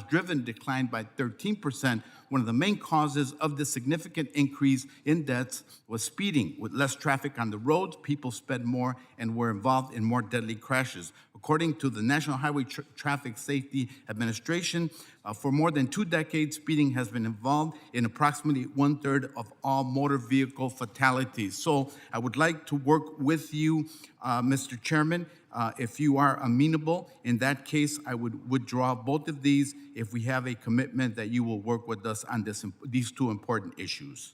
driven declined by 13%, one of the main causes of the significant increase in deaths was speeding. With less traffic on the roads, people sped more and were involved in more deadly crashes. According to the National Highway Traffic Safety Administration, for more than 2 decades, speeding has been involved in approximately 1/3 of all motor vehicle fatalities. So I would like to work with you, Mr. Chairman. If you are amenable, in that case, I would withdraw both of these if we have a commitment that you will work with us on these two important issues.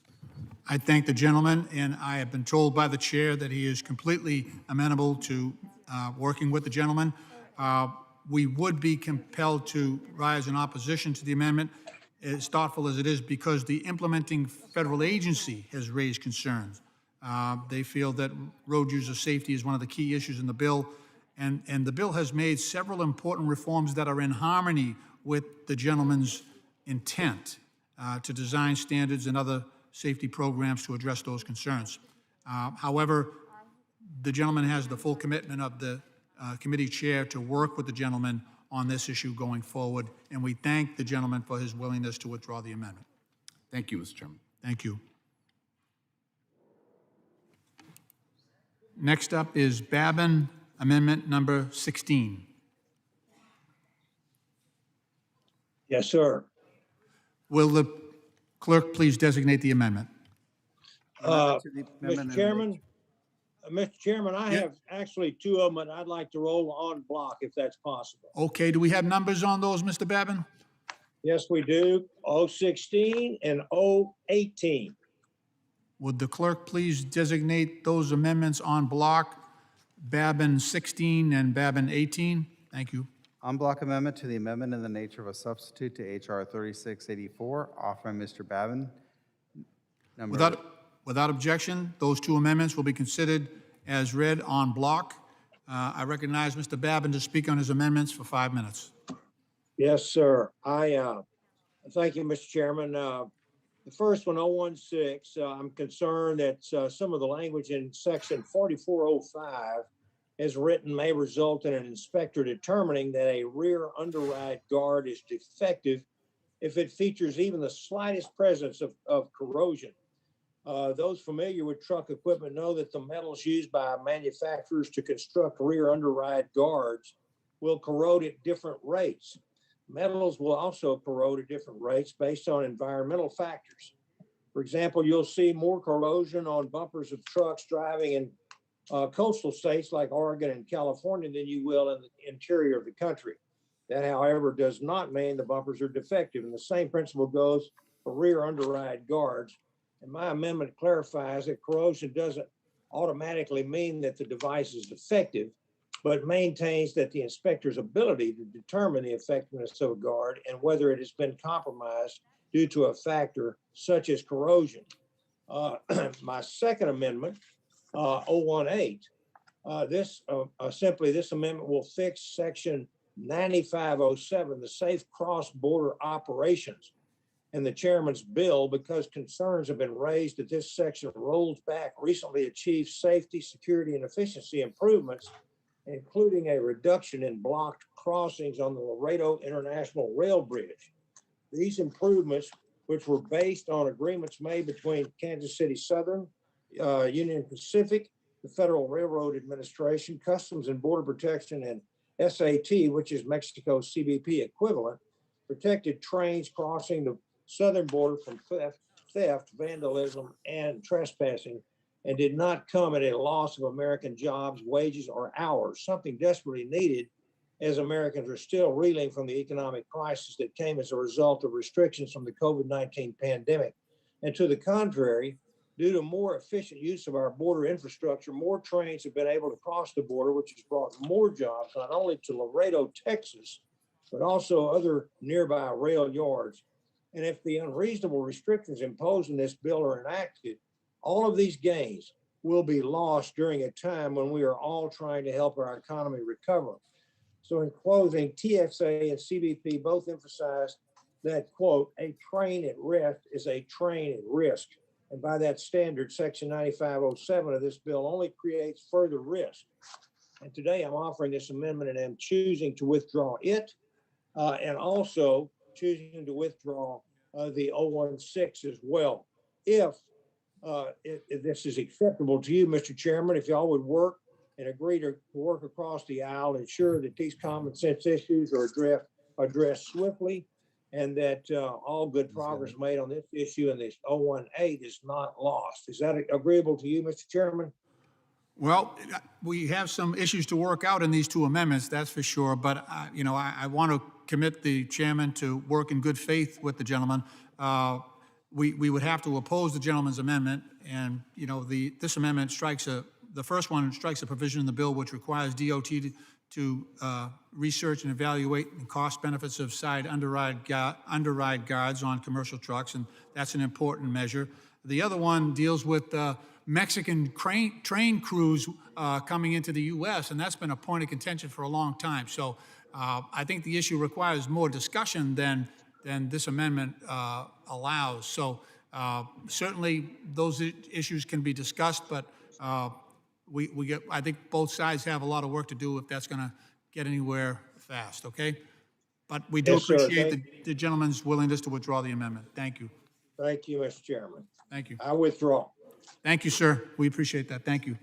I thank the gentleman, and I have been told by the chair that he is completely amenable to working with the gentleman. We would be compelled to rise in opposition to the amendment, as thoughtful as it is, because the implementing federal agency has raised concerns. They feel that road user safety is one of the key issues in the bill, and the bill has made several important reforms that are in harmony with the gentleman's intent to design standards and other safety programs to address those concerns. However, the gentleman has the full commitment of the committee chair to work with the gentleman on this issue going forward, and we thank the gentleman for his willingness to withdraw the amendment. Thank you, Mr. Chairman. Thank you. Next up is Babin, amendment number 16. Yes, sir. Will the clerk please designate the amendment? Mr. Chairman, I have actually 2 of them, and I'd like to roll on block if that's possible. Okay, do we have numbers on those, Mr. Babin? Yes, we do. 016 and 018. Would the clerk please designate those amendments on block, Babin 16 and Babin 18? Thank you. On block amendment to the amendment in the nature of a substitute to H.R. 3684, offered by Mr. Babin. Without objection, those 2 amendments will be considered as read on block. I recognize Mr. Babin to speak on his amendments for 5 minutes. Yes, sir. Thank you, Mr. Chairman. The first one, 016, I'm concerned that some of the language in section 4405 as written may result in an inspector determining that a rear underride guard is defective if it features even the slightest presence of corrosion. Those familiar with truck equipment know that the metals used by manufacturers to construct rear underride guards will corrode at different rates. Metals will also corrode at different rates based on environmental factors. For example, you'll see more corrosion on bumpers of trucks driving in coastal states like Oregon and California than you will in the interior of the country. That, however, does not mean the bumpers are defective. And the same principle goes for rear underride guards. And my amendment clarifies that corrosion doesn't automatically mean that the device is defective, but maintains that the inspector's ability to determine the effectiveness of a guard and whether it has been compromised due to a factor such as corrosion. My second amendment 018. This amendment will fix section 9507, the safe cross-border operations. And the chairman's bill, because concerns have been raised that this section rolls back recently achieved safety, security, and efficiency improvements, including a reduction in blocked crossings on the Laredo International Rail Bridge. These improvements, which were based on agreements made between Kansas City Southern, Union Pacific, the Federal Railroad Administration, Customs and Border Protection, and SAT, which is Mexico's CBP equivalent, protected trains crossing the southern border from theft, vandalism, and trespassing, and did not come at a loss of American jobs, wages, or hours, something desperately needed as Americans are still reeling from the economic crisis that came as a result of restrictions from the COVID-19 pandemic. And to the contrary, due to more efficient use of our border infrastructure, more trains have been able to cross the border, which has brought more jobs, not only to Laredo, Texas, but also other nearby rail yards. And if the unreasonable restrictions imposed in this bill are enacted, all of these gains will be lost during a time when we are all trying to help our economy recover. So in closing, TXA and CBP both emphasized that, quote, a train at rest is a train at risk. And by that standard, section 9507 of this bill only creates further risk. And today I'm offering this amendment and I'm choosing to withdraw it and also choosing to withdraw the 016 as well. If this is acceptable to you, Mr. Chairman, if y'all would work and agree to work across the aisle, ensure that these common sense issues are addressed swiftly, and that all good progress made on this issue and this 018 is not lost. Is that agreeable to you, Mr. Chairman? Well, we have some issues to work out in these two amendments, that's for sure. But, I want to commit the chairman to work in good faith with the gentleman. We would have to oppose the gentleman's amendment. And, this amendment the first one strikes a provision in the bill which requires DOT to research and evaluate the cost benefits of side underride guards on commercial trucks. And that's an important measure. The other one deals with Mexican train crews coming into the U.S., and that's been a point of contention for a long time. So I think the issue requires more discussion than this amendment allows. So certainly those issues can be discussed, but I think both sides have a lot of work to do if that's going to get anywhere fast, okay? But we do Yes, sir. appreciate the gentleman's willingness to withdraw the amendment. Thank you. Thank you, Mr. Chairman. Thank you. I withdraw. Thank you, sir. We appreciate that. Thank you.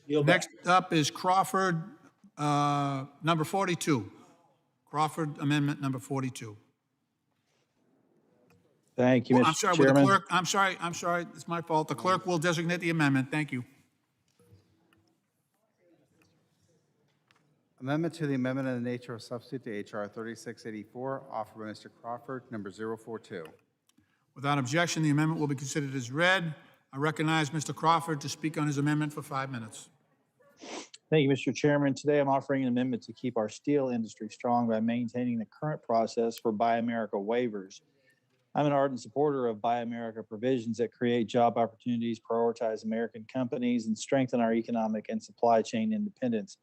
Next up is Crawford, number 42. Crawford Amendment number 42. Thank you, Mr. I'm sorry, Chairman. with the clerk, I'm sorry, it's my fault. The clerk will designate the amendment. Thank you. Amendment to the amendment in the nature of substitute to H.R. 3684, offered by Mr. Crawford, number 042. Without objection, the amendment will be considered as read. I recognize Mr. Crawford to speak on his amendment for 5 minutes. Thank you, Mr. Chairman. Today I'm offering an amendment to keep our steel industry strong by maintaining the current process for Buy America waivers. I'm an ardent supporter of Buy America provisions that create job opportunities, prioritize American companies, and strengthen our economic and supply chain independence.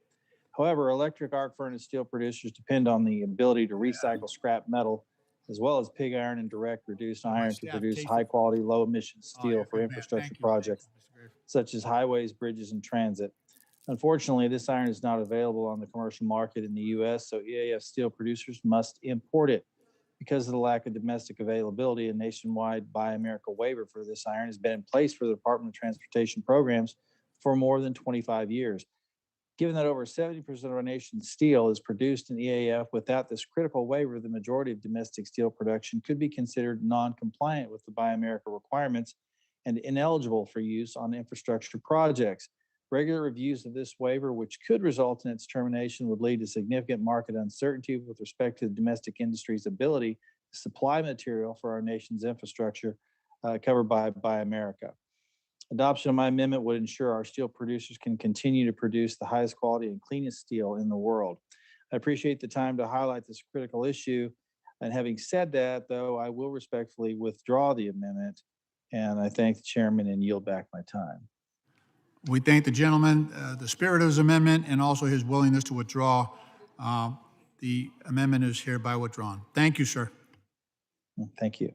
However, electric arc furnace steel producers depend on the ability to recycle scrap metal, as well as pig iron and direct reduced iron to produce high-quality, low-emission steel for infrastructure projects such as highways, bridges, and transit. Unfortunately, this iron is not available on the commercial market in the U.S., so EAF steel producers must import it. Because of the lack of domestic availability, a nationwide Buy America waiver for this iron has been in place for the Department of Transportation programs for more than 25 years. Given that over 70% of our nation's steel is produced in EAF, without this critical waiver, the majority of domestic steel production could be considered non-compliant with the Buy America requirements and ineligible for use on infrastructure projects. Regular reviews of this waiver, which could result in its termination, would lead to significant market uncertainty with respect to the domestic industry's ability to supply material for our nation's infrastructure covered by Buy America. Adoption of my amendment would ensure our steel producers can continue to produce the highest quality and cleanest steel in the world. I appreciate the time to highlight this critical issue. And having said that, though, I will respectfully withdraw the amendment And I thank the chairman and yield back my time. We thank the gentleman, the spirit of his amendment, and also his willingness to withdraw. The amendment is hereby withdrawn. Thank you, sir. Thank you.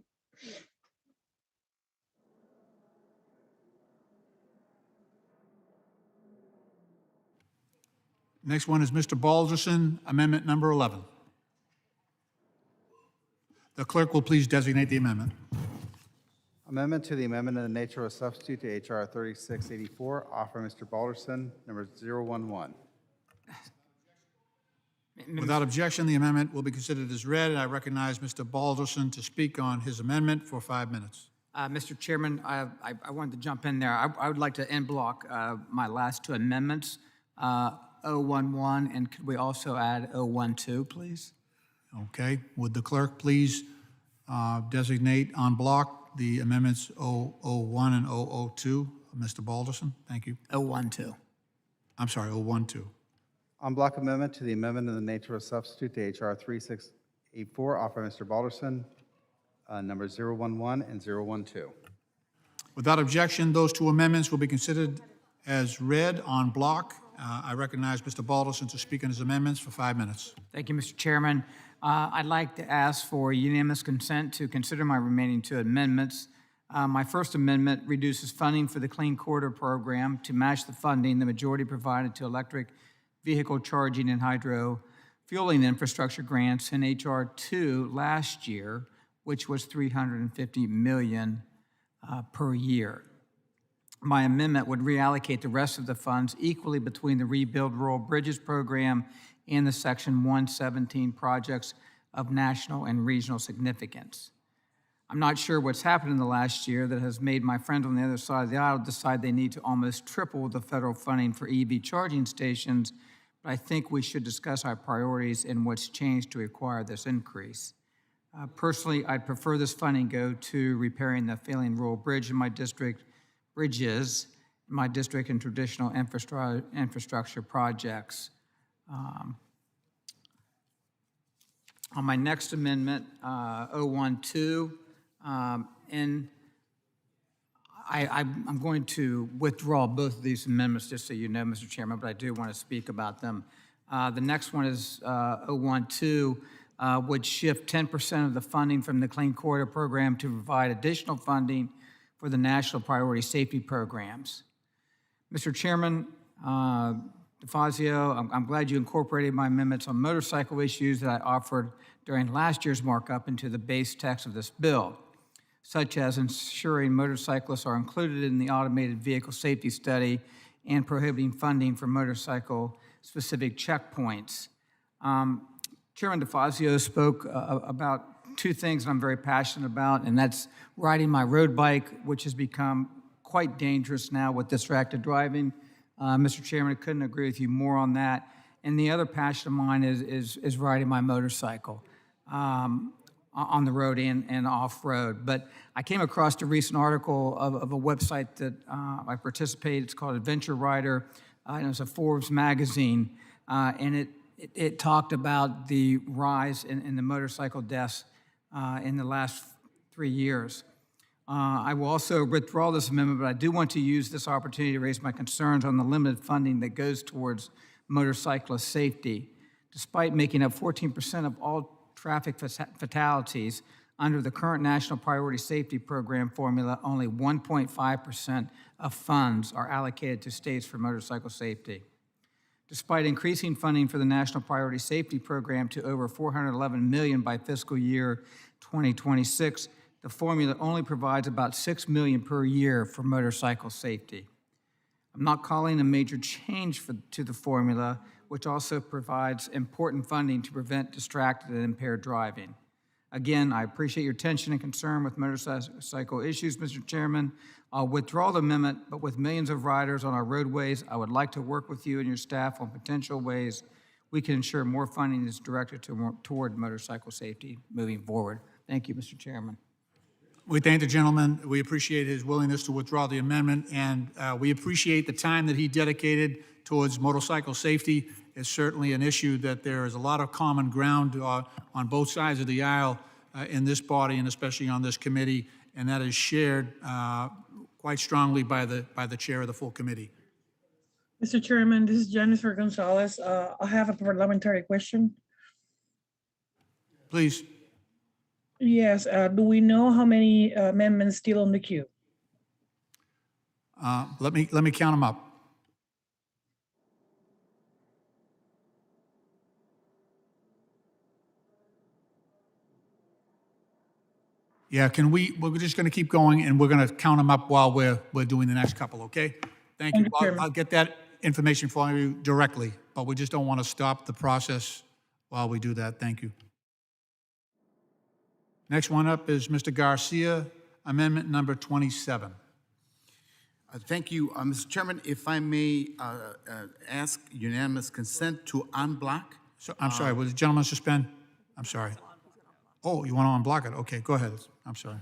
Next one is Mr. Balderson, amendment number 11. The clerk will please designate the amendment. Amendment to the amendment in the nature of a substitute to H.R. 3684, offer Mr. Balderson, number 011. Without objection, the amendment will be considered as read, and I recognize Mr. Balderson to speak on his amendment for 5 minutes. Mr. Chairman, I wanted to jump in there. I would like to end block my last two amendments, 011, and could we also add 012, please? Okay. Would the clerk please designate on block the amendments 001 and 002, Mr. Balderson? Thank you. 012. I'm sorry, 012. On block amendment to the amendment in the nature of a substitute to H.R. 3684, offer Mr. Balderson, number 011 and 012. Without objection, those two amendments will be considered as read on block. I recognize Mr. Balderson to speak on his amendments for 5 minutes. Thank you, Mr. Chairman. I'd like to ask for unanimous consent to consider my remaining two amendments. My first amendment reduces funding for the Clean Corridor program to match the funding the majority provided to electric vehicle charging and hydro fueling infrastructure grants in H.R. 2 last year, which was $350 million per year. My amendment would reallocate the rest of the funds equally between the Rebuild Rural Bridges program and the Section 117 projects of national and regional significance. I'm not sure what's happened in the last year that has made my friends on the other side of the aisle decide they need to almost triple the federal funding for EV charging stations, but I think we should discuss our priorities and what's changed to require this increase. Personally, I'd prefer this funding go to repairing the failing rural bridges in my district and traditional infrastructure projects. On my next amendment, 012, and I'm going to withdraw both of these amendments, just so you know, Mr. Chairman, but I do want to speak about them. The next one is 012, would shift 10% of the funding from the Clean Corridor program to provide additional funding for the national priority safety programs. Mr. Chairman, DeFazio, I'm glad you incorporated my amendments on motorcycle issues that I offered during last year's markup into the base text of this bill, such as ensuring motorcyclists are included in the automated vehicle safety study and prohibiting funding for motorcycle-specific checkpoints. Chairman DeFazio spoke about two things that I'm very passionate about, and that's riding my road bike, which has become quite dangerous now with distracted driving. Mr. Chairman, I couldn't agree with you more on that. And the other passion of mine is riding my motorcycle on the road and off-road. But I came across a recent article of a website that I participated. It's called Adventure Rider, and it was a Forbes magazine, and it talked about the rise in the motorcycle deaths in the last 3 years. I will also withdraw this amendment, but I do want to use this opportunity to raise my concerns on the limited funding that goes towards motorcyclist safety. Despite making up 14% of all traffic fatalities under the current National Priority Safety Program formula, only 1.5% of funds are allocated to states for motorcycle safety. Despite increasing funding for the National Priority Safety Program to over $411 million by fiscal year 2026, the formula only provides about $6 million per year for motorcycle safety. I'm not calling a major change to the formula, which also provides important funding to prevent distracted and impaired driving. Again, I appreciate your attention and concern with motorcycle issues, Mr. Chairman. I'll withdraw the amendment, but with millions of riders on our roadways, I would like to work with you and your staff on potential ways we can ensure more funding is directed toward motorcycle safety moving forward. Thank you, Mr. Chairman. We thank the gentleman. We appreciate his willingness to withdraw the amendment, and we appreciate the time that he dedicated towards motorcycle safety. It's certainly an issue that there is a lot of common ground on both sides of the aisle in this body and especially on this committee, and that is shared quite strongly by the chair of the full committee. Mr. Chairman, this is Jennifer Gonzalez. I have a parliamentary question. Please. Yes, do we know how many amendments still on the queue? Let me count them up. Yeah, we're just going to keep going, and we're going to count them up while we're doing the next couple, okay? Thank you. I'll get that information for you directly, but we just don't want to stop the process while we do that. Thank you. Next one up is Mr. Garcia, amendment number 27. Thank you, Mr. Chairman. If I may ask unanimous consent to unblock. So, I'm sorry, will the gentleman suspend? I'm sorry. Oh, you want to unblock it? Okay, go ahead. I'm sorry.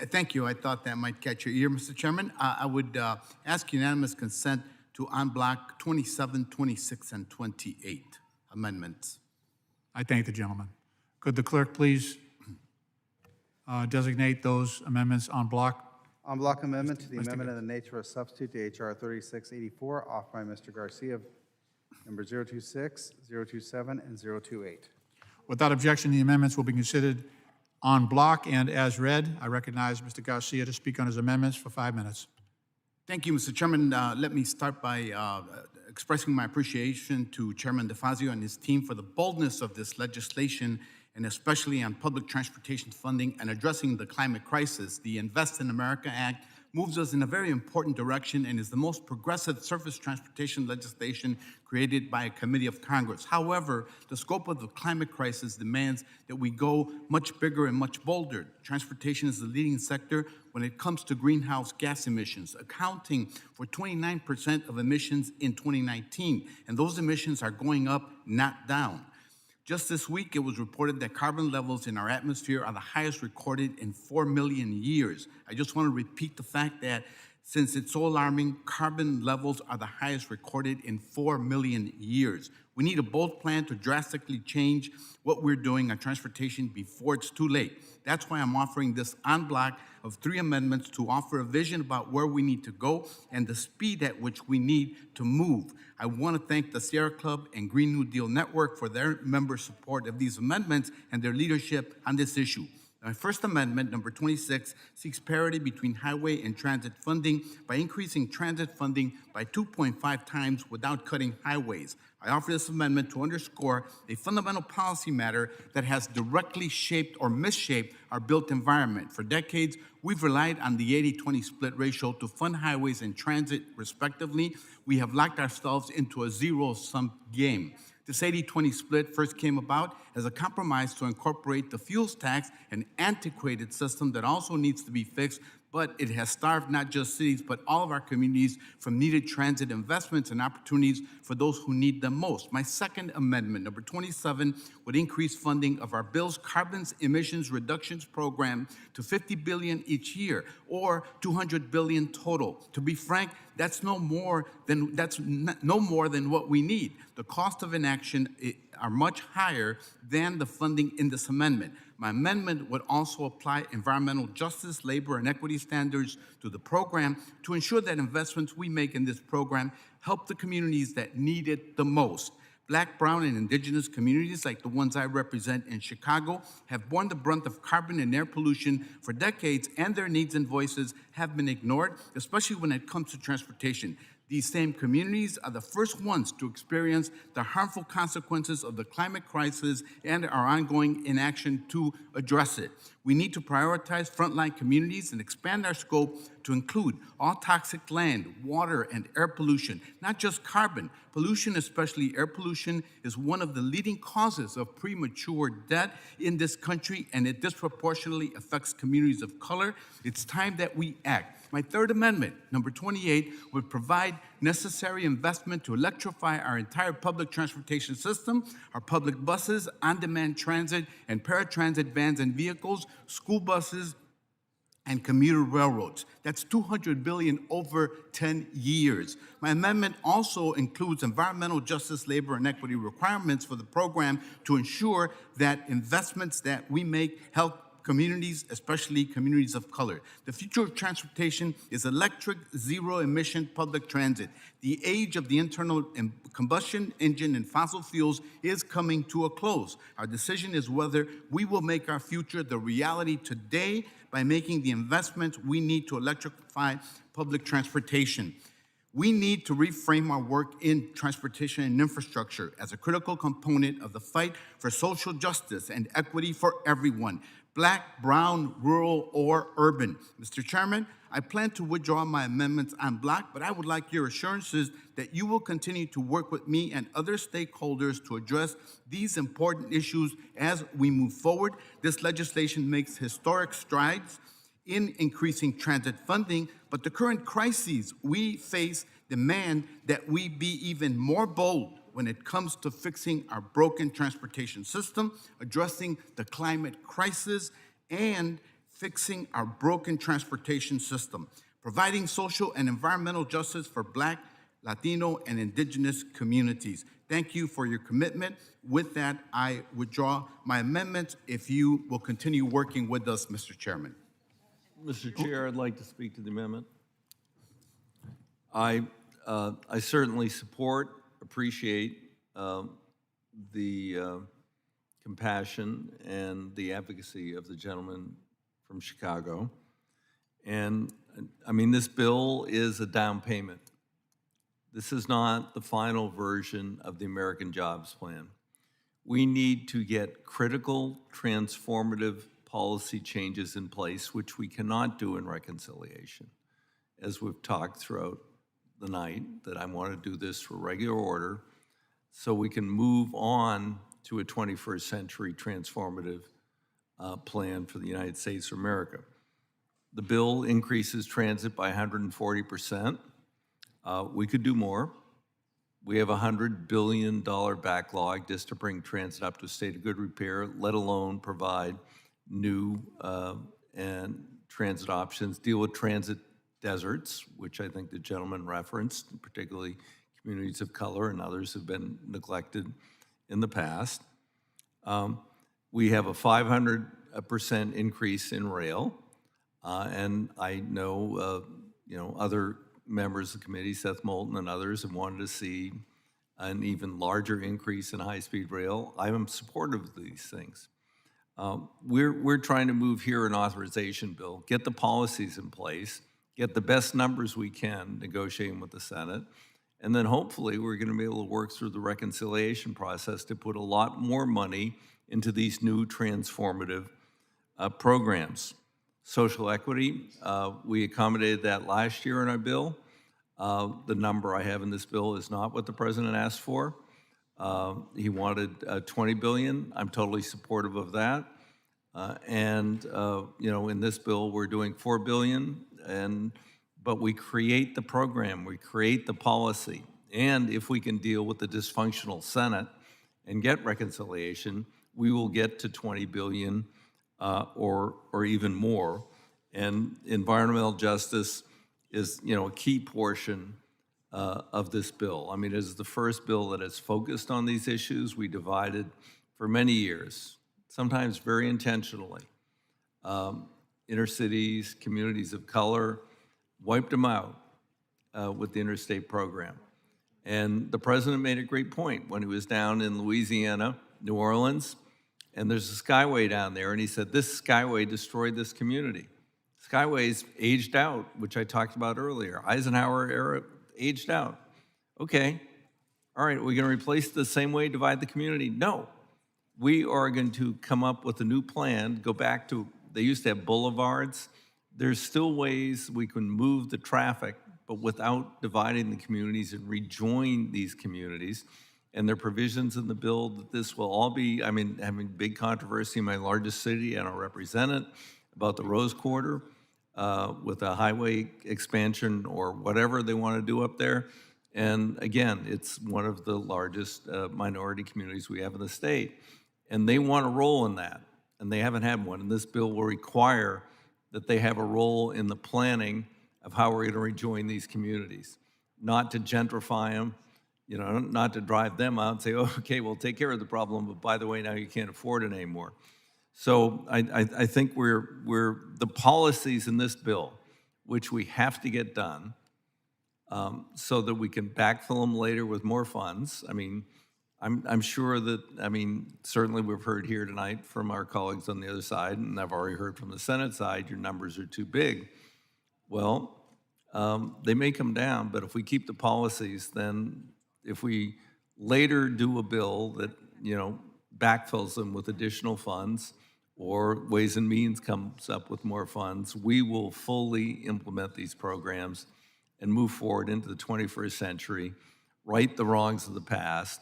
Thank you. I thought that might catch your ear, Mr. Chairman. I would ask unanimous consent to unblock 27, 26, and 28 amendments. I thank the gentleman. Could the clerk please designate those amendments en bloc? En bloc amendment to the amendment in the nature of substitute to H.R. 3684, offered by Mr. Garcia, number 026, 027, and 028. Without objection, the amendments will be considered en bloc and as read. I recognize Mr. Garcia to speak on his amendments for 5 minutes. Thank you, Mr. Chairman. Let me start by expressing my appreciation to Chairman DeFazio and his team for the boldness of this legislation, and especially on public transportation funding and addressing the climate crisis. The Invest in America Act moves us in a very important direction and is the most progressive surface transportation legislation created by a committee of Congress. However, the scope of the climate crisis demands that we go much bigger and much bolder. Transportation is the leading sector when it comes to greenhouse gas emissions, accounting for 29% of emissions in 2019, and those emissions are going up, not down. Just this week, it was reported that carbon levels in our atmosphere are the highest recorded in 4 million years. I just want to repeat the fact that since it's so alarming, carbon levels are the highest recorded in 4 million years. We need a bold plan to drastically change what we're doing on transportation before it's too late. That's why I'm offering this en bloc of 3 amendments to offer a vision about where we need to go and the speed at which we need to move. I want to thank the Sierra Club and Green New Deal Network for their member support of these amendments and their leadership on this issue. My first amendment, number 26, seeks parity between highway and transit funding by increasing transit funding by 2.5 times without cutting highways. I offer this amendment to underscore a fundamental policy matter that has directly shaped or misshaped our built environment. For decades, we've relied on the 80-20 split ratio to fund highways and transit, respectively. We have locked ourselves into a zero-sum game. This 80-20 split first came about as a compromise to incorporate the fuels tax, an antiquated system that also needs to be fixed, but it has starved not just cities, but all of our communities from needed transit investments and opportunities for those who need them most. My second amendment, number 27, would increase funding of our bill's carbon emissions reductions program to $50 billion each year, or $200 billion total. To be frank, that's no more than what we need. The cost of inaction are much higher than the funding in this amendment. My amendment would also apply environmental justice, labor, and equity standards to the program to ensure that investments we make in this program help the communities that need it the most. Black, brown, and indigenous communities like the ones I represent in Chicago have borne the brunt of carbon and air pollution for decades, and their needs and voices have been ignored, especially when it comes to transportation. These same communities are the first ones to experience the harmful consequences of the climate crisis and our ongoing inaction to address it. We need to prioritize frontline communities and expand our scope to include all toxic land, water, and air pollution, not just carbon. Pollution, especially air pollution, is one of the leading causes of premature death in this country, and it disproportionately affects communities of color. It's time that we act. My third amendment, number 28, would provide necessary investment to electrify our entire public transportation system, our public buses, on-demand transit, and paratransit vans and vehicles, school buses, and commuter railroads. That's $200 billion over 10 years. My amendment also includes environmental justice, labor, and equity requirements for the program to ensure that investments that we make help communities, especially communities of color. The future of transportation is electric, zero-emission public transit. The age of the internal combustion engine and fossil fuels is coming to a close. Our decision is whether we will make our future the reality today by making the investments we need to electrify public transportation. We need to reframe our work in transportation and infrastructure as a critical component of the fight for social justice and equity for everyone, Black, brown, rural, or urban. Mr. Chairman, I plan to withdraw my amendments en bloc, but I would like your assurances that you will continue to work with me and other stakeholders to address these important issues as we move forward. This legislation makes historic strides in increasing transit funding, but the current crises we face demand that we be even more bold when it comes to fixing our broken transportation system, addressing the climate crisis, and fixing our broken transportation system, providing social and environmental justice for Black, Latino, and Indigenous communities. Thank you for your commitment. With that, I withdraw my amendments if you will continue working with us, Mr. Chairman. Mr. Chair, I'd like to speak to the amendment. I certainly appreciate the compassion and the advocacy of the gentleman from Chicago. And I mean, this bill is a down payment. This is not the final version of the American Jobs Plan. We need to get critical, transformative policy changes in place, which we cannot do in reconciliation. As we've talked throughout the night, that I want to do this for regular order so we can move on to a 21st century transformative plan for the United States of America. The bill increases transit by 140%. We could do more. We have a $100 billion backlog just to bring transit up to a state of good repair, let alone provide new and transit options, deal with transit deserts, which I think the gentleman referenced, particularly communities of color and others have been neglected in the past. We have a 500% increase in rail, and I know, other members of the committee, Seth Moulton and others, have wanted to see an even larger increase in high-speed rail. I am supportive of these things. We're trying to move here an authorization bill, get the policies in place, get the best numbers we can negotiating with the Senate, and then hopefully we're going to be able to work through the reconciliation process to put a lot more money into these new transformative programs. Social equity, we accommodated that last year in our bill. The number I have in this bill is not what the president asked for. He wanted $20 billion. I'm totally supportive of that. In this bill, we're doing $4 billion, but we create the program, we create the policy. And if we can deal with the dysfunctional Senate and get reconciliation, we will get to $20 billion or even more. And environmental justice is, a key portion of this bill. I mean, it is the first bill that has focused on these issues. We divided for many years, sometimes very intentionally, inner cities, communities of color, wiped them out with the interstate program. And the president made a great point when he was down in Louisiana, New Orleans, and there's a skyway down there, and he said, this skyway destroyed this community. Skyway's aged out, which I talked about earlier. Eisenhower era aged out. Okay, all right, we're gonna replace it the same way, divide the community? No, we are going to come up with a new plan, go back to, they used to have boulevards. There's still ways we can move the traffic, but without dividing the communities and rejoin these communities. And there are provisions in the bill that this will all be, I mean, having big controversy in my largest city, and I'll represent it, about the Rose Quarter with a highway expansion or whatever they want to do up there. And again, it's one of the largest minority communities we have in the state. And they want a role in that, and they haven't had one. And this bill will require that they have a role in the planning of how we're going to rejoin these communities, not to gentrify them, not to drive them out and say, oh, okay, we'll take care of the problem, but by the way, now you can't afford it anymore. So I think we're the policies in this bill, which we have to get done, so that we can backfill them later with more funds. I mean, I'm sure that, I mean, certainly we've heard here tonight from our colleagues on the other side, and I've already heard from the Senate side, your numbers are too big. Well, they may come down, but if we keep the policies, then if we later do a bill that, backfills them with additional funds, or Ways and Means comes up with more funds, we will fully implement these programs and move forward into the 21st century, right the wrongs of the past,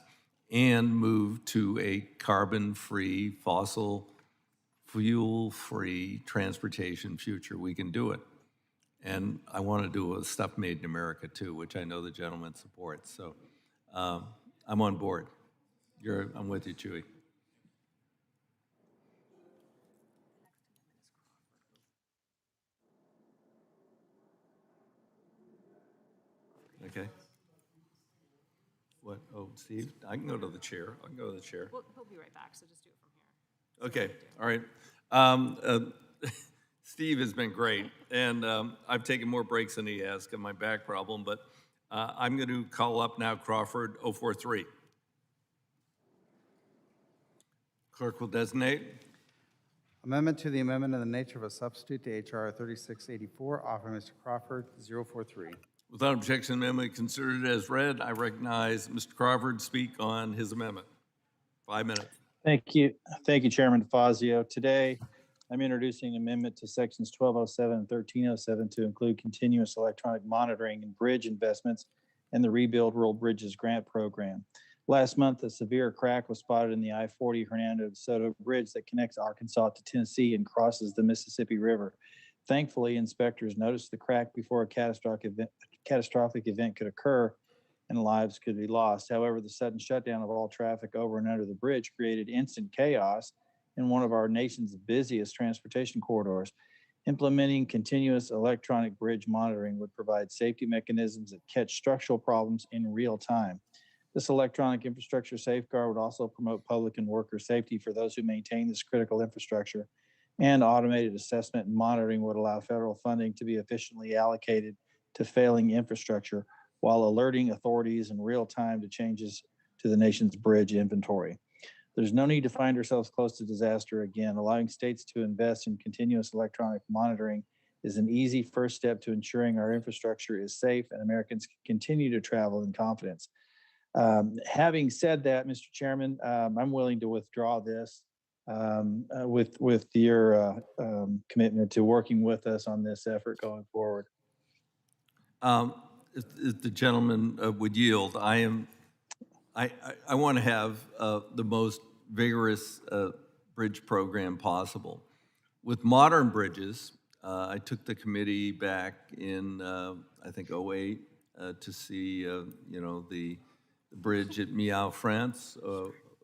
and move to a carbon-free, fossil fuel-free transportation future. We can do it. And I want to do a stuff made in America too, which I know the gentleman supports. So I'm on board. I'm with you, Chewy. Okay. What? Oh, Steve? I can go to the chair. I can go to the chair. Well, he'll be right back, so just do it from here. Okay, all right. Steve has been great, and I've taken more breaks than he has because of my back problem, but I'm going to call up now Crawford 043. Clerk will designate. Amendment to the amendment in the nature of a substitute to H.R. 3684, offered by Mr. Crawford, 043. Without objection, amendment considered as read. I recognize Mr. Crawford to speak on his amendment. 5 minutes. Thank you. Thank you, Chairman Fazio. Today, I'm introducing an amendment to sections 1207 and 1307 to include continuous electronic monitoring and bridge investments and the Rebuild Rural Bridges Grant Program. Last month, a severe crack was spotted in the I-40 Hernando de Soto Bridge that connects Arkansas to Tennessee and crosses the Mississippi River. Thankfully, inspectors noticed the crack before a catastrophic event could occur and lives could be lost. However, the sudden shutdown of all traffic over and under the bridge created instant chaos in one of our nation's busiest transportation corridors. Implementing continuous electronic bridge monitoring would provide safety mechanisms that catch structural problems in real time. This electronic infrastructure safeguard would also promote public and worker safety for those who maintain this critical infrastructure, and automated assessment and monitoring would allow federal funding to be efficiently allocated to failing infrastructure while alerting authorities in real time to changes to the nation's bridge inventory. There's no need to find ourselves close to disaster again. Allowing states to invest in continuous electronic monitoring is an easy first step to ensuring our infrastructure is safe and Americans can continue to travel in confidence. Having said that, Mr. Chairman, I'm willing to withdraw this with your commitment to working with us on this effort going forward. If the gentleman would yield, I want to have the most vigorous bridge program possible. With modern bridges, I took the committee back in, I think, 2008 to see, the bridge at Millau, France,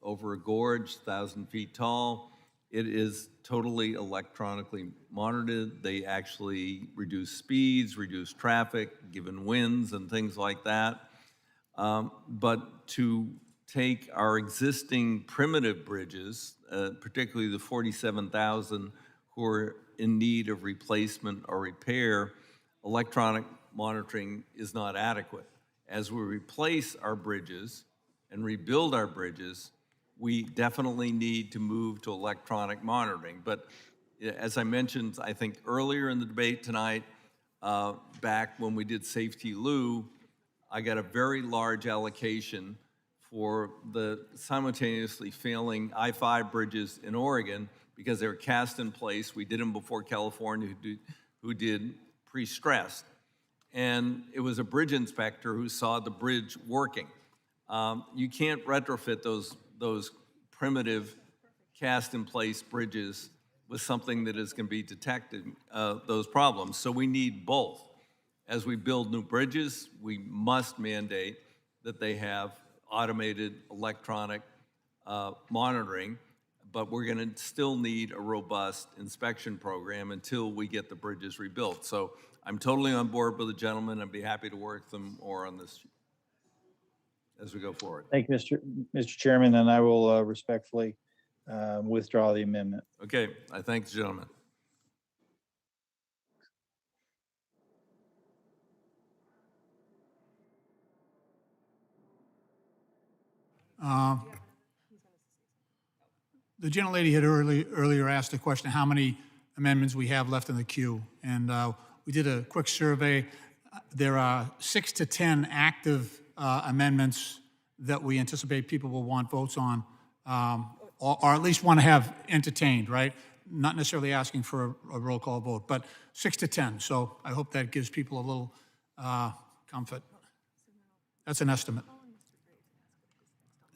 over a gorge, 1,000 feet tall. It is totally electronically monitored. They actually reduce speeds, reduce traffic, given winds and things like that. But to take our existing primitive bridges, particularly the 47,000 who are in need of replacement or repair, electronic monitoring is not adequate. As we replace our bridges and rebuild our bridges, we definitely need to move to electronic monitoring. But as I mentioned, I think earlier in the debate tonight, back when we did Safety Lou, I got a very large allocation for the simultaneously failing I-5 bridges in Oregon because they were cast in place. We did them before California, who did pre-stressed. And it was a bridge inspector who saw the bridge working. You can't retrofit those primitive cast-in-place bridges with something that is going to be detecting those problems. So we need both. As we build new bridges, we must mandate that they have automated electronic monitoring, but we're going to still need a robust inspection program until we get the bridges rebuilt. So I'm totally on board with the gentleman. I'd be happy to work with them more on this as we go forward. Thank you, Mr. Chairman, and I will respectfully withdraw the amendment. Okay, I thank the gentleman. The gentlelady had earlier asked a question, how many amendments we have left in the queue. And we did a quick survey. There are 6 to 10 active amendments that we anticipate people will want votes on, or at least want to have entertained, right? Not necessarily asking for a roll call vote, but 6 to 10. So I hope that gives people a little comfort. That's an estimate.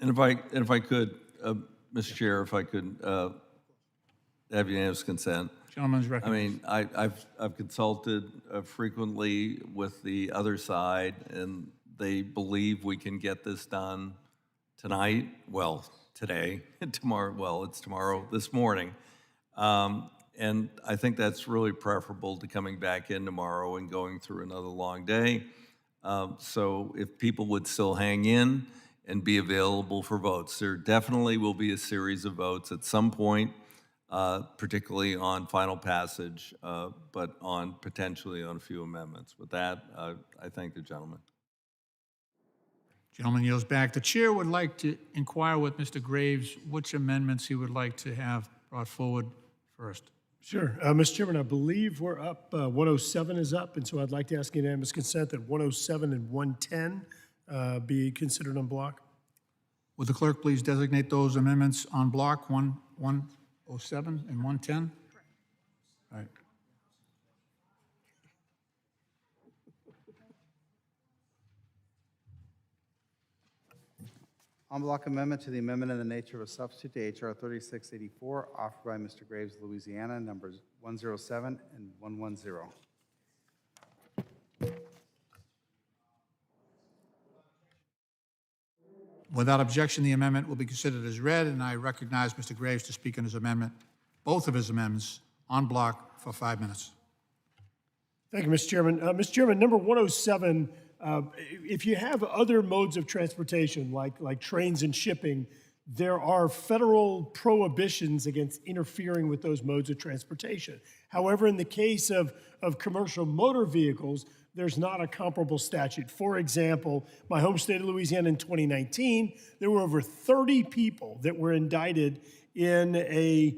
And if I could, Mr. Chair, if I could have unanimous consent. Gentleman's I recognized. mean, I've consulted frequently with the other side, and they believe we can get this done tonight, well, today, tomorrow, well, it's tomorrow, this morning. And I think that's really preferable to coming back in tomorrow and going through another long day. So if people would still hang in and be available for votes, there definitely will be a series of votes at some point, particularly on final passage, but on potentially on a few amendments. With that, I thank the gentleman. Gentleman yields back. The chair would like to inquire with Mr. Graves which amendments he would like to have brought forward first. Sure. Mr. Chairman, I believe we're up, 107 is up, and so I'd like to ask unanimous consent that 107 and 110 be considered on block. Would the clerk please designate those amendments on block, 107 and 110? All right. En bloc amendment to the amendment in the nature of a substitute to H.R. 3684, offered by Mr. Graves, Louisiana, numbers 107 and 110. Without objection, the amendment will be considered as read, and I recognize Mr. Graves to speak on his amendment, both of his amendments, on block for 5 minutes. Thank you, Mr. Chairman. Mr. Chairman, number 107, if you have other modes of transportation, like trains and shipping, there are federal prohibitions against interfering with those modes of transportation. However, in the case of commercial motor vehicles, there's not a comparable statute. For example, my home state of Louisiana in 2019, there were over 30 people that were indicted in a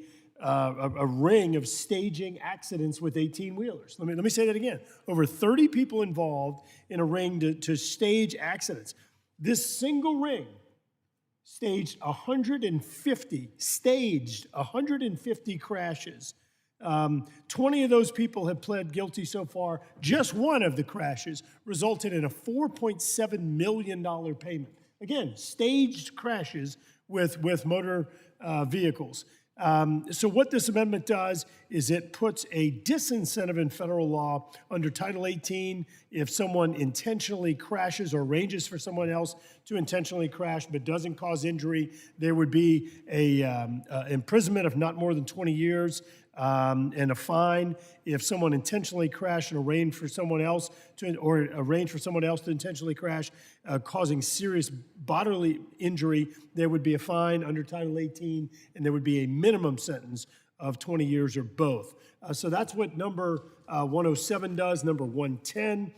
ring of staging accidents with 18-wheelers. Let me say that again. Over 30 people involved in a ring to stage accidents. This single ring staged 150 crashes. 20 of those people have pled guilty so far. Just one of the crashes resulted in a $4.7 million payment. Again, staged crashes with motor vehicles. So what this amendment does is it puts a disincentive in federal law under Title 18. If someone intentionally crashes or arranges for someone else to intentionally crash but doesn't cause injury, there would be a imprisonment of not more than 20 years and a fine. If someone intentionally crashed and arranged for someone else to intentionally crash, causing serious bodily injury, there would be a fine under Title 18, and there would be a minimum sentence of 20 years or both. So that's what number 107 does. Number 110,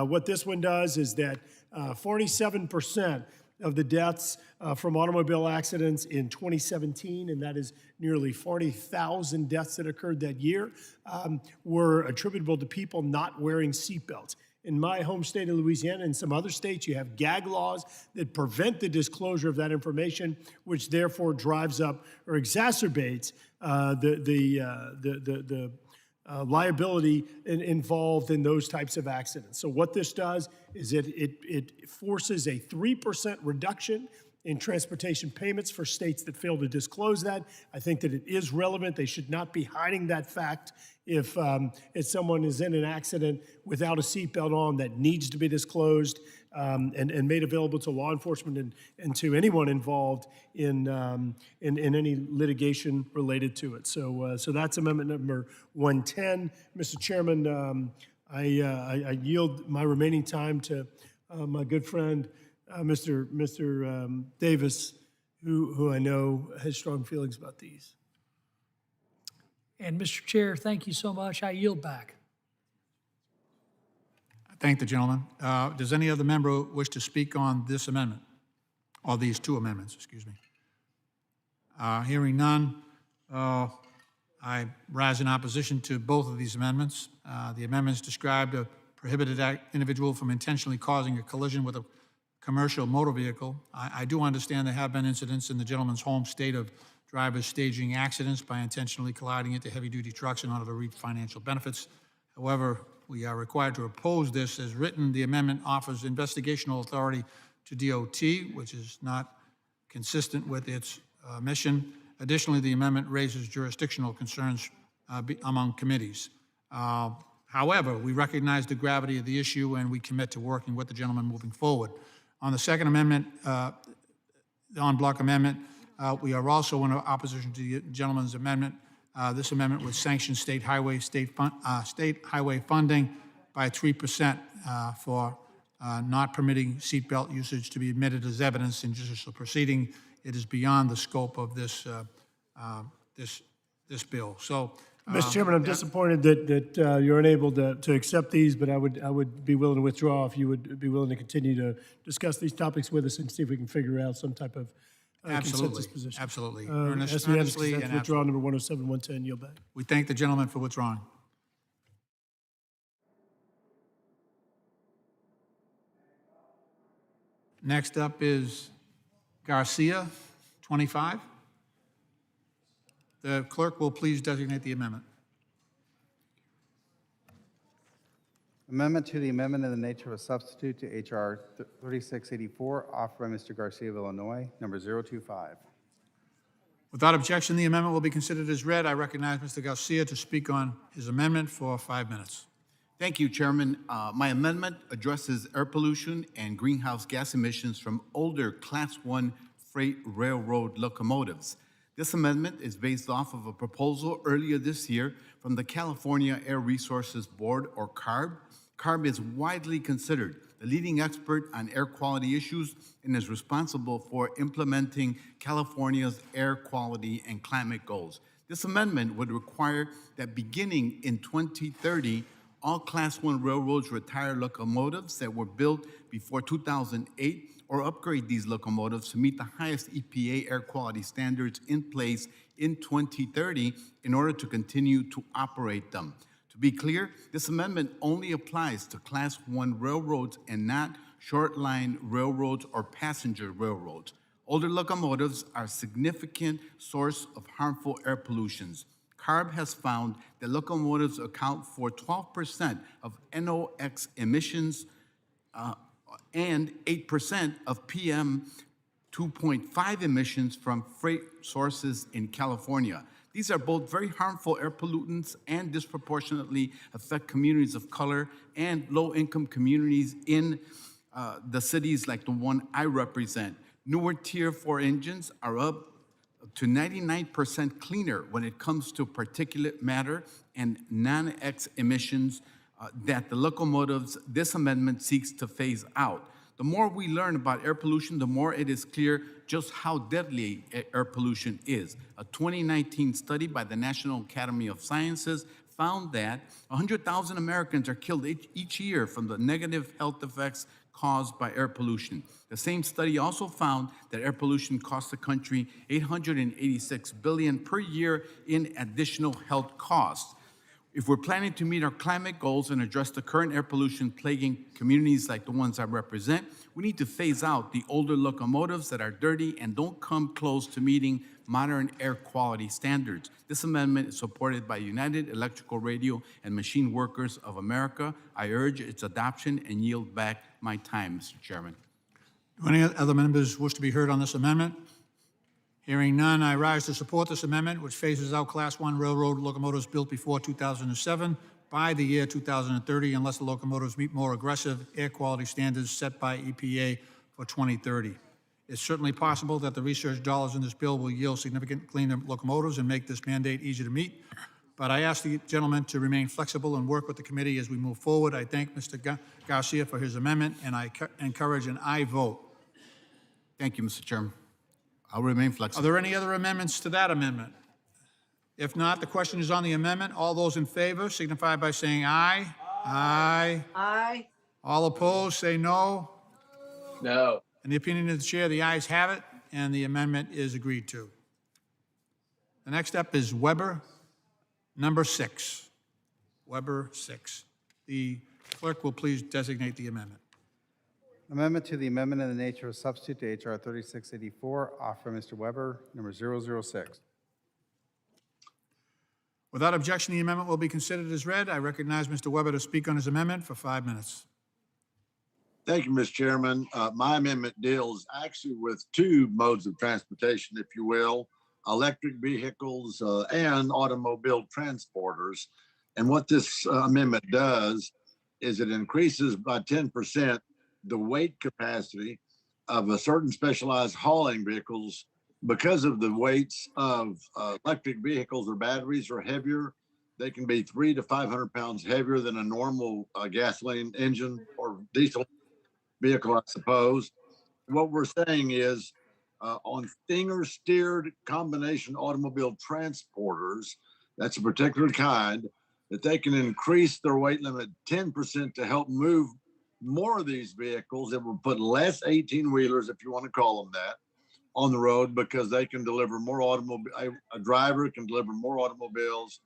what this one does is that 47% of the deaths from automobile accidents in 2017, and that is nearly 40,000 deaths that occurred that year, were attributable to people not wearing seatbelts. In my home state of Louisiana and some other states, you have gag laws that prevent the disclosure of that information, which therefore drives up or exacerbates the liability involved in those types of accidents. So what this does is it forces a 3% reduction in transportation payments for states that fail to disclose that. I think that it is relevant. They should not be hiding that fact if someone is in an accident without a seatbelt on that needs to be disclosed and made available to law enforcement and to anyone involved in any litigation related to it. So that's amendment number 110. Mr. Chairman, I yield my remaining time to my good friend, Mr. Davis, who I know has strong feelings about these. And Mr. Chair, thank you so much. I yield back. I thank the gentleman. Does any other member wish to speak on this amendment? Or these two amendments, excuse me. Hearing none, I rise in opposition to both of these amendments. The amendments describe a prohibited individual from intentionally causing a collision with a commercial motor vehicle. I do understand there have been incidents in the gentleman's home state of drivers staging accidents by intentionally colliding into heavy-duty trucks in order to reap financial benefits. However, we are required to oppose this as written. The amendment offers investigational authority to DOT, which is not consistent with its mission. Additionally, the amendment raises jurisdictional concerns among committees. However, we recognize the gravity of the issue and we commit to working with the gentleman moving forward. On the second amendment, the en-bloc amendment, we are also in opposition to the gentleman's amendment. This amendment would sanction state highway funding by 3% for not permitting seatbelt usage to be admitted as evidence in judicial proceeding. It is beyond the scope of this bill. So, Mr. Chairman, I'm disappointed that you're unable to accept these, but I would be willing to withdraw if you would be willing to continue to discuss these topics with us and see if we can figure out some type of consensus position. Absolutely. As unanimously, withdraw number 107, 110, yield back. We thank the gentleman for withdrawing. Next up is Garcia, 25. The clerk will please designate the amendment. Amendment to the amendment in the nature of a substitute to H.R. 3684, offered by Mr. Garcia of Illinois, number 025. Without objection, the amendment will be considered as read. I recognize Mr. Garcia to speak on his amendment for 5 minutes. Thank you, Chairman. My amendment addresses air pollution and greenhouse gas emissions from older Class 1 freight railroad locomotives. This amendment is based off of a proposal earlier this year from the California Air Resources Board, or CARB. CARB is widely considered the leading expert on air quality issues and is responsible for implementing California's air quality and climate goals. This amendment would require that beginning in 2030, all Class 1 railroads retire locomotives that were built before 2008 or upgrade these locomotives to meet the highest EPA air quality standards in place in 2030 in order to continue to operate them. To be clear, this amendment only applies to Class 1 railroads and not short line railroads or passenger railroads. Older locomotives are a significant source of harmful air pollutions. CARB has found that locomotives account for 12% of NOx emissions and 8% of PM 2.5 emissions from freight sources in California. These are both very harmful air pollutants and disproportionately affect communities of color and low-income communities in the cities like the one I represent. Newer Tier 4 engines are up to 99% cleaner when it comes to particulate matter and non-X emissions that the locomotives this amendment seeks to phase out. The more we learn about air pollution, the more it is clear just how deadly air pollution is. A 2019 study by the National Academy of Sciences found that 100,000 Americans are killed each year from the negative health effects caused by air pollution. The same study also found that air pollution costs the country $886 billion per year in additional health costs. If we're planning to meet our climate goals and address the current air pollution plaguing communities like the ones I represent, we need to phase out the older locomotives that are dirty and don't come close to meeting modern air quality standards. This amendment is supported by United Electrical Radio and Machine Workers of America. I urge its adoption and yield back my time, Mr. Chairman. Do any other members wish to be heard on this amendment? Hearing none, I rise to support this amendment, which phases out Class 1 railroad locomotives built before 2007 by the year 2030, unless the locomotives meet more aggressive air quality standards set by EPA for 2030. It's certainly possible that the research dollars in this bill will yield significant cleaner locomotives and make this mandate easier to meet. But I ask the gentleman to remain flexible and work with the committee as we move forward. I thank Mr. Garcia for his amendment, and I encourage an aye vote. Thank you, Mr. Chairman. I'll remain Are flexible. there any other amendments to that amendment? If not, the question is on the amendment. All those in favor signify by saying aye. Aye. Aye. All opposed, say no. No. In the opinion of the chair, the ayes have it, and the amendment is agreed to. The next up is Weber, number 6. Weber 6. The clerk will please designate the amendment. Amendment to the amendment in the nature of substitute to H.R. 3684, offered by Mr. Weber, number 006. Without objection, the amendment will be considered as read. I recognize Mr. Weber to speak on his amendment for 5 minutes. Thank you, Mr. Chairman. My amendment deals actually with two modes of transportation, if you will, electric vehicles and automobile transporters. And what this amendment does is it increases by 10% the weight capacity of a certain specialized hauling vehicles. Because of the weights of electric vehicles or batteries are heavier, they can be 300 to 500 pounds heavier than a normal gasoline engine or diesel vehicle, I suppose. What we're saying is on Stinger steered combination automobile transporters, that's a particular kind, that they can increase their weight limit 10% to help move more of these vehicles. It will put less 18-wheelers, if you want to call them that, on the road because they can deliver more automobile. A driver can deliver more automobiles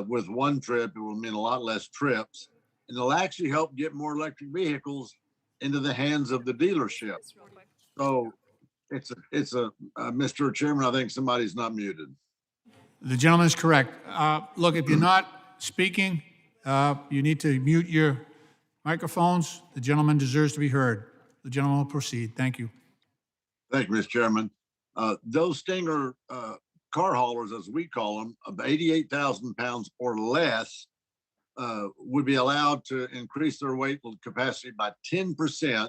with one trip. It will mean a lot less trips, and it'll actually help get more electric vehicles into the hands of the dealership. So it's a Mr. Chairman, I think somebody's not muted. The gentleman is correct. Look, if you're not speaking, you need to mute your microphones. The gentleman deserves to be heard. The gentleman will proceed. Thank you. Thank you, Mr. Chairman. Those Stinger car haulers, as we call them, of 88,000 pounds or less, would be allowed to increase their weight capacity by 10%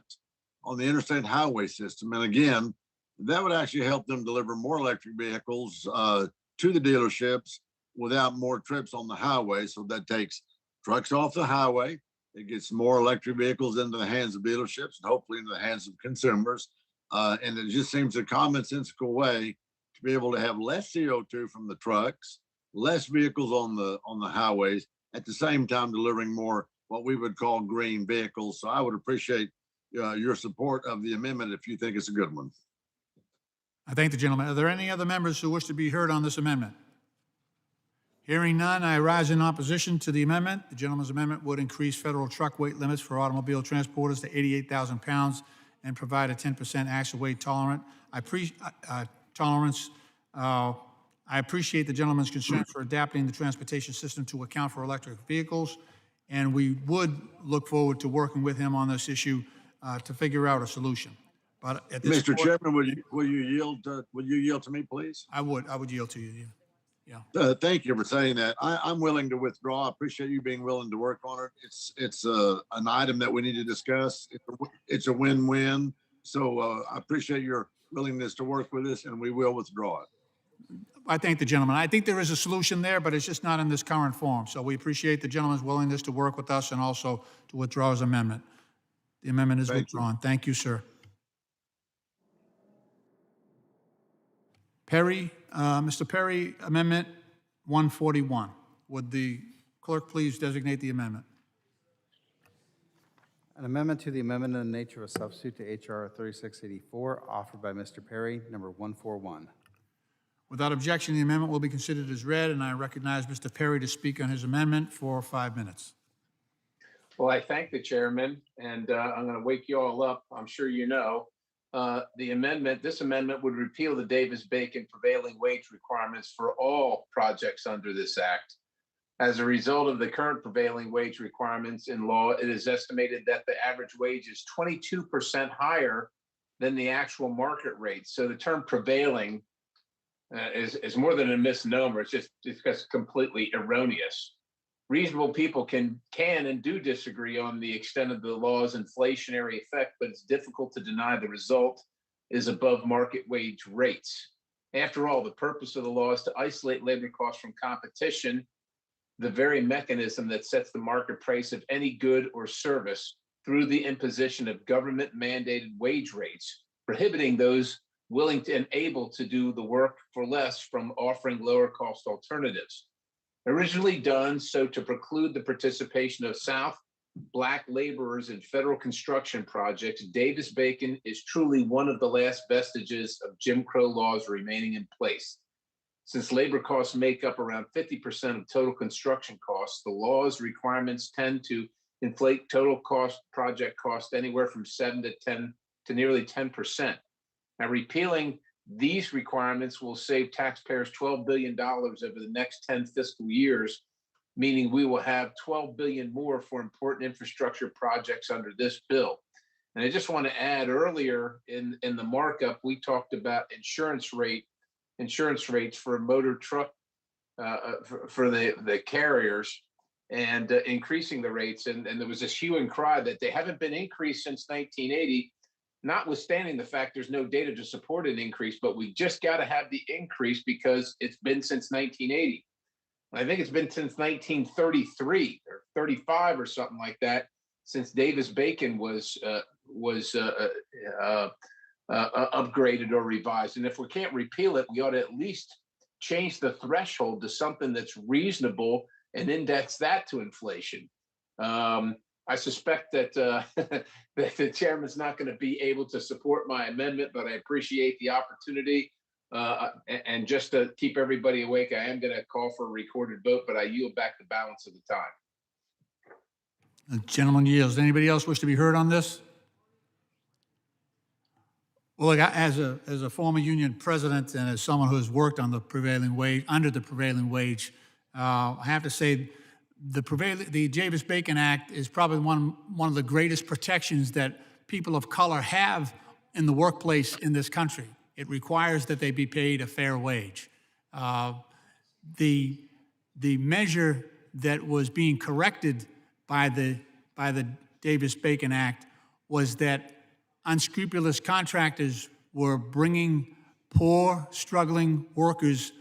on the interstate highway system. And again, that would actually help them deliver more electric vehicles to the dealerships without more trips on the highway. So that takes trucks off the highway. It gets more electric vehicles into the hands of dealerships and hopefully into the hands of consumers. And it just seems a commonsensical way to be able to have less CO2 from the trucks, less vehicles on the highways, at the same time delivering more what we would call green vehicles. So I would appreciate your support of the amendment if you think it's a good one. I thank the gentleman. Are there any other members who wish to be heard on this amendment? Hearing none, I rise in opposition to the amendment. The gentleman's amendment would increase federal truck weight limits for automobile transporters to 88,000 pounds and provide a 10% axle weight tolerance. I appreciate the gentleman's concern for adapting the transportation system to account for electric vehicles, and we would look forward to working with him on this issue to figure out a solution. But at this Mr. point, Chairman, will you yield to me, please? I would yield to you. Yeah. Thank you for saying that. I'm willing to withdraw. I appreciate you being willing to work on it. It's an item that we need to discuss. It's a win-win. So I appreciate your willingness to work with us, and we will withdraw it. I thank the gentleman. I think there is a solution there, but it's just not in this current form. So we appreciate the gentleman's willingness to work with us and also to withdraw his amendment. The amendment is withdrawn. Thank you, sir. Perry, Mr. Perry, Amendment 141. Would the clerk please designate the amendment? An amendment to the amendment in the nature of a substitute to H.R. 3684, offered by Mr. Perry, number 141. Without objection, the amendment will be considered as read, and I recognize Mr. Perry to speak on his amendment for 5 minutes. Well, I thank the chairman, and I'm going to wake you all up. I'm sure you know. This amendment would repeal the Davis-Bacon prevailing wage requirements for all projects under this act. As a result of the current prevailing wage requirements in law, it is estimated that the average wage is 22% higher than the actual market rate. So the term prevailing is more than a misnomer. It's just completely erroneous. Reasonable people can and do disagree on the extent of the law's inflationary effect, but it's difficult to deny the result is above market wage rates. After all, the purpose of the law is to isolate labor costs from competition, the very mechanism that sets the market price of any good or service through the imposition of government-mandated wage rates, prohibiting those willing to, and able to do the work for less from offering lower cost alternatives. Originally done so to preclude the participation of South Black laborers in federal construction projects, Davis-Bacon is truly one of the last vestiges of Jim Crow laws remaining in place. Since labor costs make up around 50% of total construction costs, the law's requirements tend to inflate total cost, project cost anywhere from 7 to nearly 10%. Now, repealing these requirements will save taxpayers $12 billion over the next 10 fiscal years, meaning we will have $12 billion more for important infrastructure projects under this bill. And I just want to add, earlier in the markup, we talked about insurance rates for motor truck for the carriers, and increasing the rates. And there was this hue and cry that they haven't been increased since 1980, notwithstanding the fact there's no data to support an increase, but we just got to have the increase because it's been since 1980. I think it's been since 1933 or 35 or something like that, since Davis-Bacon was upgraded or revised. And if we can't repeal it, we ought to at least change the threshold to something that's reasonable and index that to inflation. I suspect that, that the chairman's not going to be able to support my amendment, but I appreciate the opportunity. And just to keep everybody awake, I am going to call for a recorded vote, but I yield back the balance of the time. The gentleman yields. Anybody else wish to be heard on this? Well, look, as a former union president and as someone who has worked on the prevailing wage, under the prevailing wage, I have to say the Davis-Bacon Act is probably one of the greatest protections that people of color have in the workplace in this country. It requires that they be paid a fair wage. The measure that was being corrected by the Davis-Bacon Act was that unscrupulous contractors were bringing poor, struggling workers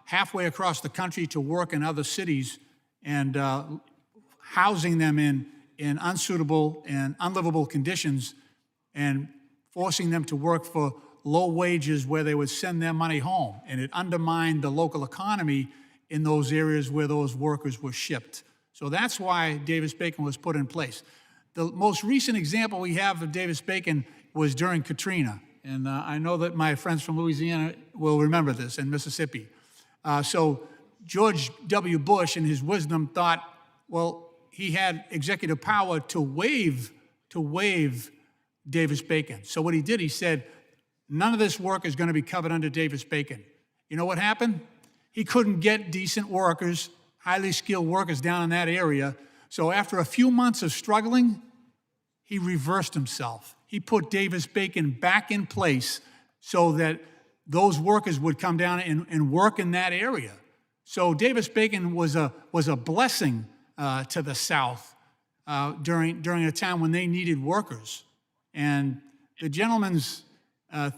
halfway across the country to work in other cities and housing them in unsuitable and unlivable conditions and forcing them to work for low wages where they would send their money home. And it undermined the local economy in those areas where those workers were shipped. So that's why Davis-Bacon was put in place. The most recent example we have of Davis-Bacon was during Katrina. And I know that my friends from Louisiana will remember this, and Mississippi. So George W. Bush, in his wisdom, thought, well, he had executive power to waive Davis-Bacon. So what he did, he said, none of this work is going to be covered under Davis-Bacon. You know what happened? He couldn't get decent workers, highly skilled workers down in that area. So after a few months of struggling, he reversed himself. He put Davis-Bacon back in place so that those workers would come down and work in that area. So Davis-Bacon was a blessing to the South during a time when they needed workers. And the gentleman's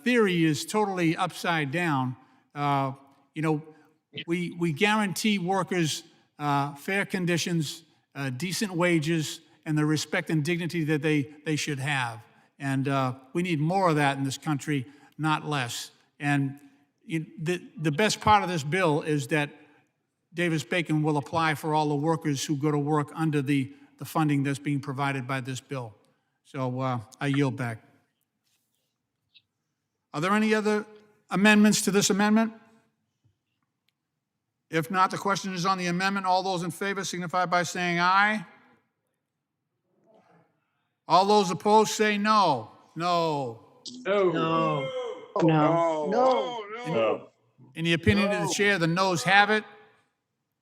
theory is totally upside down. We guarantee workers fair conditions, decent wages, and the respect and dignity that they should have. And we need more of that in this country, not less. And the best part of this bill is that Davis-Bacon will apply for all the workers who go to work under the funding that's being provided by this bill. So I yield back. Are there any other amendments to this amendment? If not, the question is on the amendment. All those in favor signify by saying aye. All those opposed say no. No. No. No. No. No. In the opinion of the chair, the noes have it,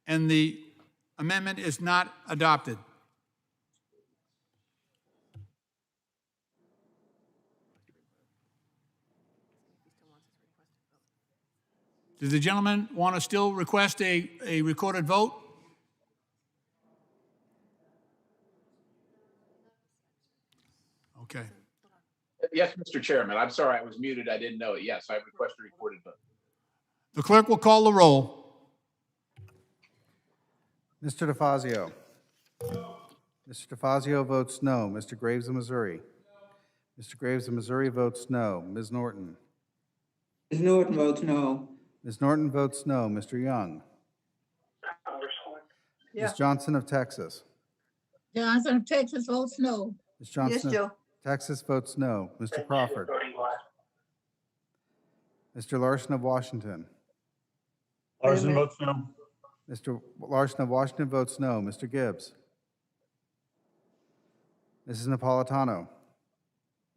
and the amendment is not adopted. Does the gentleman want to still request a recorded vote? Okay. Yes, Mr. Chairman. I'm sorry, I was muted. I didn't know it. Yes, I request a recorded vote. The clerk will call the roll. Mr. DeFazio. Mr. DeFazio votes no. Mr. Graves of Missouri. Mr. Graves of Missouri votes no. Ms. Norton. Ms. Norton votes no. Ms. Norton votes no. Mr. Young. Ms. Johnson of Texas. Johnson of Texas votes no. Ms. Johnson of Texas votes no. Mr. Crawford. Mr. Larson of Washington. Larson votes no. Mr. Larson of Washington votes no. Mr. Gibbs. Mrs. Napolitano.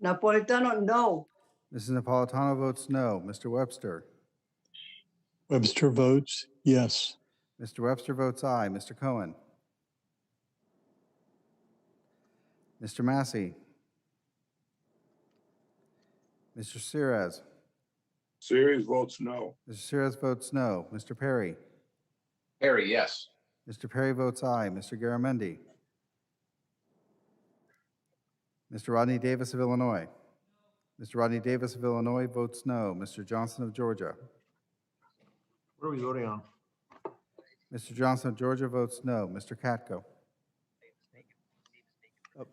Napolitano, no. Mrs. Napolitano votes no. Mr. Webster. Webster votes yes. Mr. Webster votes aye. Mr. Cohen. Mr. Massey. Mr. Cirez. Series votes no. Mr. Cirez votes no. Mr. Perry. Perry, yes. Mr. Perry votes aye. Mr. Garamendi. Mr. Rodney Davis of Illinois. Mr. Rodney Davis of Illinois votes no. Mr. Johnson of Georgia. What are we voting on? Mr. Johnson of Georgia votes no. Mr. Katko. Oh,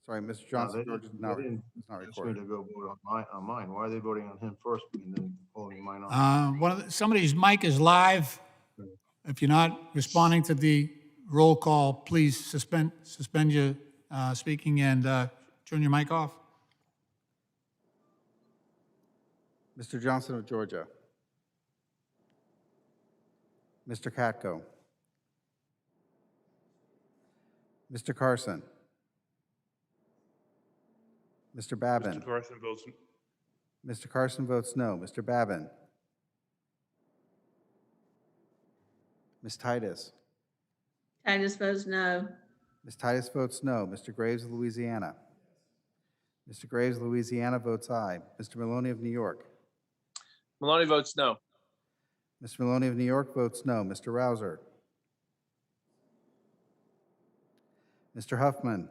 sorry, Mr. Johnson of Georgia is not recorded. To go vote on mine. Why are they voting on him first and then pulling mine off? Somebody's mic is live. If you're not responding to the roll call, please suspend your speaking and turn your mic off. Mr. Johnson of Georgia. Mr. Katko. Mr. Carson. Mr. Babin. Carson votes. Mr. Carson votes no. Mr. Babin. Ms. Titus. Titus votes no. Ms. Titus votes no. Mr. Graves of Louisiana. Mr. Graves of Louisiana votes aye. Mr. Maloney of New York. Maloney votes no. Mr. Maloney of New York votes no. Mr. Rouser. Mr. Huffman.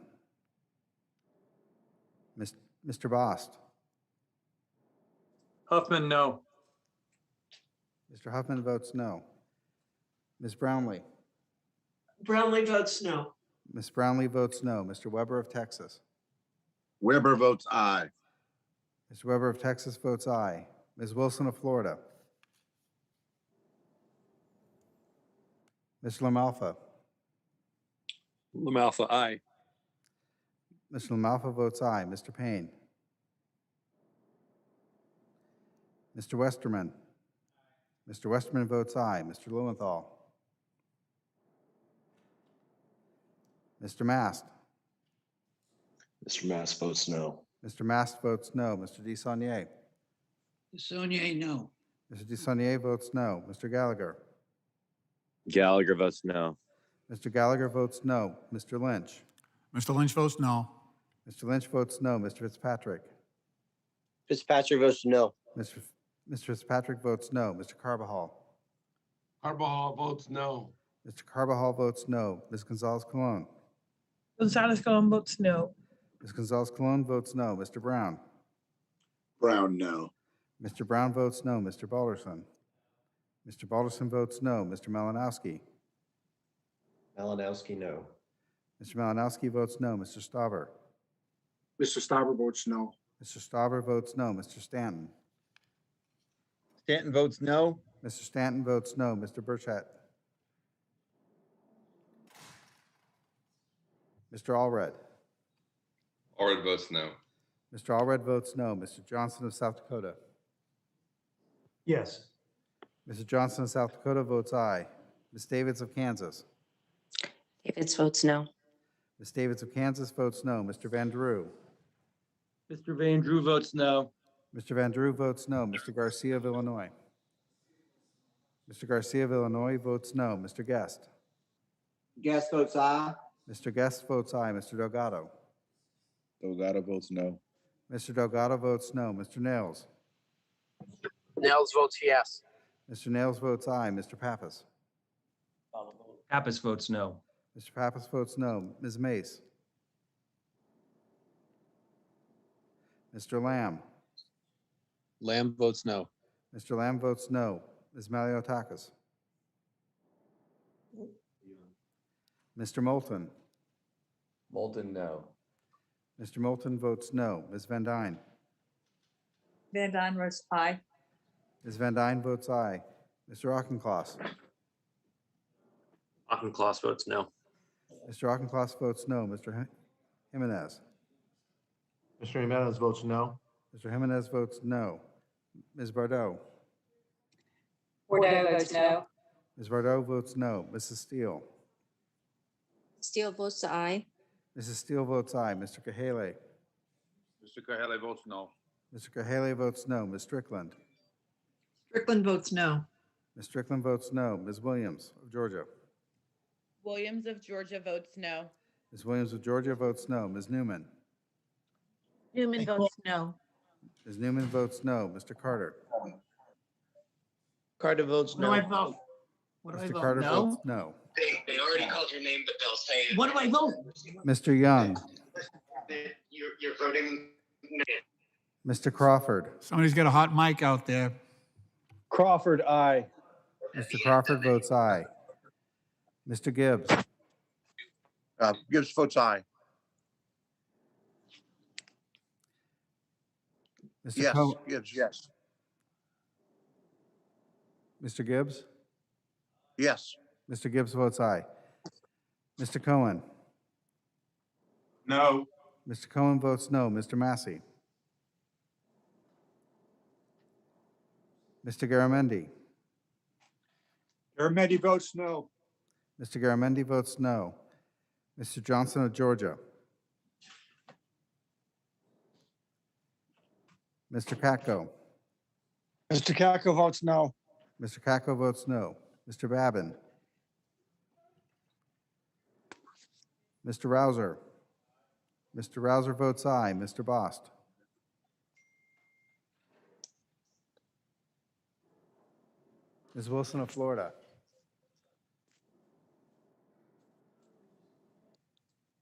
Mr. Bost. Huffman, no. Mr. Huffman votes no. Ms. Brownlee. Brownlee votes no. Ms. Brownlee votes no. Mr. Weber of Texas. Weber votes aye. Mr. Weber of Texas votes aye. Ms. Wilson of Florida. Mr. LaMalfa. LaMalfa, aye. Mr. LaMalfa votes aye. Mr. Payne. Mr. Westerman. Mr. Westerman votes aye. Mr. Lowenthal. Mr. Mast. Mr. Mass votes no. Mr. Mast votes no. Mr. DeSaulnier. DeSaulnier, no. Mr. DeSaulnier votes no. Mr. Gallagher. Gallagher votes no. Mr. Gallagher votes no. Mr. Lynch. Mr. Lynch votes no. Mr. Lynch votes no. Mr. Fitzpatrick. Fitzpatrick votes no. Mr. Fitzpatrick votes no. Mr. Carbajal. Carbajal votes no. Mr. Carbajal votes no. Ms. Gonzalez-Colon. Gonzalez Colon votes no. Ms. Gonzalez-Colon votes no. Mr. Brown. Brown, no. Mr. Brown votes no. Mr. Balderson. Mr. Balderson votes no. Mr. Malinowski. Malinowski, no. Mr. Malinowski votes no. Mr. Stauber. Mr. Stauber votes no. Mr. Stauber votes no. Mr. Stanton. Stanton votes no. Mr. Stanton votes no. Mr. Burchett. Mr. Allred. Allred votes no. Mr. Allred votes no. Mr. Johnson of South Dakota. Yes. Mr. Johnson of South Dakota votes aye. Ms. Davids of Kansas. Davids votes no. Ms. Davids of Kansas votes no. Mr. Van Drew. Mr. Van Drew votes no. Mr. Van Drew votes no. Mr. Garcia of Illinois. Mr. Garcia of Illinois votes no. Mr. Guest. Guest votes aye. Mr. Guest votes aye. Mr. Delgado. Delgado votes no. Mr. Delgado votes no. Mr. Nails. Nels votes yes. Mr. Nails votes aye. Mr. Pappas. Pappas votes no. Mr. Pappas votes no. Ms. Mace. Mr. Lamb. Lamb votes no. Mr. Lamb votes no. Ms. Maliotakis. Mr. Moulton. Moulton, no. Mr. Moulton votes no. Ms. Van Dyne. Van Dyne votes aye. Ms. Van Dyne votes aye. Mr. Auchincloss. Auchincloss votes no. Mr. Auchincloss votes no. Mr. Jimenez. Mr. Jimenez votes no. Mr. Jimenez votes no. Ms. Bardot. Bordeaux votes no. Ms. Bardot votes no. Mrs. Steele. Steele votes aye. Mrs. Steele votes aye. Mr. Kahale. Mr. Kahale votes no. Mr. Kahale votes no. Ms. Strickland. Strickland votes no. Ms. Strickland votes no. Ms. Williams of Georgia. Williams of Georgia votes no. Ms. Williams of Georgia votes no. Ms. Newman. Newman votes no. Ms. Newman votes no. Mr. Carter. Carter votes no. What do I vote? What do I Mr. vote? Carter No? votes no. They already called your name, but they'll say it. What do I vote? Mr. Young. You're voting no. Mr. Crawford. Somebody's got a hot mic out there. Crawford, aye. Mr. Crawford votes aye. Mr. Gibbs. Gibbs votes aye. Mr. Yes, Co- Gibbs, yes. Mr. Gibbs. Yes. Mr. Gibbs votes aye. Mr. Cohen. No. Mr. Cohen votes no. Mr. Massey. Mr. Garamendi. Garamendi votes no. Mr. Garamendi votes no. Mr. Johnson of Georgia. Mr. Katko. Mr. Kako votes no. Mr. Katko votes no. Mr. Babin. Mr. Rouser. Mr. Rouser votes aye. Mr. Bost. Ms. Wilson of Florida.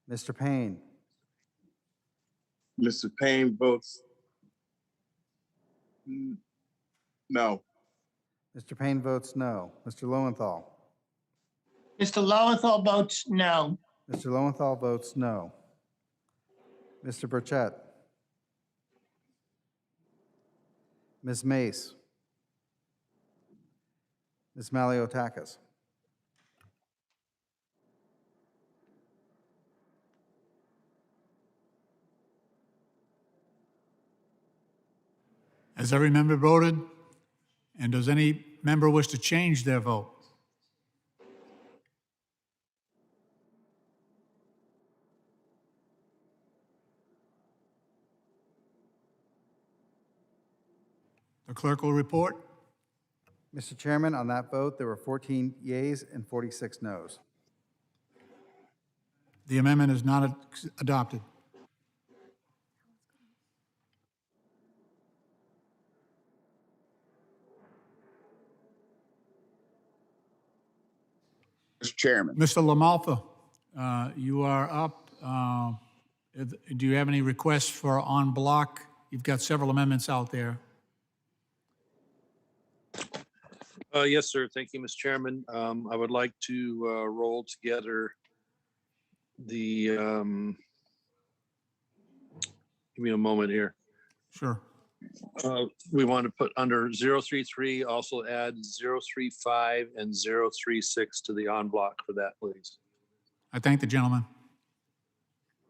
Mr. Payne. Mr. Payne votes no. Mr. Payne votes no. Mr. Lowenthal. Mr. Lowenthal votes no. Mr. Lowenthal votes no. Mr. Burchett. Ms. Mace. Ms. Maliotakis. Has every member voted? And does any member wish to change their vote? The clerk will report. Mr. Chairman, on that vote, there were 14 yeas and 46 noes. The amendment is not adopted. Mr. Chairman. Mr. Lamalfa, you are up. Do you have any requests for en bloc? You've got several amendments out there. Yes, sir. Thank you, Mr. Chairman. I would like to roll together the, give me a moment here. Sure. We want to put under 033, also add 035 and 036 to the en bloc for that, please. I thank the gentleman.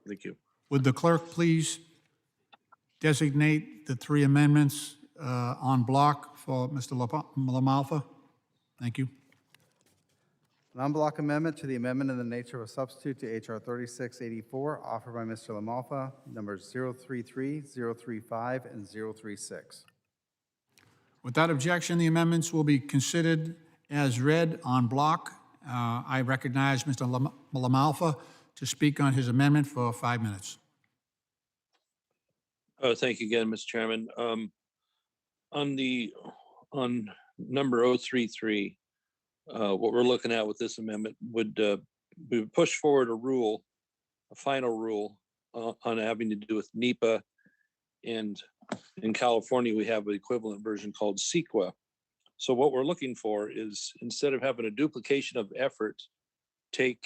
Thank you. Would the clerk please designate the three amendments en bloc for Mr. Lamalfa? Thank you. An en bloc amendment to the amendment in the nature of a substitute to H.R. 3684 offered by Mr. Lamalfa, numbers 033, 035, and 036. Without objection, the amendments will be considered as read en bloc. I recognize Mr. Lamalfa to speak on his amendment for 5 minutes. Thank you again, Mr. Chairman. On number 033, what we're looking at with this amendment would we would push forward a rule, a final rule on having to do with NEPA, and in California we have an equivalent version called CEQA. So what we're looking for is, instead of having a duplication of effort, take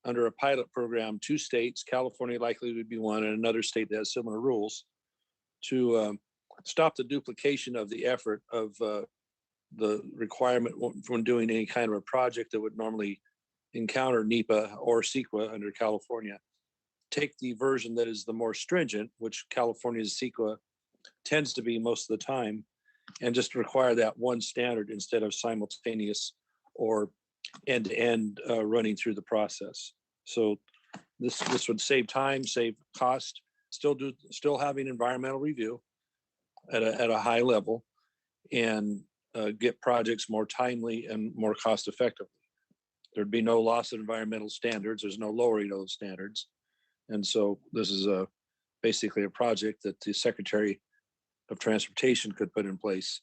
under a pilot program 2 states, California likely would be one, and another state that has similar rules, to stop the duplication of the effort of the requirement when doing any kind of a project that would normally encounter NEPA or CEQA under California. Take the version that is the more stringent, which California's CEQA tends to be most of the time, and just require that one standard instead of simultaneous or end-to-end running through the process. So this would save time, save cost, still having environmental review at a high level, and get projects more timely and more cost effectively. There'd be no loss of environmental standards. There's no lowering of those standards. And so this is basically a project that the Secretary of Transportation could put in place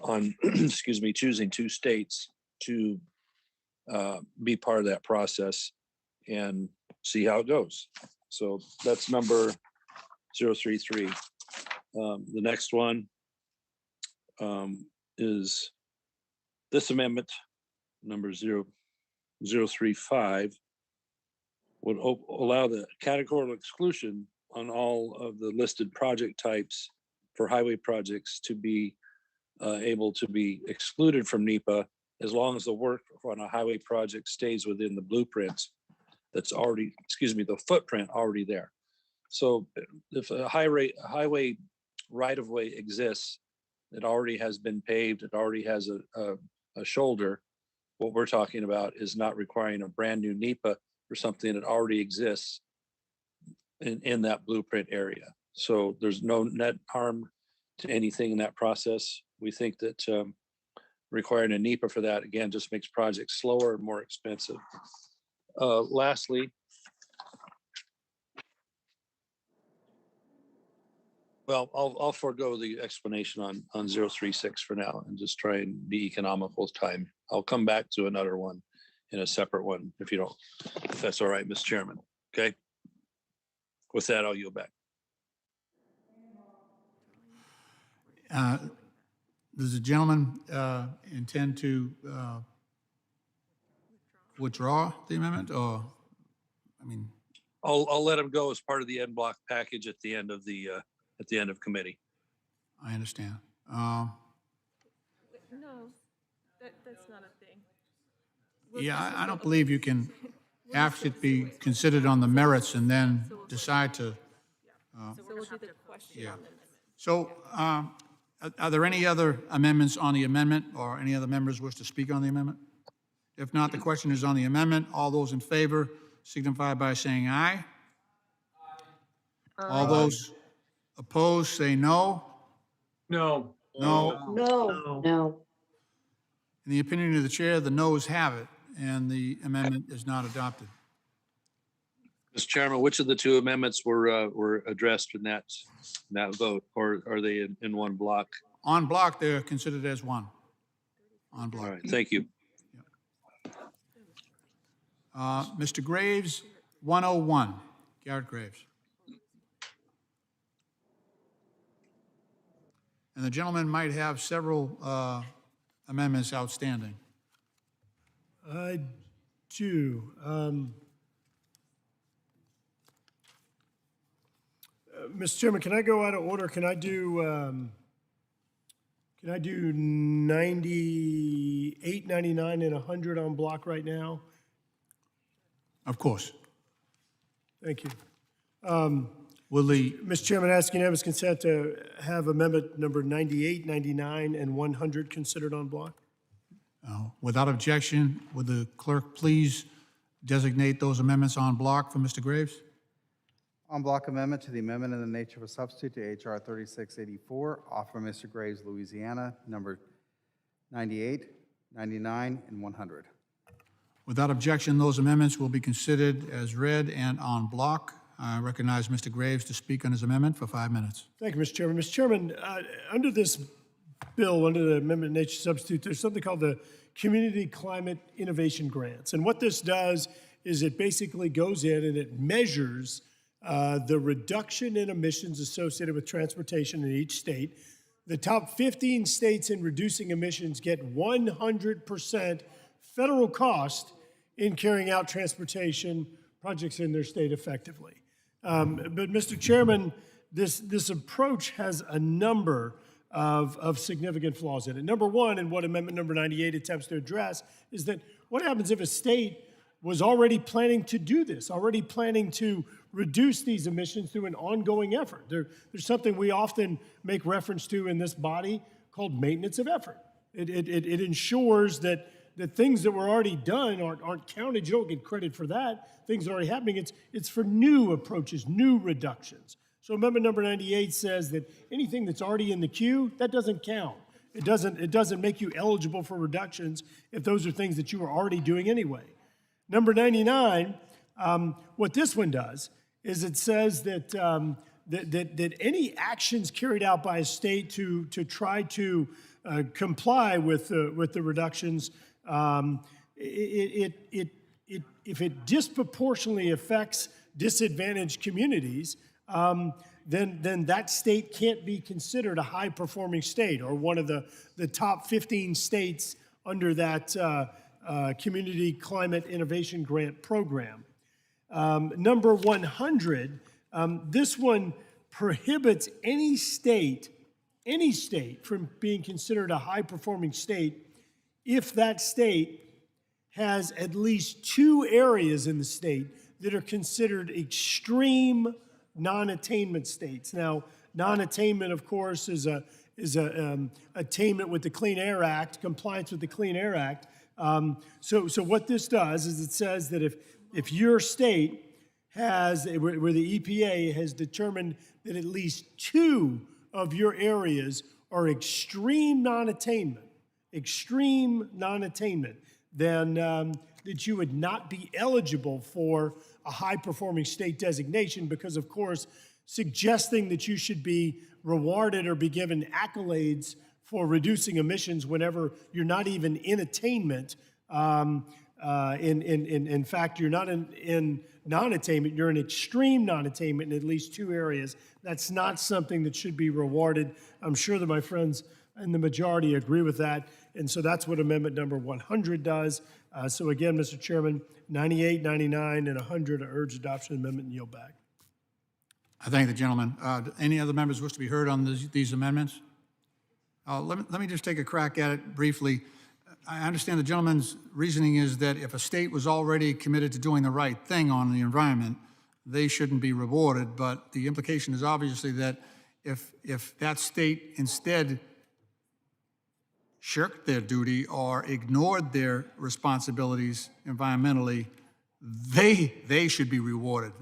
on, excuse me, choosing 2 states to be part of that process and see how it goes. So that's number 033. The next one is this amendment, number 035, would allow the categorical exclusion on all of the listed project types for highway projects to be able to be excluded from NEPA as long as the work on a highway project stays within the blueprints that's already, excuse me, the footprint already there. So if a highway right-of-way exists, it already has been paved, it already has a shoulder, what we're talking about is not requiring a brand new NEPA for something that already exists in that blueprint area. So there's no net harm to anything in that process. We think that requiring a NEPA for that, again, just makes projects slower and more expensive. Lastly, well, I'll forego the explanation on 036 for now and just try and be economical with time. I'll come back to another one in a separate one if that's all right, Mr. Chairman. Okay. With that, I'll yield back. Does the gentleman intend to withdraw the amendment, or, I mean? I'll let him go as part of the end block package at the end of committee. I understand. No, that's not a thing. Yeah, I don't believe you can ask it be considered on the merits and then decide to. So we'll do the question. Yeah. So are there any other amendments on the amendment, or any other members wish to speak on the amendment? If not, the question is on the amendment. All those in favor signify by saying aye. All those opposed say no. No. No. No. In the opinion of the chair, the noes have it, and the amendment is not adopted. Mr. Chairman, which of the 2 amendments were addressed in that vote, or are they in one block? On block, they're considered as one. On block. All right, thank you. Mr. Graves, 101, Garrett Graves. And the gentleman might have several amendments outstanding. I do. Mr. Chairman, can I go out of order? Can I do 98, 99, and 100 on block right now? Of course. Thank you. Mr. Chairman, ask unanimous consent to have amendment number 98, 99, and 100 considered on block. Without objection, would the clerk please designate those amendments on block for Mr. Graves? On block amendment to the amendment in the nature of a substitute to H.R. 3684, offer Mr. Graves, Louisiana, number 98, 99, and 100. Without objection, those amendments will be considered as read and on block. I recognize Mr. Graves to speak on his amendment for 5 minutes. Thank you, Mr. Chairman. Mr. Chairman, under this bill, under the amendment in nature substitute, there's something called the Community Climate Innovation Grants. And what this does is it basically goes in and it measures the reduction in emissions associated with transportation in each state. The top 15 states in reducing emissions get 100% federal cost in carrying out transportation projects in their state effectively. But Mr. Chairman, this approach has a number of significant flaws in it. Number one, and what Amendment number 98 attempts to address, is that what happens if a state was already planning to do this, already planning to reduce these emissions through an ongoing effort? There's something we often make reference to in this body called maintenance of effort. It ensures that things that were already done aren't counted. You don't get credit for that. Things that are already happening. It's for new approaches, new reductions. So Amendment number 98 says that anything that's already in the queue, that doesn't count. It doesn't make you eligible for reductions if those are things that you are already doing anyway. Number 99, what this one does is it says that that any actions carried out by a state to try to comply with the reductions, if it disproportionately affects disadvantaged communities, then that state can't be considered a high-performing state or one of the top 15 states under that Community Climate Innovation Grant Program. Number 100, this one prohibits any state from being considered a high-performing state if that state has at least 2 areas in the state that are considered extreme non-attainment states. Now, non-attainment, of course, is attainment with the Clean Air Act, compliance with the Clean Air Act. So what this does is it says that if your state has, where the EPA has determined that at least 2 of your areas are extreme non-attainment, then that you would not be eligible for a high-performing state designation because, of course, suggesting that you should be rewarded or be given accolades for reducing emissions whenever you're not even in attainment. In fact, you're not in non-attainment, you're in extreme non-attainment in at least 2 areas. That's not something that should be rewarded. I'm sure that my friends in the majority agree with that. And so that's what Amendment number 100 does. So again, Mr. Chairman, 98, 99, and 100, I urge adoption of the amendment and yield back. I thank the gentleman. Any other members wish to be heard on these amendments? Let me just take a crack at it briefly. I understand the gentleman's reasoning is that if a state was already committed to doing the right thing on the environment, they shouldn't be rewarded. But the implication is obviously that if that state instead shirked their duty or ignored their responsibilities environmentally, they should be rewarded.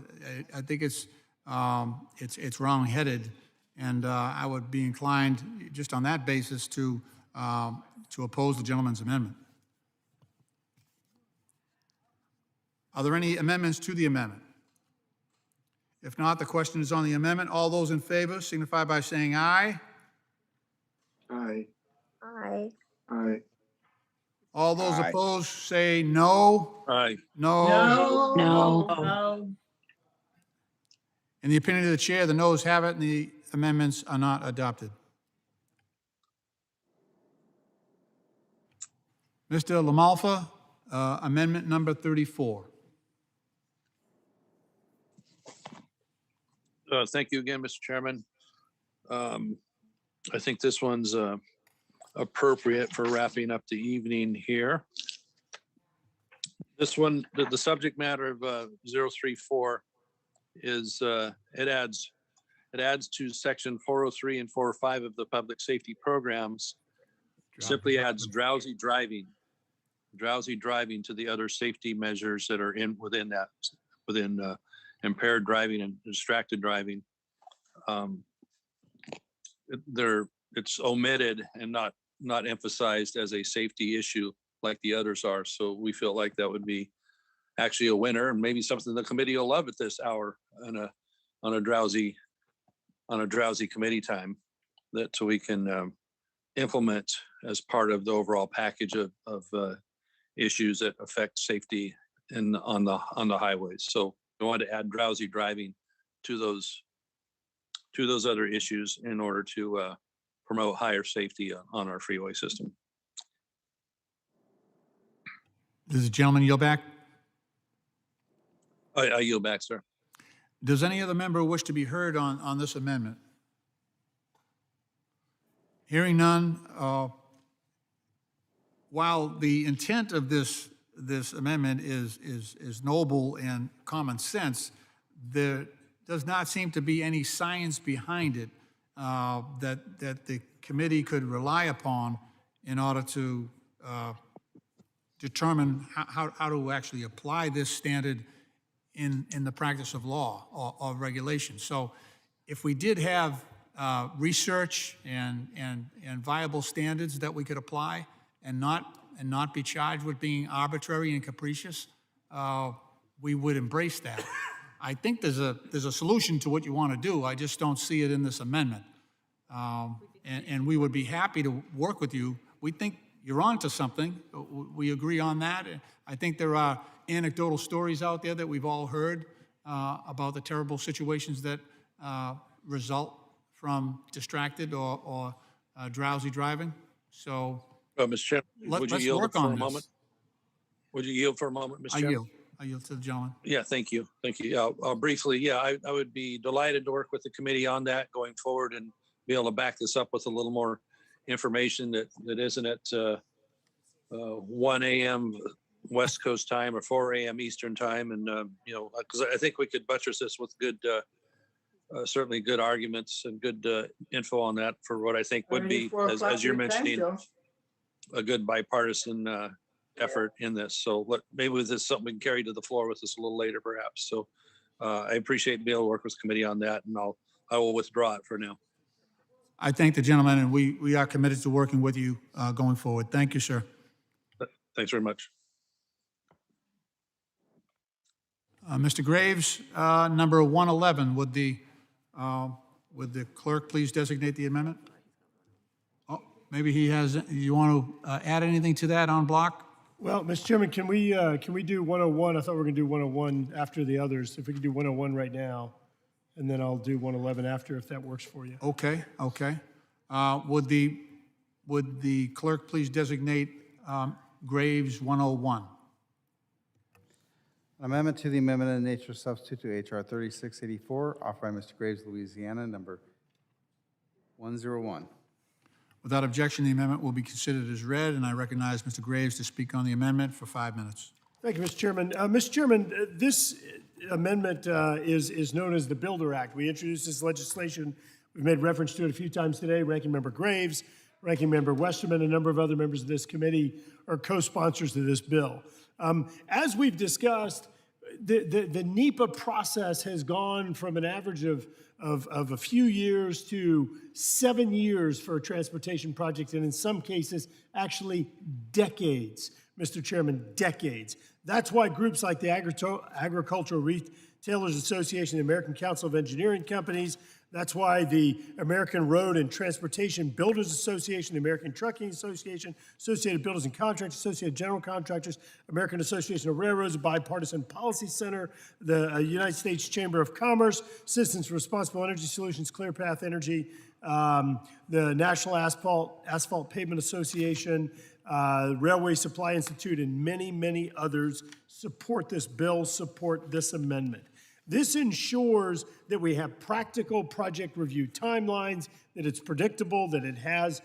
I think it's wrong-headed, and I would be inclined, just on that basis, to oppose the gentleman's amendment. Are there any amendments to the amendment? If not, the question is on the amendment. All those in favor signify by saying aye. Aye. Aye. Aye. All those Aye. opposed say no. Aye. No. No. In the opinion of the chair, the noes have it, and the amendments are not adopted. Mr. Lamalfa, amendment number 34. Thank you again, Mr. Chairman. I think this one's appropriate for wrapping up the evening here. This one, the subject matter of 034 is it adds to section 403 and 405 of the public safety programs, simply adds drowsy driving to the other safety measures that are within impaired driving and distracted driving. It's omitted and not emphasized as a safety issue like the others are. So we feel like that would be actually a winner, and maybe something the committee will love at this hour on a drowsy committee time, that so we can implement as part of the overall package of issues that affect safety on the highways. So we want to add drowsy driving to those other issues in order to promote higher safety on our freeway system. Does the gentleman yield back? I yield back, sir. Does any other member wish to be heard on this amendment? Hearing none, while the intent of this amendment is noble and common sense, there does not seem to be any science behind it that the committee could rely upon in order to determine how to actually apply this standard in the practice of law or regulation. So if we did have research and viable standards that we could apply and not be charged with being arbitrary and capricious, we would embrace that. I think there's a solution to what you want to do. I just don't see it in this amendment. And we would be happy to work with you. We think you're onto something. We agree on that. I think there are anecdotal stories out there that we've all heard about the terrible situations that result from distracted or drowsy driving. So, Mr. Chairman, would you let's yield work for on a this. moment? Would you yield for a moment, Mr. Chairman? I yield to the gentleman. Yeah, thank you. Thank you. Yeah, briefly, yeah, I would be delighted to work with the committee on that going forward and be able to back this up with a little more information that isn't at 1 a.m. West Coast time or 4 a.m. Eastern time. And, because I think we could buttress this with good, certainly good arguments and good info on that for what I think would be, as you're mentioning, a good bipartisan effort in this. So maybe this is something we can carry to the floor with us a little later, perhaps. So I appreciate being able to work with the committee on that, and I will withdraw it for now. I thank the gentleman, and we are committed to working with you going forward. Thank you, sir. Thanks very much. Mr. Graves, number 111, would the clerk please designate the amendment? Oh, maybe he has, you want to add anything to that on block? Well, Mr. Chairman, can we do 101? I thought we were going to do 101 after the others. If we could do 101 right now, and then I'll do 111 after, if that works for you. Okay. Would the clerk please designate Graves 101? An amendment to the amendment in the nature of substitute to H.R. 3684, offered by Mr. Graves, Louisiana, number 101. Without objection, the amendment will be considered as read, and I recognize Mr. Graves to speak on the amendment for 5 minutes. Thank you, Mr. Chairman. Mr. Chairman, this amendment is known as the Builder Act. We introduced this legislation. We've made reference to it a few times today. Ranking Member Graves, Ranking Member Westerman, a number of other members of this committee are co-sponsors of this bill. As we've discussed, the NEPA process has gone from an average of a few years to 7 years for a transportation project, and in some cases, actually decades, Mr. Chairman, decades. That's why groups like the Agricultural Retailers Association, the American Council of Engineering Companies, that's why the American Road and Transportation Builders Association, the American Trucking Association, Associated Builders and Contractors, Associated General Contractors, American Association of Railroads, Bipartisan Policy Center, the United States Chamber of Commerce, Citizens for Responsible Energy Solutions, Clear Path Energy, the National Asphalt Pavement Association, Railway Supply Institute, and many, many others support this bill, support this amendment. This ensures that we have practical project review timelines, that it's predictable, that it has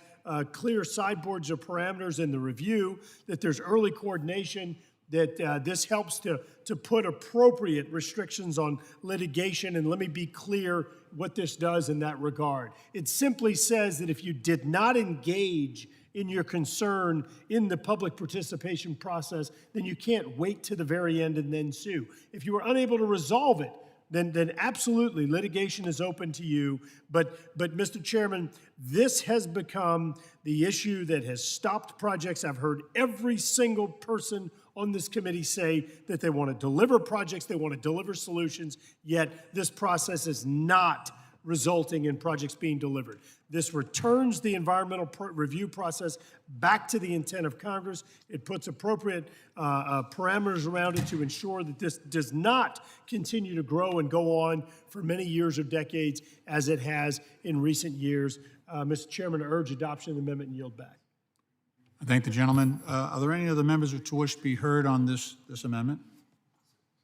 clear sideboards or parameters in the review, that there's early coordination, that this helps to put appropriate restrictions on litigation. And let me be clear what this does in that regard. It simply says that if you did not engage in your concern in the public participation process, then you can't wait to the very end and then sue. If you are unable to resolve it, then absolutely litigation is open to you. But Mr. Chairman, this has become the issue that has stopped projects. I've heard every single person on this committee say that they want to deliver projects, they want to deliver solutions, yet this process is not resulting in projects being delivered. This returns the environmental review process back to the intent of Congress. It puts appropriate parameters around it to ensure that this does not continue to grow and go on for many years or decades as it has in recent years. Mr. Chairman, I urge adoption of the amendment and yield back. I thank the gentleman. Are there any other members who wish to be heard on this amendment?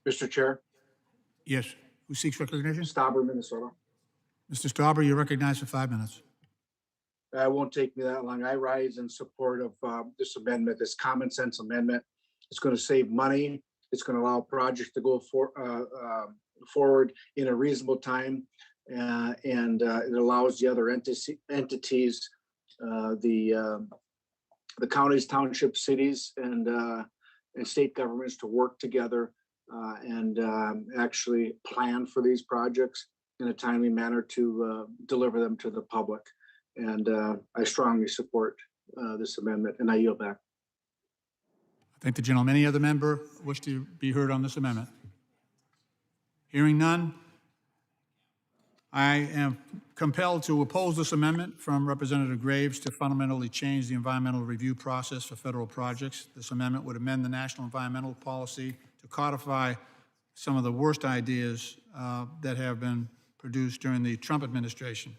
Mr. Chair, Yes. Who seeks recognition? Stauber, Minnesota. Mr. Stauber, you're recognized for 5 minutes. It won't take me that long. I rise in support of this amendment, this common sense amendment. It's going to save money. It's going to allow projects to go forward in a reasonable time. And it allows the other entities, the counties, townships, cities, and state governments to work together and actually plan for these projects in a timely manner to deliver them to the public. And I strongly support this amendment, and I yield back. Thank the gentleman. Any other member wish to be heard on this amendment? Hearing none, I am compelled to oppose this amendment from Representative Graves to fundamentally change the environmental review process for federal projects. This amendment would amend the national environmental policy to codify some of the worst ideas that have been produced during the Trump administration,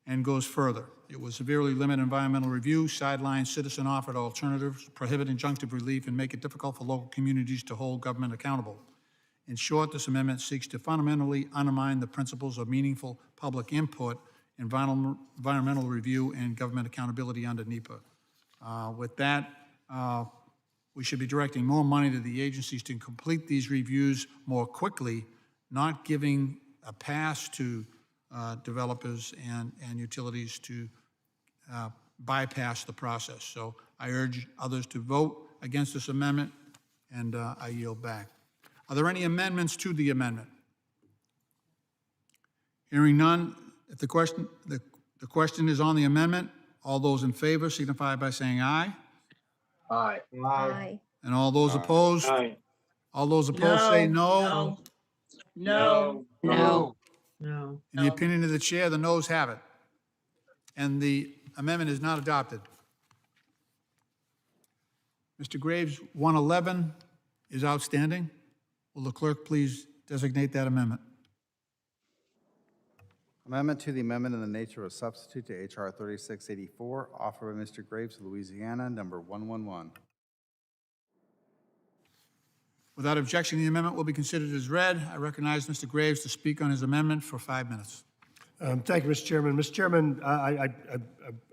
and goes further. It would severely limit environmental review, sideline citizen-offered alternatives, prohibit injunctive relief, and make it difficult for local communities to hold government accountable. In short, this amendment seeks to fundamentally undermine the principles of meaningful public input, environmental review, and government accountability under NEPA. With that, we should be directing more money to the agencies to complete these reviews more quickly, not giving a pass to developers and utilities to bypass the process. So I urge others to vote against this amendment, and I yield back. Are there any amendments to the amendment? Hearing none, if the question is on the amendment, all those in favor signify by saying aye. Aye. Aye. And all those opposed? Aye. All those opposed say no. No. No. No. In the opinion of the chair, the noes have it. And the amendment is not adopted. Mr. Graves, 111 is outstanding. Will the clerk please designate that amendment? Amendment to the amendment in the nature of a substitute to H.R. 3684, offered by Mr. Graves of Louisiana, number 111. Without objection, the amendment will be considered as read. I recognize Mr. Graves to speak on his amendment for 5 minutes. Thank you, Mr. Chairman. Mr. Chairman, I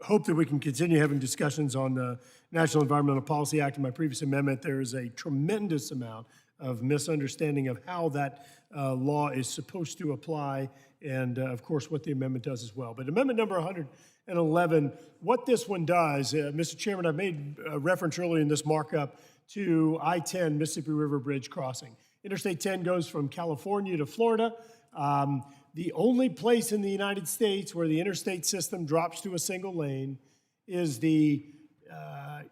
hope that we can continue having discussions on the National Environmental Policy Act. In my previous amendment, there is a tremendous amount of misunderstanding of how that law is supposed to apply, and of course what the amendment does as well. But amendment number 111, what this one does, Mr. Chairman, I made a reference earlier in this markup to I-10 Mississippi River Bridge crossing. Interstate 10 goes from California to Florida. The only place in the United States where the interstate system drops to a single lane is the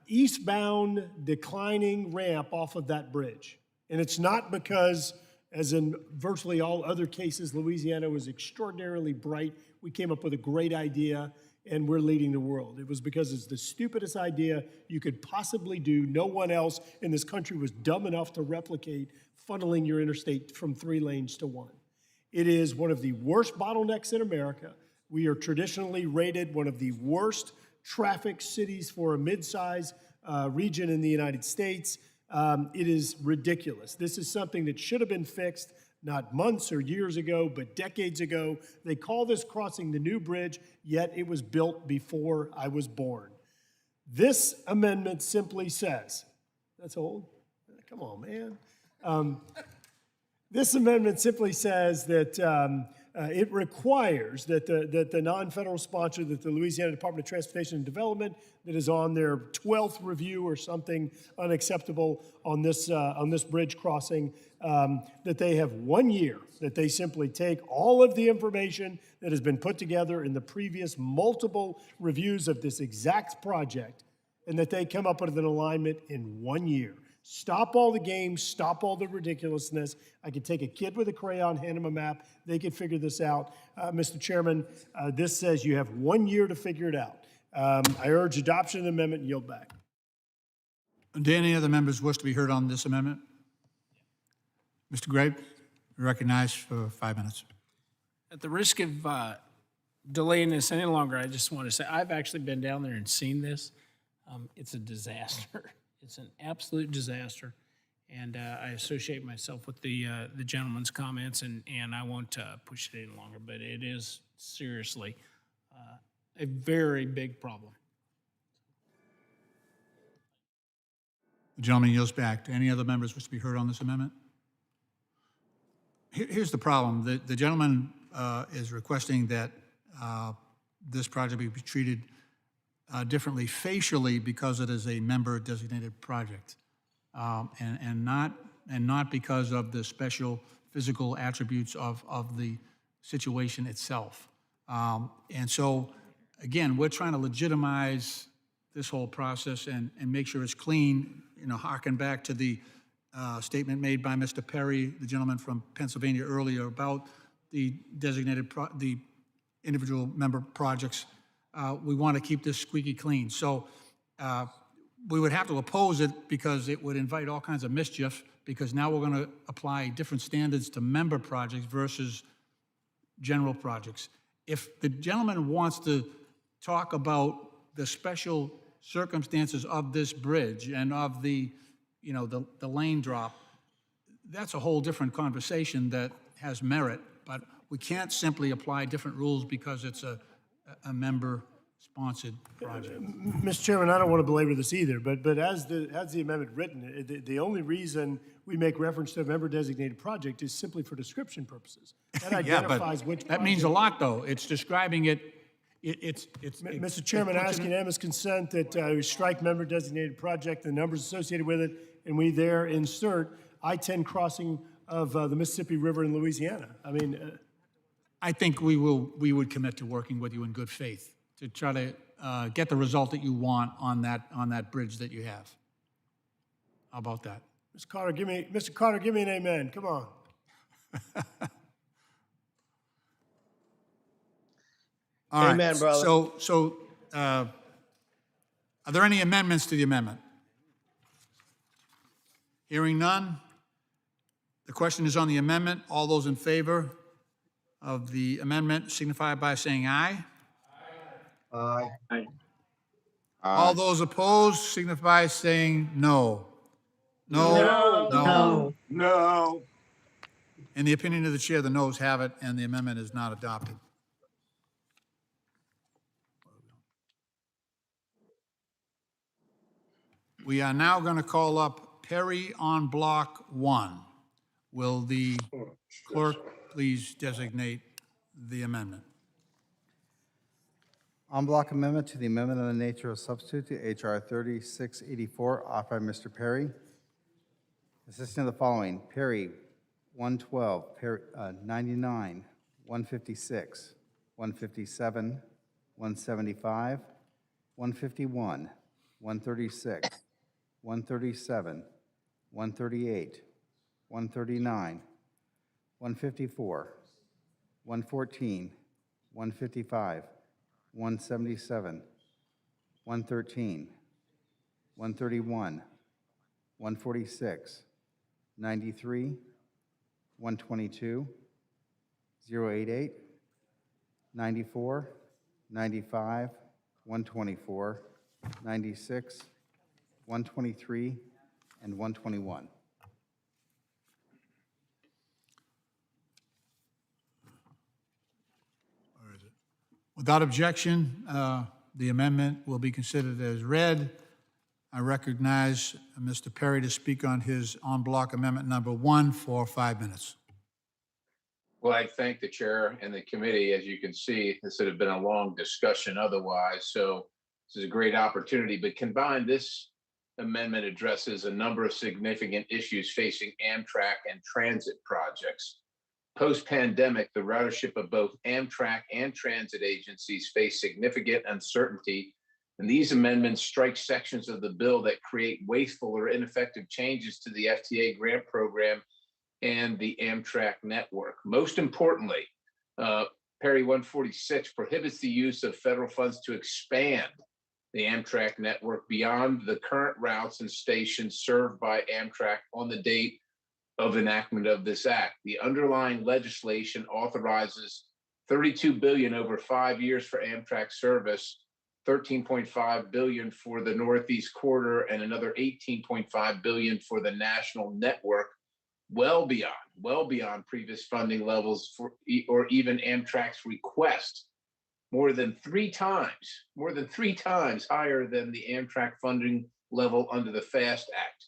eastbound declining ramp off of that bridge. And it's not because, as in virtually all other cases, Louisiana was extraordinarily bright. We came up with a great idea, and we're leading the world. It was because it's the stupidest idea you could possibly do. No one else in this country was dumb enough to replicate funneling your interstate from 3 lanes to 1. It is one of the worst bottlenecks in America. We are traditionally rated one of the worst traffic cities for a mid-size region in the United States. It is ridiculous. This is something that should have been fixed not months or years ago, but decades ago. They call this crossing the new bridge, yet it was built before I was born. This amendment simply says, that's old? Come on, man. This amendment simply says that it requires that the non-federal sponsor, that the Louisiana Department of Transportation and Development, that is on their 12th review or something unacceptable on this bridge crossing, that they have 1 year, that they simply take all of the information that has been put together in the previous multiple reviews of this exact project, and that they come up with an alignment in 1 year. Stop all the games, stop all the ridiculousness. I could take a kid with a crayon, hand him a map, they could figure this out. Mr. Chairman, this says you have 1 year to figure it out. I urge adoption of the amendment and yield back. Do any other members wish to be heard on this amendment? Mr. Graves, recognized for 5 minutes. At the risk of delaying this any longer, I just want to say I've actually been down there and seen this. It's a disaster. It's an absolute disaster, and I associate myself with the gentleman's comments, and I won't push it any longer. But it is seriously a very big problem. The gentleman yields back. Do any other members wish to be heard on this amendment? Here's the problem. The gentleman is requesting that this project be treated differently facially because it is a member-designated project, and not because of the special physical attributes of the situation itself. And so, again, we're trying to legitimize this whole process and make sure it's clean, harken back to the statement made by Mr. Perry, the gentleman from Pennsylvania earlier, about the the individual member projects. We want to keep this squeaky clean. So we would have to oppose it because it would invite all kinds of mischief, because now we're going to apply different standards to member projects versus general projects. If the gentleman wants to talk about the special circumstances of this bridge and of the lane drop, that's a whole different conversation that has merit, but we can't simply apply different rules because it's a member-sponsored project. Mr. Chairman, I don't want to belabor this either, but as the amendment written, the only reason we make reference to a member-designated project is simply for description purposes. That Yeah, identifies but which that means a project. lot, though. It's describing it. Mr. Chairman, it puts it asking in- unanimous consent that we strike member-designated project, the numbers associated with it, and we there insert I-10 crossing of the Mississippi River in Louisiana. I mean, I think we would commit to working with you in good faith to try to get the result that you want on that bridge that you have. How about that? Mr. Carter, give me an amen. Come on. All right. Amen, brother. So are there any amendments to the amendment? Hearing none. The question is on the amendment. All those in favor of the amendment signify by saying aye. Aye. All those opposed signify by saying no. No. No. No. In the opinion of the chair, the noes have it, and the amendment is not adopted. We are now going to call up Perry on block 1. Will the clerk please designate the amendment? En bloc amendment to the amendment of the nature of substitute to H.R. 3684, offered by Mr. Perry. Consisting of the following: Perry, 112, Perry, 99, 156, 157, 175, 151, 136, 137, 138, 139, 154, 114, 155, 177, 113, 131, 146, 93, 122, 088, 94, 95, 124, 96, 123, and 121. Without objection, the amendment will be considered as read. I recognize Mr. Perry to speak on his en bloc amendment number 1 for 5 minutes. Well, I thank the chair and the committee. As you can see, this would have been a long discussion otherwise. So this is a great opportunity, but combined, this amendment addresses a number of significant issues facing Amtrak and transit projects. Post-pandemic, the ridership of both Amtrak and transit agencies face significant uncertainty, and these amendments strike sections of the bill that create wasteful or ineffective changes to the FTA grant program and the Amtrak network. Most importantly, Perry 146 prohibits the use of federal funds to expand the Amtrak network beyond the current routes and stations served by Amtrak on the date of enactment of this act. The underlying legislation authorizes $32 billion over 5 years for Amtrak service, $13.5 billion for the Northeast Corridor, and another $18.5 billion for the national network, well beyond previous funding levels or even Amtrak's request. more than three times higher than the Amtrak funding level under the FAST Act.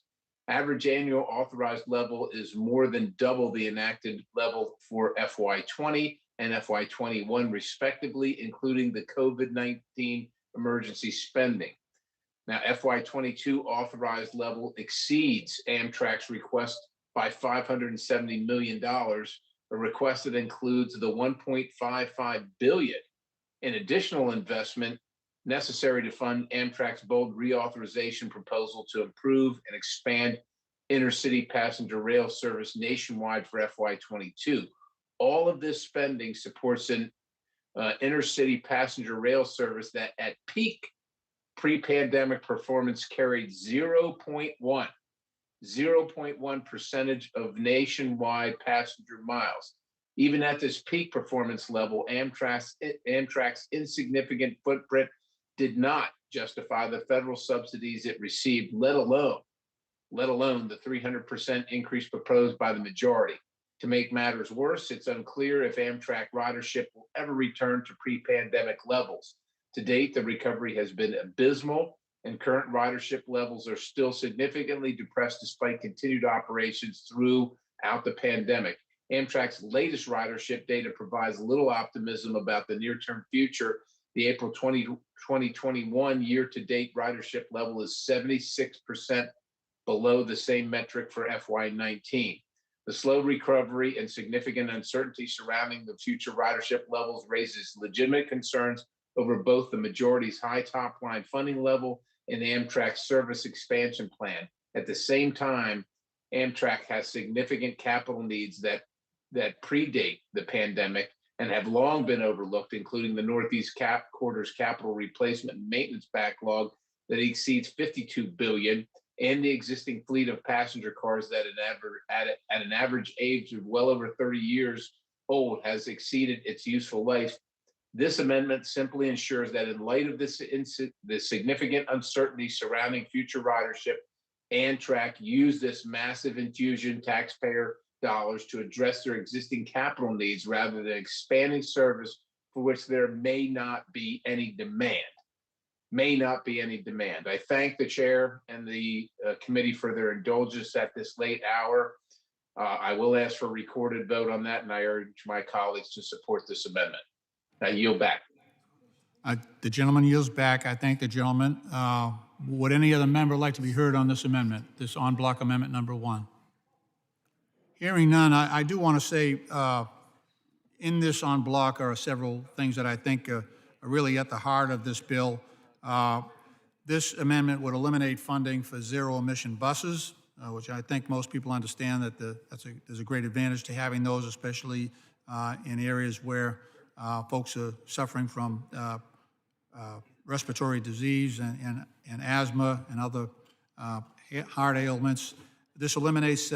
Average annual authorized level is more than double the enacted level for FY20 and FY21 respectively, including the COVID-19 emergency spending. Now, FY22 authorized level exceeds Amtrak's request by $570 million, a request that includes the $1.55 billion in additional investment necessary to fund Amtrak's bold reauthorization proposal to improve and expand intercity passenger rail service nationwide for FY22. All of this spending supports an intercity passenger rail service that at peak pre-pandemic performance carried 0.1 percentage of nationwide passenger miles. Even at this peak performance level, Amtrak's insignificant footprint did not justify the federal subsidies it received, let alone the 300% increase proposed by the majority. To make matters worse, it's unclear if Amtrak ridership will ever return to pre-pandemic levels. To date, the recovery has been abysmal, and current ridership levels are still significantly depressed despite continued operations throughout the pandemic. Amtrak's latest ridership data provides little optimism about the near-term future. The April 2021 year-to-date ridership level is 76% below the same metric for FY19. The slow recovery and significant uncertainty surrounding the future ridership levels raises legitimate concerns over both the majority's high top-line funding level and Amtrak's service expansion plan. At the same time, Amtrak has significant capital needs that predate the pandemic and have long been overlooked, including the Northeast Corridor's capital replacement and maintenance backlog that exceeds $52 billion, and the existing fleet of passenger cars that at an average age of well over 30 years old has exceeded its useful life. This amendment simply ensures that in light of the significant uncertainty surrounding future ridership, Amtrak use this massive infusion taxpayer dollars to address their existing capital needs rather than expanding service for which there may not be any demand. I thank the chair and the committee for their indulgence at this late hour. I will ask for a recorded vote on that, and I urge my colleagues to support this amendment. I yield back. The gentleman yields back. I thank the gentleman. Would any other member like to be heard on this amendment, this en bloc amendment number 1? Hearing none, I do want to say in this en bloc are several things that I think are really at the heart of this bill. This amendment would eliminate funding for zero-emission buses, which I think most people understand that there's a great advantage to having those, especially in areas where folks are suffering from respiratory disease and asthma and other heart ailments. This eliminates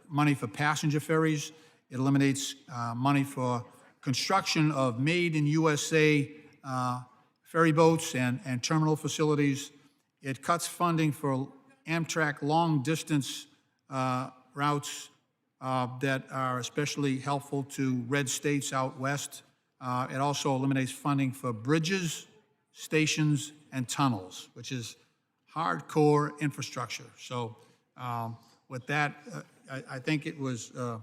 money for passenger ferries. It eliminates money for construction of made-in-USA ferry boats and terminal facilities. It cuts funding for Amtrak long-distance routes that are especially helpful to red states out west. It also eliminates funding for bridges, stations, and tunnels, which is hardcore infrastructure. So with that, I think it was a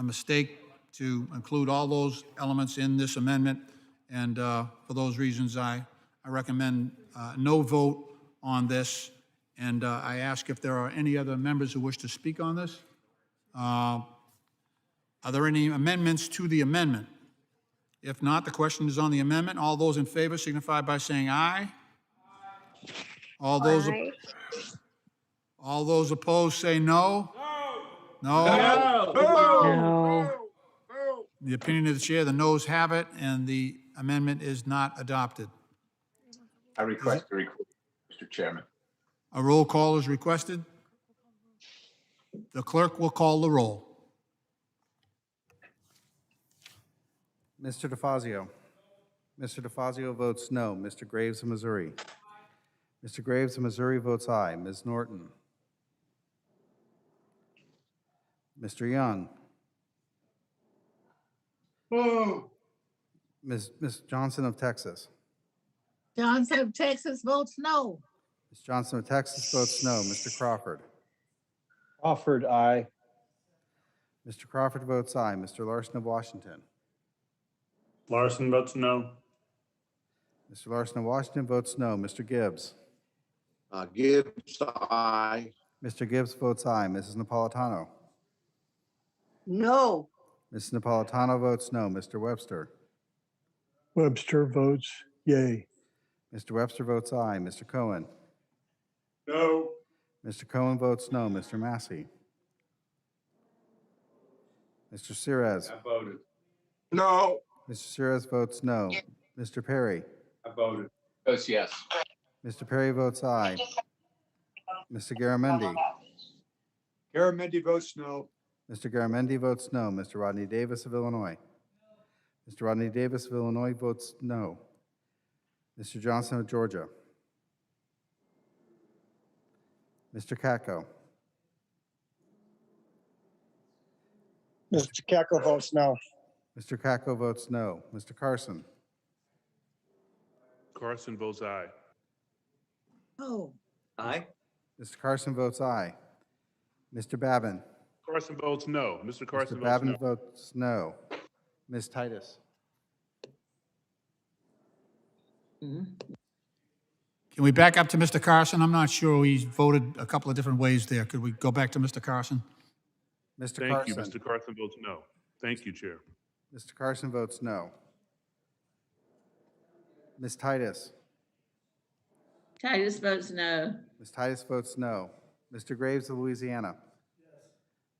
mistake to include all those elements in this amendment. And for those reasons, I recommend no vote on this. And I ask if there are any other members who wish to speak on this. Are there any amendments to the amendment? If not, the question is on the amendment. All those in favor signify by saying aye. All those, all those opposed say no. No. No. The opinion of the chair, the noes have it, and the amendment is not adopted. I request a recording, Mr. Chairman. A roll call is requested. The clerk will call the roll. Mr. DeFazio. Mr. DeFazio votes no. Mr. Graves of Missouri. Mr. Graves of Missouri votes aye. Ms. Norton. Mr. Young. Oh. Ms. Johnson of Texas. Johnson of Texas votes no. Ms. Johnson of Texas votes no. Mr. Crawford. Crawford, aye. Mr. Crawford votes aye. Mr. Larson of Washington. Larson votes no. Mr. Larson of Washington votes no. Mr. Gibbs. Gibbs, aye. Mr. Gibbs votes aye. Mrs. Napolitano. No. Mrs. Napolitano votes no. Mr. Webster. Webster votes yay. Mr. Webster votes aye. Mr. Cohen. No. Mr. Cohen votes no. Mr. Massey. Mr. Cirez. I voted. No. Mr. Cirez votes no. Mr. Perry. I voted. Votes yes. Mr. Perry votes aye. Mr. Garamendi. Garamendi votes no. Mr. Garamendi votes no. Mr. Rodney Davis of Illinois. Mr. Rodney Davis of Illinois votes no. Mr. Johnson of Georgia. Mr. Katko. Mr. Keckel votes no. Mr. Katko votes no. Mr. Carson. Carson votes aye. Oh, Aye. Mr. Carson votes aye. Mr. Babin. Carson votes no. Mr. Carson Mr. votes Babin no. votes no. Ms. Titus. Can we back up to Mr. Carson? I'm not sure. He voted a couple of different ways there. Could we go back to Mr. Carson? Mr. Thank Carson. you. Mr. Carson votes no. Thank you, Chair. Mr. Carson votes no. Ms. Titus. Titus votes no. Ms. Titus votes no. Mr. Graves of Louisiana.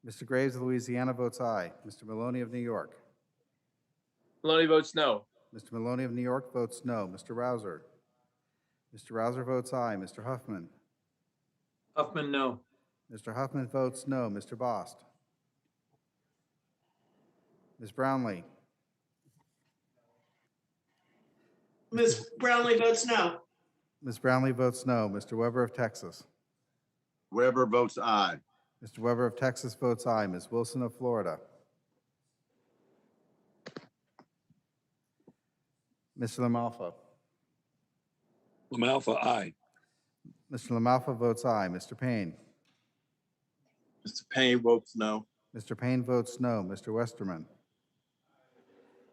Mr. Graves of Louisiana votes aye. Mr. Maloney of New York. Maloney votes no. Mr. Maloney of New York votes no. Mr. Rouser. Mr. Rouser votes aye. Mr. Huffman. Huffman, no. Mr. Huffman votes no. Mr. Bost. Ms. Brownlee. Ms. Brownlee votes no. Ms. Brownlee votes no. Mr. Weber of Texas. Weber votes aye. Mr. Weber of Texas votes aye. Ms. Wilson of Florida. Mr. LaMalfa. LaMalfa, aye. Mr. LaMalfa votes aye. Mr. Payne. Mr. Payne votes no. Mr. Payne votes no. Mr. Westerman.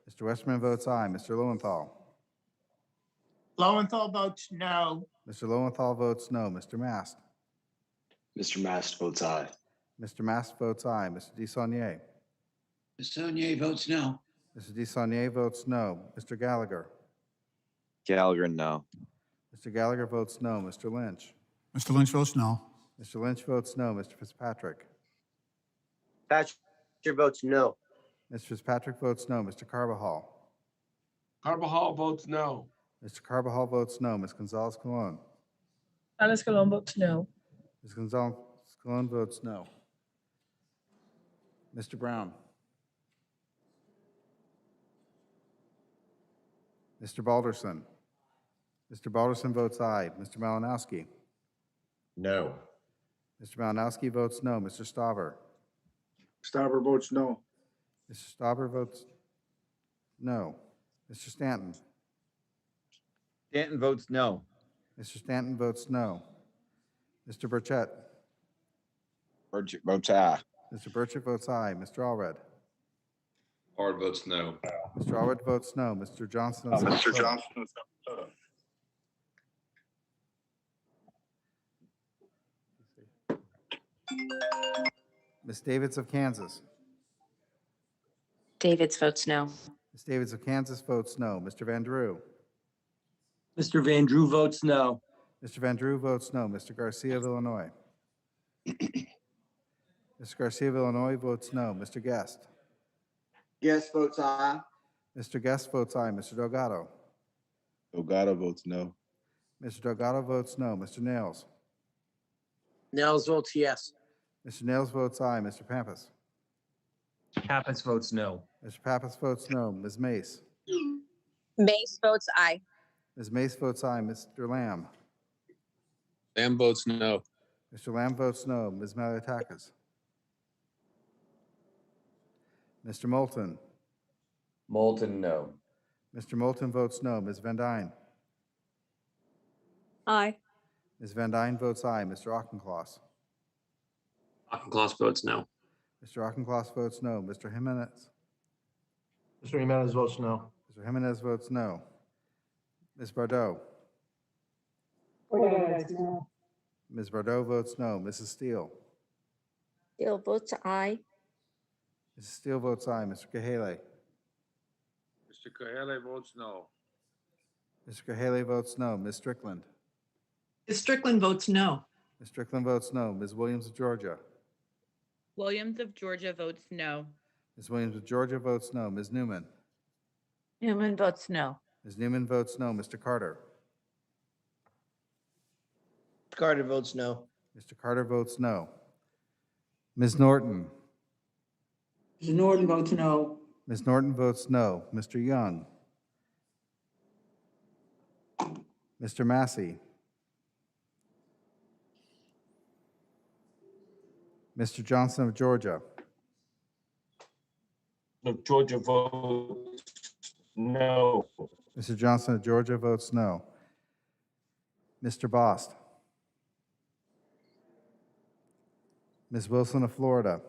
Mr. Westerman votes aye. Mr. Lowenthal. Lowenthal votes no. Mr. Lowenthal votes no. Mr. Mast. Mr. Mast votes aye. Mr. Mast votes aye. Mr. DeSaulnier. Sonnier votes no. Mr. DeSaulnier votes no. Mr. Gallagher. Gallagher, no. Mr. Gallagher votes no. Mr. Lynch. Mr. Lynch votes no. Mr. Lynch votes no. Mr. Fitzpatrick. Thatcher votes no. Mr. Fitzpatrick votes no. Mr. Carbajal. Carbajal votes no. Mr. Carbajal votes no. Ms. Gonzalez Colon. Alice Colon votes no. Ms. Gonzalez Colon votes no. Mr. Brown. Mr. Balderson. Mr. Balderson votes aye. Mr. Malinowski. No. Mr. Malinowski votes no. Mr. Stauber. Stauber votes no. Mr. Stauber votes no. Mr. Stanton. Stanton votes no. Mr. Stanton votes no. Mr. Burchett. Burchett votes aye. Mr. Burchett votes aye. Mr. Allred. Hard votes no. Mr. Allred votes no. Mr. Johnson of South Dakota. Ms. Davids of Kansas. Davids votes no. Ms. Davids of Kansas votes no. Mr. Van Drew. Mr. Van Drew votes no. Mr. Van Drew votes no. Mr. Garcia of Illinois. Mr. Garcia of Illinois votes no. Mr. Guest. Guest votes aye. Mr. Guest votes aye. Mr. Delgado. Delgado votes no. Mr. Delgado votes no. Mr. Nails. Nels votes yes. Mr. Nails votes aye. Mr. Pampas. Pappas votes no. Mr. Pappas votes no. Ms. Mace. Mace votes aye. Ms. Mace votes aye. Mr. Lamb. Lamb votes no. Mr. Lamb votes no. Ms. Maliotakis. Mr. Moulton. Moulton, no. Mr. Moulton votes no. Ms. Van Dyne. Aye. Ms. Van Dyne votes aye. Mr. Auchincloss. Auchincloss votes no. Mr. Auchincloss votes no. Mr. Jimenez. Mr. Jimenez votes no. Mr. Jimenez votes no. Ms. Bardot. Ms. Bardot votes no. Mrs. Steele. Steele votes aye. Mrs. Steele votes aye. Mr. Kahale. Mr. Coelho votes no. Mr. Kahale votes no. Ms. Strickland. Ms. Strickland votes no. Ms. Strickland votes no. Ms. Williams of Georgia. Williams of Georgia votes no. Ms. Williams of Georgia votes no. Ms. Newman. Newman votes no. Ms. Newman votes no. Mr. Carter. Carter votes no. Mr. Carter votes no. Ms. Norton. Ms. Norton votes no. Ms. Norton votes no. Mr. Young. Mr. Massey. Mr. Johnson of Georgia. Georgia votes no. Mr. Johnson of Georgia votes no. Mr. Bost. Ms. Wilson of Florida.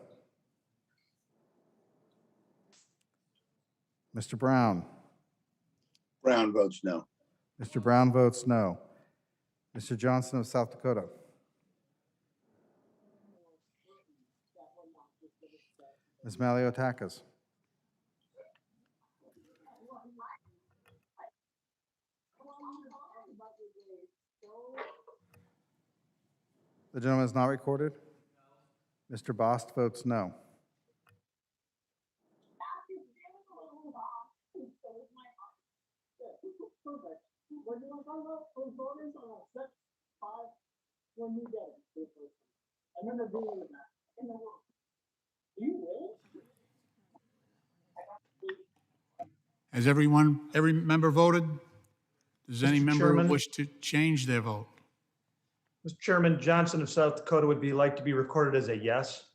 Mr. Brown. Brown votes no. Mr. Brown votes no. Mr. Johnson of South Dakota. Ms. Maliotakis. The gentleman is not recorded. Mr. Bost votes no. Has every member voted? Does any Mr. member Chairman? wish to change their vote? Mr. Chairman, Johnson of South Dakota would be like to be recorded as a yes.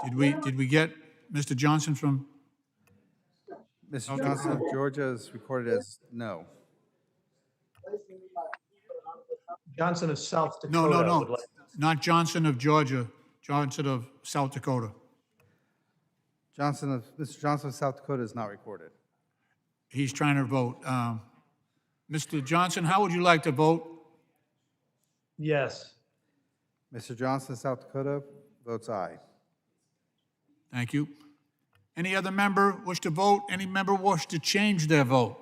Did we get Mr. Johnson from? Mr. Johnson of Georgia is recorded as no. Johnson of South No, Dakota. no, would no, like- not Johnson of Georgia, Johnson of South Dakota. Mr. Johnson of South Dakota is not recorded. He's trying to vote. Mr. Johnson, how would you like to vote? Yes. Mr. Johnson of South Dakota votes aye. Thank you. Any other member wish to vote? Any member wish to change their vote?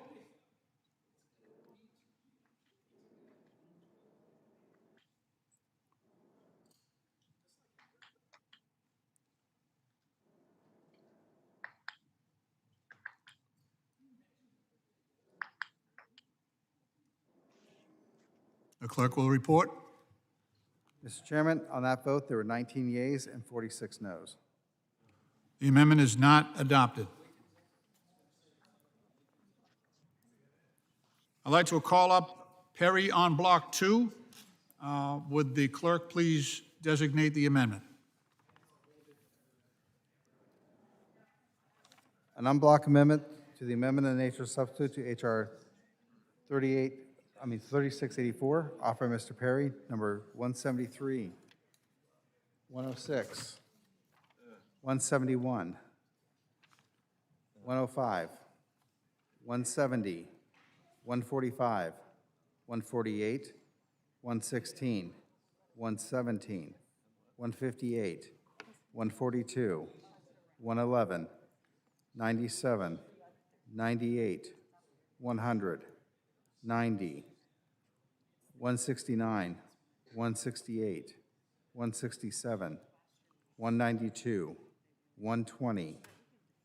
The clerk will report. Mr. Chairman, on that vote, there were 19 yeas and 46 noes. The amendment is not adopted. I'd like to call up Perry on block 2. Would the clerk please designate the amendment? An unblock amendment to the amendment in nature substitute to H.R. 3684, offered by Mr. Perry, number 173, 106, 171, 105, 170, 145, 148, 116, 117, 158, 142, 111, 97, 98, 100, 90, 169, 168, 167, 192, 120,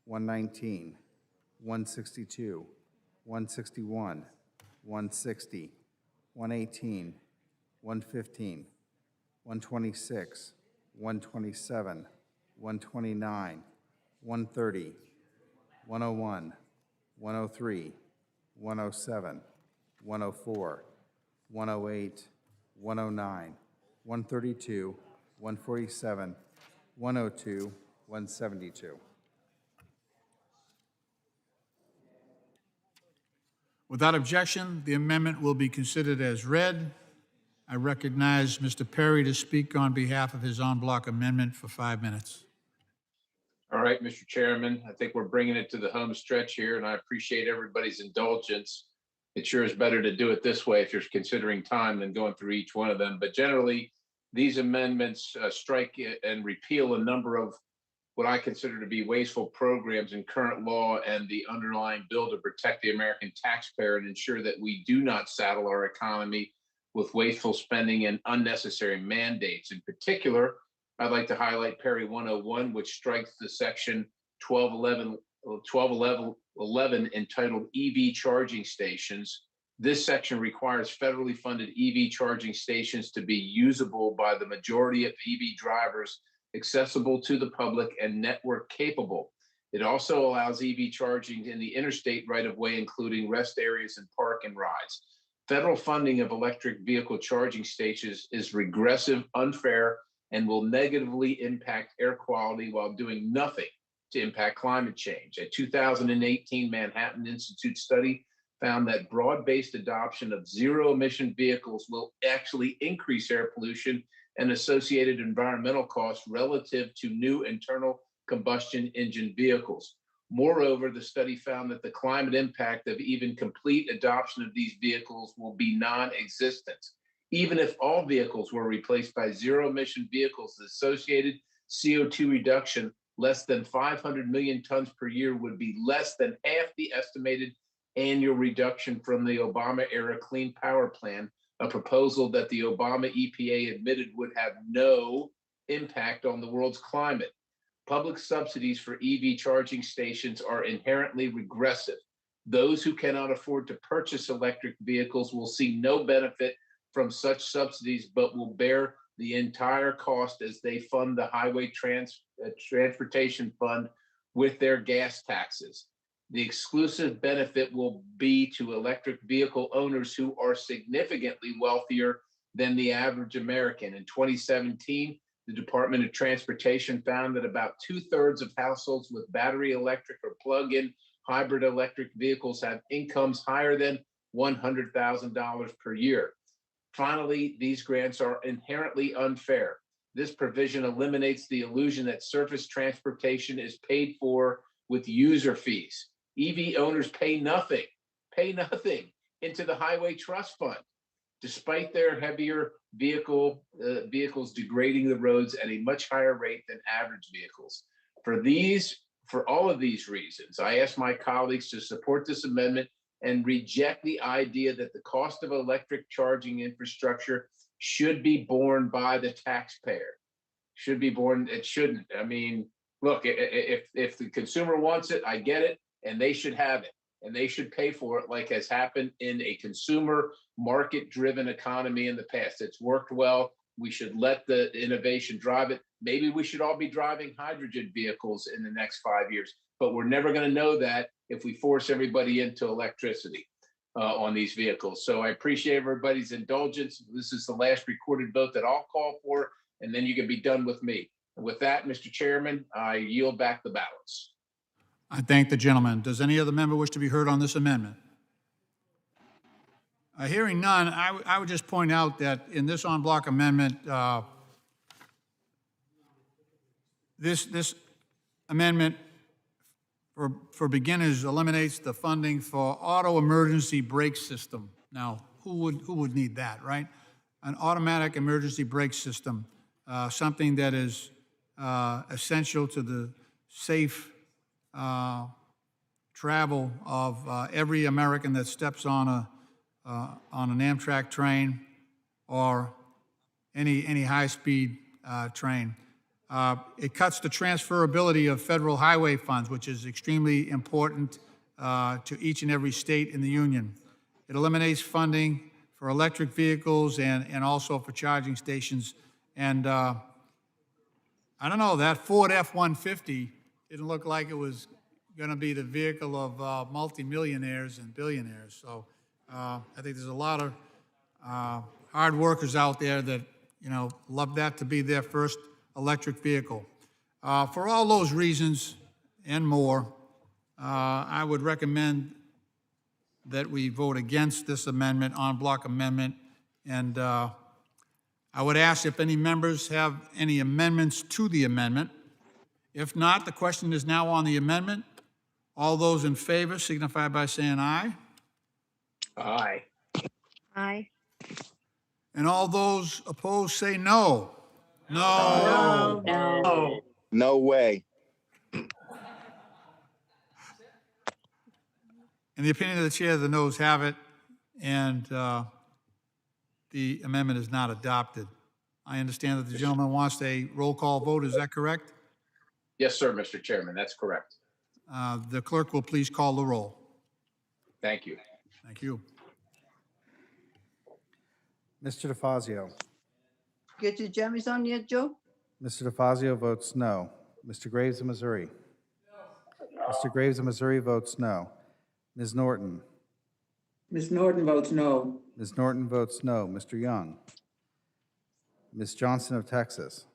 119, 162, 161, 160, 118, 115, 126, 127, 129, 130, 101, 103, 107, 104, 108, 109, 132, 147, 102, 172. Without objection, the amendment will be considered as read. I recognize Mr. Perry to speak on behalf of his en bloc amendment for 5 minutes. All right, Mr. Chairman, I think we're bringing it to the home stretch here, and I appreciate everybody's indulgence. It sure is better to do it this way if you're considering time than going through each one of them. But generally, these amendments strike and repeal a number of what I consider to be wasteful programs in current law and the underlying bill to protect the American taxpayer and ensure that we do not saddle our economy with wasteful spending and unnecessary mandates. In particular, I'd like to highlight Perry 101, which strikes the section 1211 entitled EV charging stations. This section requires federally funded EV charging stations to be usable by the majority of EV drivers, accessible to the public, and network capable. It also allows EV charging in the interstate right-of-way, including rest areas and park and rides. Federal funding of electric vehicle charging stations is regressive, unfair, and will negatively impact air quality while doing nothing to impact climate change. A 2018 Manhattan Institute study found that broad-based adoption of zero-emission vehicles will actually increase air pollution and associated environmental costs relative to new internal combustion engine vehicles. Moreover, the study found that the climate impact of even complete adoption of these vehicles will be non-existent. Even if all vehicles were replaced by zero-emission vehicles, the associated CO2 reduction, less than 500 million tons per year, would be less than half the estimated annual reduction from the Obama-era Clean Power Plan, a proposal that the Obama EPA admitted would have no impact on the world's climate. Public subsidies for EV charging stations are inherently regressive. Those who cannot afford to purchase electric vehicles will see no benefit from such subsidies, but will bear the entire cost as they fund the Highway Transportation Fund with their gas taxes. The exclusive benefit will be to electric vehicle owners who are significantly wealthier than the average American. In 2017, the Department of Transportation found that about 2/3 of households with battery electric or plug-in hybrid electric vehicles have incomes higher than $100,000 per year. Finally, these grants are inherently unfair. This provision eliminates the illusion that surface transportation is paid for with user fees. EV owners pay nothing into the Highway Trust Fund, despite their heavier vehicles degrading the roads at a much higher rate than average vehicles. For all of these reasons, I ask my colleagues to support this amendment and reject the idea that the cost of electric charging infrastructure should be borne by the taxpayer. It shouldn't. I mean, look, if the consumer wants it, I get it, and they should have it, and they should pay for it, like has happened in a consumer market-driven economy in the past. It's worked well. We should let the innovation drive it. Maybe we should all be driving hydrogen vehicles in the next 5 years, but we're never going to know that if we force everybody into electricity on these vehicles. So I appreciate everybody's indulgence. This is the last recorded vote that I'll call for, and then you can be done with me. And with that, Mr. Chairman, I yield back the balance. I thank the gentleman. Does any other member wish to be heard on this amendment? Hearing none, I would just point out that in this en bloc amendment, this amendment for beginners eliminates the funding for auto emergency brake system. Now, who would need that, right? An automatic emergency brake system, something that is essential to the safe travel of every American that steps on an Amtrak train or any high-speed train. It cuts the transferability of federal highway funds, which is extremely important to each and every state in the union. It eliminates funding for electric vehicles and also for charging stations. And I don't know, that Ford F-150 didn't look like it was going to be the vehicle of multimillionaires and billionaires. So I think there's a lot of hard workers out there that, love that to be their first electric vehicle. For all those reasons and more, I would recommend that we vote against this amendment, en bloc amendment. And I would ask if any members have any amendments to the amendment. If not, the question is now on the amendment. All those in favor signify by saying aye. Aye. Aye. And all those opposed say no. No. No. No way. In the opinion of the chair, the noes have it, and the amendment is not adopted. I understand that the gentleman wants a roll call vote. Is that correct? Yes, sir, Mr. Chairman, that's correct. The clerk will please call the roll. Thank you. Thank you. Mr. DeFazio. Get your jammies on yet, Joe? Mr. DeFazio votes no. Mr. Graves of Missouri. Mr. Graves of Missouri votes no. Ms. Norton. Ms. Norton votes no. Ms. Norton votes no. Mr. Young. Ms. Johnson of Texas.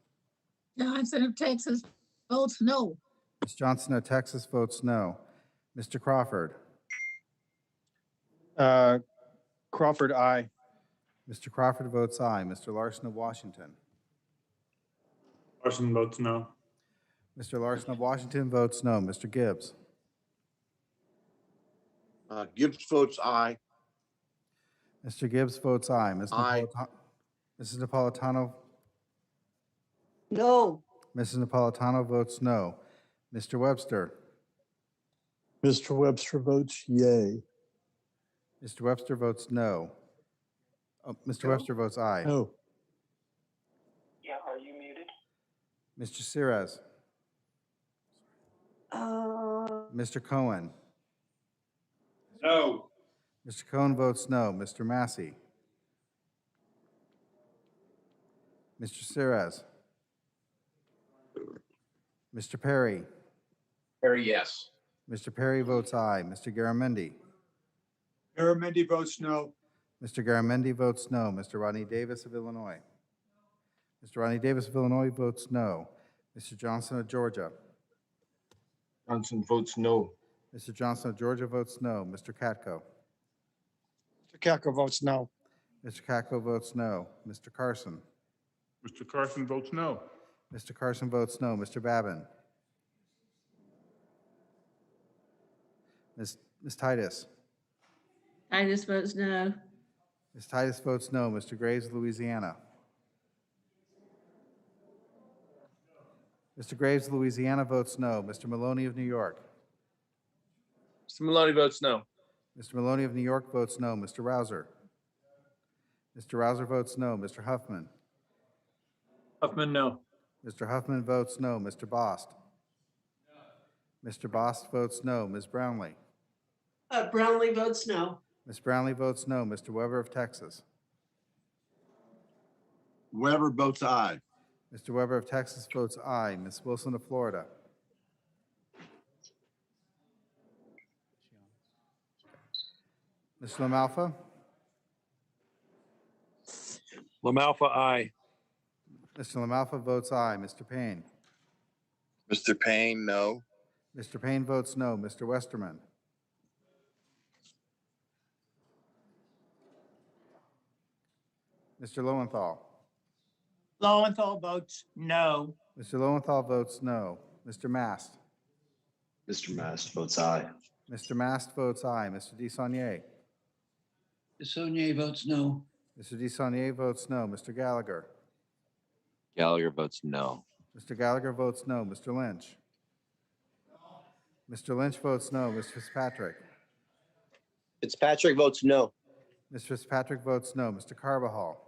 Johnson of Texas votes no. Ms. Johnson of Texas votes no. Mr. Crawford. Crawford, aye. Mr. Crawford votes aye. Mr. Larson of Washington. Larson votes no. Mr. Larson of Washington votes no. Mr. Gibbs. Gibbs votes aye. Mr. Gibbs votes aye. Aye. Mrs. Napolitano. No. Mrs. Napolitano votes no. Mr. Webster. Mr. Webster votes yay. Mr. Webster votes no. Oh, Mr. Webster votes aye. No. Yeah, are you muted? Mr. Sires. Mr. Cohen. No. Mr. Cohen votes no. Mr. Massey. Mr. Sires. Mr. Perry. Perry, yes. Mr. Perry votes aye. Mr. Garamendi. Garamendi votes no. Mr. Garamendi votes no. Mr. Rodney Davis of Illinois. Mr. Rodney Davis of Illinois votes no. Mr. Johnson of Georgia. Johnson votes no. Mr. Johnson of Georgia votes no. Mr. Katko. Mr. Katko votes no. Mr. Katko votes no. Mr. Carson. Mr. Carson votes no. Mr. Carson votes no. Mr. Babin. Ms. Titus. Titus votes no. Ms. Titus votes no. Mr. Graves of Louisiana. Mr. Graves of Louisiana votes no. Mr. Maloney of New York. Mr. Maloney votes no. Mr. Maloney of New York votes no. Mr. Rouser. Mr. Rouser votes no. Mr. Huffman. Huffman, no. Mr. Huffman votes no. Mr. Bost. Mr. Bost votes no. Ms. Brownlee. Brownlee votes no. Ms. Brownlee votes no. Mr. Weber of Texas. Weber votes aye. Mr. Weber of Texas votes aye. Ms. Wilson of Florida. Mr. LaMalfa. LaMalfa, aye. Mr. LaMalfa votes aye. Mr. Payne. Mr. Payne, no. Mr. Payne votes no. Mr. Westerman. Mr. Lowenthal. Lowenthal votes no. Mr. Lowenthal votes no. Mr. Mast. Mr. Mast votes aye. Mr. Mast votes aye. Mr. DeSaulnier. DeSaulnier votes no. Mr. DeSaulnier votes no. Mr. Gallagher. Gallagher votes no. Mr. Gallagher votes no. Mr. Lynch. Mr. Lynch votes no. Ms. Fitzpatrick. Fitzpatrick votes no. Ms. Fitzpatrick votes no. Mr. Carbajal.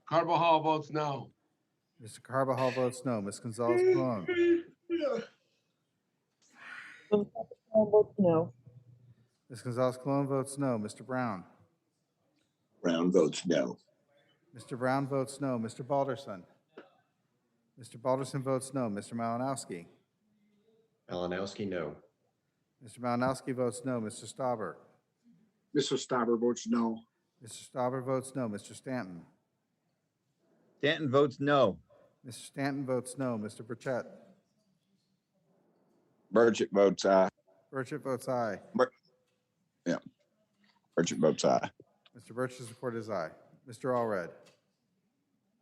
Carbajal votes no. Mr. Carbajal votes no. Ms. Gonzalez Colon. Votes no. Ms. Gonzalez Colon votes no. Mr. Brown. Brown votes no. Mr. Brown votes no. Mr. Balderson. Mr. Balderson votes no. Mr. Malinowski. Malinowski, no. Mr. Malinowski votes no. Mr. Stauber. Mr. Stauber votes no. Mr. Stauber votes no. Mr. Stanton. Stanton votes no. Mr. Stanton votes no. Mr. Burchett. Burchett votes aye. Burchett votes aye. Yeah. Pritchett votes aye. Mr. Birch's report is aye. Mr. Allred.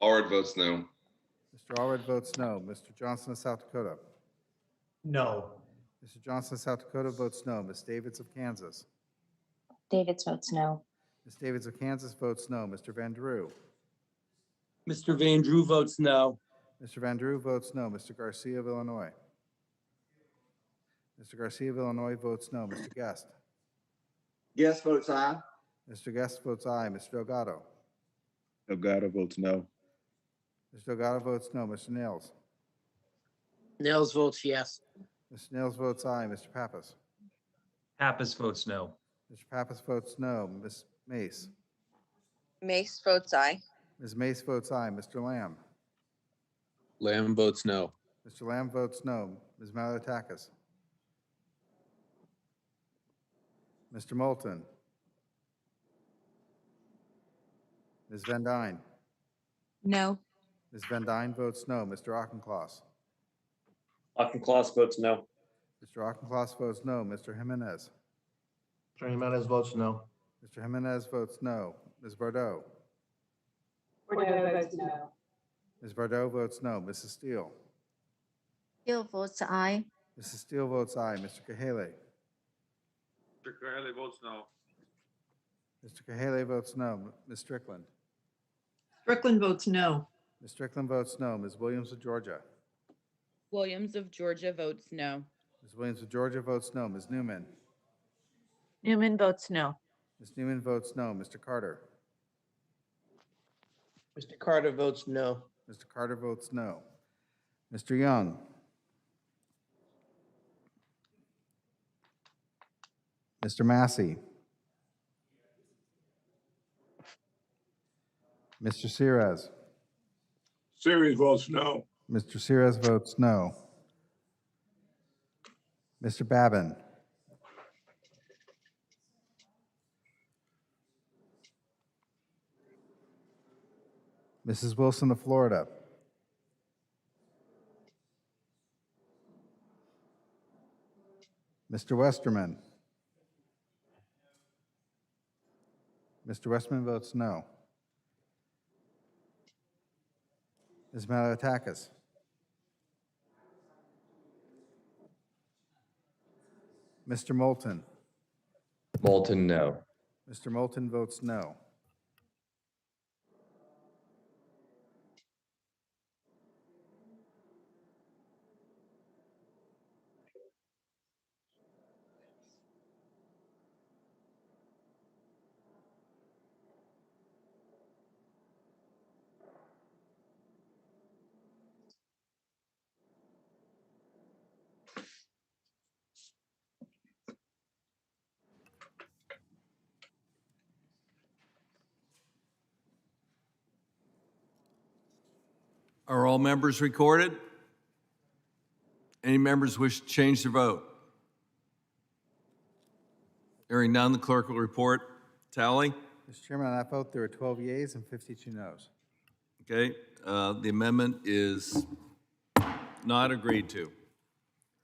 Allred votes no. Mr. Allred votes no. Mr. Johnson of South Dakota. No. Mr. Johnson of South Dakota votes no. Ms. Davids of Kansas. Davids votes no. Ms. Davids of Kansas votes no. Mr. Van Drew. Mr. Van Drew votes no. Mr. Van Drew votes no. Mr. Garcia of Illinois. Mr. Garcia of Illinois votes no. Mr. Guest. Guest votes aye. Mr. Guest votes aye. Mr. Delgado. Delgado votes no. Mr. Delgado votes no. Mr. Nails. Nails votes yes. Mr. Nails votes aye. Mr. Pappas. Pappas votes no. Mr. Pappas votes no. Ms. Mace. Mace votes aye. Ms. Mace votes aye. Mr. Lamb. Lamb votes no. Mr. Lamb votes no. Ms. Malotakis. Mr. Moulton. Ms. Van Dyne. No. Ms. Van Dyne votes no. Mr. Auchincloss. Auchincloss votes no. Mr. Auchincloss votes no. Mr. Jimenez. Mr. Jimenez votes no. Mr. Jimenez votes no. Ms. Bordeaux. Bordeaux votes no. Ms. Bordeaux votes no. Mrs. Steele. Steele votes aye. Mrs. Steele votes aye. Mr. Kahale. Mr. Curley votes no. Mr. Kahale votes no. Ms. Strickland. Strickland votes no. Ms. Strickland votes no. Ms. Williams of Georgia. Williams of Georgia votes no. Ms. Williams of Georgia votes no. Ms. Newman. Newman votes no. Ms. Newman votes no. Mr. Carter. Mr. Carter votes no. Mr. Carter votes no. Mr. Young. Mr. Massey. Mr. Cirez. Series votes no. Mr. Cirez votes no. Mr. Babin. Mrs. Wilson of Florida. Mr. Westerman. Mr. Westerman votes no. Ms. Malotakis. Mr. Moulton. Moulton, no. Mr. Moulton votes no. Are all members recorded? Any members wish to change their vote? Hearing none, the clerk will report. Tally? Mr. Chairman, on that vote, there are 12 yeas and 52 noes. Okay, the amendment is not agreed to.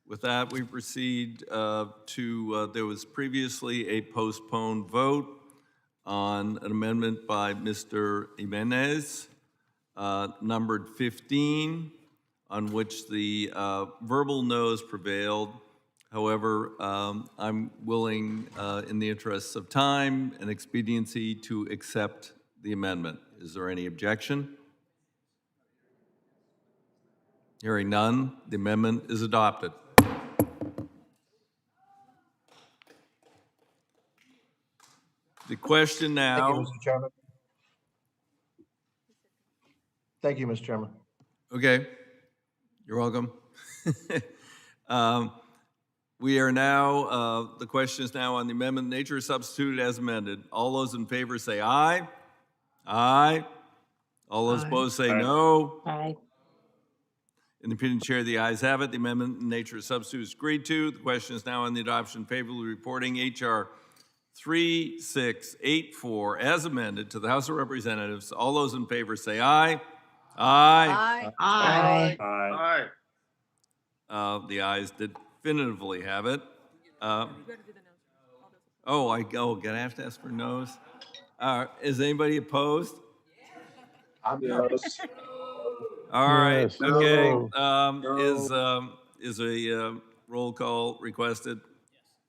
With that, we proceed there was previously a postponed vote on an amendment by Mr. Jimenez, numbered 15, on which the verbal noes prevailed. However, I'm willing, in the interests of time and expediency, to accept the amendment. Is there any objection? Hearing none, the amendment is adopted. The question now. Thank you, Mr. Chairman. Thank you, Mr. Chairman. Okay, you're welcome. We are now, the question is now on the amendment, nature substituted as amended. All those in favor say aye. Aye. All those opposed say no. Aye. Independent chair, the ayes have it. The amendment in nature substitute is agreed to. The question is now on the adoption favorably reporting H.R. 3684 as amended to the House of Representatives. All those in favor say aye. Aye. Aye. Aye. The ayes definitively have it. gonna have to ask for no's? Is anybody opposed? I'm Yes. All right, Yes. okay. No. Is a roll call requested?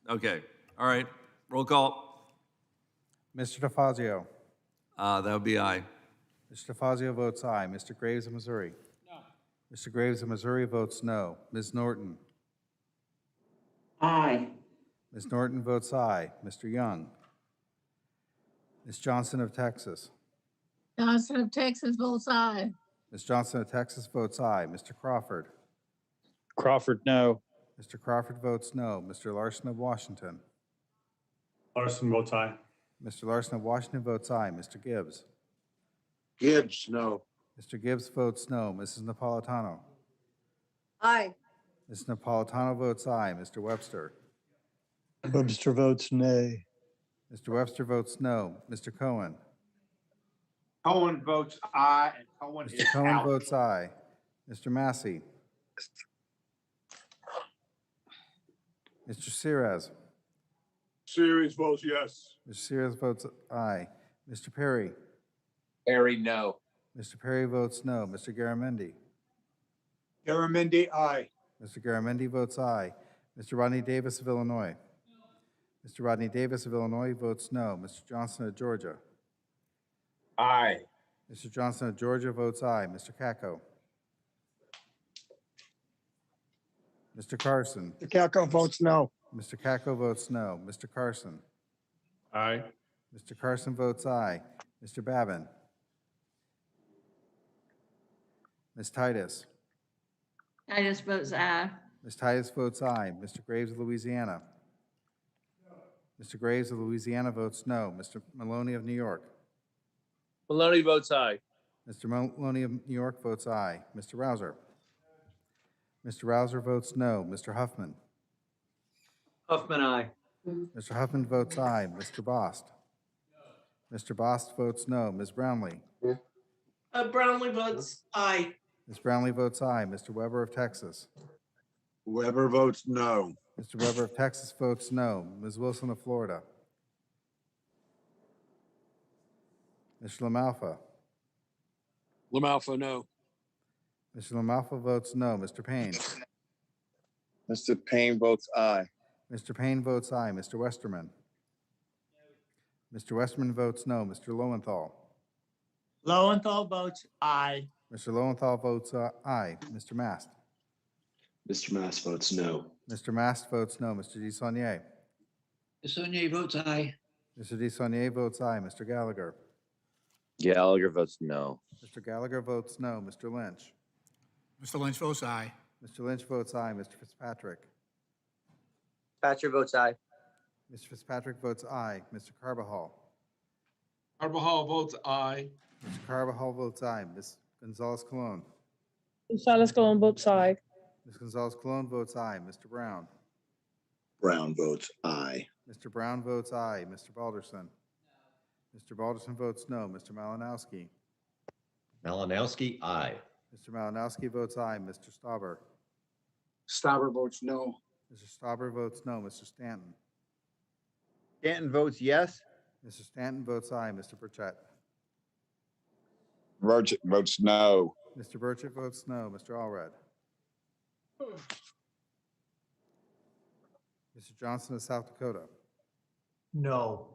Okay, all right, roll call. Mr. DeFazio. That would be aye. Mr. DeFazio votes aye. Mr. Graves of Missouri. No. Mr. Graves of Missouri votes no. Ms. Norton. Aye. Ms. Norton votes aye. Mr. Young. Ms. Johnson of Texas. Johnson of Texas votes aye. Ms. Johnson of Texas votes aye. Mr. Crawford. Crawford, no. Mr. Crawford votes no. Mr. Larson of Washington. Larson votes aye. Mr. Larson of Washington votes aye. Mr. Gibbs. Gibbs, no. Mr. Gibbs votes no. Mrs. Napolitano. Aye. Mrs. Napolitano votes aye. Mr. Webster. Webster votes nay. Mr. Webster votes no. Mr. Cohen. Cohen votes aye, and Cohen Mr. is Cohen out. votes aye. Mr. Massey. Mr. Sirez. Series votes yes. Mr. Sirez votes aye. Mr. Perry. Harry, no. Mr. Perry votes no. Mr. Garamendi. Garamendi, aye. Mr. Garamendi votes aye. Mr. Rodney Davis of Illinois. Mr. Rodney Davis of Illinois votes no. Mr. Johnson of Georgia. Aye. Mr. Johnson of Georgia votes aye. Mr. Kako. Mr. Carson. Mr. Kako votes no. Mr. Kako votes no. Mr. Carson. Aye. Mr. Carson votes aye. Mr. Babin. Ms. Titus. Titus votes aye. Ms. Titus votes aye. Mr. Graves of Louisiana. Mr. Graves of Louisiana votes no. Mr. Maloney of New York. Maloney votes aye. Mr. Maloney of New York votes aye. Mr. Rouser. Mr. Rouser votes no. Mr. Huffman. Huffman, aye. Mr. Huffman votes aye. Mr. Bost. Mr. Bost votes no. Ms. Brownlee. Brownlee votes aye. Ms. Brownlee votes aye. Mr. Weber of Texas. Weber votes no. Mr. Weber of Texas votes no. Ms. Wilson of Florida. Mr. LaMalfa. LaMalfa, no. Mr. LaMalfa votes no. Mr. Payne. Mr. Payne votes aye. Mr. Payne votes aye. Mr. Westerman. Mr. Westerman votes no. Mr. Lowenthal. Lowenthal votes aye. Mr. Lowenthal votes aye. Mr. Mast. Mr. Mass votes no. Mr. Mast votes no. Mr. DeSaulnier. DeSaulnier votes aye. Mr. DeSaulnier votes aye. Mr. Gallagher. Gallagher votes no. Mr. Gallagher votes no. Mr. Lynch. Mr. Lynch votes aye. Mr. Lynch votes aye. Mr. Fitzpatrick. Patcher votes aye. Mr. Fitzpatrick votes aye. Mr. Carbajal. Carbajal votes aye. Mr. Carbajal votes aye. Ms. Gonzalez Colon. Gonzalez Colon votes aye. Ms. Gonzalez Colon votes aye. Mr. Brown. Brown votes aye. Mr. Brown votes aye. Mr. Balderson. Mr. Balderson votes no. Mr. Malinowski. Malinowski, aye. Mr. Malinowski votes aye. Mr. Stauber. Stauber votes no. Mr. Stauber votes no. Mr. Stanton. Stanton votes yes. Mr. Stanton votes aye. Mr. Burchett. Burchett votes no. Mr. Burchett votes no. Mr. Allred. Mr. Johnson of South Dakota. No.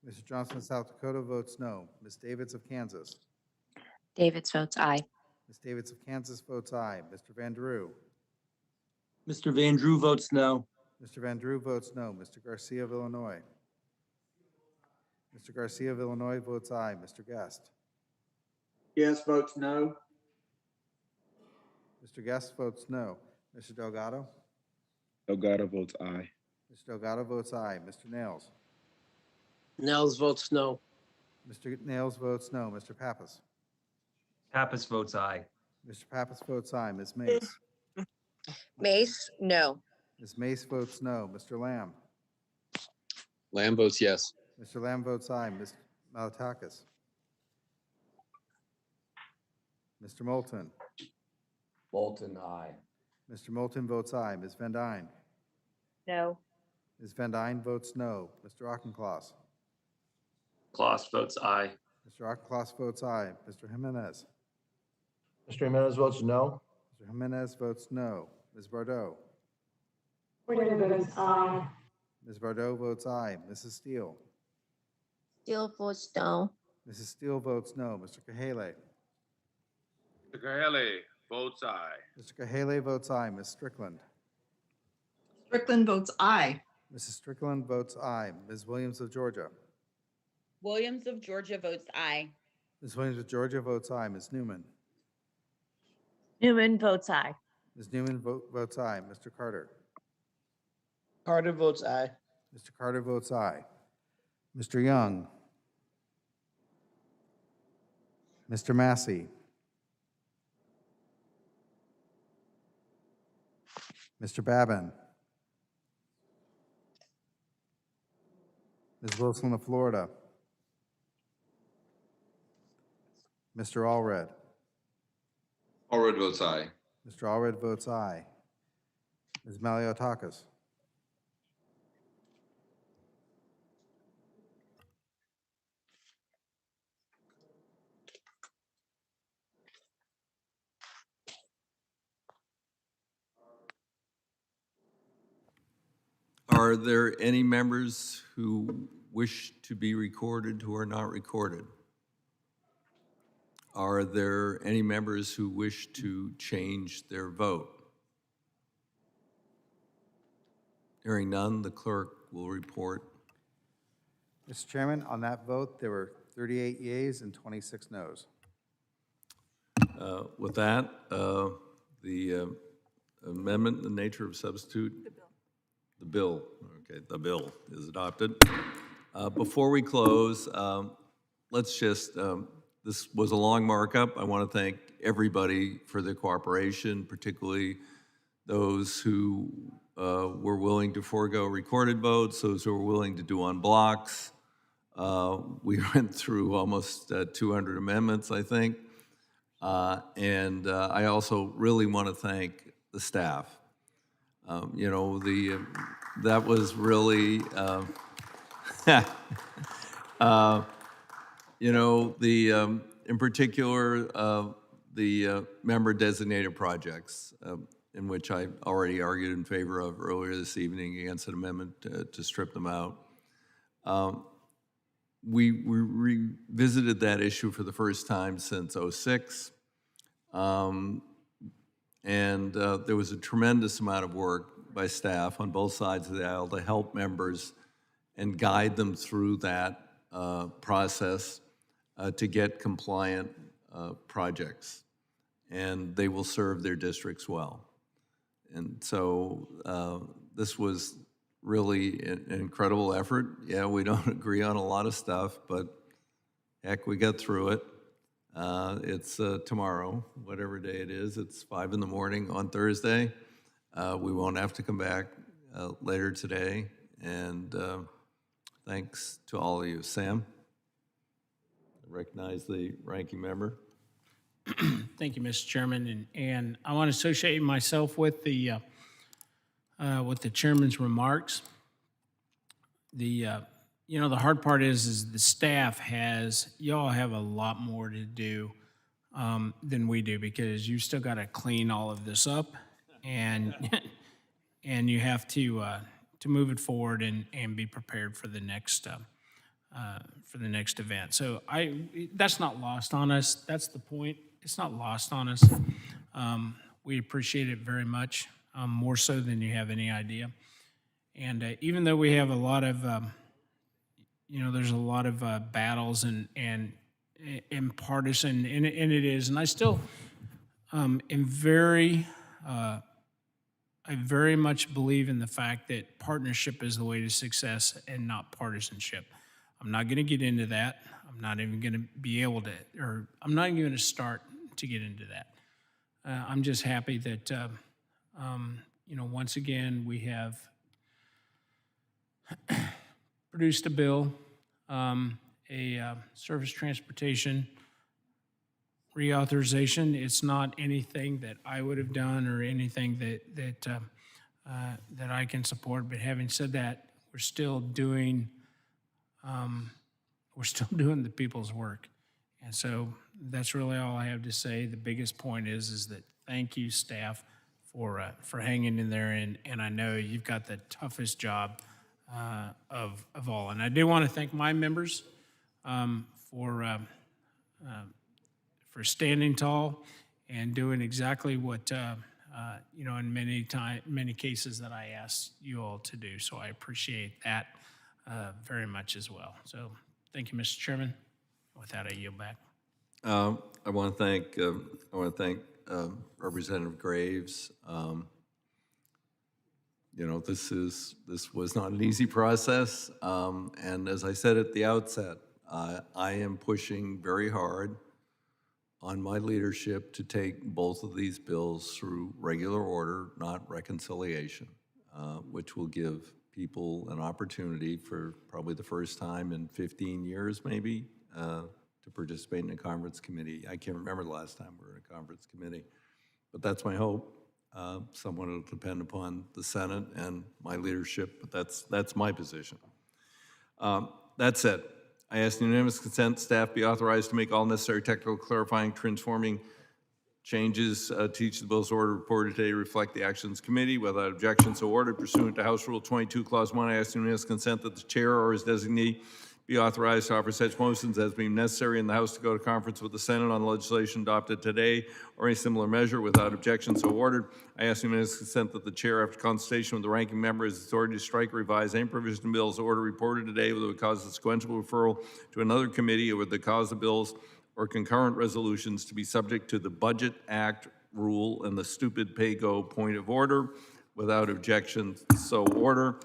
Mr. Johnson of South Dakota votes no. Ms. Davids of Kansas. Davids votes aye. Ms. Davids of Kansas votes aye. Mr. Van Drew. Mr. Van Drew votes no. Mr. Van Drew votes no. Mr. Garcia of Illinois. Mr. Garcia of Illinois votes aye. Mr. Guest. Yes votes no. Mr. Guest votes no. Mr. Delgado. Delgado votes aye. Mr. Delgado votes aye. Mr. Nails. Nels votes no. Mr. Nails votes no. Mr. Pappas. Pappas votes aye. Mr. Pappas votes aye. Ms. Mace. Mace, no. Ms. Mace votes no. Mr. Lamb. Lamb votes yes. Mr. Lamb votes aye. Ms. Malatakis. Mr. Moulton. Bolton, aye. Mr. Moulton votes aye. Ms. Van Dyne. No. Ms. Van Dyne votes no. Mr. Auchincloss. Kloss votes aye. Mr. Auchincloss votes aye. Mr. Jimenez. Mr. Jimenez votes no. Mr. Jimenez votes no. Ms. Bardot. Porter votes aye. Ms. Bardot votes aye. Mrs. Steele. Steele votes no. Mrs. Steele votes no. Mr. Kahale. Mr. Kahale votes aye. Mr. Kahale votes aye. Ms. Strickland. Strickland votes aye. Mrs. Strickland votes aye. Ms. Williams of Georgia. Williams of Georgia votes aye. Ms. Williams of Georgia votes aye. Ms. Newman. Newman votes aye. Ms. Newman votes aye. Mr. Carter. Carter votes aye. Mr. Carter votes aye. Mr. Young. Mr. Massey. Mr. Babin. Ms. Wilson of Florida. Mr. Allred. Allred votes aye. Mr. Allred votes aye. Ms. Maliotakis. Are there any members who wish to be recorded who are not recorded? Are there any members who wish to change their vote? Hearing none, the clerk will report. Mr. Chairman, on that vote, there were 38 yeas and 26 noes. With that, the amendment in the nature of substitute. The bill, okay, the bill is adopted. Before we close, let's just, this was a long markup. I want to thank everybody for their cooperation, particularly those who were willing to forego recorded votes, those who were willing to do on blocks. We went through almost 200 amendments, I think. And I also really want to thank the staff. You know, that was really, you know, in particular, the member designated projects, in which I already argued in favor of earlier this evening against an amendment to strip them out. We revisited that issue for the first time since '06. And there was a tremendous amount of work by staff on both sides of the aisle to help members and guide them through that process to get compliant projects. And they will serve their districts well. And so this was really an incredible effort. Yeah, we don't agree on a lot of stuff, but heck, we got through it. It's tomorrow, whatever day it is. It's 5 in the morning on Thursday. We won't have to come back later today. And thanks to all of you. Sam, I recognize the ranking member. Thank you, Mr. Chairman. And I want to associate myself with the chairman's remarks. You know, the hard part is the staff y'all have a lot more to do than we do, because you still got to clean all of this up, and and you have to move it forward and be prepared for the next event. So that's not lost on us. That's the point. It's not lost on us. We appreciate it very much, more so than you have any idea. And even though we have a lot of you know, there's a lot of battles and partisan, and it is. And I still am I very much believe in the fact that partnership is the way to success and not partisanship. I'm not going to get into that. I'm not even going to be able to, or I'm not even going to start to get into that. I'm just happy that, you know, once again, we have produced a bill, a surface transportation reauthorization. It's not anything that I would have done or anything that I can support. But having said that, we're still doing, the people's work. And so that's really all I have to say. The biggest point is that thank you, staff, for hanging in there. And I know you've got the toughest job of all. And I do want to thank my members for standing tall and doing exactly what, in many cases that I asked you all to do. So I appreciate that very much as well. So thank you, Mr. Chairman. With that, I yield back. I want to thank Representative Graves. This was not an easy process, and as I said at the outset, I am pushing very hard on my leadership to take both of these bills through regular order, not reconciliation, which will give people an opportunity for probably the first time in 15 years, maybe, to participate in a conference committee. I can't remember the last time we were in a conference committee, but that's my hope. Somewhat will depend upon the Senate and my leadership, but that's my position. That said, I ask unanimous consent staff be authorized to make all necessary technical clarifying transforming changes to each of the bills ordered reported today to reflect the actions committee. Without objection, so ordered pursuant to House Rule 22, Clause 1. I ask unanimous consent that the chair or his designee be authorized to offer such motions as being necessary in the House to go to conference with the Senate on legislation adopted today or any similar measure. Without objection, so ordered. I ask unanimous consent that the chair, after consultation with the ranking member, has authority to strike or revise any provision of bills order reported today that would cause a sequential referral to another committee or would cause the bills or concurrent resolutions to be subject to the Budget Act rule and the stupid pay-go point of order. Without objection, so order.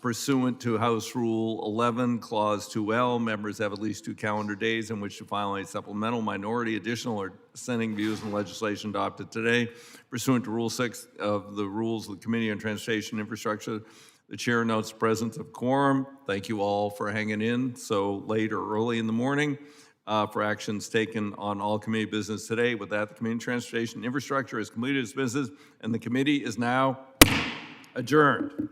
Pursuant to House Rule 11, Clause 2L, members have at least 2 calendar days in which to file a supplemental, minority, additional, or dissenting views on legislation adopted today. Pursuant to Rule 6 of the Rules of the Committee on Transportation and Infrastructure, the chair notes the presence of quorum. Thank you all for hanging in so late or early in the morning for actions taken on all committee business today. With that, the Committee on Transportation and Infrastructure has completed its business, and the committee is now adjourned.